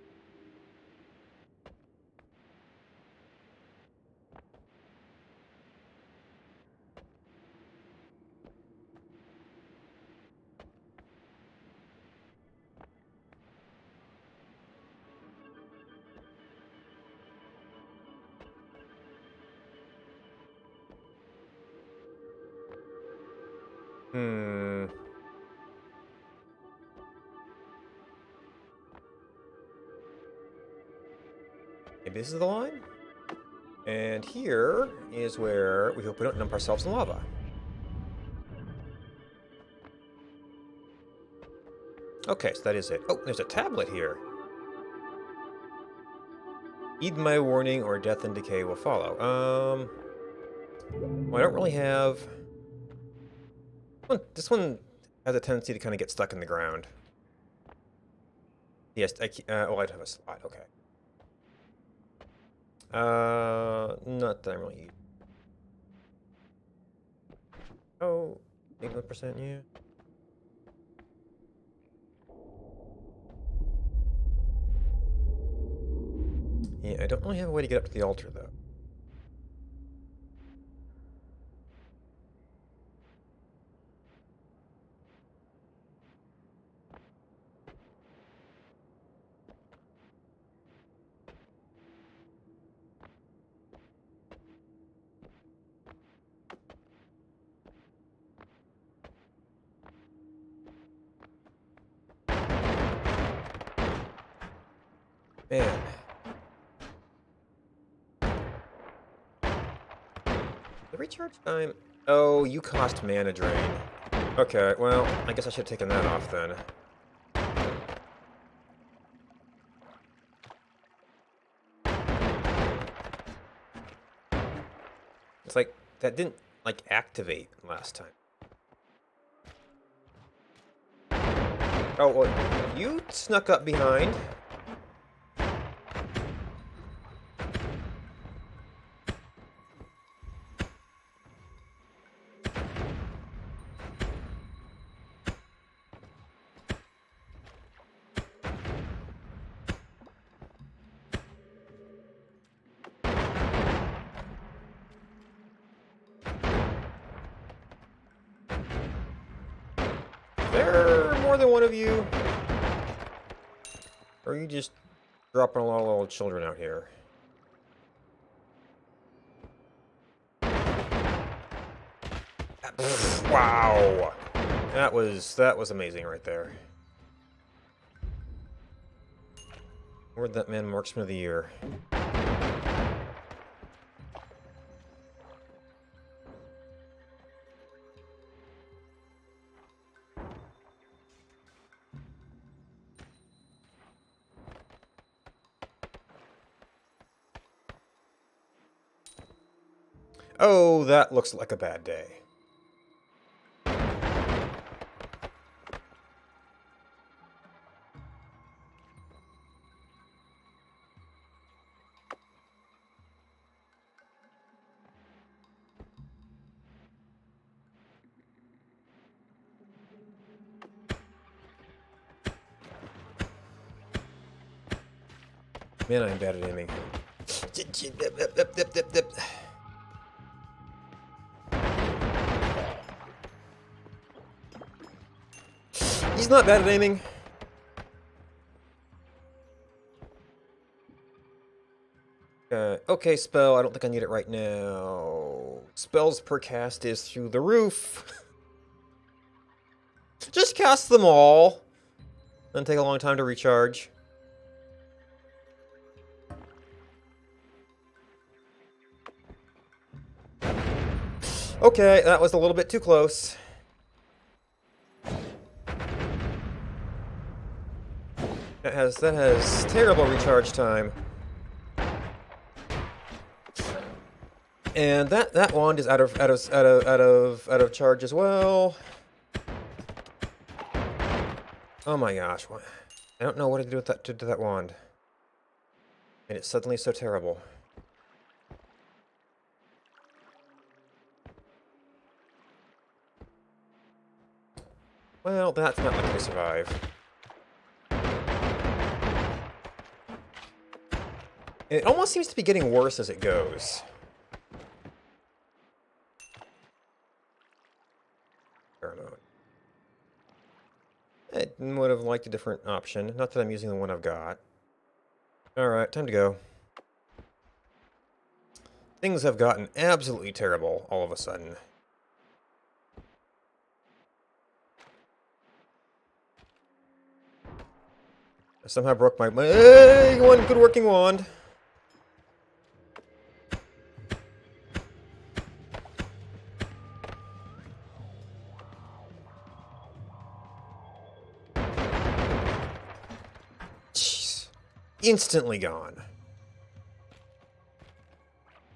Hmm. Maybe this is the line? And here is where we hope we don't dump ourselves in lava. Okay, so that is it. Oh, there's a tablet here. Heed my warning or death and decay will follow. Well, I don't really have... This one has a tendency to kind of get stuck in the ground. Yes, oh, I'd have a slot, okay. Not that I'm really... Oh, 81%, yeah. Yeah, I don't really have a way to get up to the altar, though. Man. The recharge time... Oh, you cost mana drain. Okay, well, I guess I should have taken that off then. It's like, that didn't, like, activate last time. Oh, well, you snuck up behind. There are more than one of you. Or are you just dropping a lot of little children out here? Wow. That was amazing right there. Award that man Marksman of the Year. Oh, that looks like a bad day. Man, I'm bad at aiming. He's not bad at aiming. Okay, spell. I don't think I need it right now. Spells per cast is through the roof. Just cast them all. Then take a long time to recharge. Okay, that was a little bit too close. That has terrible recharge time. And that wand is out of charge as well. Oh my gosh, what? I don't know what to do with that to that wand. And it's suddenly so terrible. Well, that's not likely to survive. It almost seems to be getting worse as it goes. Pheromone. I would have liked a different option. Not that I'm using the one I've got. Alright, time to go. Things have gotten absolutely terrible all of a sudden. I somehow broke my hey, one good working wand. Jeez. Instantly gone.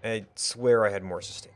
I swear I had more sustain.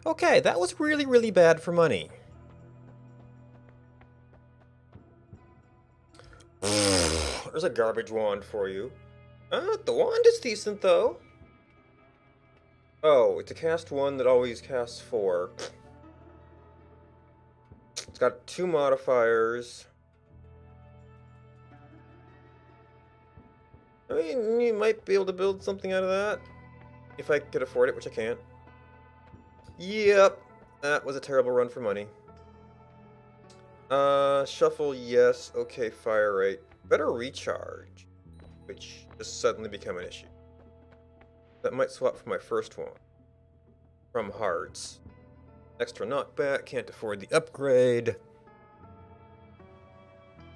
Okay, that was really, really bad for money. There's a garbage wand for you. The wand is decent, though. Oh, it's a cast one that always casts 4. It's got 2 modifiers. I mean, you might be able to build something out of that. If I could afford it, which I can't. Yep, that was a terrible run for money. Shuffle, yes. Okay, fire rate. Better recharge, which has suddenly become an issue. That might swap for my first one. From hearts. Extra knockback, can't afford the upgrade.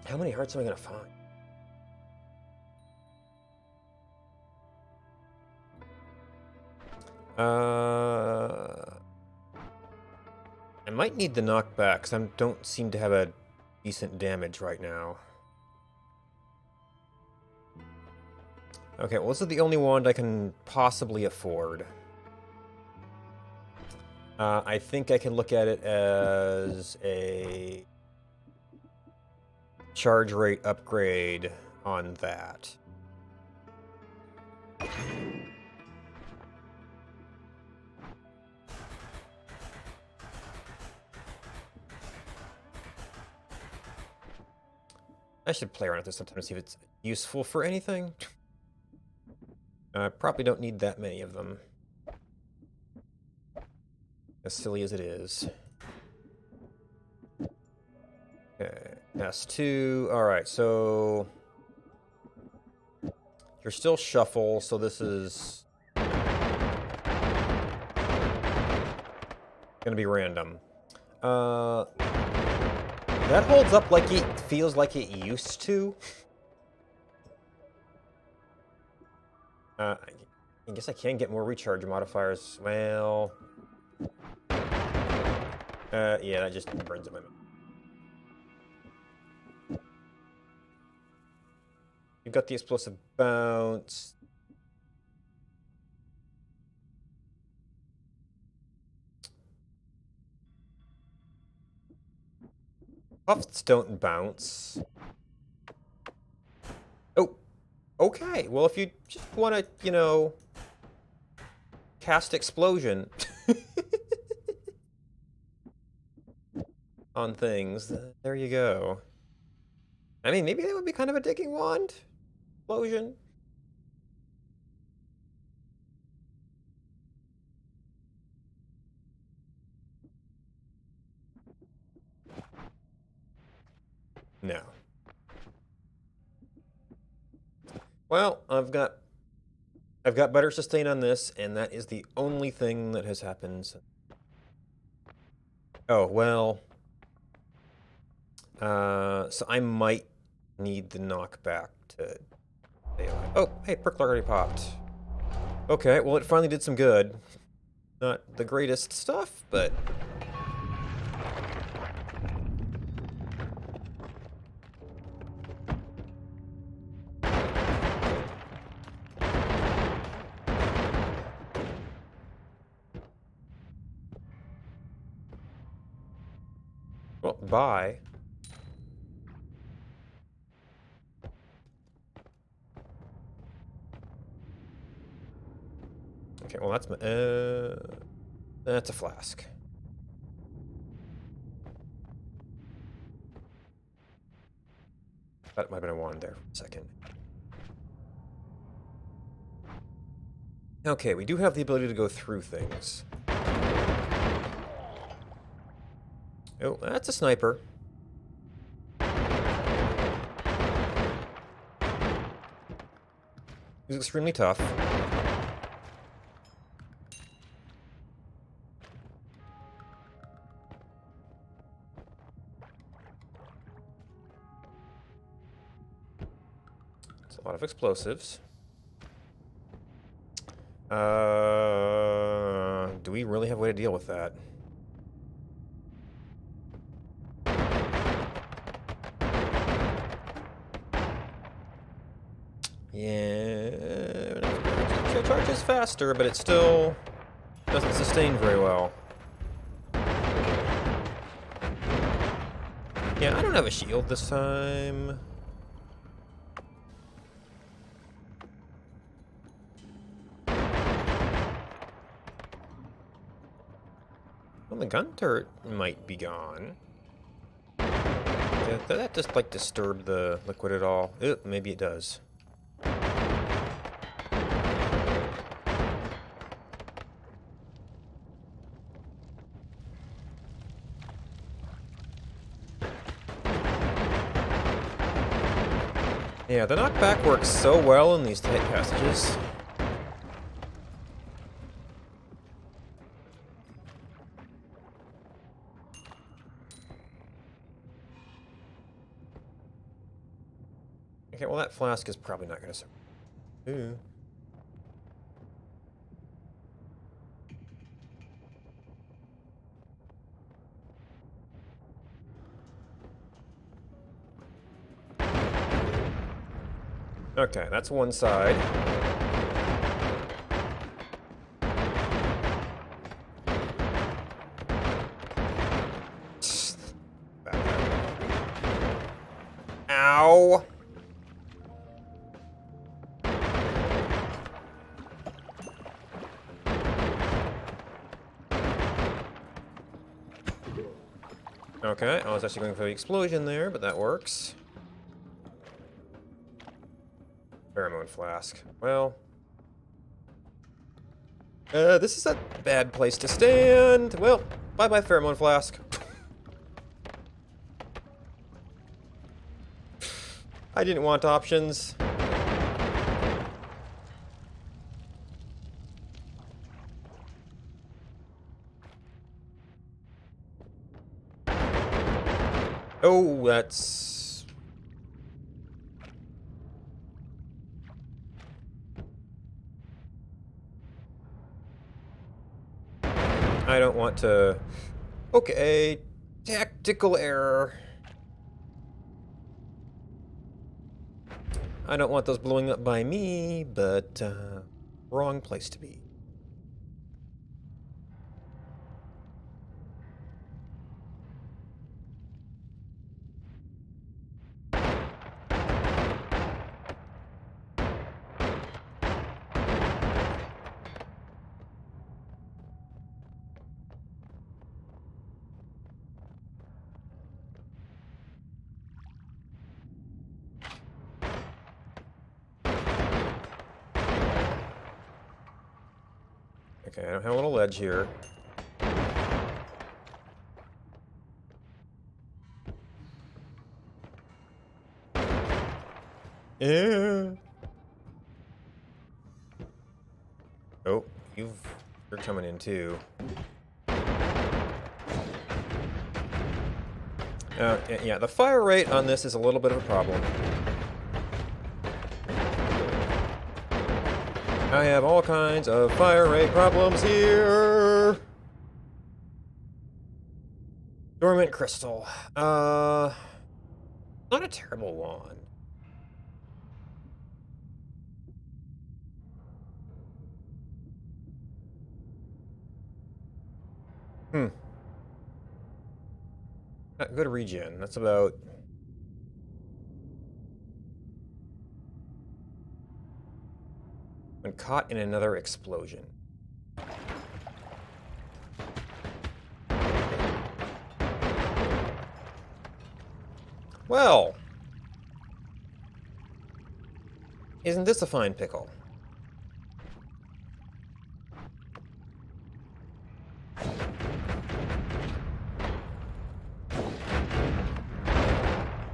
How many hearts am I gonna find? I might need the knockback, because I don't seem to have a decent damage right now. Okay, well, this is the only wand I can possibly afford. I think I can look at it as a charge rate upgrade on that. I should play around with this sometime to see if it's useful for anything. I probably don't need that many of them. As silly as it is. Okay, S2. Alright, so... You're still shuffle, so this is... gonna be random. That holds up like it feels like it used to. I guess I can get more recharge modifiers. Well... yeah, that just burns up my... You've got the explosive bounce. Puffs don't bounce. Oh, okay. Well, if you just want to, you know, cast explosion on things, there you go. I mean, maybe that would be kind of a digging wand. Explosion. No. Well, I've got better sustain on this, and that is the only thing that has happened. Oh, well. So I might need the knockback to daylight. Oh, hey, perk already popped. Okay, well, it finally did some good. Not the greatest stuff, but... Well, bye. Okay, well, that's a flask. That might have been a wand there for a second. Okay, we do have the ability to go through things. Oh, that's a sniper. He's extremely tough. It's a lot of explosives. Do we really have a way to deal with that? Yeah, it charges faster, but it still doesn't sustain very well. Yeah, I don't have a shield this time. Well, the gun turret might be gone. Did that just, like, disturb the liquid at all? Oop, maybe it does. Yeah, the knockback works so well in these tight passages. Okay, well, that flask is probably not going to survive. Ooh. Okay, that's one side. Ow! Okay, I was actually going for the explosion there, but that works. Pheromone flask. Well... this is a bad place to stand. Well, bye-bye, pheromone flask. I didn't want options. Oh, that's... I don't want to... Okay, tactical error. I don't want those blowing up by me, but wrong place to be. Okay, I don't have a little ledge here. Yeah. Oh, you're coming in too. Yeah, the fire rate on this is a little bit of a problem. I have all kinds of fire rate problems here. Dormant crystal. Not a terrible one. Good regen. That's about... when caught in another explosion. Well, isn't this a fine pickle?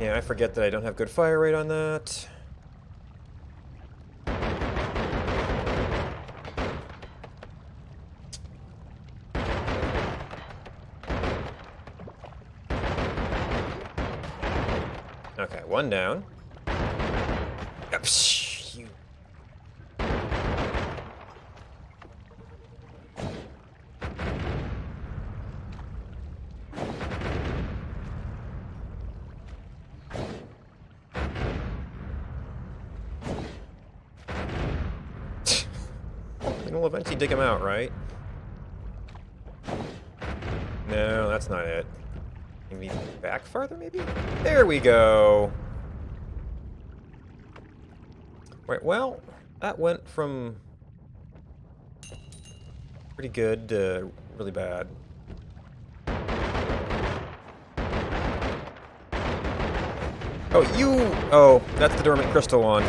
Yeah, I forget that I don't have good fire rate on that. Okay, one down. Yep, you. We'll eventually dig him out, right? No, that's not it. Maybe back farther, maybe? There we go! Right, well, that went from pretty good to really bad. Oh, you... Oh, that's the dormant crystal one.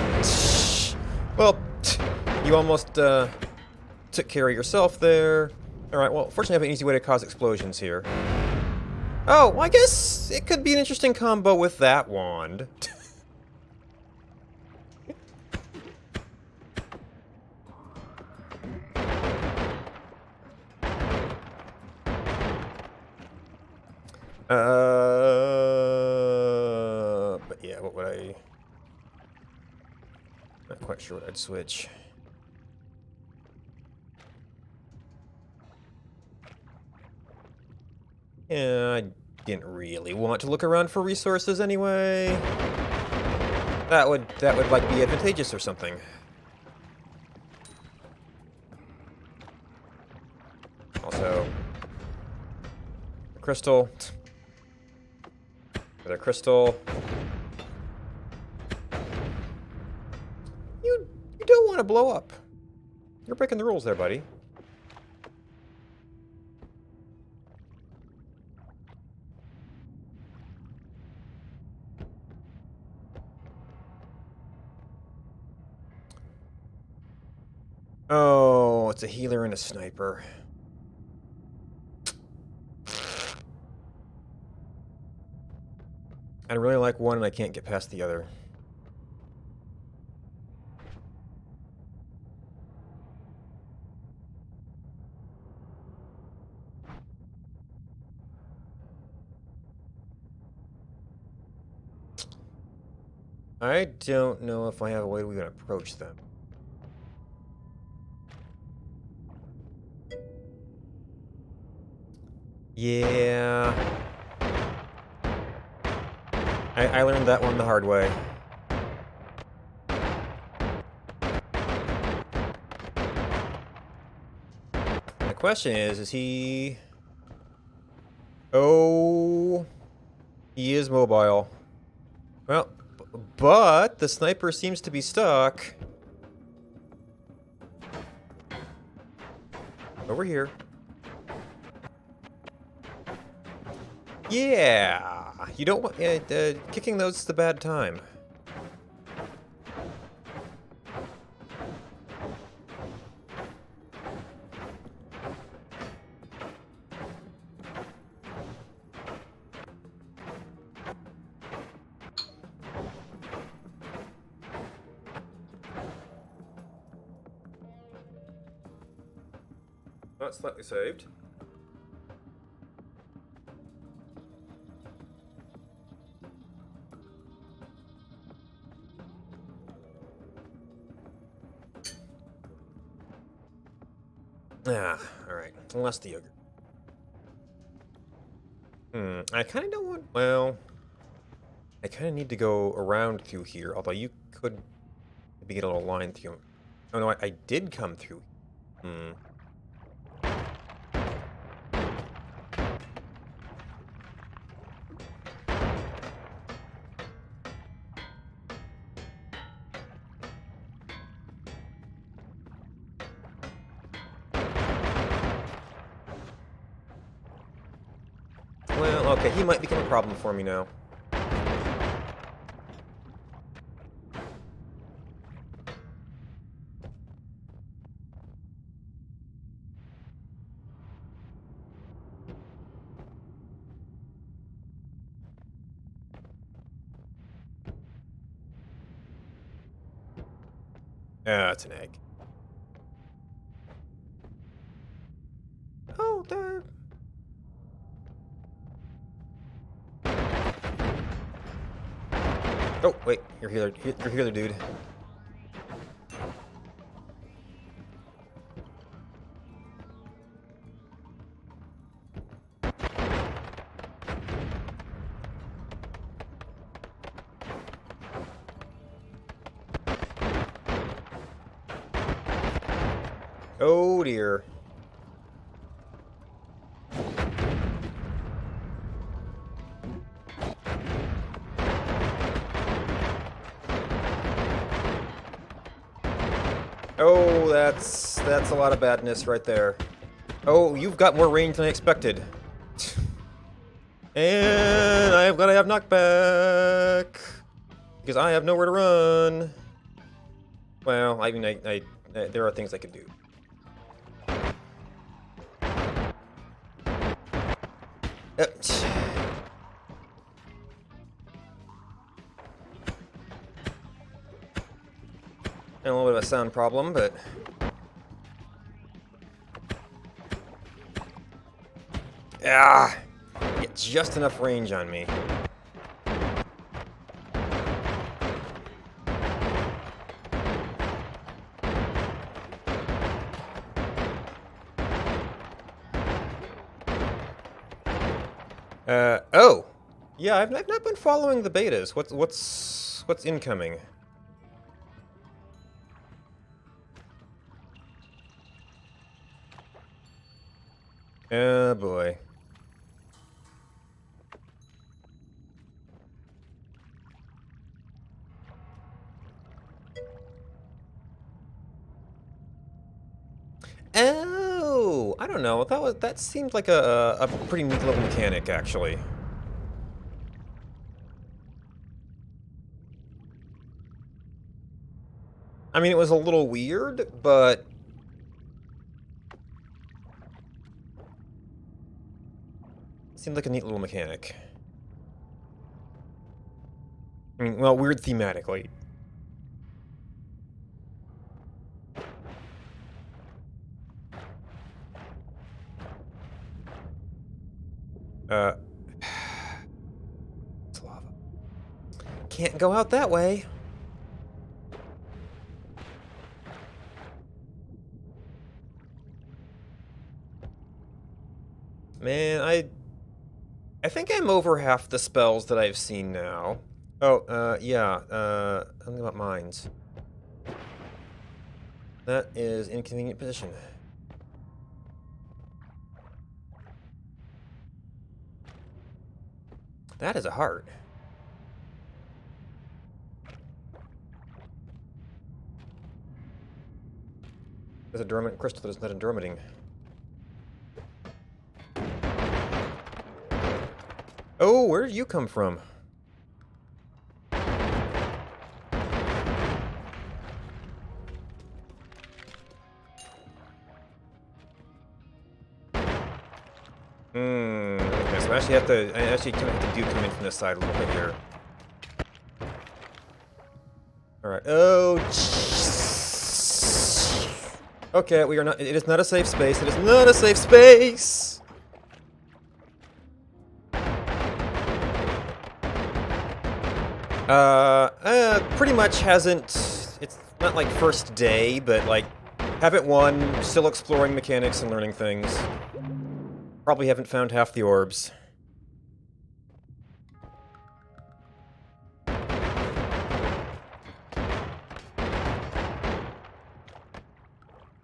Well, you almost took care of yourself there. Alright, well, fortunately I have an easy way to cause explosions here. Oh, well, I guess it could be an interesting combo with that wand. But yeah, what would I... Not quite sure what I'd switch. Yeah, I didn't really want to look around for resources anyway. That would like be advantageous or something. Also, crystal. Another crystal. You don't want to blow up. You're breaking the rules there, buddy. Oh, it's a healer and a sniper. I really like one and I can't get past the other. I don't know if I have a way we can approach them. Yeah. I learned that one the hard way. The question is he... Oh... He is mobile. Well, but the sniper seems to be stuck. Over here. Yeah! You don't want... kicking those is the bad time. Not slightly saved. Ah, alright. Less the yogurt. I kind of don't want... Well... I kind of need to go around through here, although you could maybe get a little line through. Oh no, I did come through. Well, okay, he might become a problem for me now. It's an egg. Oh, there. Oh, wait, you're healer, dude. Oh dear. Oh, that's a lot of badness right there. Oh, you've got more range than I expected. And I've got to have knockback because I have nowhere to run. Well, I mean, there are things I could do. And a little bit of a sound problem, but... Ah! Get just enough range on me. Oh! Yeah, I've not been following the betas. What's incoming? Oh boy. Oh, I don't know. That seemed like a pretty neat little mechanic, actually. I mean, it was a little weird, but seemed like a neat little mechanic. I mean, well, weird thematically. It's lava. Can't go out that way. Man, I think I'm over half the spells that I've seen now. Oh, yeah, something about mines. That is inconvenient position. That is a heart. There's a dormant crystal that is not a dormiting. Oh, where did you come from? Okay, so I actually come in from this side a little bit here. Alright, oh, Okay, we are not. It is not a safe space. It is not a safe space. Pretty much hasn't. It's not like first day, but like haven't won. Still exploring mechanics and learning things. Probably haven't found half the orbs.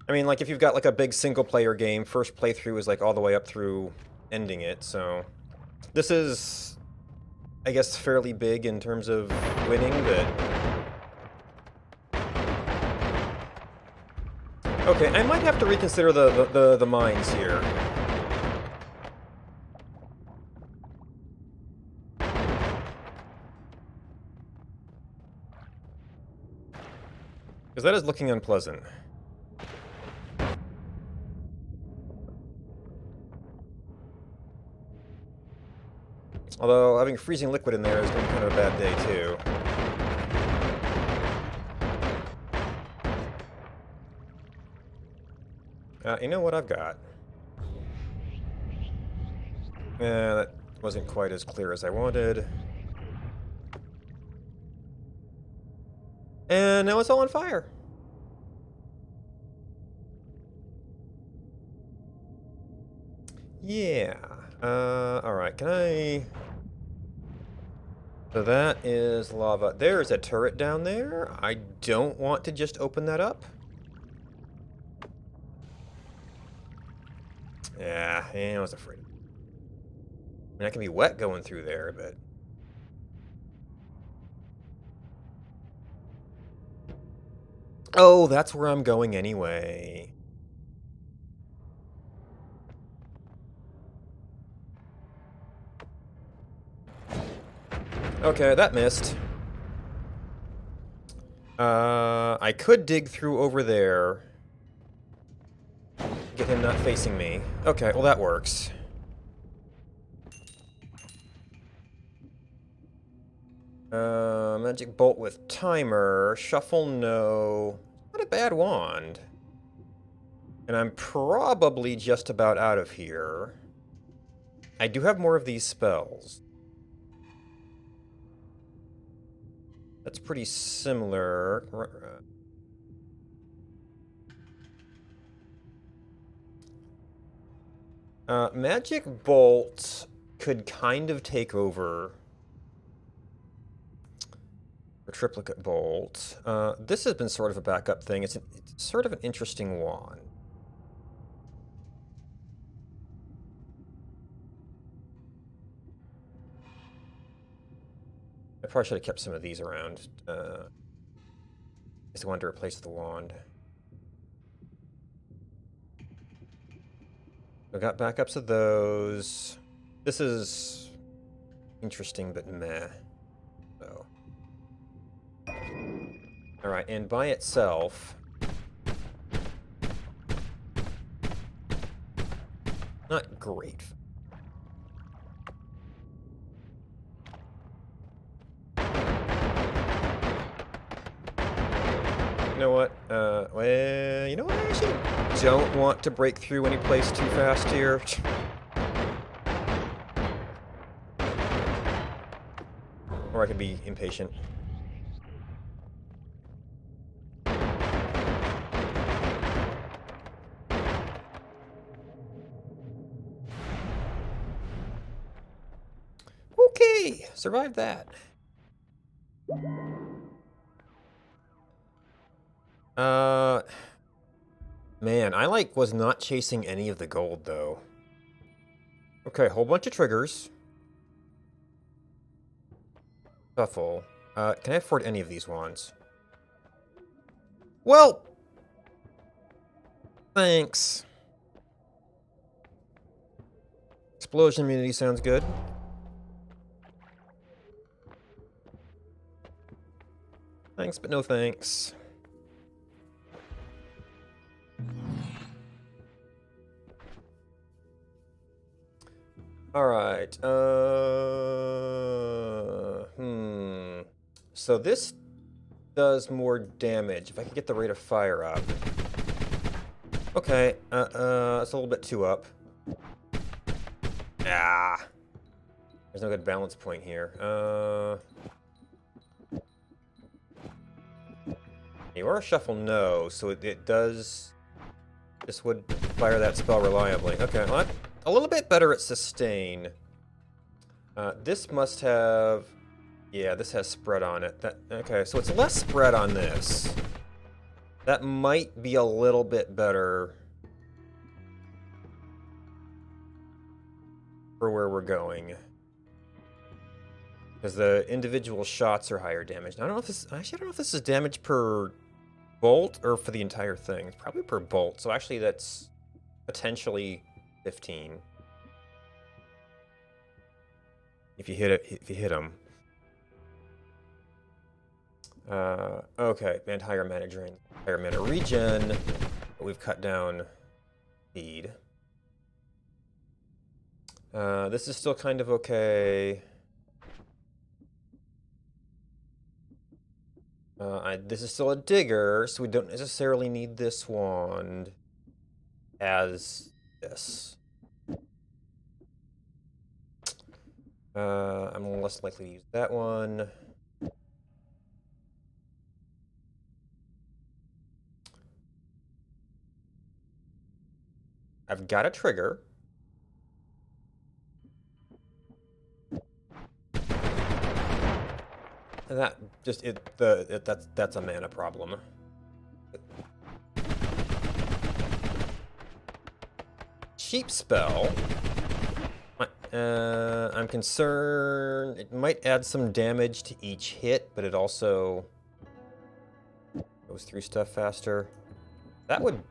I mean, like, if you've got, like, a big single-player game, first playthrough is, like, all the way up through ending it, so... This is, I guess, fairly big in terms of winning, but... Okay, I might have to reconsider the mines here. Because that is looking unpleasant. Although, having freezing liquid in there is going to be kind of a bad day, too. You know what I've got? Yeah, that wasn't quite as clear as I wanted. And now it's all on fire. Yeah. Alright, can I... So that is lava. There's a turret down there. I don't want to just open that up. Yeah, I was afraid. I mean, I can be wet going through there, but... Oh, that's where I'm going anyway. Okay, that missed. I could dig through over there. Get him not facing me. Okay, well that works. Magic bolt with timer. Shuffle, no. Not a bad wand. And I'm probably just about out of here. I do have more of these spells. That's pretty similar. Magic Bolt could kind of take over the Triplicate Bolt. This has been sort of a backup thing. It's sort of an interesting wand. I probably should have kept some of these around. Just wanted to replace the wand. I got backups of those. This is interesting, but meh. So. Alright, and by itself... not great. You know what? Well, you know what? I actually don't want to break through any place too fast here. Or I could be impatient. Okay, survived that. Man, I was not chasing any of the gold though. Okay, whole bunch of triggers. Shuffle. Can I afford any of these wands? Well, thanks. Explosion immunity sounds good. Thanks, but no thanks. Alright, So this does more damage. If I could get the rate of fire up. Okay, that's a little bit too up. Ah. There's no good balance point here. You are a shuffle, no, so it does... This would fire that spell reliably. Okay, well, a little bit better at sustain. This must have... Yeah, this has spread on it. Okay, so it's less spread on this. That might be a little bit better for where we're going. Because the individual shots are higher damage. Now, I don't know if this... Actually, I don't know if this is damage per bolt or for the entire thing. It's probably per bolt, so actually that's potentially 15. If you hit it, if you hit them. Okay, and higher mana drain, higher mana regen. But we've cut down speed. This is still kind of okay. This is still a digger, so we don't necessarily need this wand as this. I'm less likely to use that one. I've got a trigger. That just that's a mana problem. Cheap spell. I'm concerned it might add some damage to each hit, but it also goes through stuff faster. That would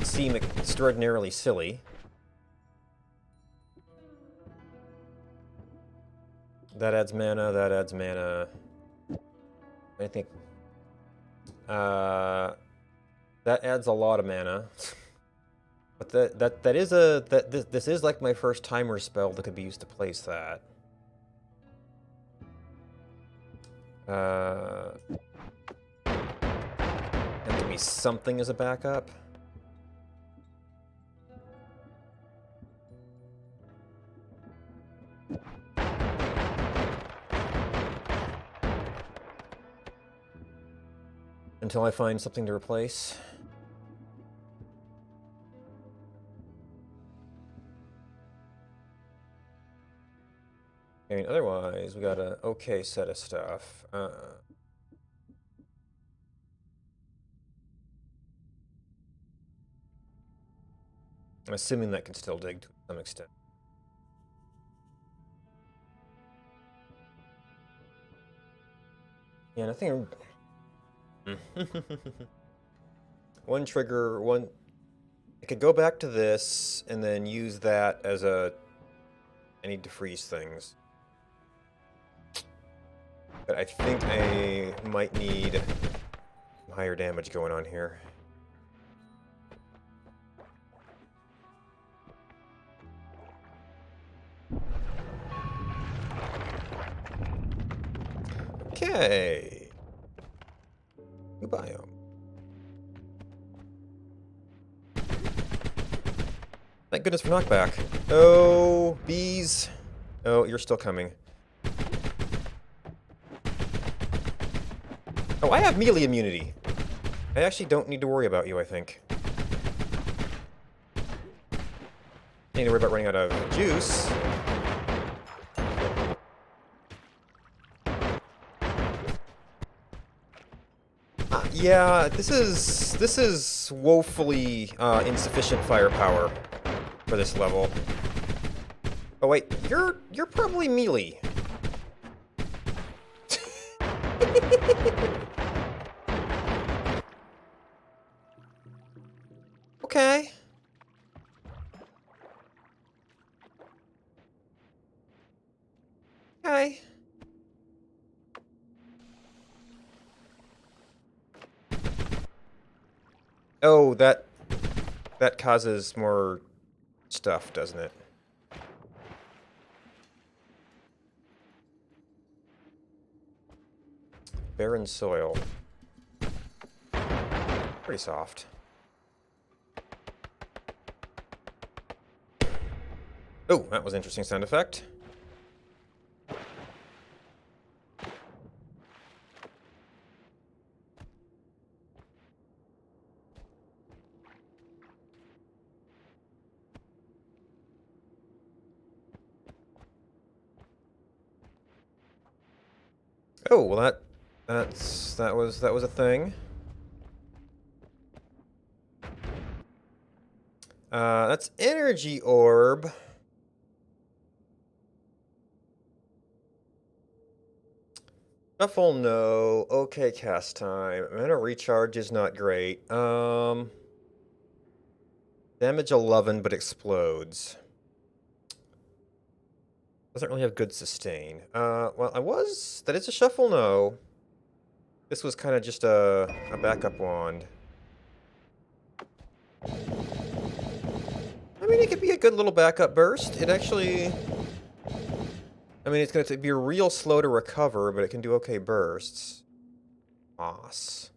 seem extraordinarily silly. That adds mana, that adds mana. I think that adds a lot of mana. But this is like my first timer spell that could be used to place that. And give me something as a backup. Until I find something to replace. I mean, otherwise, we got an okay set of stuff. I'm assuming that can still dig to some extent. Yeah, nothing. One trigger, one. I could go back to this and then use that as a. I need to freeze things. But I think I might need higher damage going on here. Okay. New biome. Thank goodness for knockback. Oh, bees. Oh, you're still coming. Oh, I have melee immunity. I actually don't need to worry about you, I think. I need to worry about running out of juice. Yeah, this is woefully insufficient firepower for this level. Oh wait, you're probably melee. Okay. Okay. Oh, that causes more stuff, doesn't it? Barren soil. Pretty soft. Oh, that was an interesting sound effect. Oh, well that was a thing. That's energy orb. Shuffle, no. Okay, cast time. Mana recharge is not great. Damage 11, but explodes. Doesn't really have good sustain. Well, that is a shuffle, no. This was kind of just a backup wand. I mean, it could be a good little backup burst. It actually... I mean, it's going to be real slow to recover, but it can do okay bursts. Moss.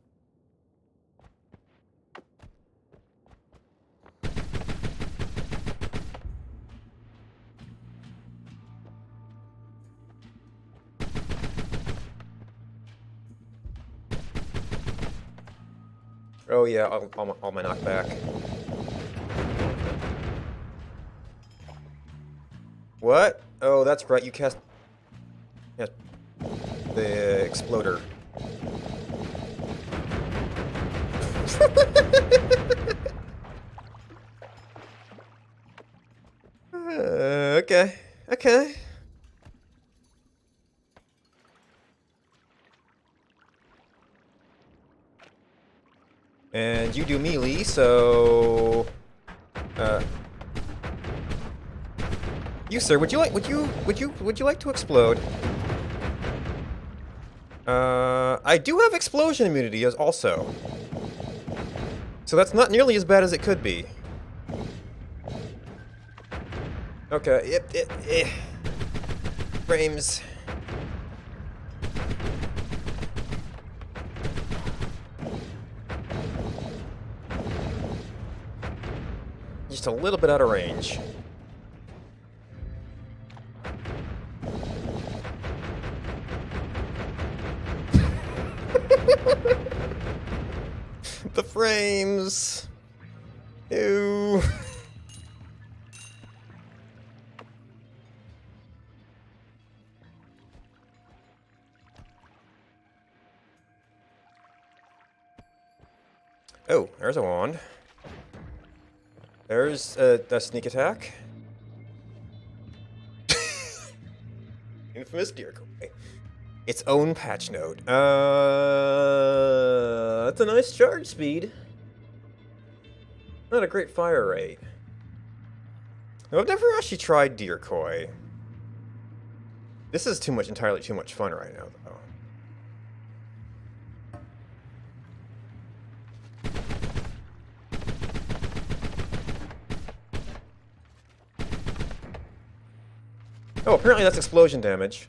Oh yeah, all my knockback. What? Oh, that's right. You cast the exploder. Okay. Okay. And you do melee, so you, sir, would you like to explode? I do have explosion immunity as also. So that's not nearly as bad as it could be. Okay, frames. Just a little bit out of range. The frames. Ew. Oh, there's a wand. There's a sneak attack. Infamous deer koi. Its own patch note. That's a nice charge speed. Not a great fire rate. I've never actually tried deer koi. This is entirely too much fun right now, though. Oh, apparently that's explosion damage.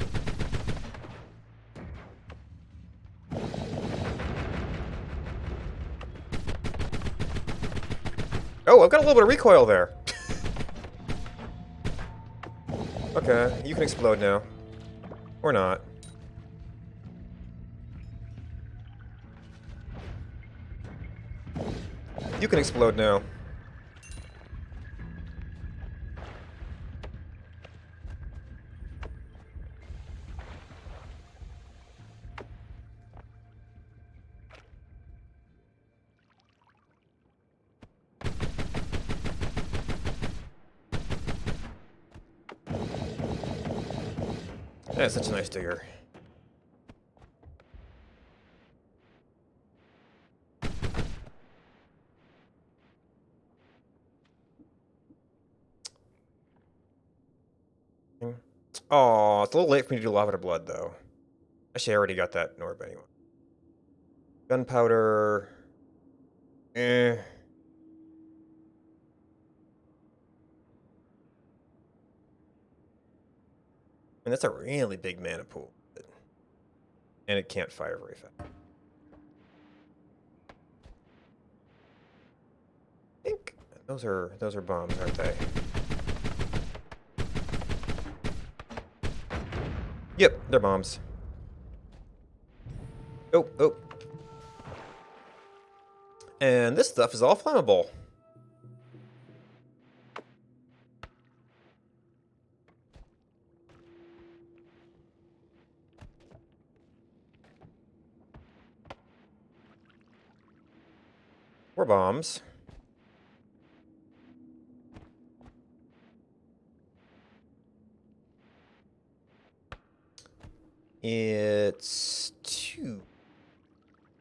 Oh, I've got a little bit of recoil there. Okay, you can explode now. Or not. You can explode now. That's such a nice digger. Oh, it's a little late for me to do Lava to Blood, though. Actually, I already got that in orb anyway. Gunpowder. Eh. And that's a really big mana pool. And it can't fire very fast. I think those are bombs, aren't they? Yep, they're bombs. Oh, oh. And this stuff is all flammable. More bombs. It's 2.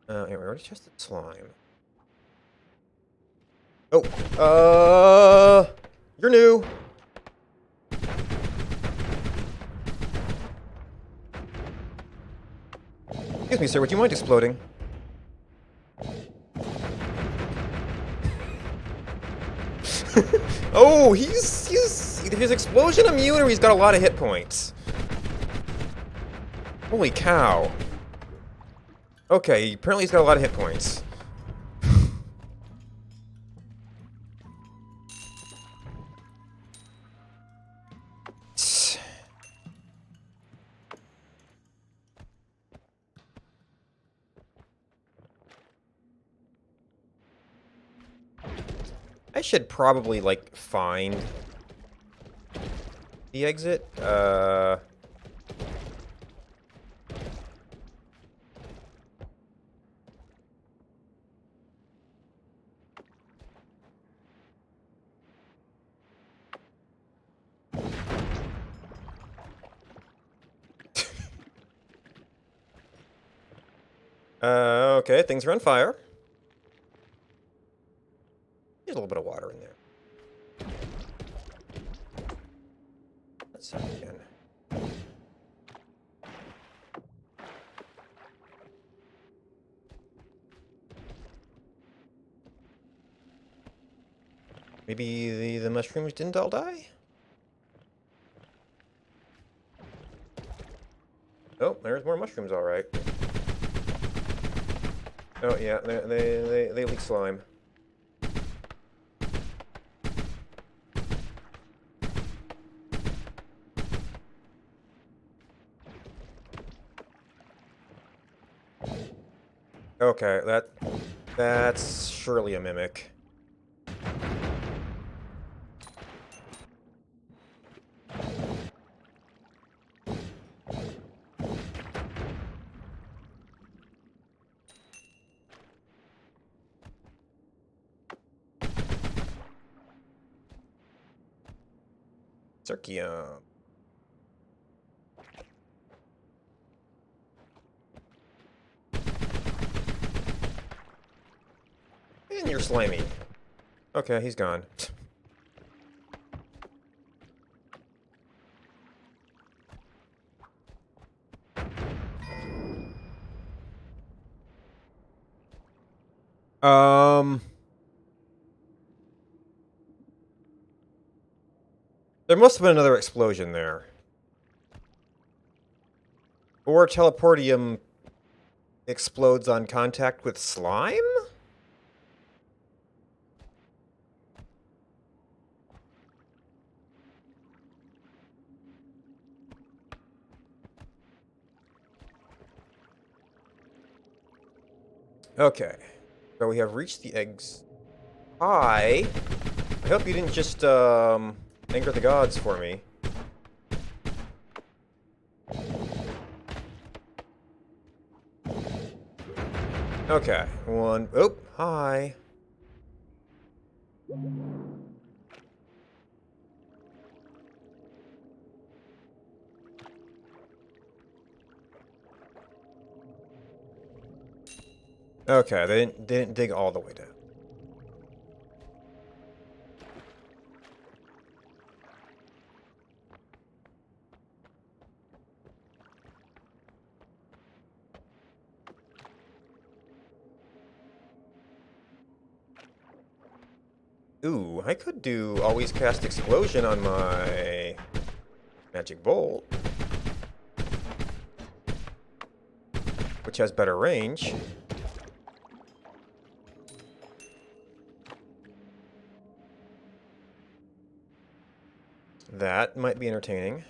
Yeah, we already tested slime. Oh, you're new. Excuse me, sir, would you mind exploding? Oh, he's either his explosion immune or he's got a lot of hit points. Holy cow. Okay, apparently he's got a lot of hit points. I should probably, like, find the exit. Okay, things are on fire. There's a little bit of water in there. Let's try again. Maybe the mushrooms didn't all die? Oh, there's more mushrooms, all right. Oh yeah, they leak slime. Okay, that's surely a mimic. Circium. And you're slimy. Okay, he's gone. There must have been another explosion there. Or teleportium explodes on contact with slime? Okay. So we have reached the eggs. I hope you didn't just, anger the gods for me. Okay. One. Oh, hi. Okay, they didn't dig all the way down. Ooh, I could do always cast explosion on my magic bolt, which has better range. That might be entertaining.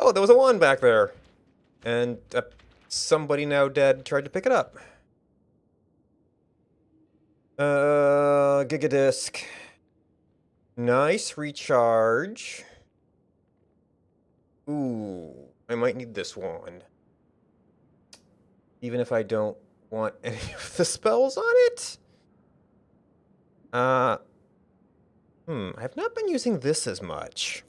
Oh, there was a wand back there. And somebody now dead tried to pick it up. Gigadisc. Nice recharge. Ooh, I might need this wand. Even if I don't want any of the spells on it. I have not been using this as much.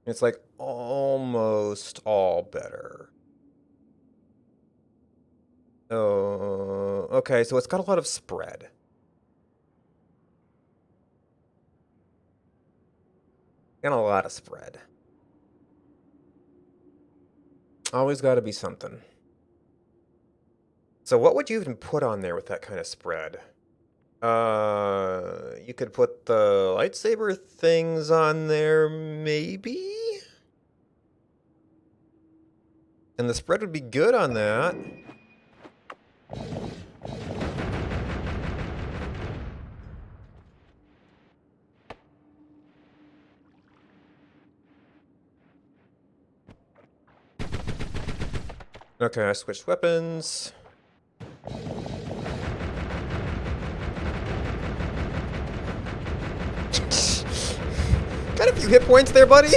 It's like almost all better. Oh, okay, so it's got a lot of spread. And a lot of spread. Always got to be something. So what would you even put on there with that kind of spread? You could put the lightsaber things on there, maybe? And the spread would be good on that. Okay, I switched weapons. Got a few hit points there, buddy.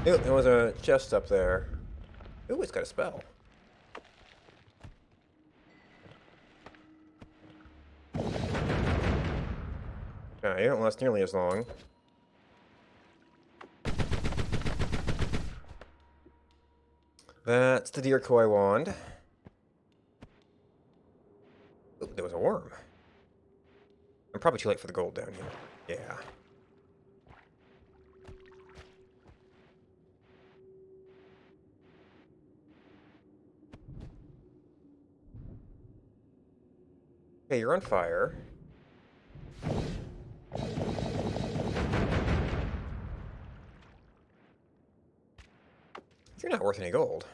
Ooh, there was a chest up there. Ooh, it's got a spell. You don't last nearly as long. That's the decoy wand. Ooh, there was a worm. I'm probably too late for the gold down here. Yeah. Okay, you're on fire. You're not worth any gold.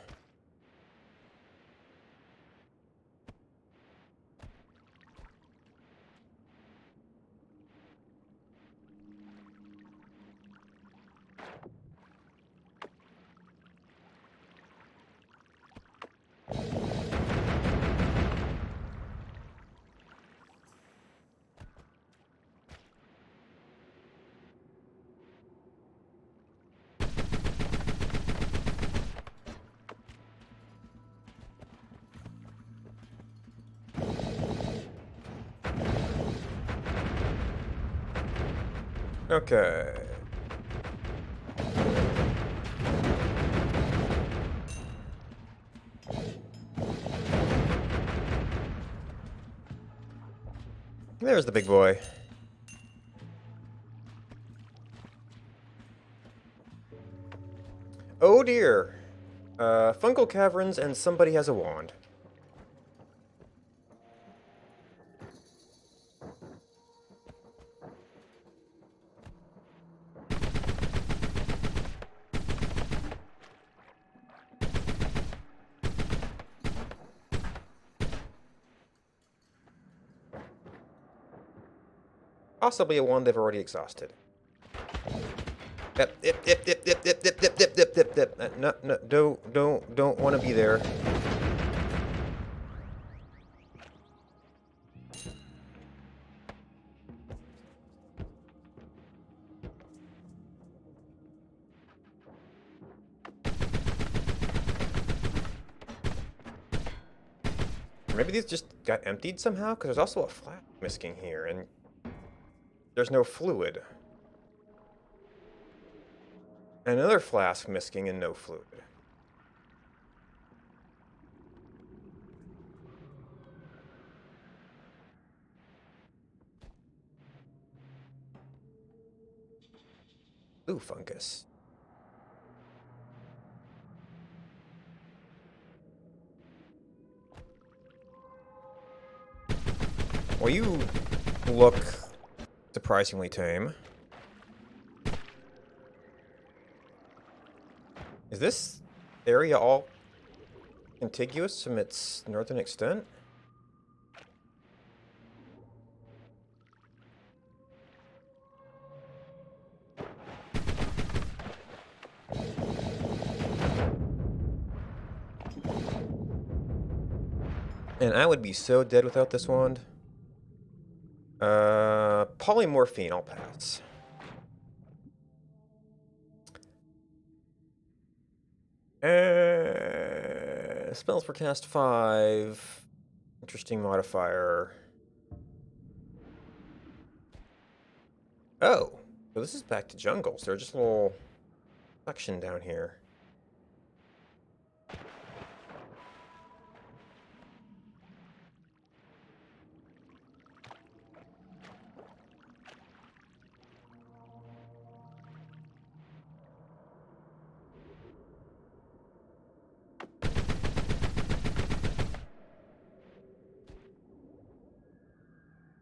Okay. There's the big boy. Oh dear. Fungal caverns and somebody has a wand. Possibly a wand they've already exhausted. Yep. No, don't want to be there. Maybe these just got emptied somehow? Because there's also a flask missing here, and there's no fluid. Another flask missing and no fluid. Ooh, fungus. Well, you look surprisingly tame. Is this area all contiguous from its northern extent? And I would be so dead without this wand. Polymorphine, I'll pass. Spells per cast 5. Interesting modifier. Oh, well, this is back to jungles. There's just a little section down here.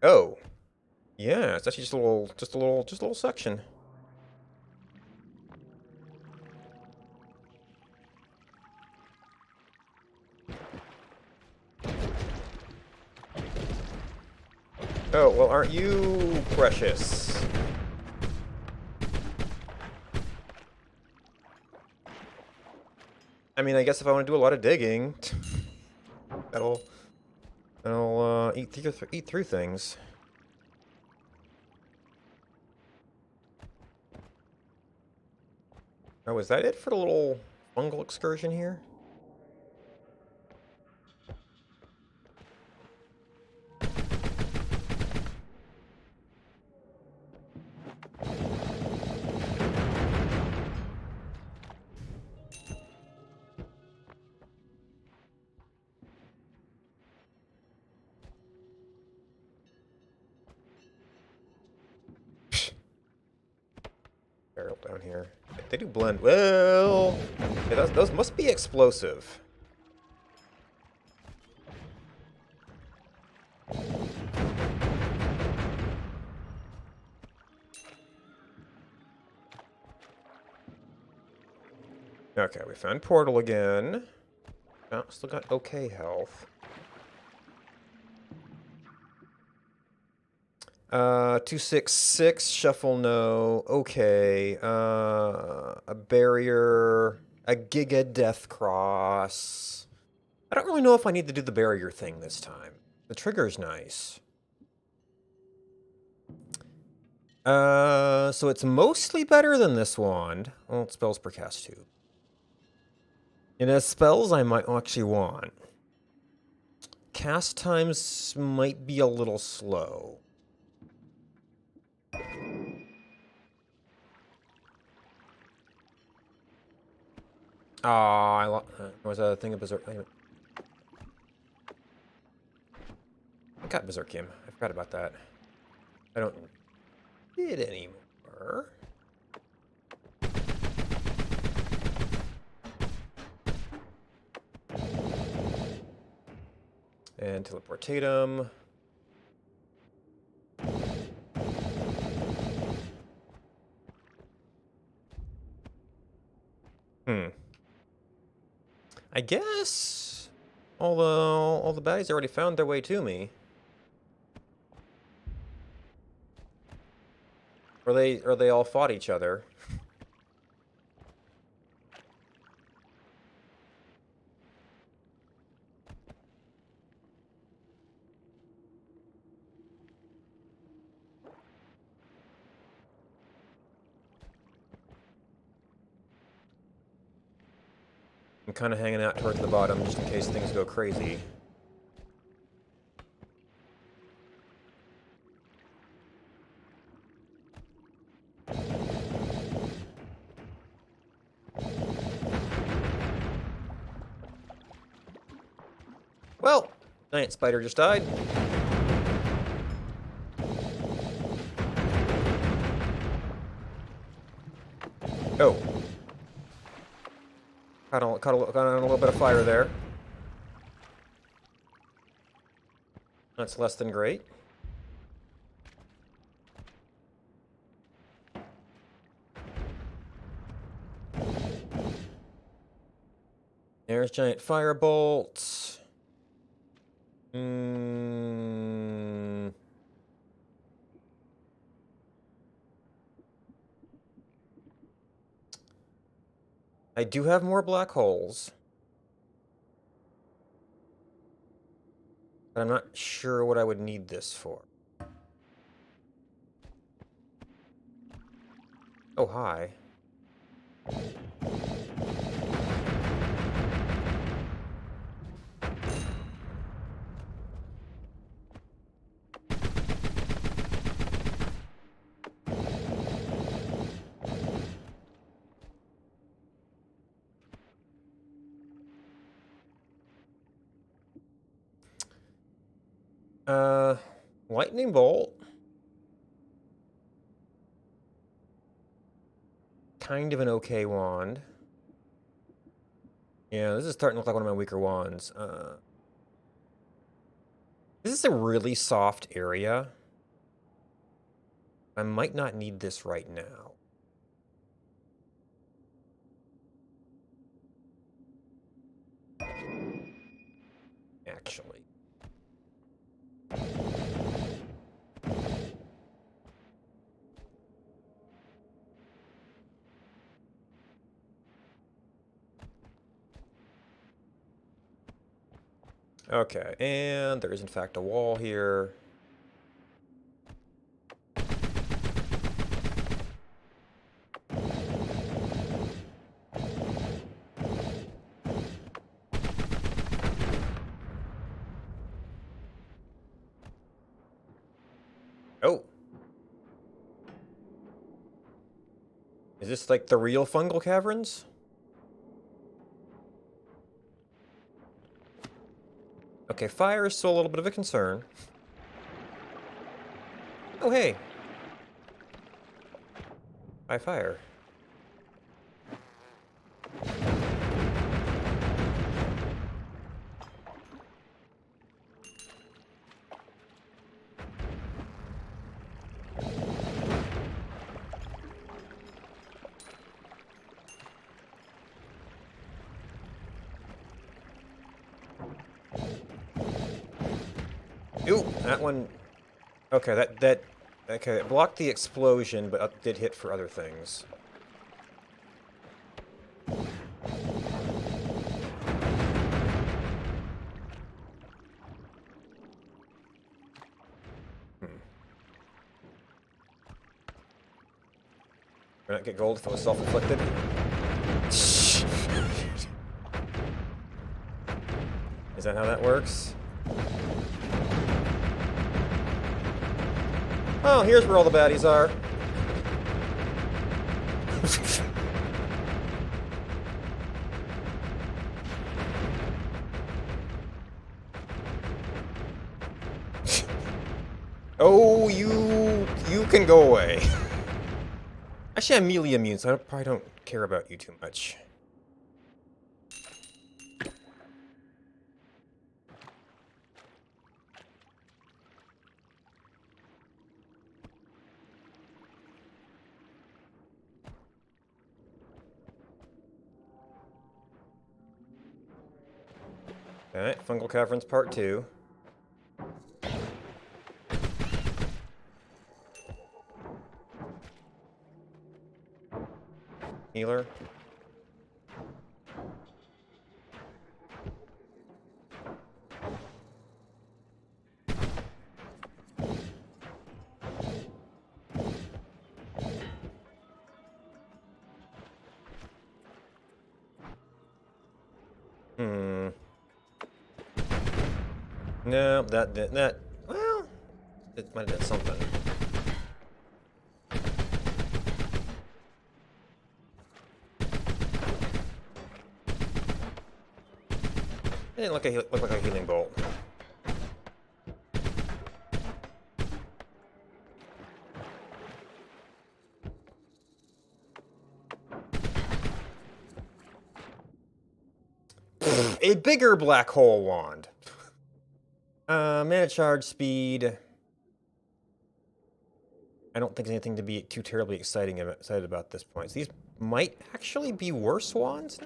Oh, yeah, it's actually just a little section. Oh, well, aren't you precious? I mean, I guess if I want to do a lot of digging, that'll eat through things. Oh, is that it for the little fungal excursion here? Barrel down here. They do blend well. Yeah, those must be explosive. Okay, we found portal again. Oh, still got okay health. 266, shuffle no, okay. A barrier, a Giga Death Cross. I don't really know if I need to do the barrier thing this time. The trigger's nice. So it's mostly better than this wand. Well, it spells per cast 2. It has spells I might actually want. Cast times might be a little slow. Oh, was that a thing of Berserk? I got Berserkium. I forgot about that. I don't need it anymore. And teleportatum. I guess all the baddies already found their way to me. Or they all fought each other. I'm kind of hanging out towards the bottom just in case things go crazy. Well, giant spider just died. Oh. Caught on a little bit of fire there. That's less than great. There's giant firebolt. Hmm. I do have more black holes. But I'm not sure what I would need this for. Oh, hi. Lightning bolt. Kind of an okay wand. Yeah, this is starting to look like one of my weaker wands. This is a really soft area. I might not need this right now. Actually. Okay, and there is in fact a wall here. Oh! Is this like the real fungal caverns? Okay, fire is still a little bit of a concern. Oh, hey! By fire. Ooh, that one... Okay, okay, it blocked the explosion, but did hit for other things. Would not get gold if it was self-inflicted. Is that how that works? Oh, here's where all the baddies are. Oh, you can go away. Actually, I'm melee immune, so I probably don't care about you too much. Alright, Fungal Caverns Part 2. Healer. No, that, well, it might have done something. It didn't look like a healing bolt. A bigger black hole wand. Mana charge speed. I don't think there's anything to be too terribly excited about this point. So these might actually be worse wands.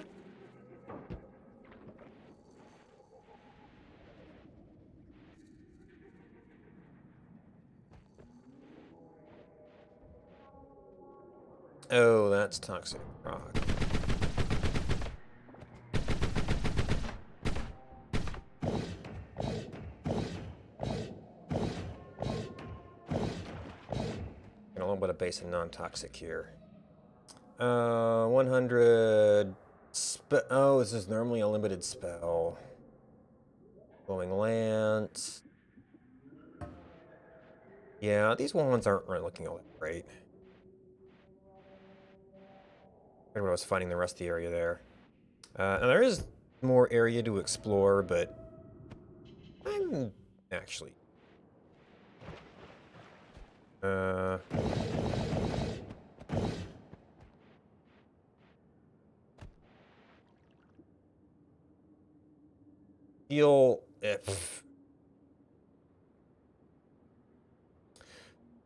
Oh, that's toxic rock. And a little bit of base and non-toxic here. 100. Oh, this is normally a limited spell. Glowing Lance. Yeah, these ones aren't really looking all that great. I was finding the rest of the area there. And there is more area to explore, but I'm actually... feel if...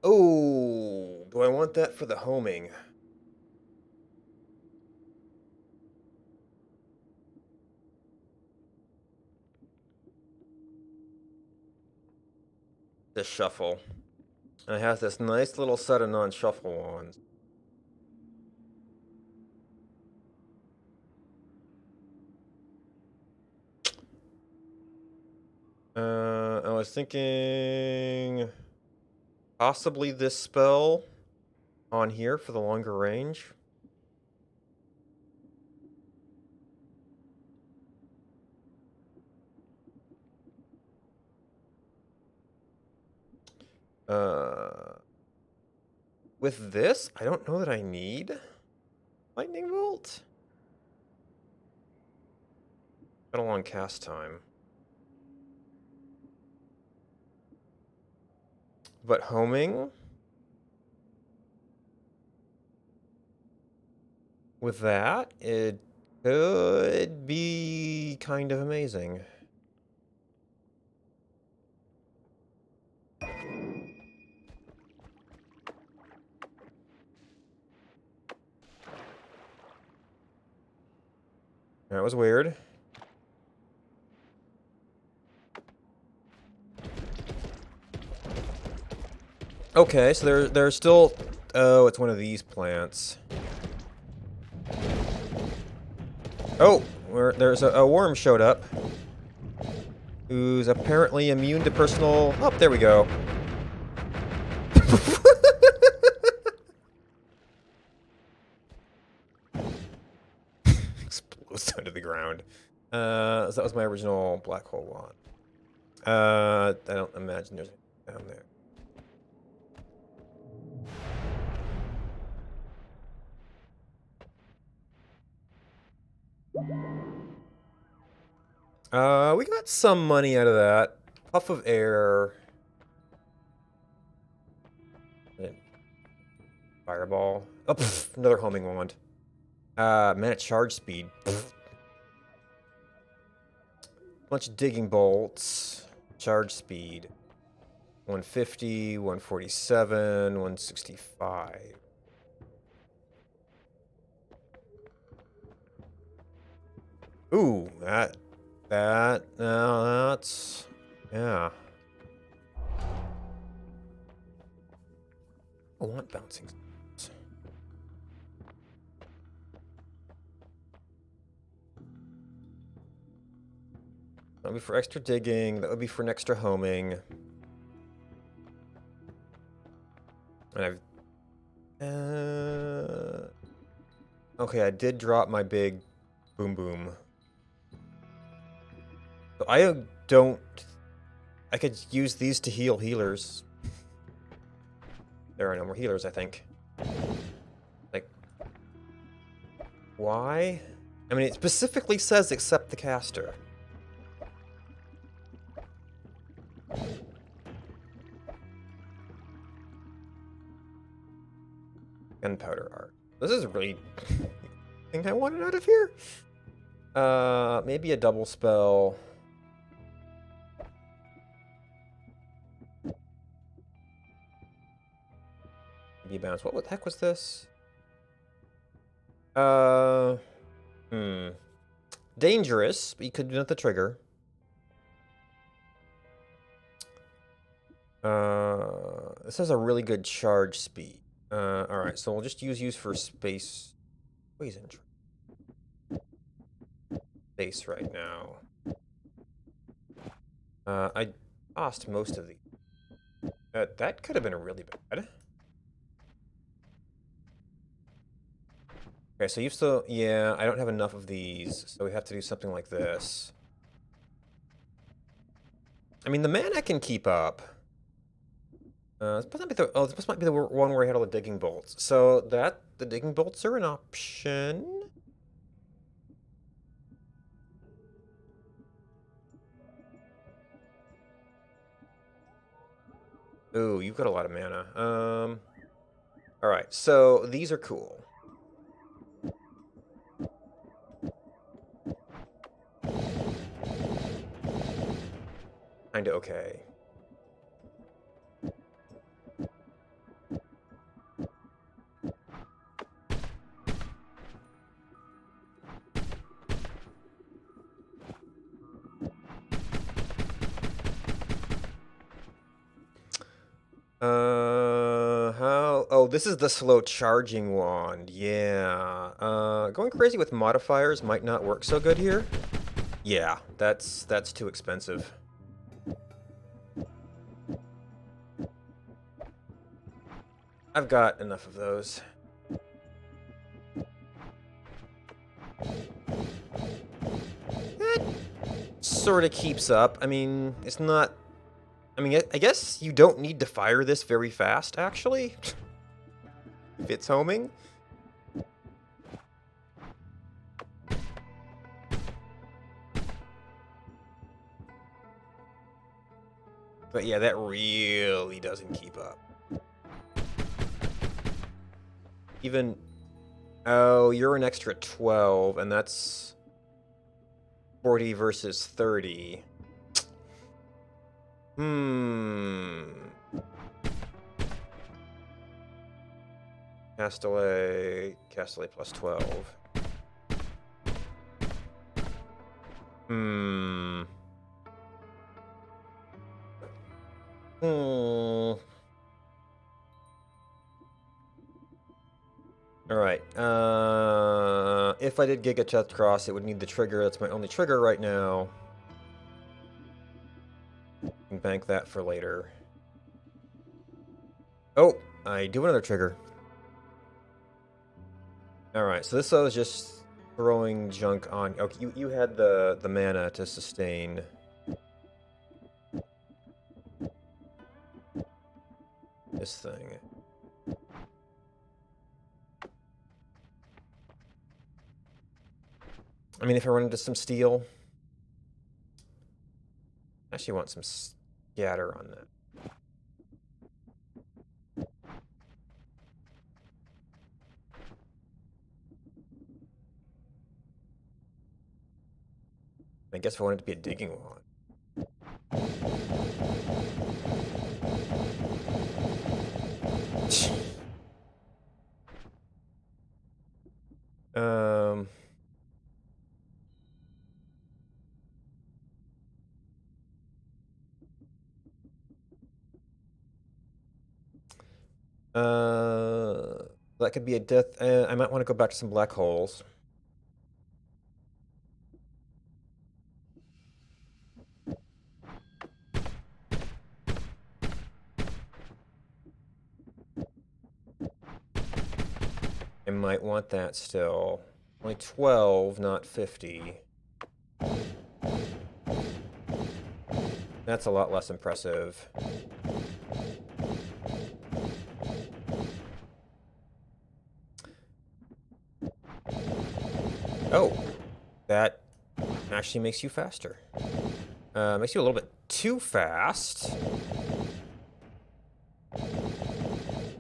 Oh, do I want that for the homing? This shuffle. And it has this nice little set of non-shuffle ones. I was thinking possibly this spell on here for the longer range. With this, I don't know that I need Lightning Bolt. Got a long cast time. But homing with that, it could be kind of amazing. That was weird. Okay, so there's still... Oh, it's one of these plants. Oh, there's a worm showed up. Who's apparently immune to personal... Oh, there we go. Explodes under the ground. So that was my original black hole wand. I don't imagine there's anything down there. We got some money out of that. Puff of air. Fireball. Oh, pff, another homing wand. Minute charge speed. Pff. Bunch of digging bolts. Charge speed. 150, 147, 165. Ooh, that's... Yeah. I want bouncing. That would be for extra digging. That would be for an extra homing. And I've... Okay, I did drop my big boom boom. So I don't... I could use these to heal healers. There are no more healers, I think. Like... Why? I mean, it specifically says except the caster. Gunpowder art. This is really thing I wanted out of here. Maybe a double spell. Maybe a bounce. What the heck was this? Dangerous, but you could do not the trigger. This has a really good charge speed. Alright, so we'll just use for space poison space right now. I lost most of the. That could have been really bad. Okay, so you've still. Yeah, I don't have enough of these, so we have to do something like this. I mean, the mana can keep up. This might be the, this might be the one where I had all the digging bolts. So the digging bolts are an option. Ooh, you've got a lot of mana. All right, so these are cool. Kinda okay. How? Oh, this is the slow charging wand. Yeah. Going crazy with modifiers might not work so good here. Yeah, that's too expensive. I've got enough of those. It sort of keeps up. I mean, it's not... I mean, I guess you don't need to fire this very fast, actually. If it's homing. But yeah, that really doesn't keep up. Even... Oh, you're an extra 12, and that's 40 versus 30. Castellet plus 12. Alright, if I did Giga Chest Cross, it would need the trigger. That's my only trigger right now. And bank that for later. Oh, I do another trigger. Alright, so this was just throwing junk on... Okay, you had the mana to sustain. This thing. I mean, if I run into some steel... I actually want some scatter on that. I guess if I wanted to be a digging wand. That could be a death. I might want to go back to some black holes. I might want that still. Only 12, not 50. That's a lot less impressive. Oh, that actually makes you faster. Makes you a little bit too fast.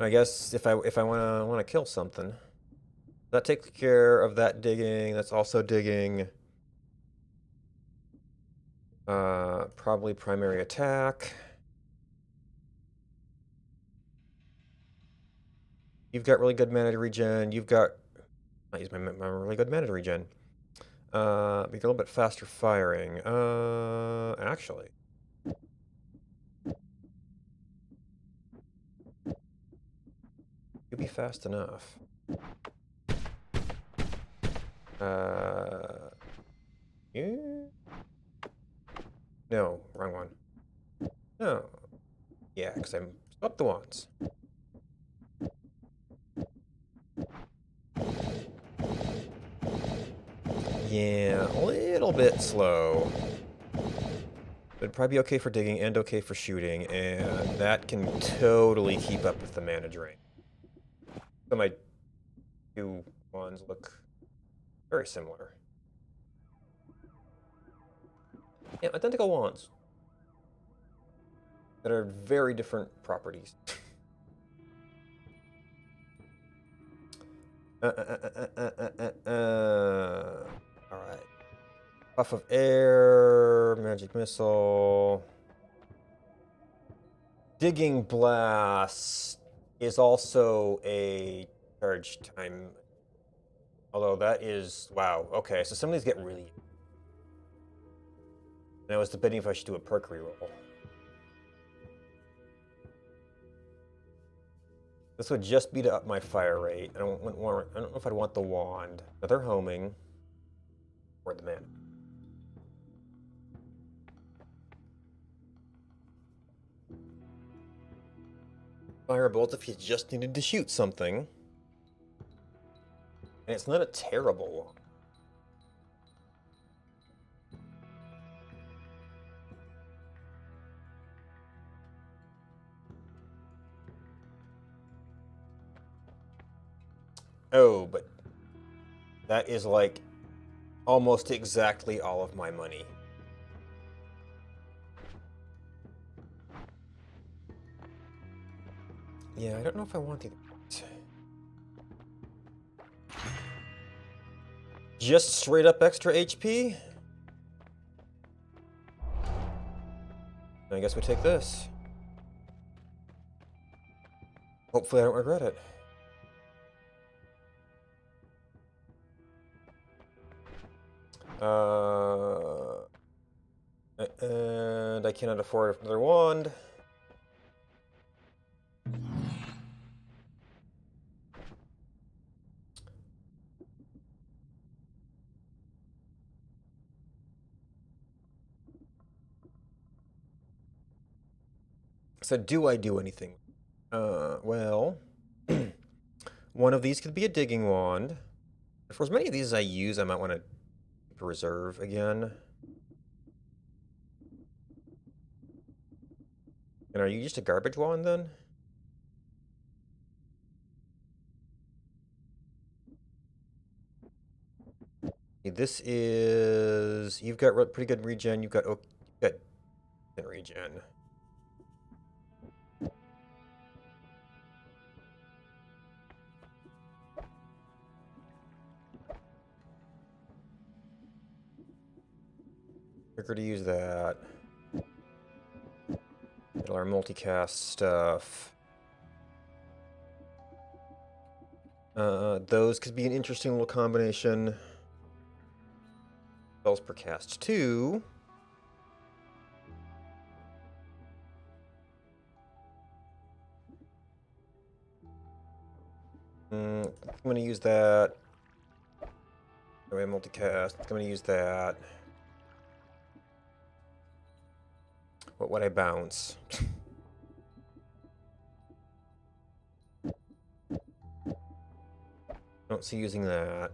I guess if I wanna kill something, that takes care of that digging. That's also digging. Probably primary attack. You've got really good mana to regen. You've got... I use my really good mana to regen. Be a little bit faster firing. Actually. fast enough. Yeah. No, wrong one. No. Yeah, because I'm up the wands. Yeah, a little bit slow. It'd probably be okay for digging and okay for shooting, and that can totally keep up with the mana drain. So my two wands look very similar. Yeah, identical wands that are very different properties. Alright. Puff of air, magic missile. Digging blast is also a charge time. Although that is, wow, okay, so some of these get really... And I was debating if I should do a perk reroll. This would just be to up my fire rate. I don't know if I'd want the wand. Another homing. Or the mana. Firebolt if you just needed to shoot something. And it's not a terrible one. Oh, but that is like almost exactly all of my money. Yeah, I don't know if I want either. Just straight up extra HP? I guess we take this. Hopefully I don't regret it. And I cannot afford another wand. So do I do anything? Well, one of these could be a digging wand. For as many of these as I use, I might want to reserve again. And are you just a garbage wand then? This is... You've got pretty good regen. You've got regen. Quicker to use that. Get our multicast stuff. Those could be an interesting little combination. Spells per cast 2. I'm going to use that. Anyway, multicast. I'm going to use that. What would I bounce? Don't see using that.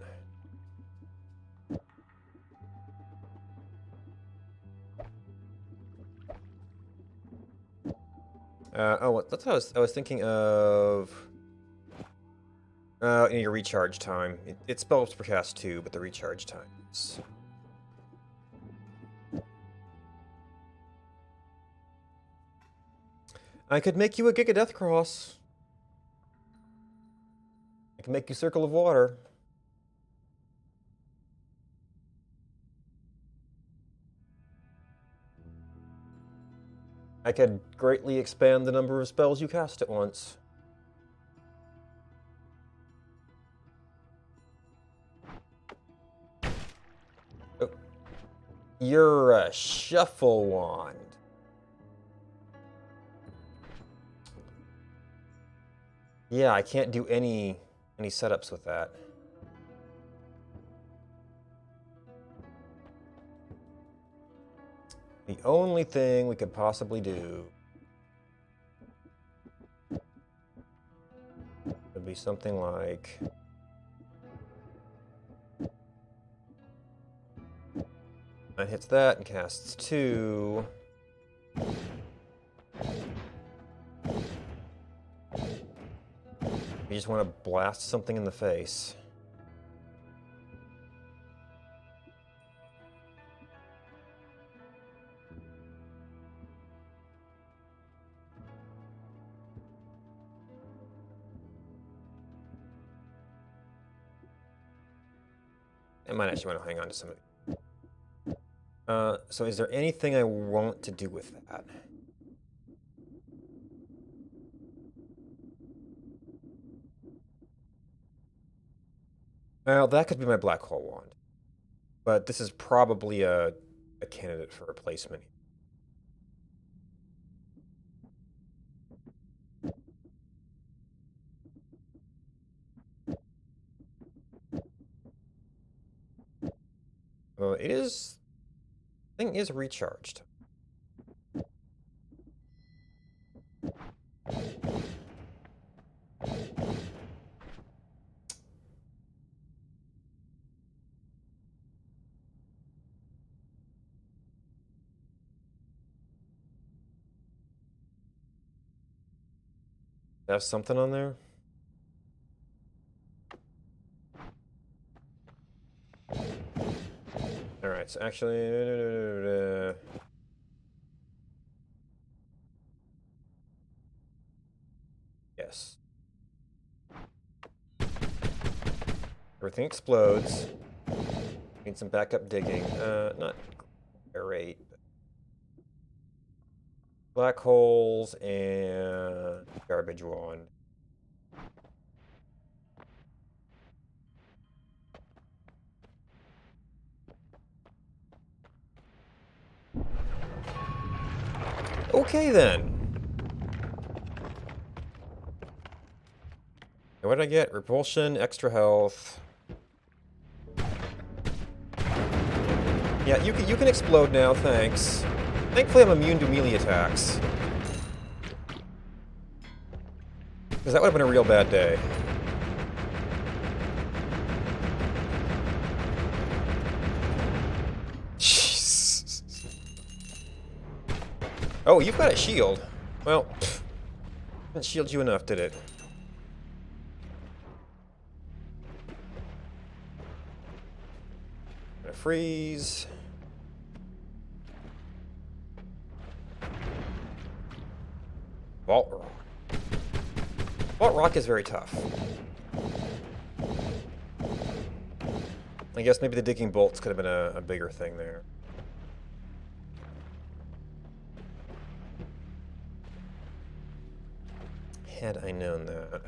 Oh, that's what I was thinking of. Your recharge time. It spells per cast 2, but the recharge times. I could make you a Giga Death Cross. I can make you Circle of Water. I could greatly expand the number of spells you cast at once. Oh. You're a Shuffle Wand. Yeah, I can't do any setups with that. The only thing we could possibly do would be something like that hits that and casts 2. You just want to blast something in the face. I might actually want to hang on to some of these. So is there anything I want to do with that? Well, that could be my black hole wand. But this is probably a candidate for replacement. Well, it is... thing is recharged. Have something on there? Alright, so actually... yes. Everything explodes. Need some backup digging. Not great. Black holes and garbage wand. Okay then. And what did I get? Repulsion, extra health. Yeah, you can explode now, thanks. Thankfully I'm immune to melee attacks. Because that would have been a real bad day. Jeez. Oh, you've got a shield. Well, didn't shield you enough, did it? Gonna freeze. Vault Rock. Vault Rock is very tough. I guess maybe the digging bolts could have been a bigger thing there. Had I known that.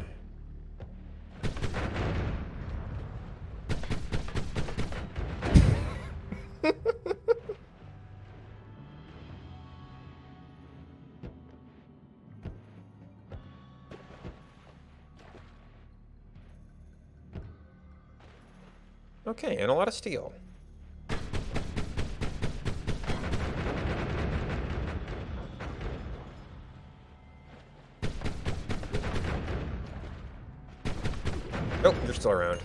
Okay, and a lot of steel. Oh, you're still around.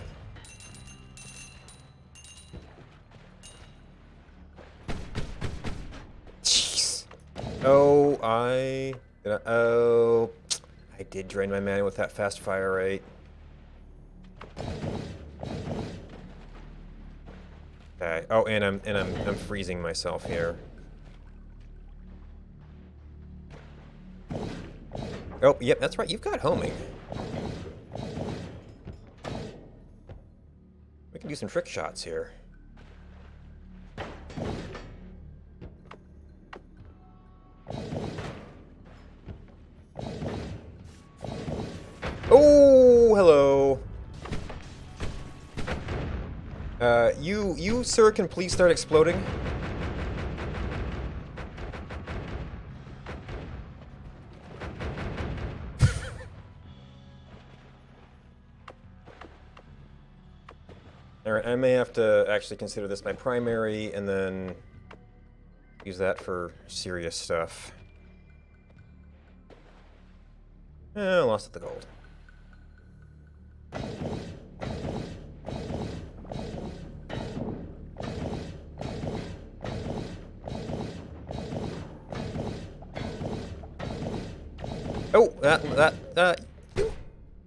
Jeez. Oh, I did drain my mana with that fast fire rate. Okay. Oh, and I'm freezing myself here. Oh, yep, that's right. You've got homing. We can do some trick shots here. Oh, hello. You, sir, can please start exploding? I may have to actually consider this my primary and then use that for serious stuff. Lost at the gold.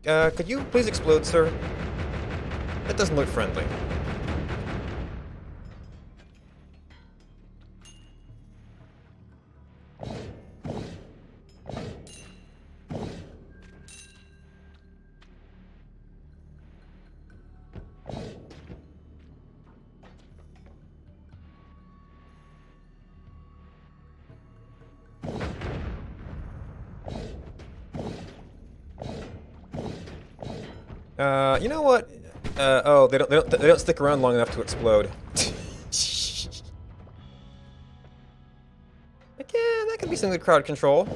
Oh, could you please explode, sir? That doesn't look friendly. You know what? Oh, they don't stick around long enough to explode. Like, yeah, that could be some good crowd control.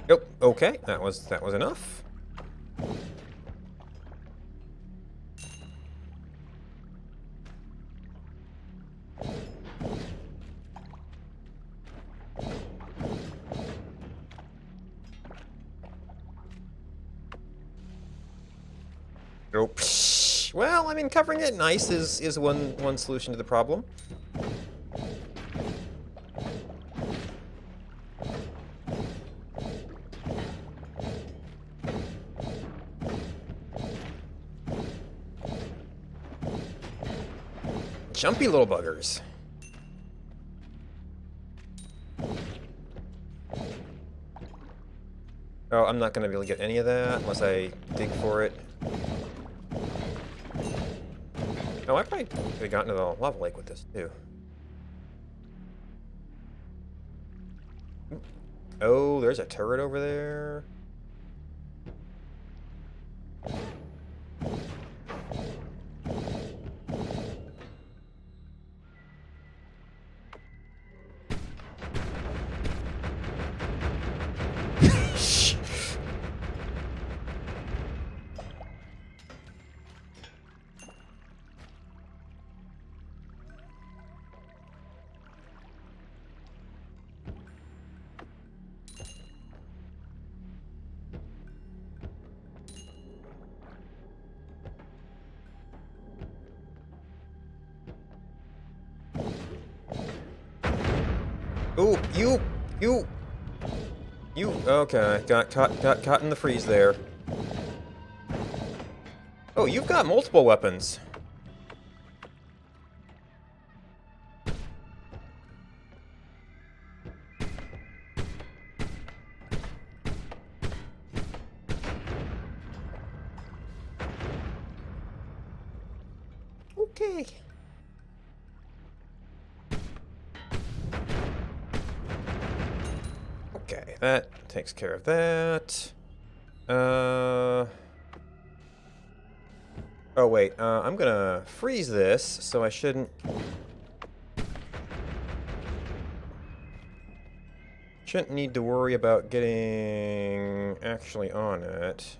Yep. Okay, that was enough. Nope. Well, I mean, covering it nice is one solution to the problem. Jumpy little buggers. Oh, I'm not gonna be able to get any of that unless I dig for it. Oh, I probably could have gotten to the lava lake with this, too. Oh, there's a turret over there. Ooh, you, okay, got caught in the freeze there. Oh, you've got multiple weapons. Okay. Okay, that takes care of that. Oh wait, I'm gonna freeze this, so I shouldn't need to worry about getting actually on it.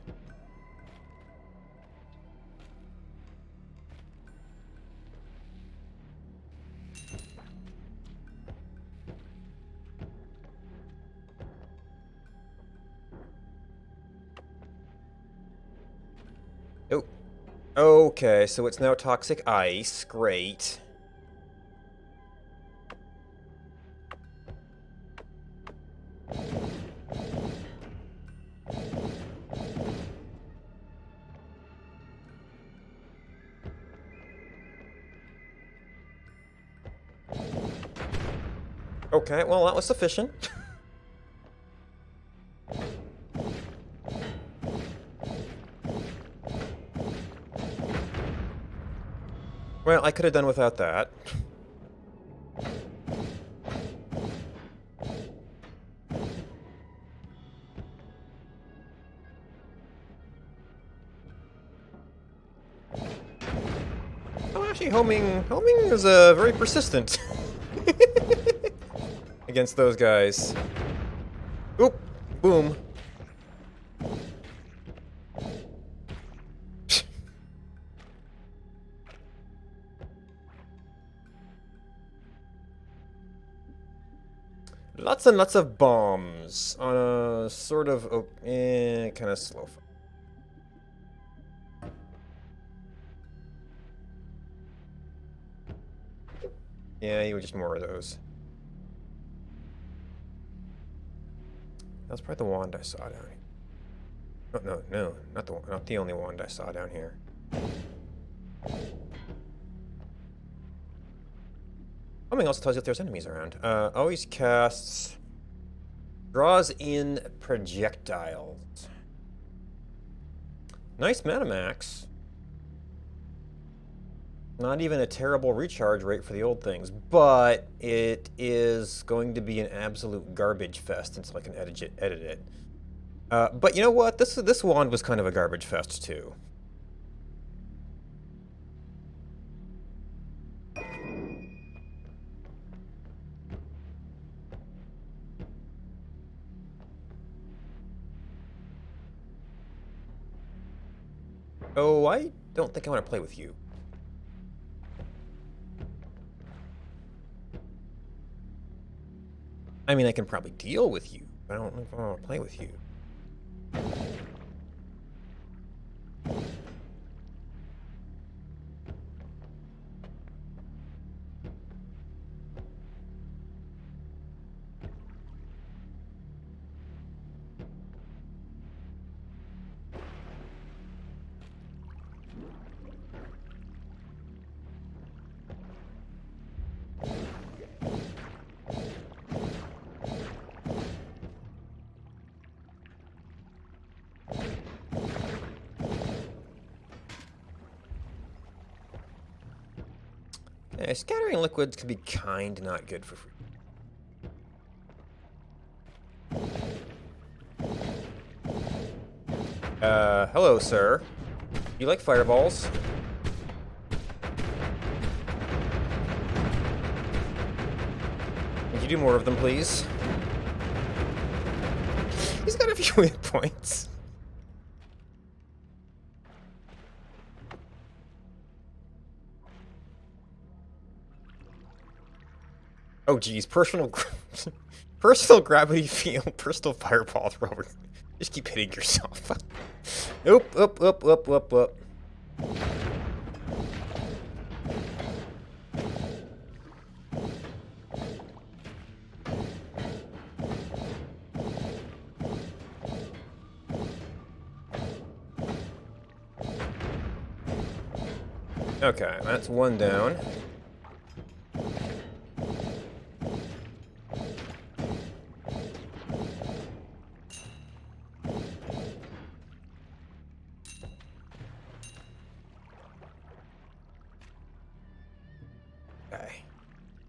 Oh. Okay, so it's now toxic ice. Great. Okay, well, that was sufficient. Well, I could have done without that. Actually, homing is very persistent against those guys. Oop, boom. Lots and lots of bombs on a sort of kind of slow. Yeah, you were just more of those. That's probably the wand I saw down here. Oh, no, not the only wand I saw down here. Something else tells you if there's enemies around. Always casts, draws in projectiles. Nice Manamax. Not even a terrible recharge rate for the old things, but it is going to be an absolute garbage fest until I can edit it. But you know what? This wand was kind of a garbage fest too. Oh, I don't think I want to play with you. I mean, I can probably deal with you, but I don't think I want to play with you. Scattering liquids can be kind of not good for free. Hello, sir. You like fireballs? Would you do more of them, please? He's got a few hit points. Oh geez, personal gravity field, personal fireball thrower. Just keep hitting yourself. Up. Okay, that's one down.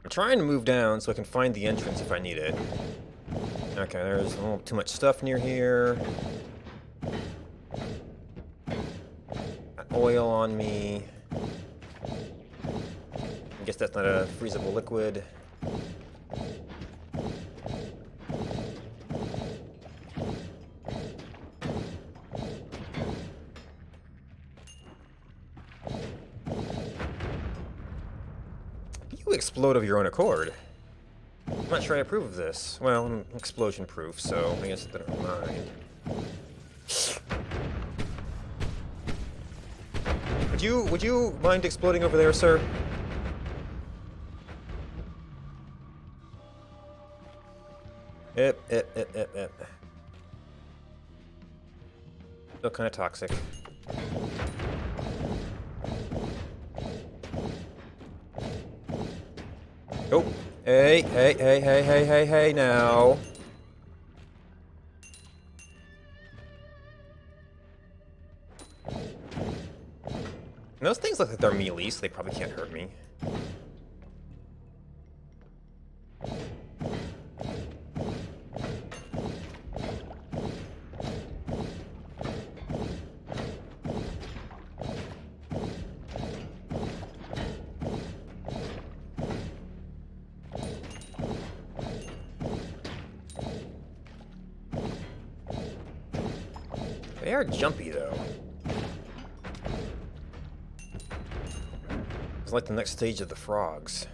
I'm trying to move down so I can find the entrance if I need it. Okay, there's a little too much stuff near here. Got oil on me. I guess that's not a freezable liquid. You explode of your own accord. I'm not sure I approve of this. Well, I'm explosion proof, so I guess I don't mind. Would you mind exploding over there, sir? Yep. Still kind of toxic. Oh, hey now. And those things look like they're melee, so they probably can't hurt me. They are jumpy, though. It's like the next stage of the frogs.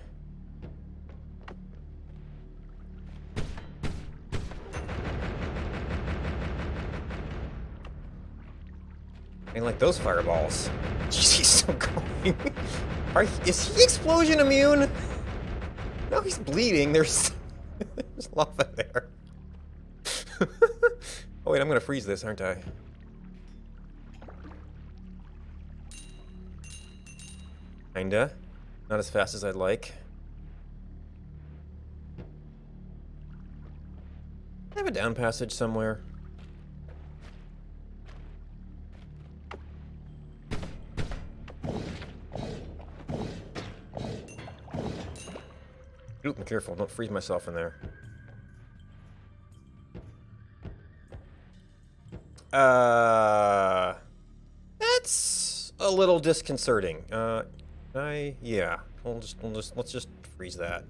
I like those fireballs. Jeez, he's still going. Is he explosion immune? No, he's bleeding. There's lava there. Oh wait, I'm gonna freeze this, aren't I? Kinda. Not as fast as I'd like. I have a down passage somewhere. Oop, be careful, don't freeze myself in there. That's a little disconcerting. Yeah. Let's just freeze that.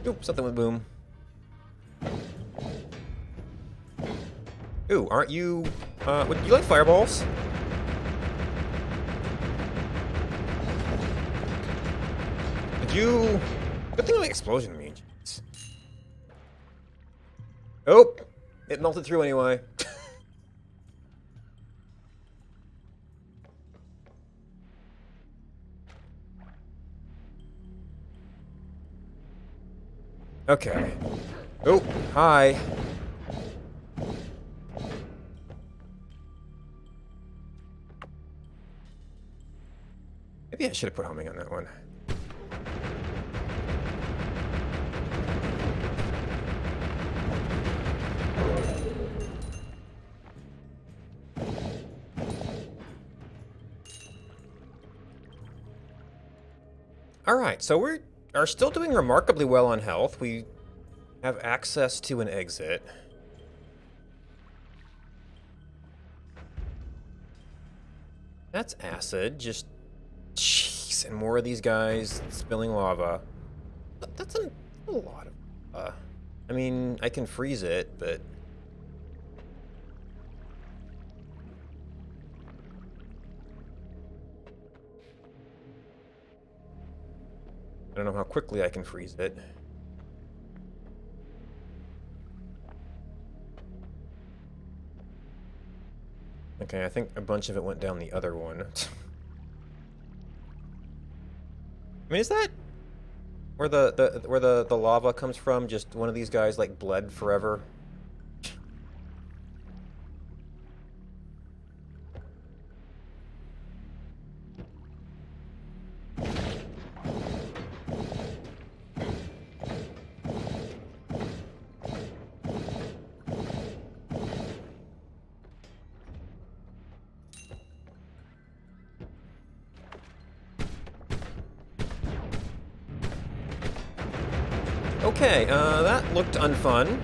Oop, something with boom. Ooh, aren't you, would you like fireballs? Did you, good thing like explosion means. Oh, it melted through anyway. Okay. Oh, hi. Maybe I should have put homing on that one. Alright, so we are still doing remarkably well on health. We have access to an exit. That's acid, just... Jeez, and more of these guys spilling lava. That's a lot of... I mean, I can freeze it, but... I don't know how quickly I can freeze it. Okay, I think a bunch of it went down the other one. I mean, is that where the lava comes from? Just one of these guys like bled forever? Okay, that looked unfun.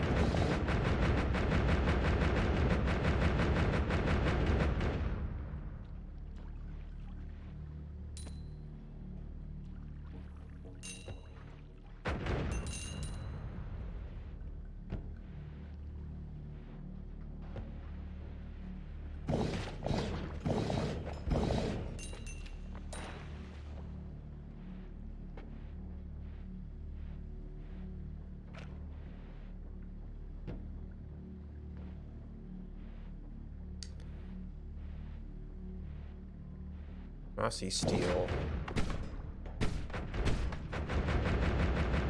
Mossy steel.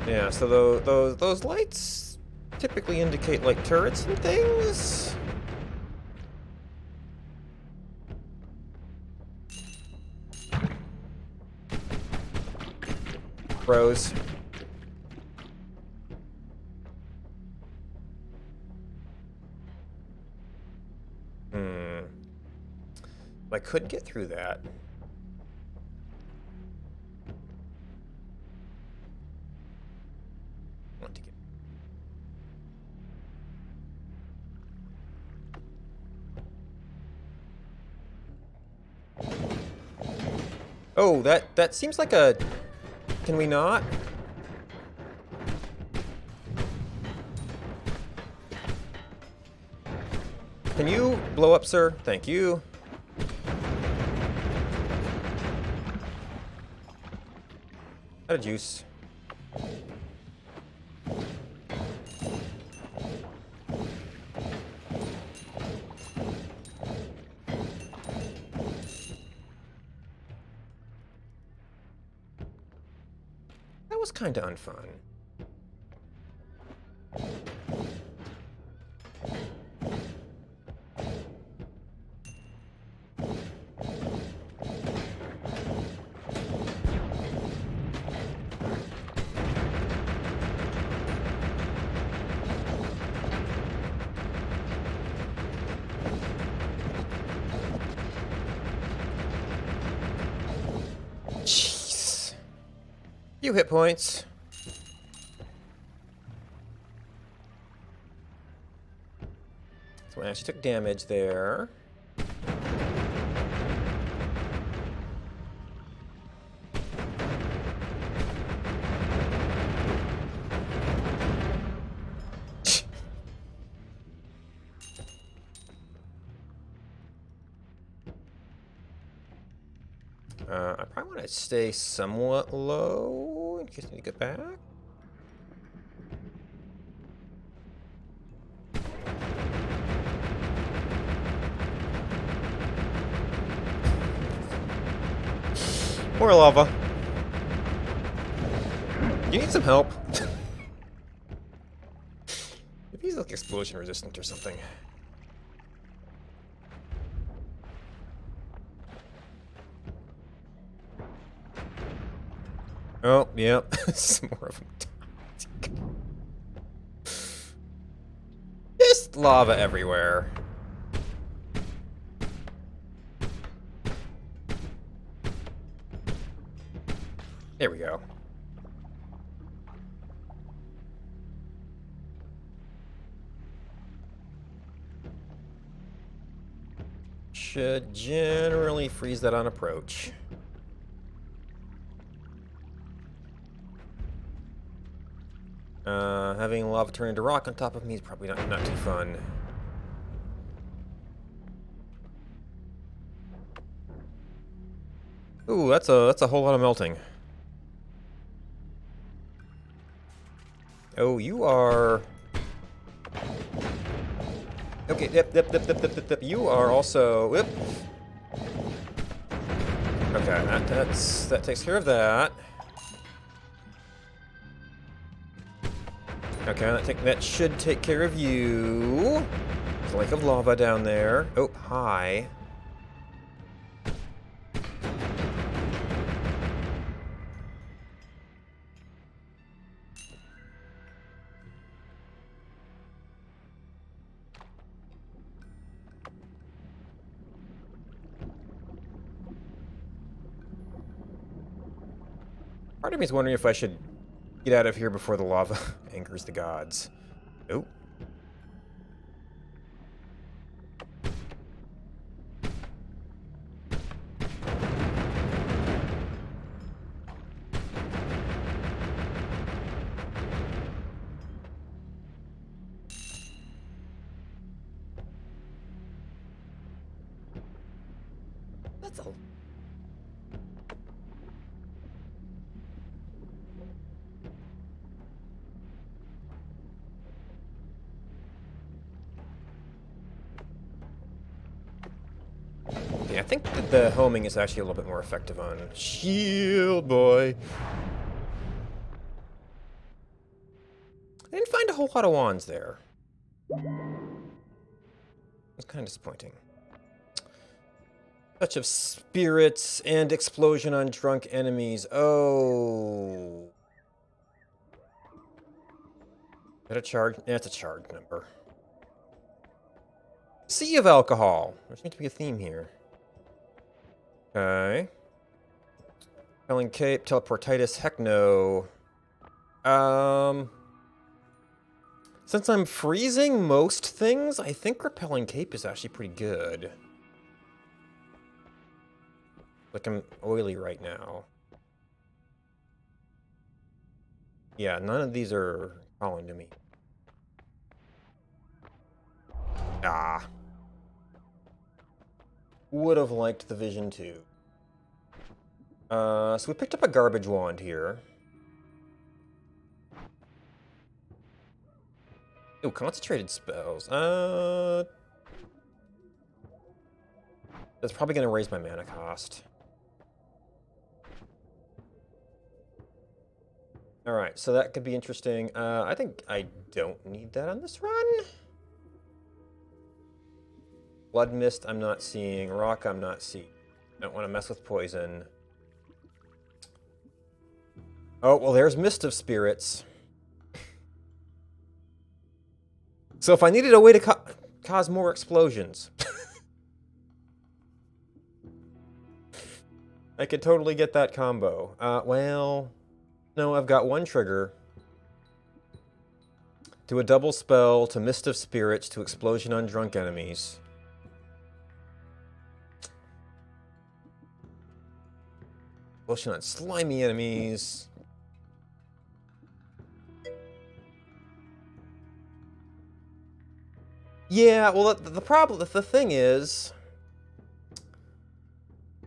Yeah, so those lights typically indicate like turrets and things. Bros. I could get through that. Want to get... Oh, that seems like a... Can we not? Can you blow up, sir? Thank you. Out of juice. That was kind of unfun. Jeez. Few hit points. So I actually took damage there. I probably want to stay somewhat low in case I need to get back. More lava. You need some help. Maybe he's like explosion resistant or something. Oh, yep. Some more of them. Just lava everywhere. There we go. Should generally freeze that on approach. Having lava turn into rock on top of me is probably not too fun. Ooh, that's a whole lot of melting. Oh, you are... Okay, yep. You are also... Yep. Okay, that takes care of that. Okay, that should take care of you. There's a lake of lava down there. Oh, hi. Part of me is wondering if I should get out of here before the lava angers the gods. Oh. That's all. Yeah, I think that the homing is actually a little bit more effective on Shield Boy. I didn't find a whole lot of wands there. It's kind of disappointing. Touch of spirits and explosion on drunk enemies. Oh. Is that a charge? Yeah, it's a charge number. Sea of alcohol. There seems to be a theme here. Okay. Repelling cape, teleportitis, heck no. Since I'm freezing most things, I think repelling cape is actually pretty good. Like I'm oily right now. Yeah, none of these are calling to me. Ah. Would have liked the vision too. So we picked up a garbage wand here. Ooh, concentrated spells. That's probably going to raise my mana cost. Alright, so that could be interesting. I think I don't need that on this run. Blood Mist I'm not seeing. Rock I'm not seeing. Don't want to mess with poison. Oh, well there's Mist of Spirits. So if I needed a way to cause more explosions, I could totally get that combo. Well, no, I've got one trigger. Do a double spell to Mist of Spirits to Explosion on drunk enemies. Explosion on slimy enemies. Yeah, well, the thing is,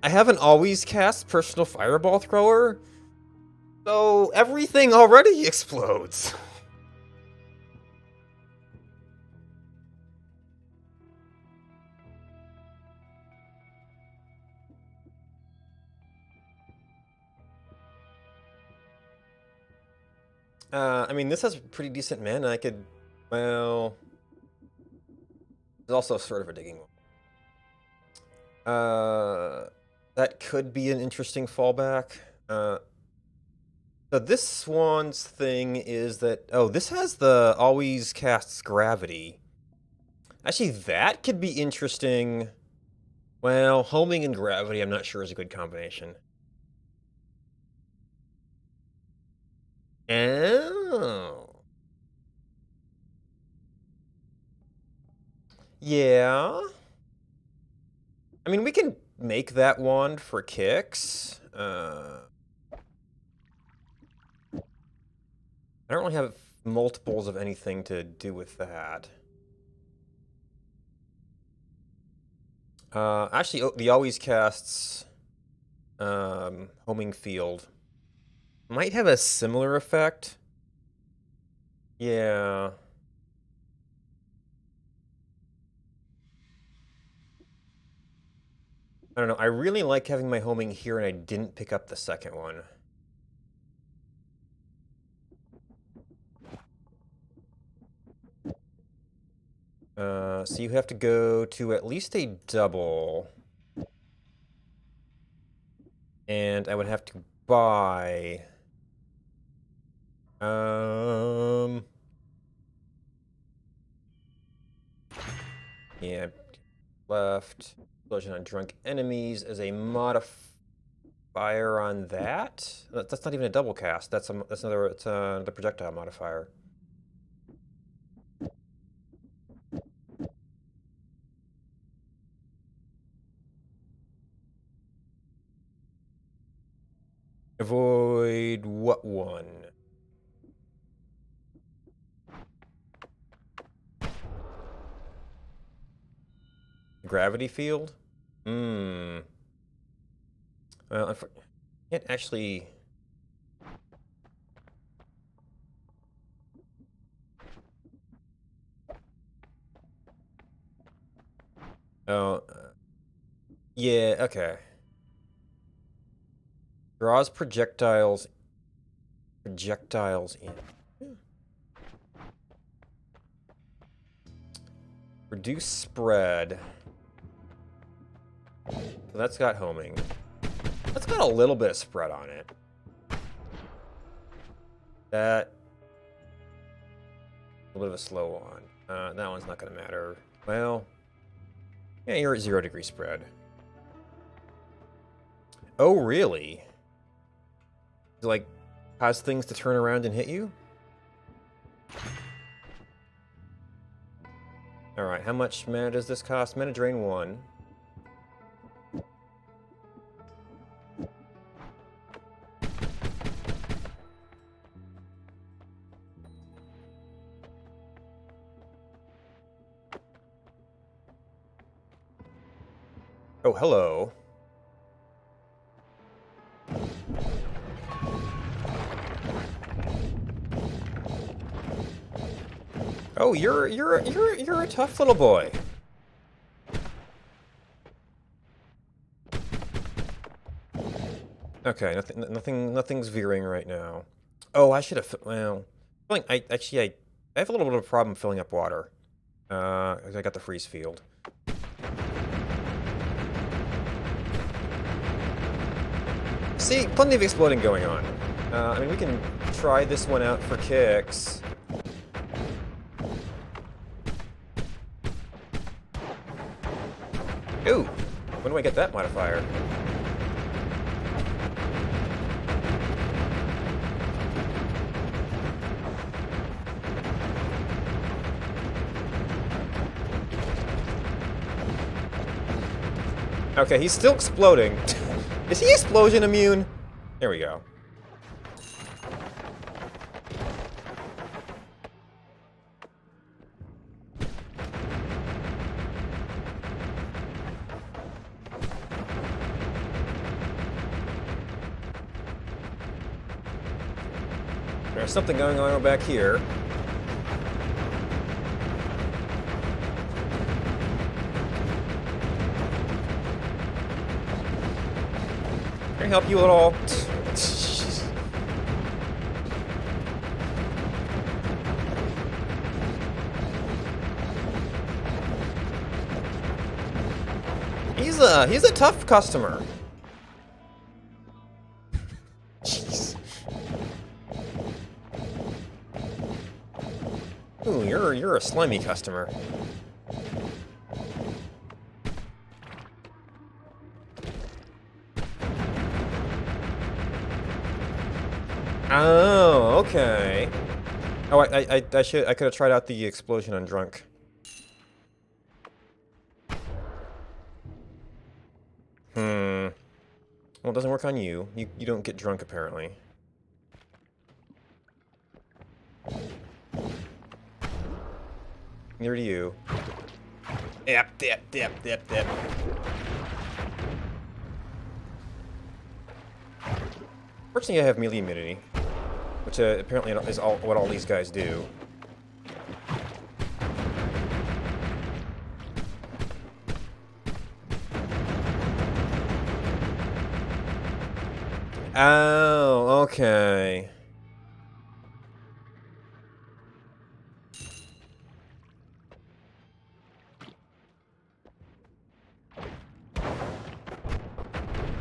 I haven't always cast Personal Fireball Thrower, so everything already explodes. I mean, this has pretty decent mana. I could, well, there's also sort of a digging one. That could be an interesting fallback. So this Swan's thing is that, oh, this has the always casts gravity. Actually, that could be interesting. Well, homing and gravity I'm not sure is a good combination. Oh. Yeah. I mean, we can make that wand for kicks. I don't really have multiples of anything to do with that. Actually, the always casts homing field might have a similar effect. Yeah. I don't know. I really like having my homing here, and I didn't pick up the second one. So you have to go to at least a double. And I would have to buy... Yeah, left. Explosion on drunk enemies as a modifier on that. That's not even a double cast. That's another. It's the projectile modifier. Avoid what one? Gravity field? Well, I can't actually... Oh, yeah, okay. Draws projectiles in. Reduce spread. So that's got homing. That's got a little bit of spread on it. That... a little bit of a slow one. That one's not going to matter. Well... yeah, you're at 0 degree spread. Oh, really? Like, cause things to turn around and hit you? Alright, how much mana does this cost? Mana drain 1. Oh, hello. Oh, you're a tough little boy. Okay, nothing's veering right now. Oh, I should have. Well, I have a little bit of a problem filling up water. I got the freeze field. See, plenty of exploding going on. I mean, we can try this one out for kicks. Ooh, when do I get that modifier? Okay, he's still exploding. Is he explosion immune? There we go. There's something going on back here. Can I help you at all? He's a tough customer. Jeez. Ooh, you're a slimy customer. Oh, okay. Oh, I could have tried out the explosion on drunk. Well, it doesn't work on you. You don't get drunk apparently. Near to you. Yep. Fortunately, I have melee immunity, which apparently is what all these guys do. Oh, okay.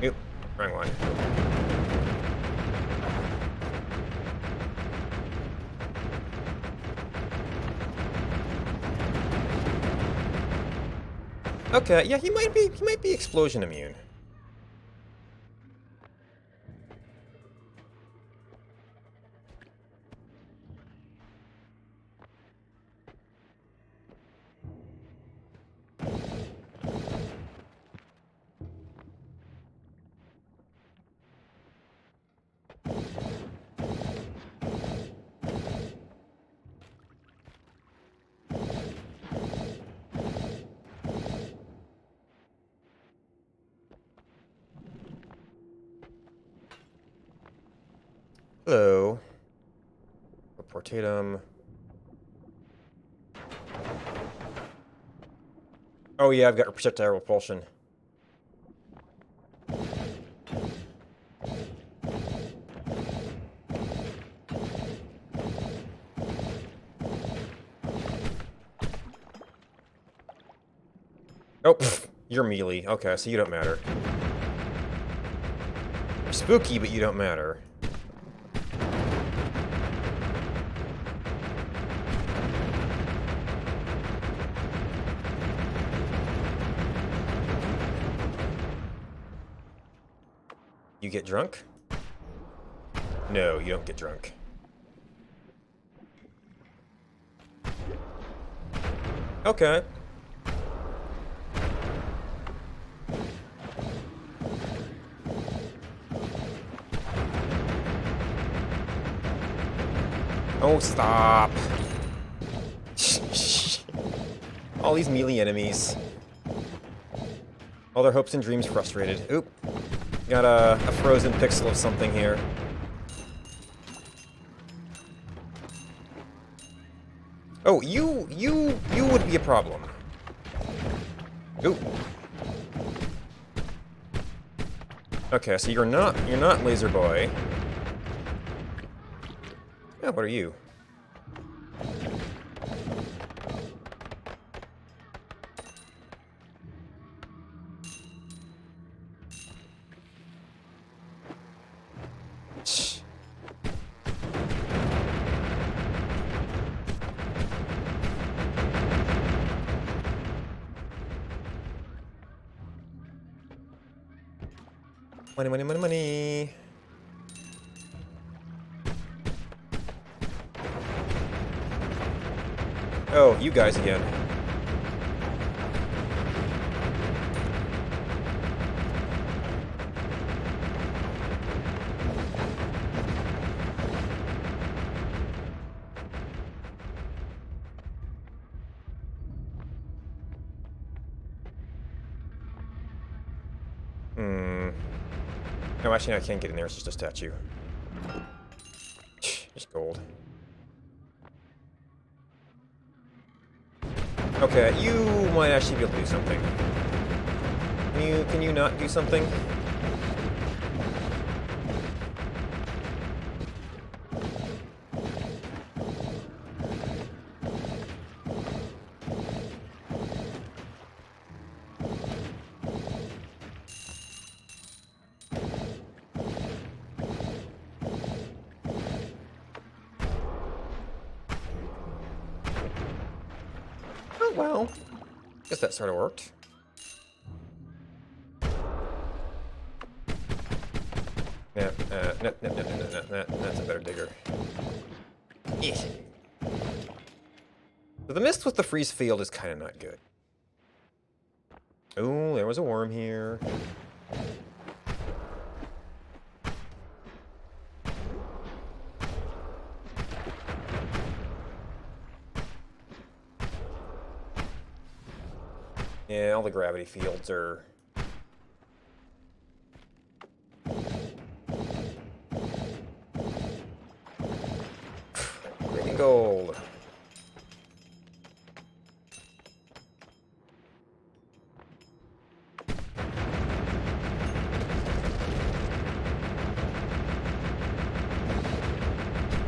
Oop, wrong one. Okay, yeah, he might be explosion immune. Hello. Portatum. Oh yeah, I've got projectile repulsion. Oh, pfft, you're melee. Okay, so you don't matter. You're spooky, but you don't matter. You get drunk? No, you don't get drunk. Okay. Oh, stop. All these melee enemies. All their hopes and dreams frustrated. Oop. Got a frozen pixel of something here. Oh, you would be a problem. Ooh. Okay, so you're not Laser Boy. Yeah, what are you? Money, money, money, money. Oh, you guys again. No, actually, I can't get in there. It's just a statue. Just gold. Okay, you might actually be able to do something. Can you not do something? Oh, well. Guess that sort of worked. Yeah, no, that's a better digger. Yes. So the mist with the freeze field is kind of not good. Oh, there was a worm here. Yeah, all the gravity fields are... Green gold.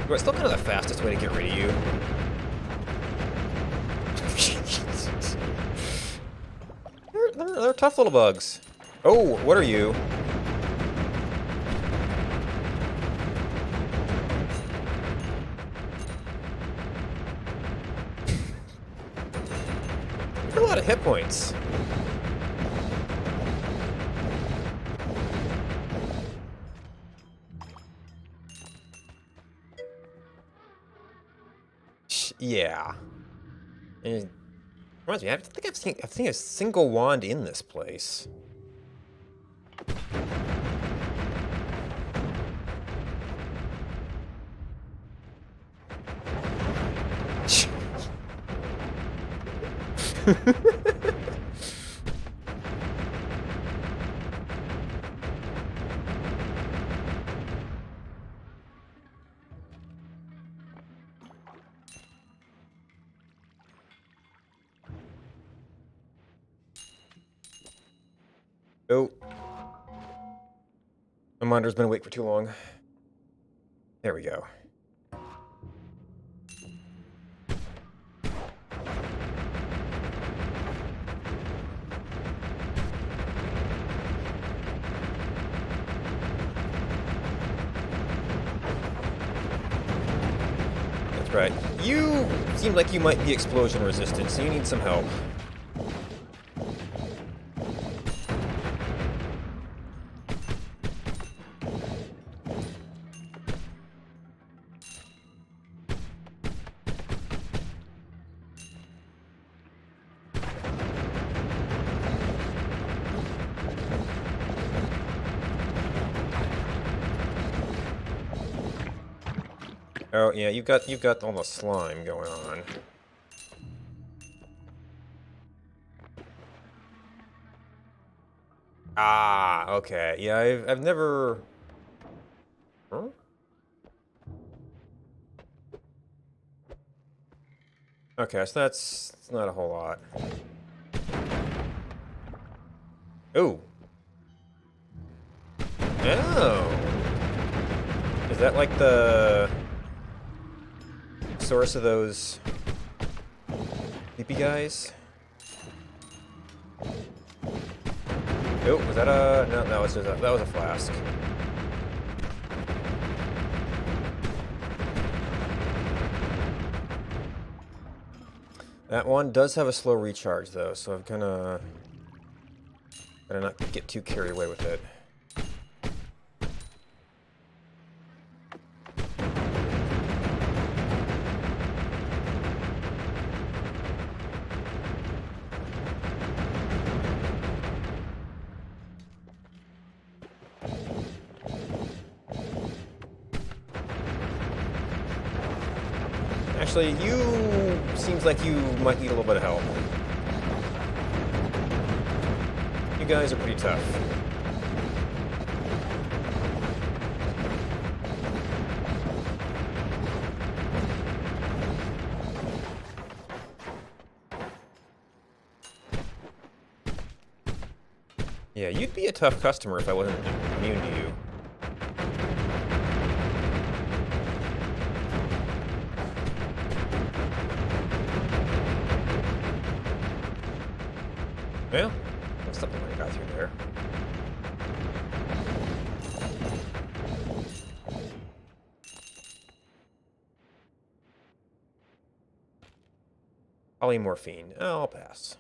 But it's still kind of the fastest way to get rid of you. They're tough little bugs. Oh, what are you? You're a lot of hit points. Yeah. And reminds me, I think I've seen a single wand in this place. Oh. My monitor's been awake for too long. There we go. That's right. You seem like you might be explosion resistant, so you need some help. Oh yeah, you've got all the slime going on. Ah, okay. Yeah, I've never... Huh? Okay, so that's not a whole lot. Ooh. Oh. Is that like the source of those creepy guys? Oh, was that a... No, that was a flask. That one does have a slow recharge though, so I'm gotta not get too carried away with it. Actually, you... seems like you might need a little bit of help. You guys are pretty tough. Yeah, you'd be a tough customer if I wasn't immune to you. Well, there's something I got through there. Polymorphine. Oh, I'll pass.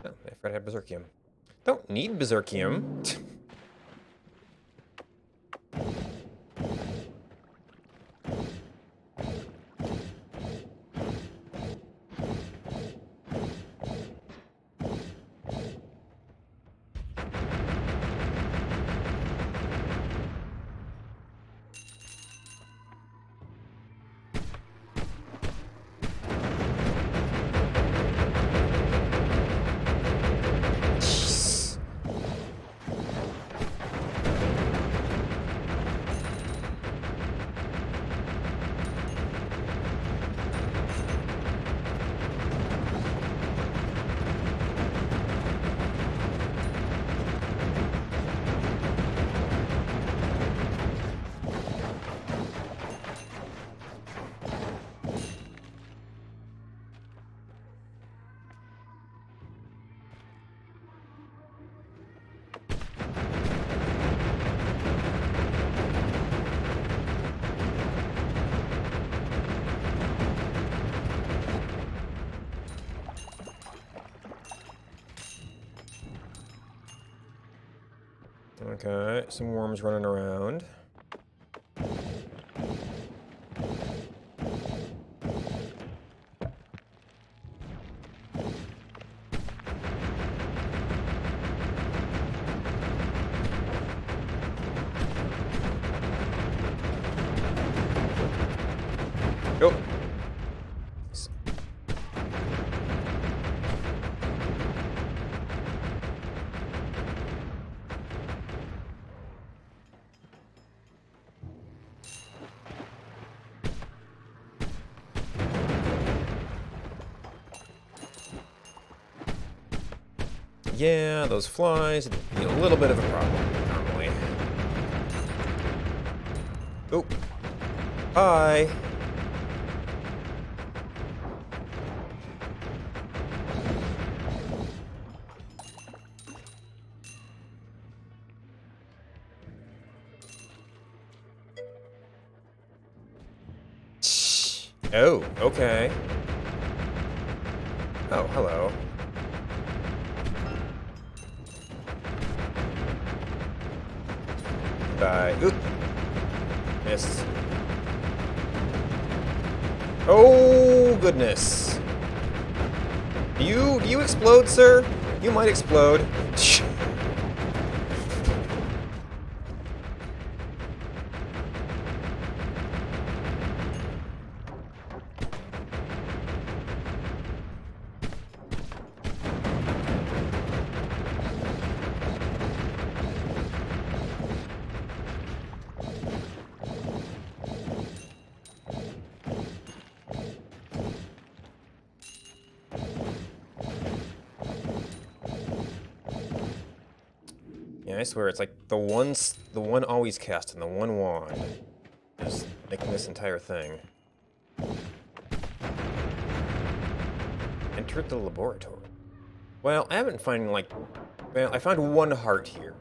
Oh, I forgot I had Berserkium. Don't need Berserkium. Okay, some worms running around. Go. Yeah, those flies would be a little bit of a problem normally. Oh. Hi. Oh, okay. Oh, hello. Bye. Oop. Missed. Oh, goodness. Do you explode, sir? You might explode. I swear, it's like the one always cast and the one wand is making this entire thing. Entered the laboratory. Well, I haven't found like... Well, I found one heart here.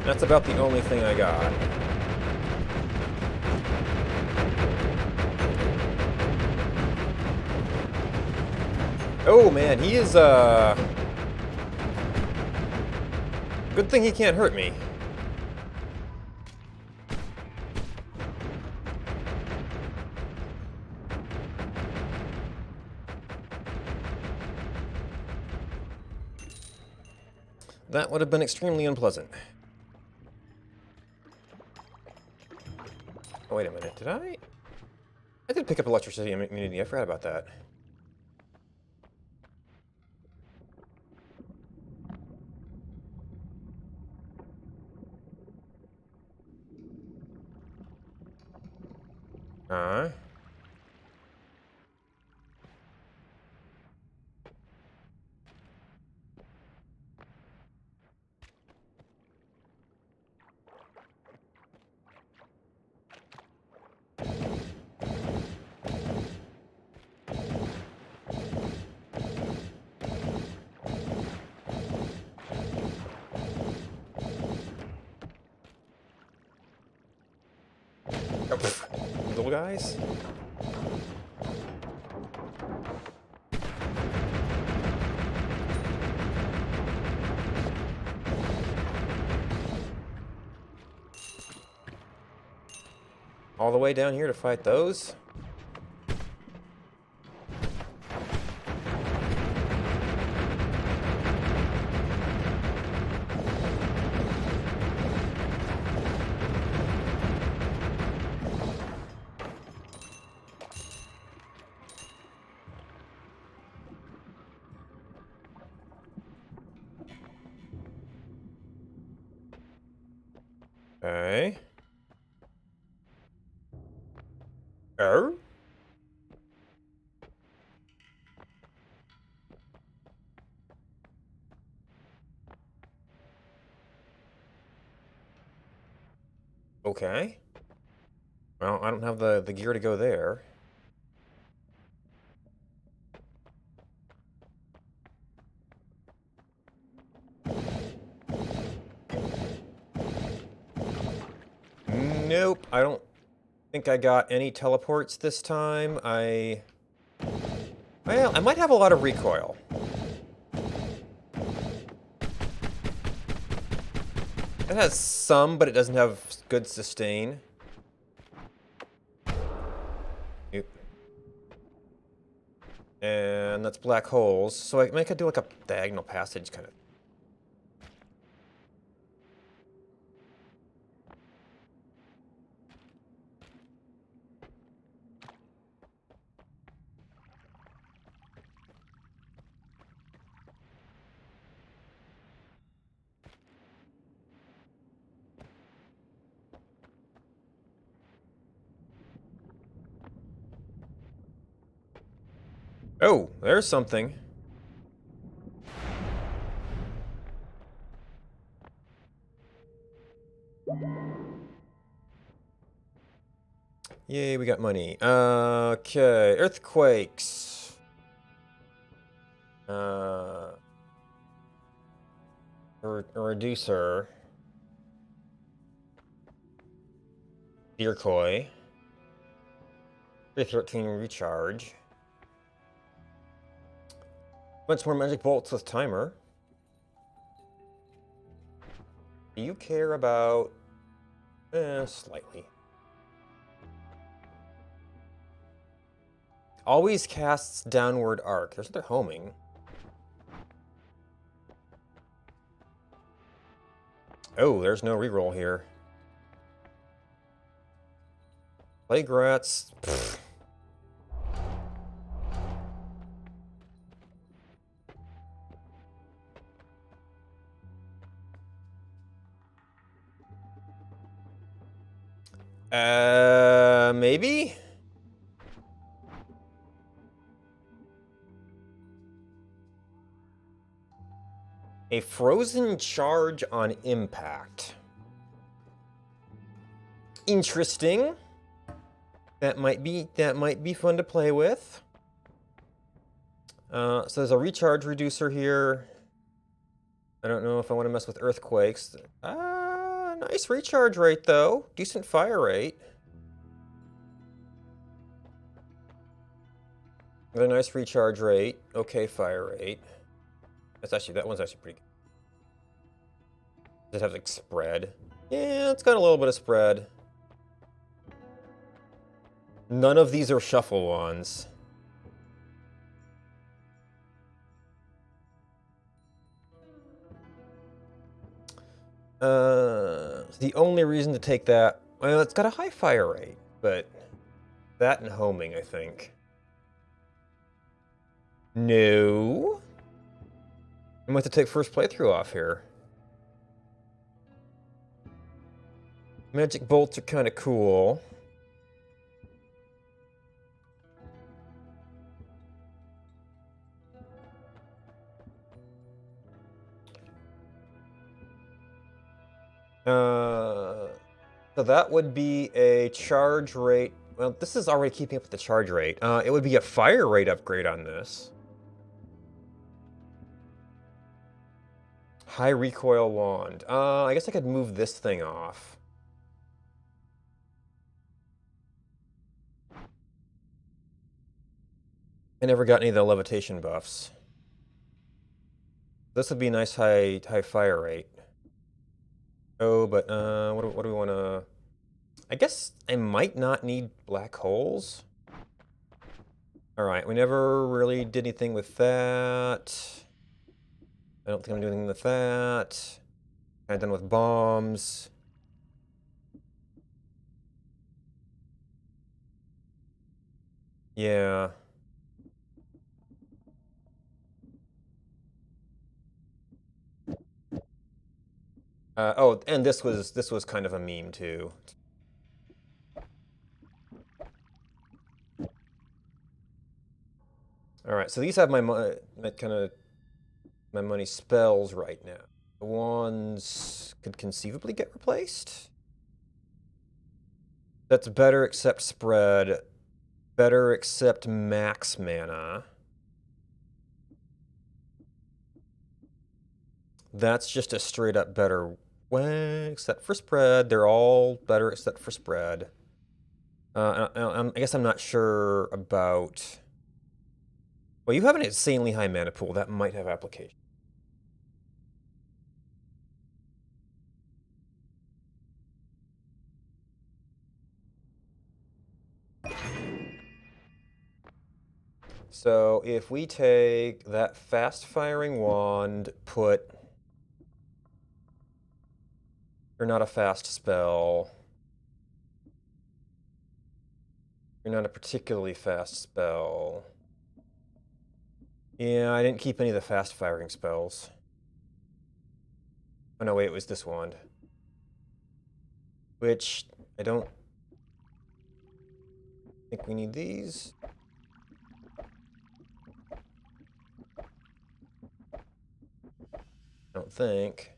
That's about the only thing I got. Oh man, he is good thing he can't hurt me. That would have been extremely unpleasant. Oh, wait a minute, did I? I did pick up electricity immunity, I forgot about that. Oh, little guys? All the way down here to fight those? Okay. Oh? Okay. Well, I don't have the gear to go there. Nope, I don't think I got any teleports this time. Well, I might have a lot of recoil. It has some, but it doesn't have good sustain. Yep. And that's black holes, so I could do like a diagonal passage kind of. Oh, there's something. Yay, we got money. Okay, earthquakes. A reducer. Decoy. 313 recharge. Bunch more magic bolts with timer. Do you care about... slightly. Always casts downward arc. There's another homing. Oh, there's no reroll here. Plague rats. Pfft. Maybe? A frozen charge on impact. Interesting. That might be fun to play with. So there's a recharge reducer here. I don't know if I want to mess with earthquakes. Nice recharge rate though. Decent fire rate. Got a nice recharge rate. Okay, fire rate. That one's actually pretty good. Does it have like spread? Yeah, it's got a little bit of spread. None of these are shuffle ones. The only reason to take that, well, it's got a high fire rate, but that and homing, I think. No. I'm going to take first playthrough off here. Magic bolts are kind of cool. So that would be a charge rate. Well, this is already keeping up with the charge rate. It would be a fire rate upgrade on this. High recoil wand. I guess I could move this thing off. I never got any of the levitation buffs. This would be a nice high fire rate. Oh, but what do we want to... I guess I might not need black holes. Alright, we never really did anything with that. I don't think I'm doing anything with that. Kind of done with bombs. Yeah. Oh, and this was kind of a meme too. All right, so these have my money spells right now. The ones could conceivably get replaced. That's better except spread. Better except max mana. That's just a straight up better. Well, except for spread. They're all better except for spread. I guess I'm not sure about... Well, you have an insanely high mana pool. That might have application. So if we take that fast-firing wand, put... You're not a fast spell. You're not a particularly fast spell. Yeah, I didn't keep any of the fast-firing spells. Oh no, wait, it was this wand. Which, I don't think we need these. I don't think.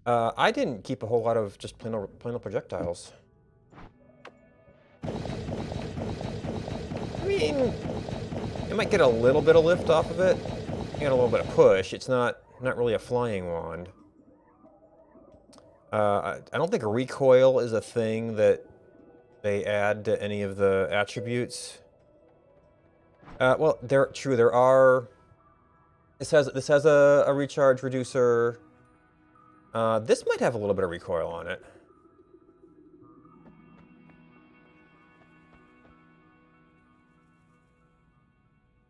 I didn't keep a whole lot of just plain old projectiles. I mean, it might get a little bit of lift off of it. You get a little bit of push. It's not really a flying wand. I don't think recoil is a thing that they add to any of the attributes. Well, there are. This has a recharge reducer. This might have a little bit of recoil on it.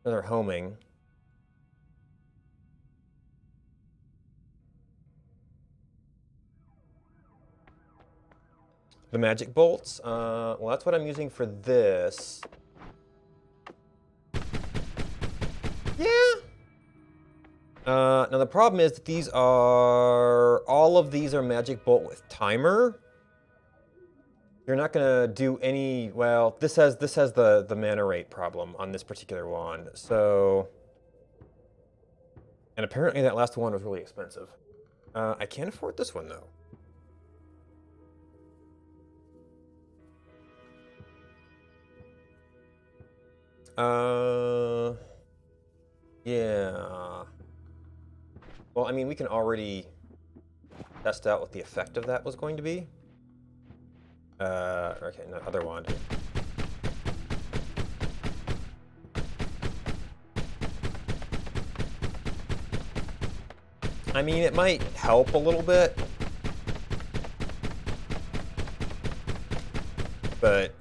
Another homing. The magic bolts. Well, that's what I'm using for this. Yeah. Now the problem is that all of these are magic bolt with timer. You're not gonna do any. Well, this has the mana rate problem on this particular wand. So And apparently that last one was really expensive. I can't afford this one, though. Yeah. Well, I mean, we can already test out what the effect of that was going to be. Okay, no, other wand. I mean, it might help a little bit, but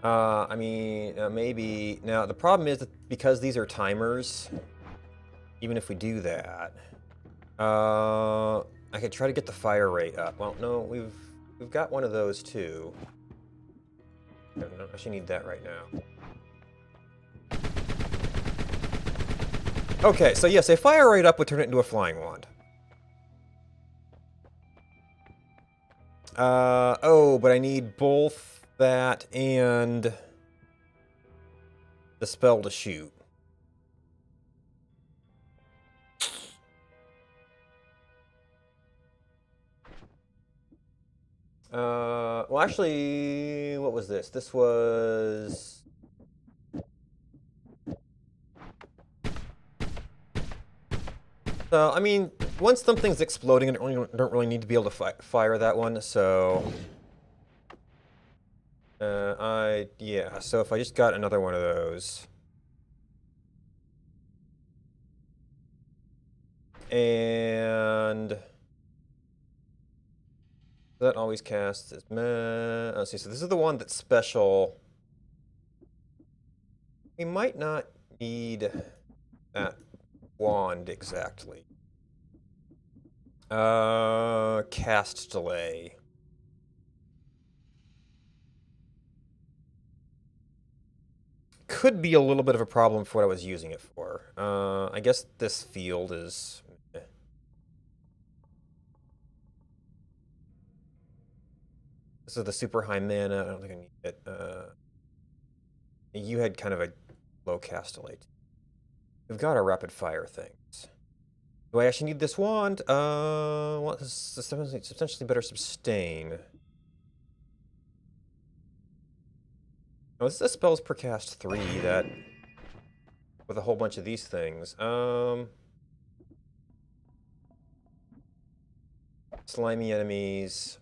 I mean, maybe. Now, the problem is that because these are timers, even if we do that, I could try to get the fire rate up. Well, no, we've got one of those too. I don't actually need that right now. Okay, so yes, a fire rate up would turn it into a flying wand. Oh, but I need both that and the spell to shoot. Well, actually, what was this? This was... So, I mean, once something's exploding, I don't really need to be able to fire that one, so... yeah, so if I just got another one of those... And... That always casts as let's see, so this is the one that's special. We might not need that wand exactly. Cast delay. Could be a little bit of a problem for what I was using it for. I guess this field is... This is the super high mana. I don't think I need it. You had kind of a low cast delay. We've got our rapid fire things. Do I actually need this wand? Well, this is substantially better sustain. Oh, this is spells per cast 3 that... With a whole bunch of these things. Slimy enemies.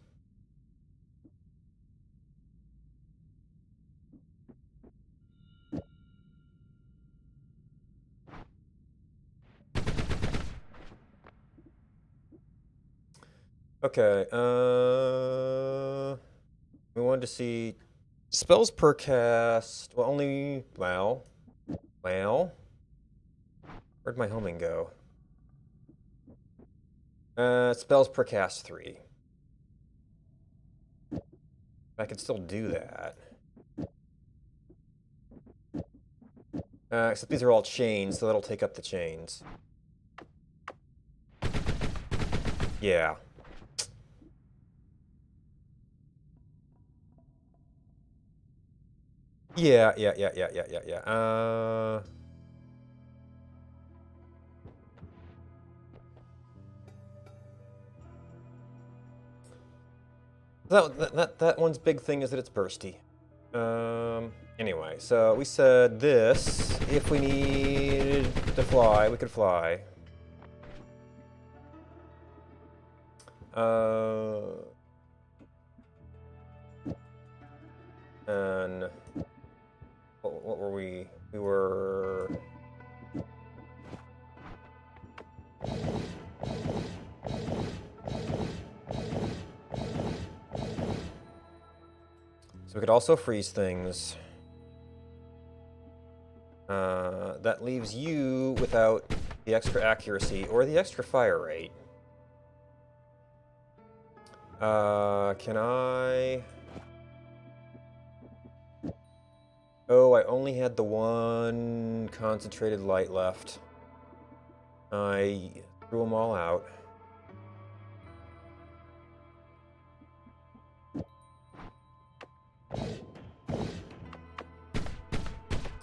Okay, we wanted to see spells per cast. Well, only, well, where'd my homing go? Spells per cast 3. I can still do that. Except these are all chains, so that'll take up the chains. Yeah. Yeah. That one's big thing is that it's bursty. Anyway, so we said this, if we needed to fly, we could fly. And what were we? We were... So we could also freeze things. That leaves you without the extra accuracy or the extra fire rate. Can I... Oh, I only had the one concentrated light left. I threw them all out.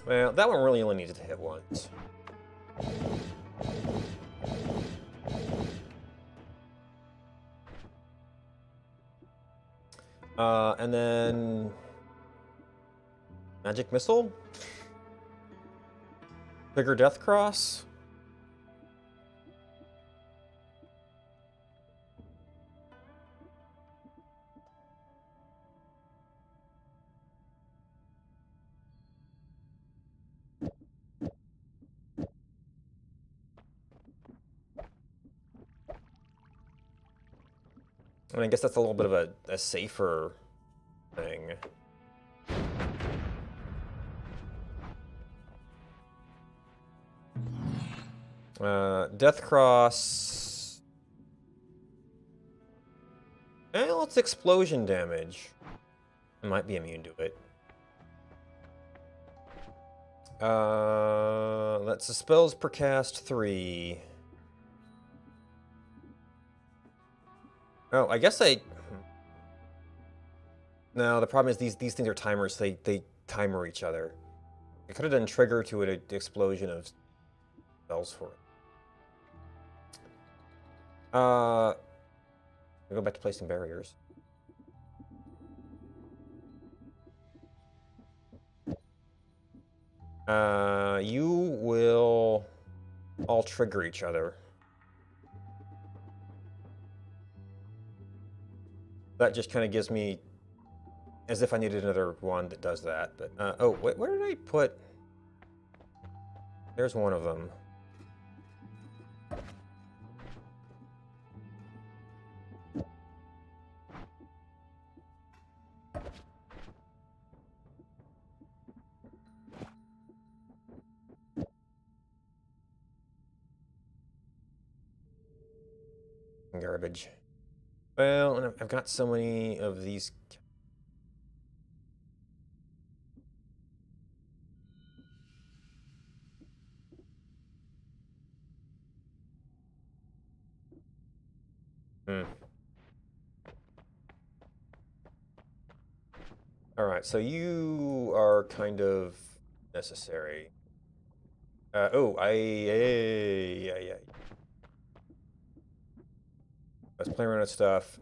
Well, that one really only needed to hit once. And then... Magic Missile? Bigger Death Cross? I mean, I guess that's a little bit of a safer thing. Death Cross. Well, it's explosion damage. I might be immune to it. That's the spells per cast 3. Oh, I guess No, the problem is these things are timers. They timer each other. I could have done trigger to an explosion of spells for it. I'll go back to placing barriers. You will all trigger each other. That just kind of gives me, as if I needed another one that does that. But oh, wait, where did I put? There's one of them. Garbage. Well, and I've got so many of these. All right, so you are kind of necessary. Oh, yeah. I was playing around with stuff.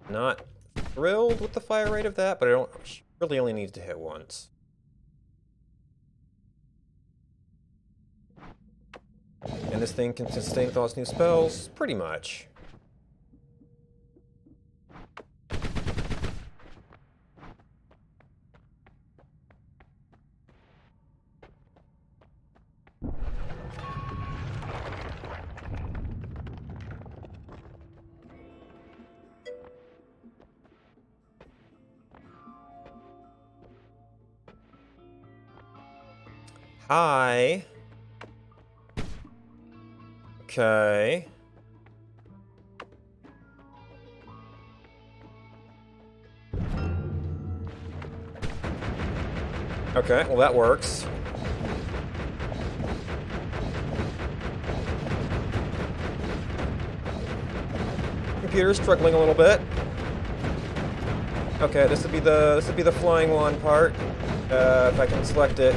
Not thrilled with the fire rate of that, but I don't really only need to hit once. And this thing can sustain with all its new spells, pretty much. Hi. Okay. Okay, well that works. Computer's struggling a little bit. Okay, this would be the flying one part. If I can select it.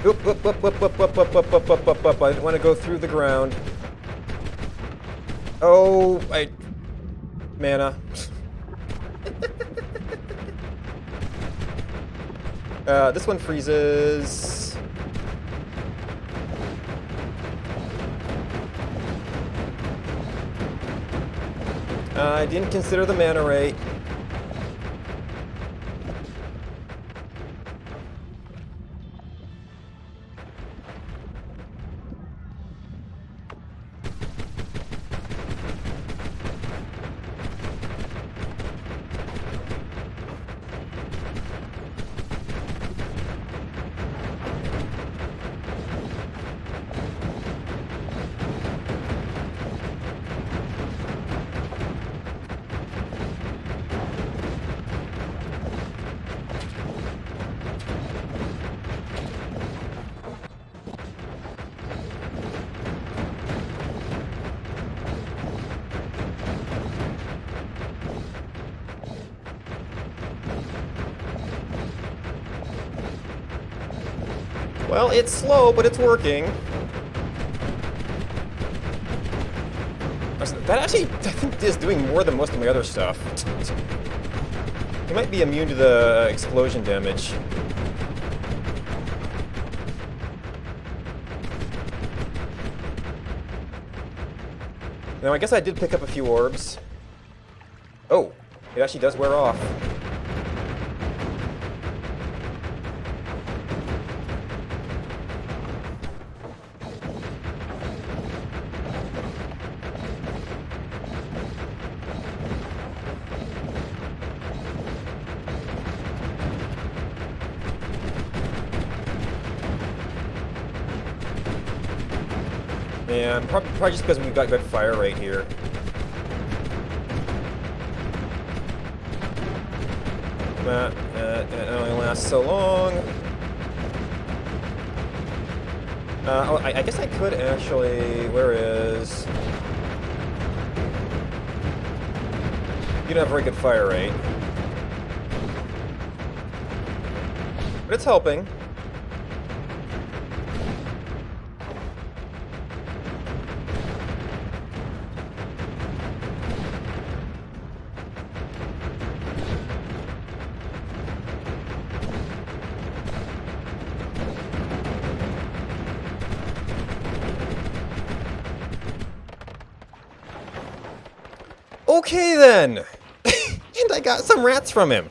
Oop. I didn't want to go through the ground. Oh, mana. This one freezes. I didn't consider the mana rate. Well, it's slow, but it's working. That actually, I think, is doing more than most of my other stuff. It might be immune to the explosion damage. Now, I guess I did pick up a few orbs. Oh, it actually does wear off. Yeah, probably just because we've got good fire rate here. It only lasts so long. Oh, I guess I could actually... Where is... You don't have very good fire rate. But it's helping. Okay then! And I got some rats from him!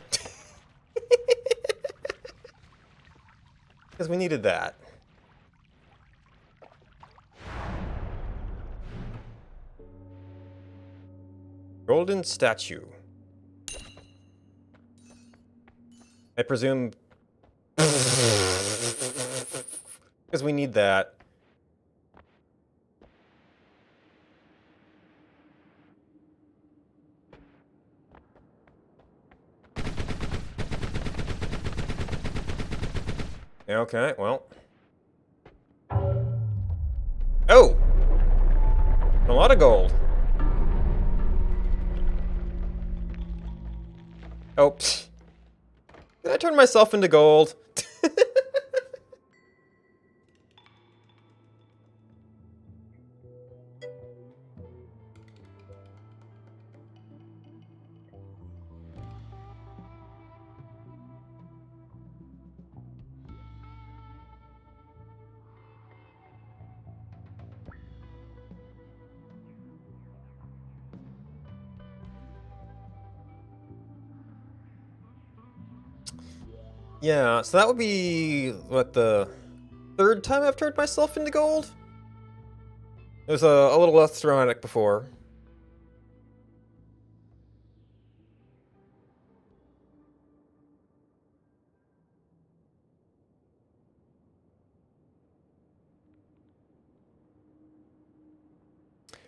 Because we needed that. Golden statue. I presume... Because we need that. Okay, well. Oh! A lot of gold. Oh, pfft. Did I turn myself into gold? Yeah, so that would be, what, the third time I've turned myself into gold? It was a little less dramatic before.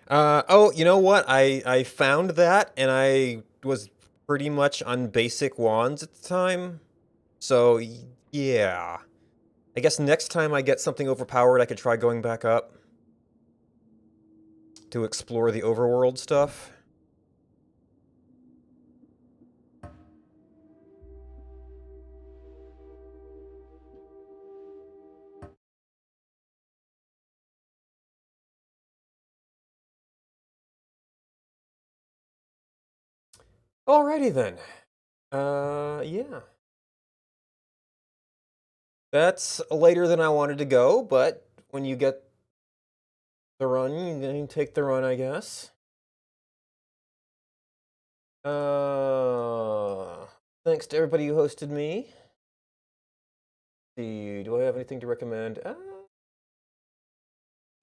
Oh, you know what? I found that, and I was pretty much on basic wands at the time. So, yeah. I guess next time I get something overpowered, I could try going back up to explore the overworld stuff. Alrighty then. Yeah. That's later than I wanted to go, but when you get the run, you take the run, I guess. Thanks to everybody who hosted me. Let's see, do I have anything to recommend?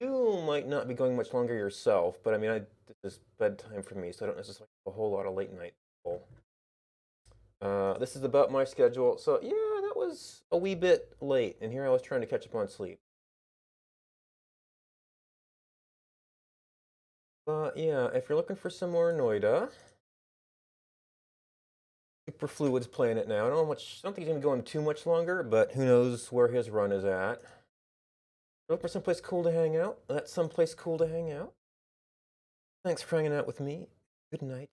You might not be going much longer yourself, but I mean, this is bedtime for me, so I don't necessarily have a whole lot of late night people. This is about my schedule, so yeah, that was a wee bit late, and here I was trying to catch up on sleep. Yeah, if you're looking for some more Noida, Superfluid's playing it now. I don't think he's gonna go on too much longer, but who knows where his run is at. Look for someplace cool to hang out. That's someplace cool to hang out. Thanks for hanging out with me. Good night.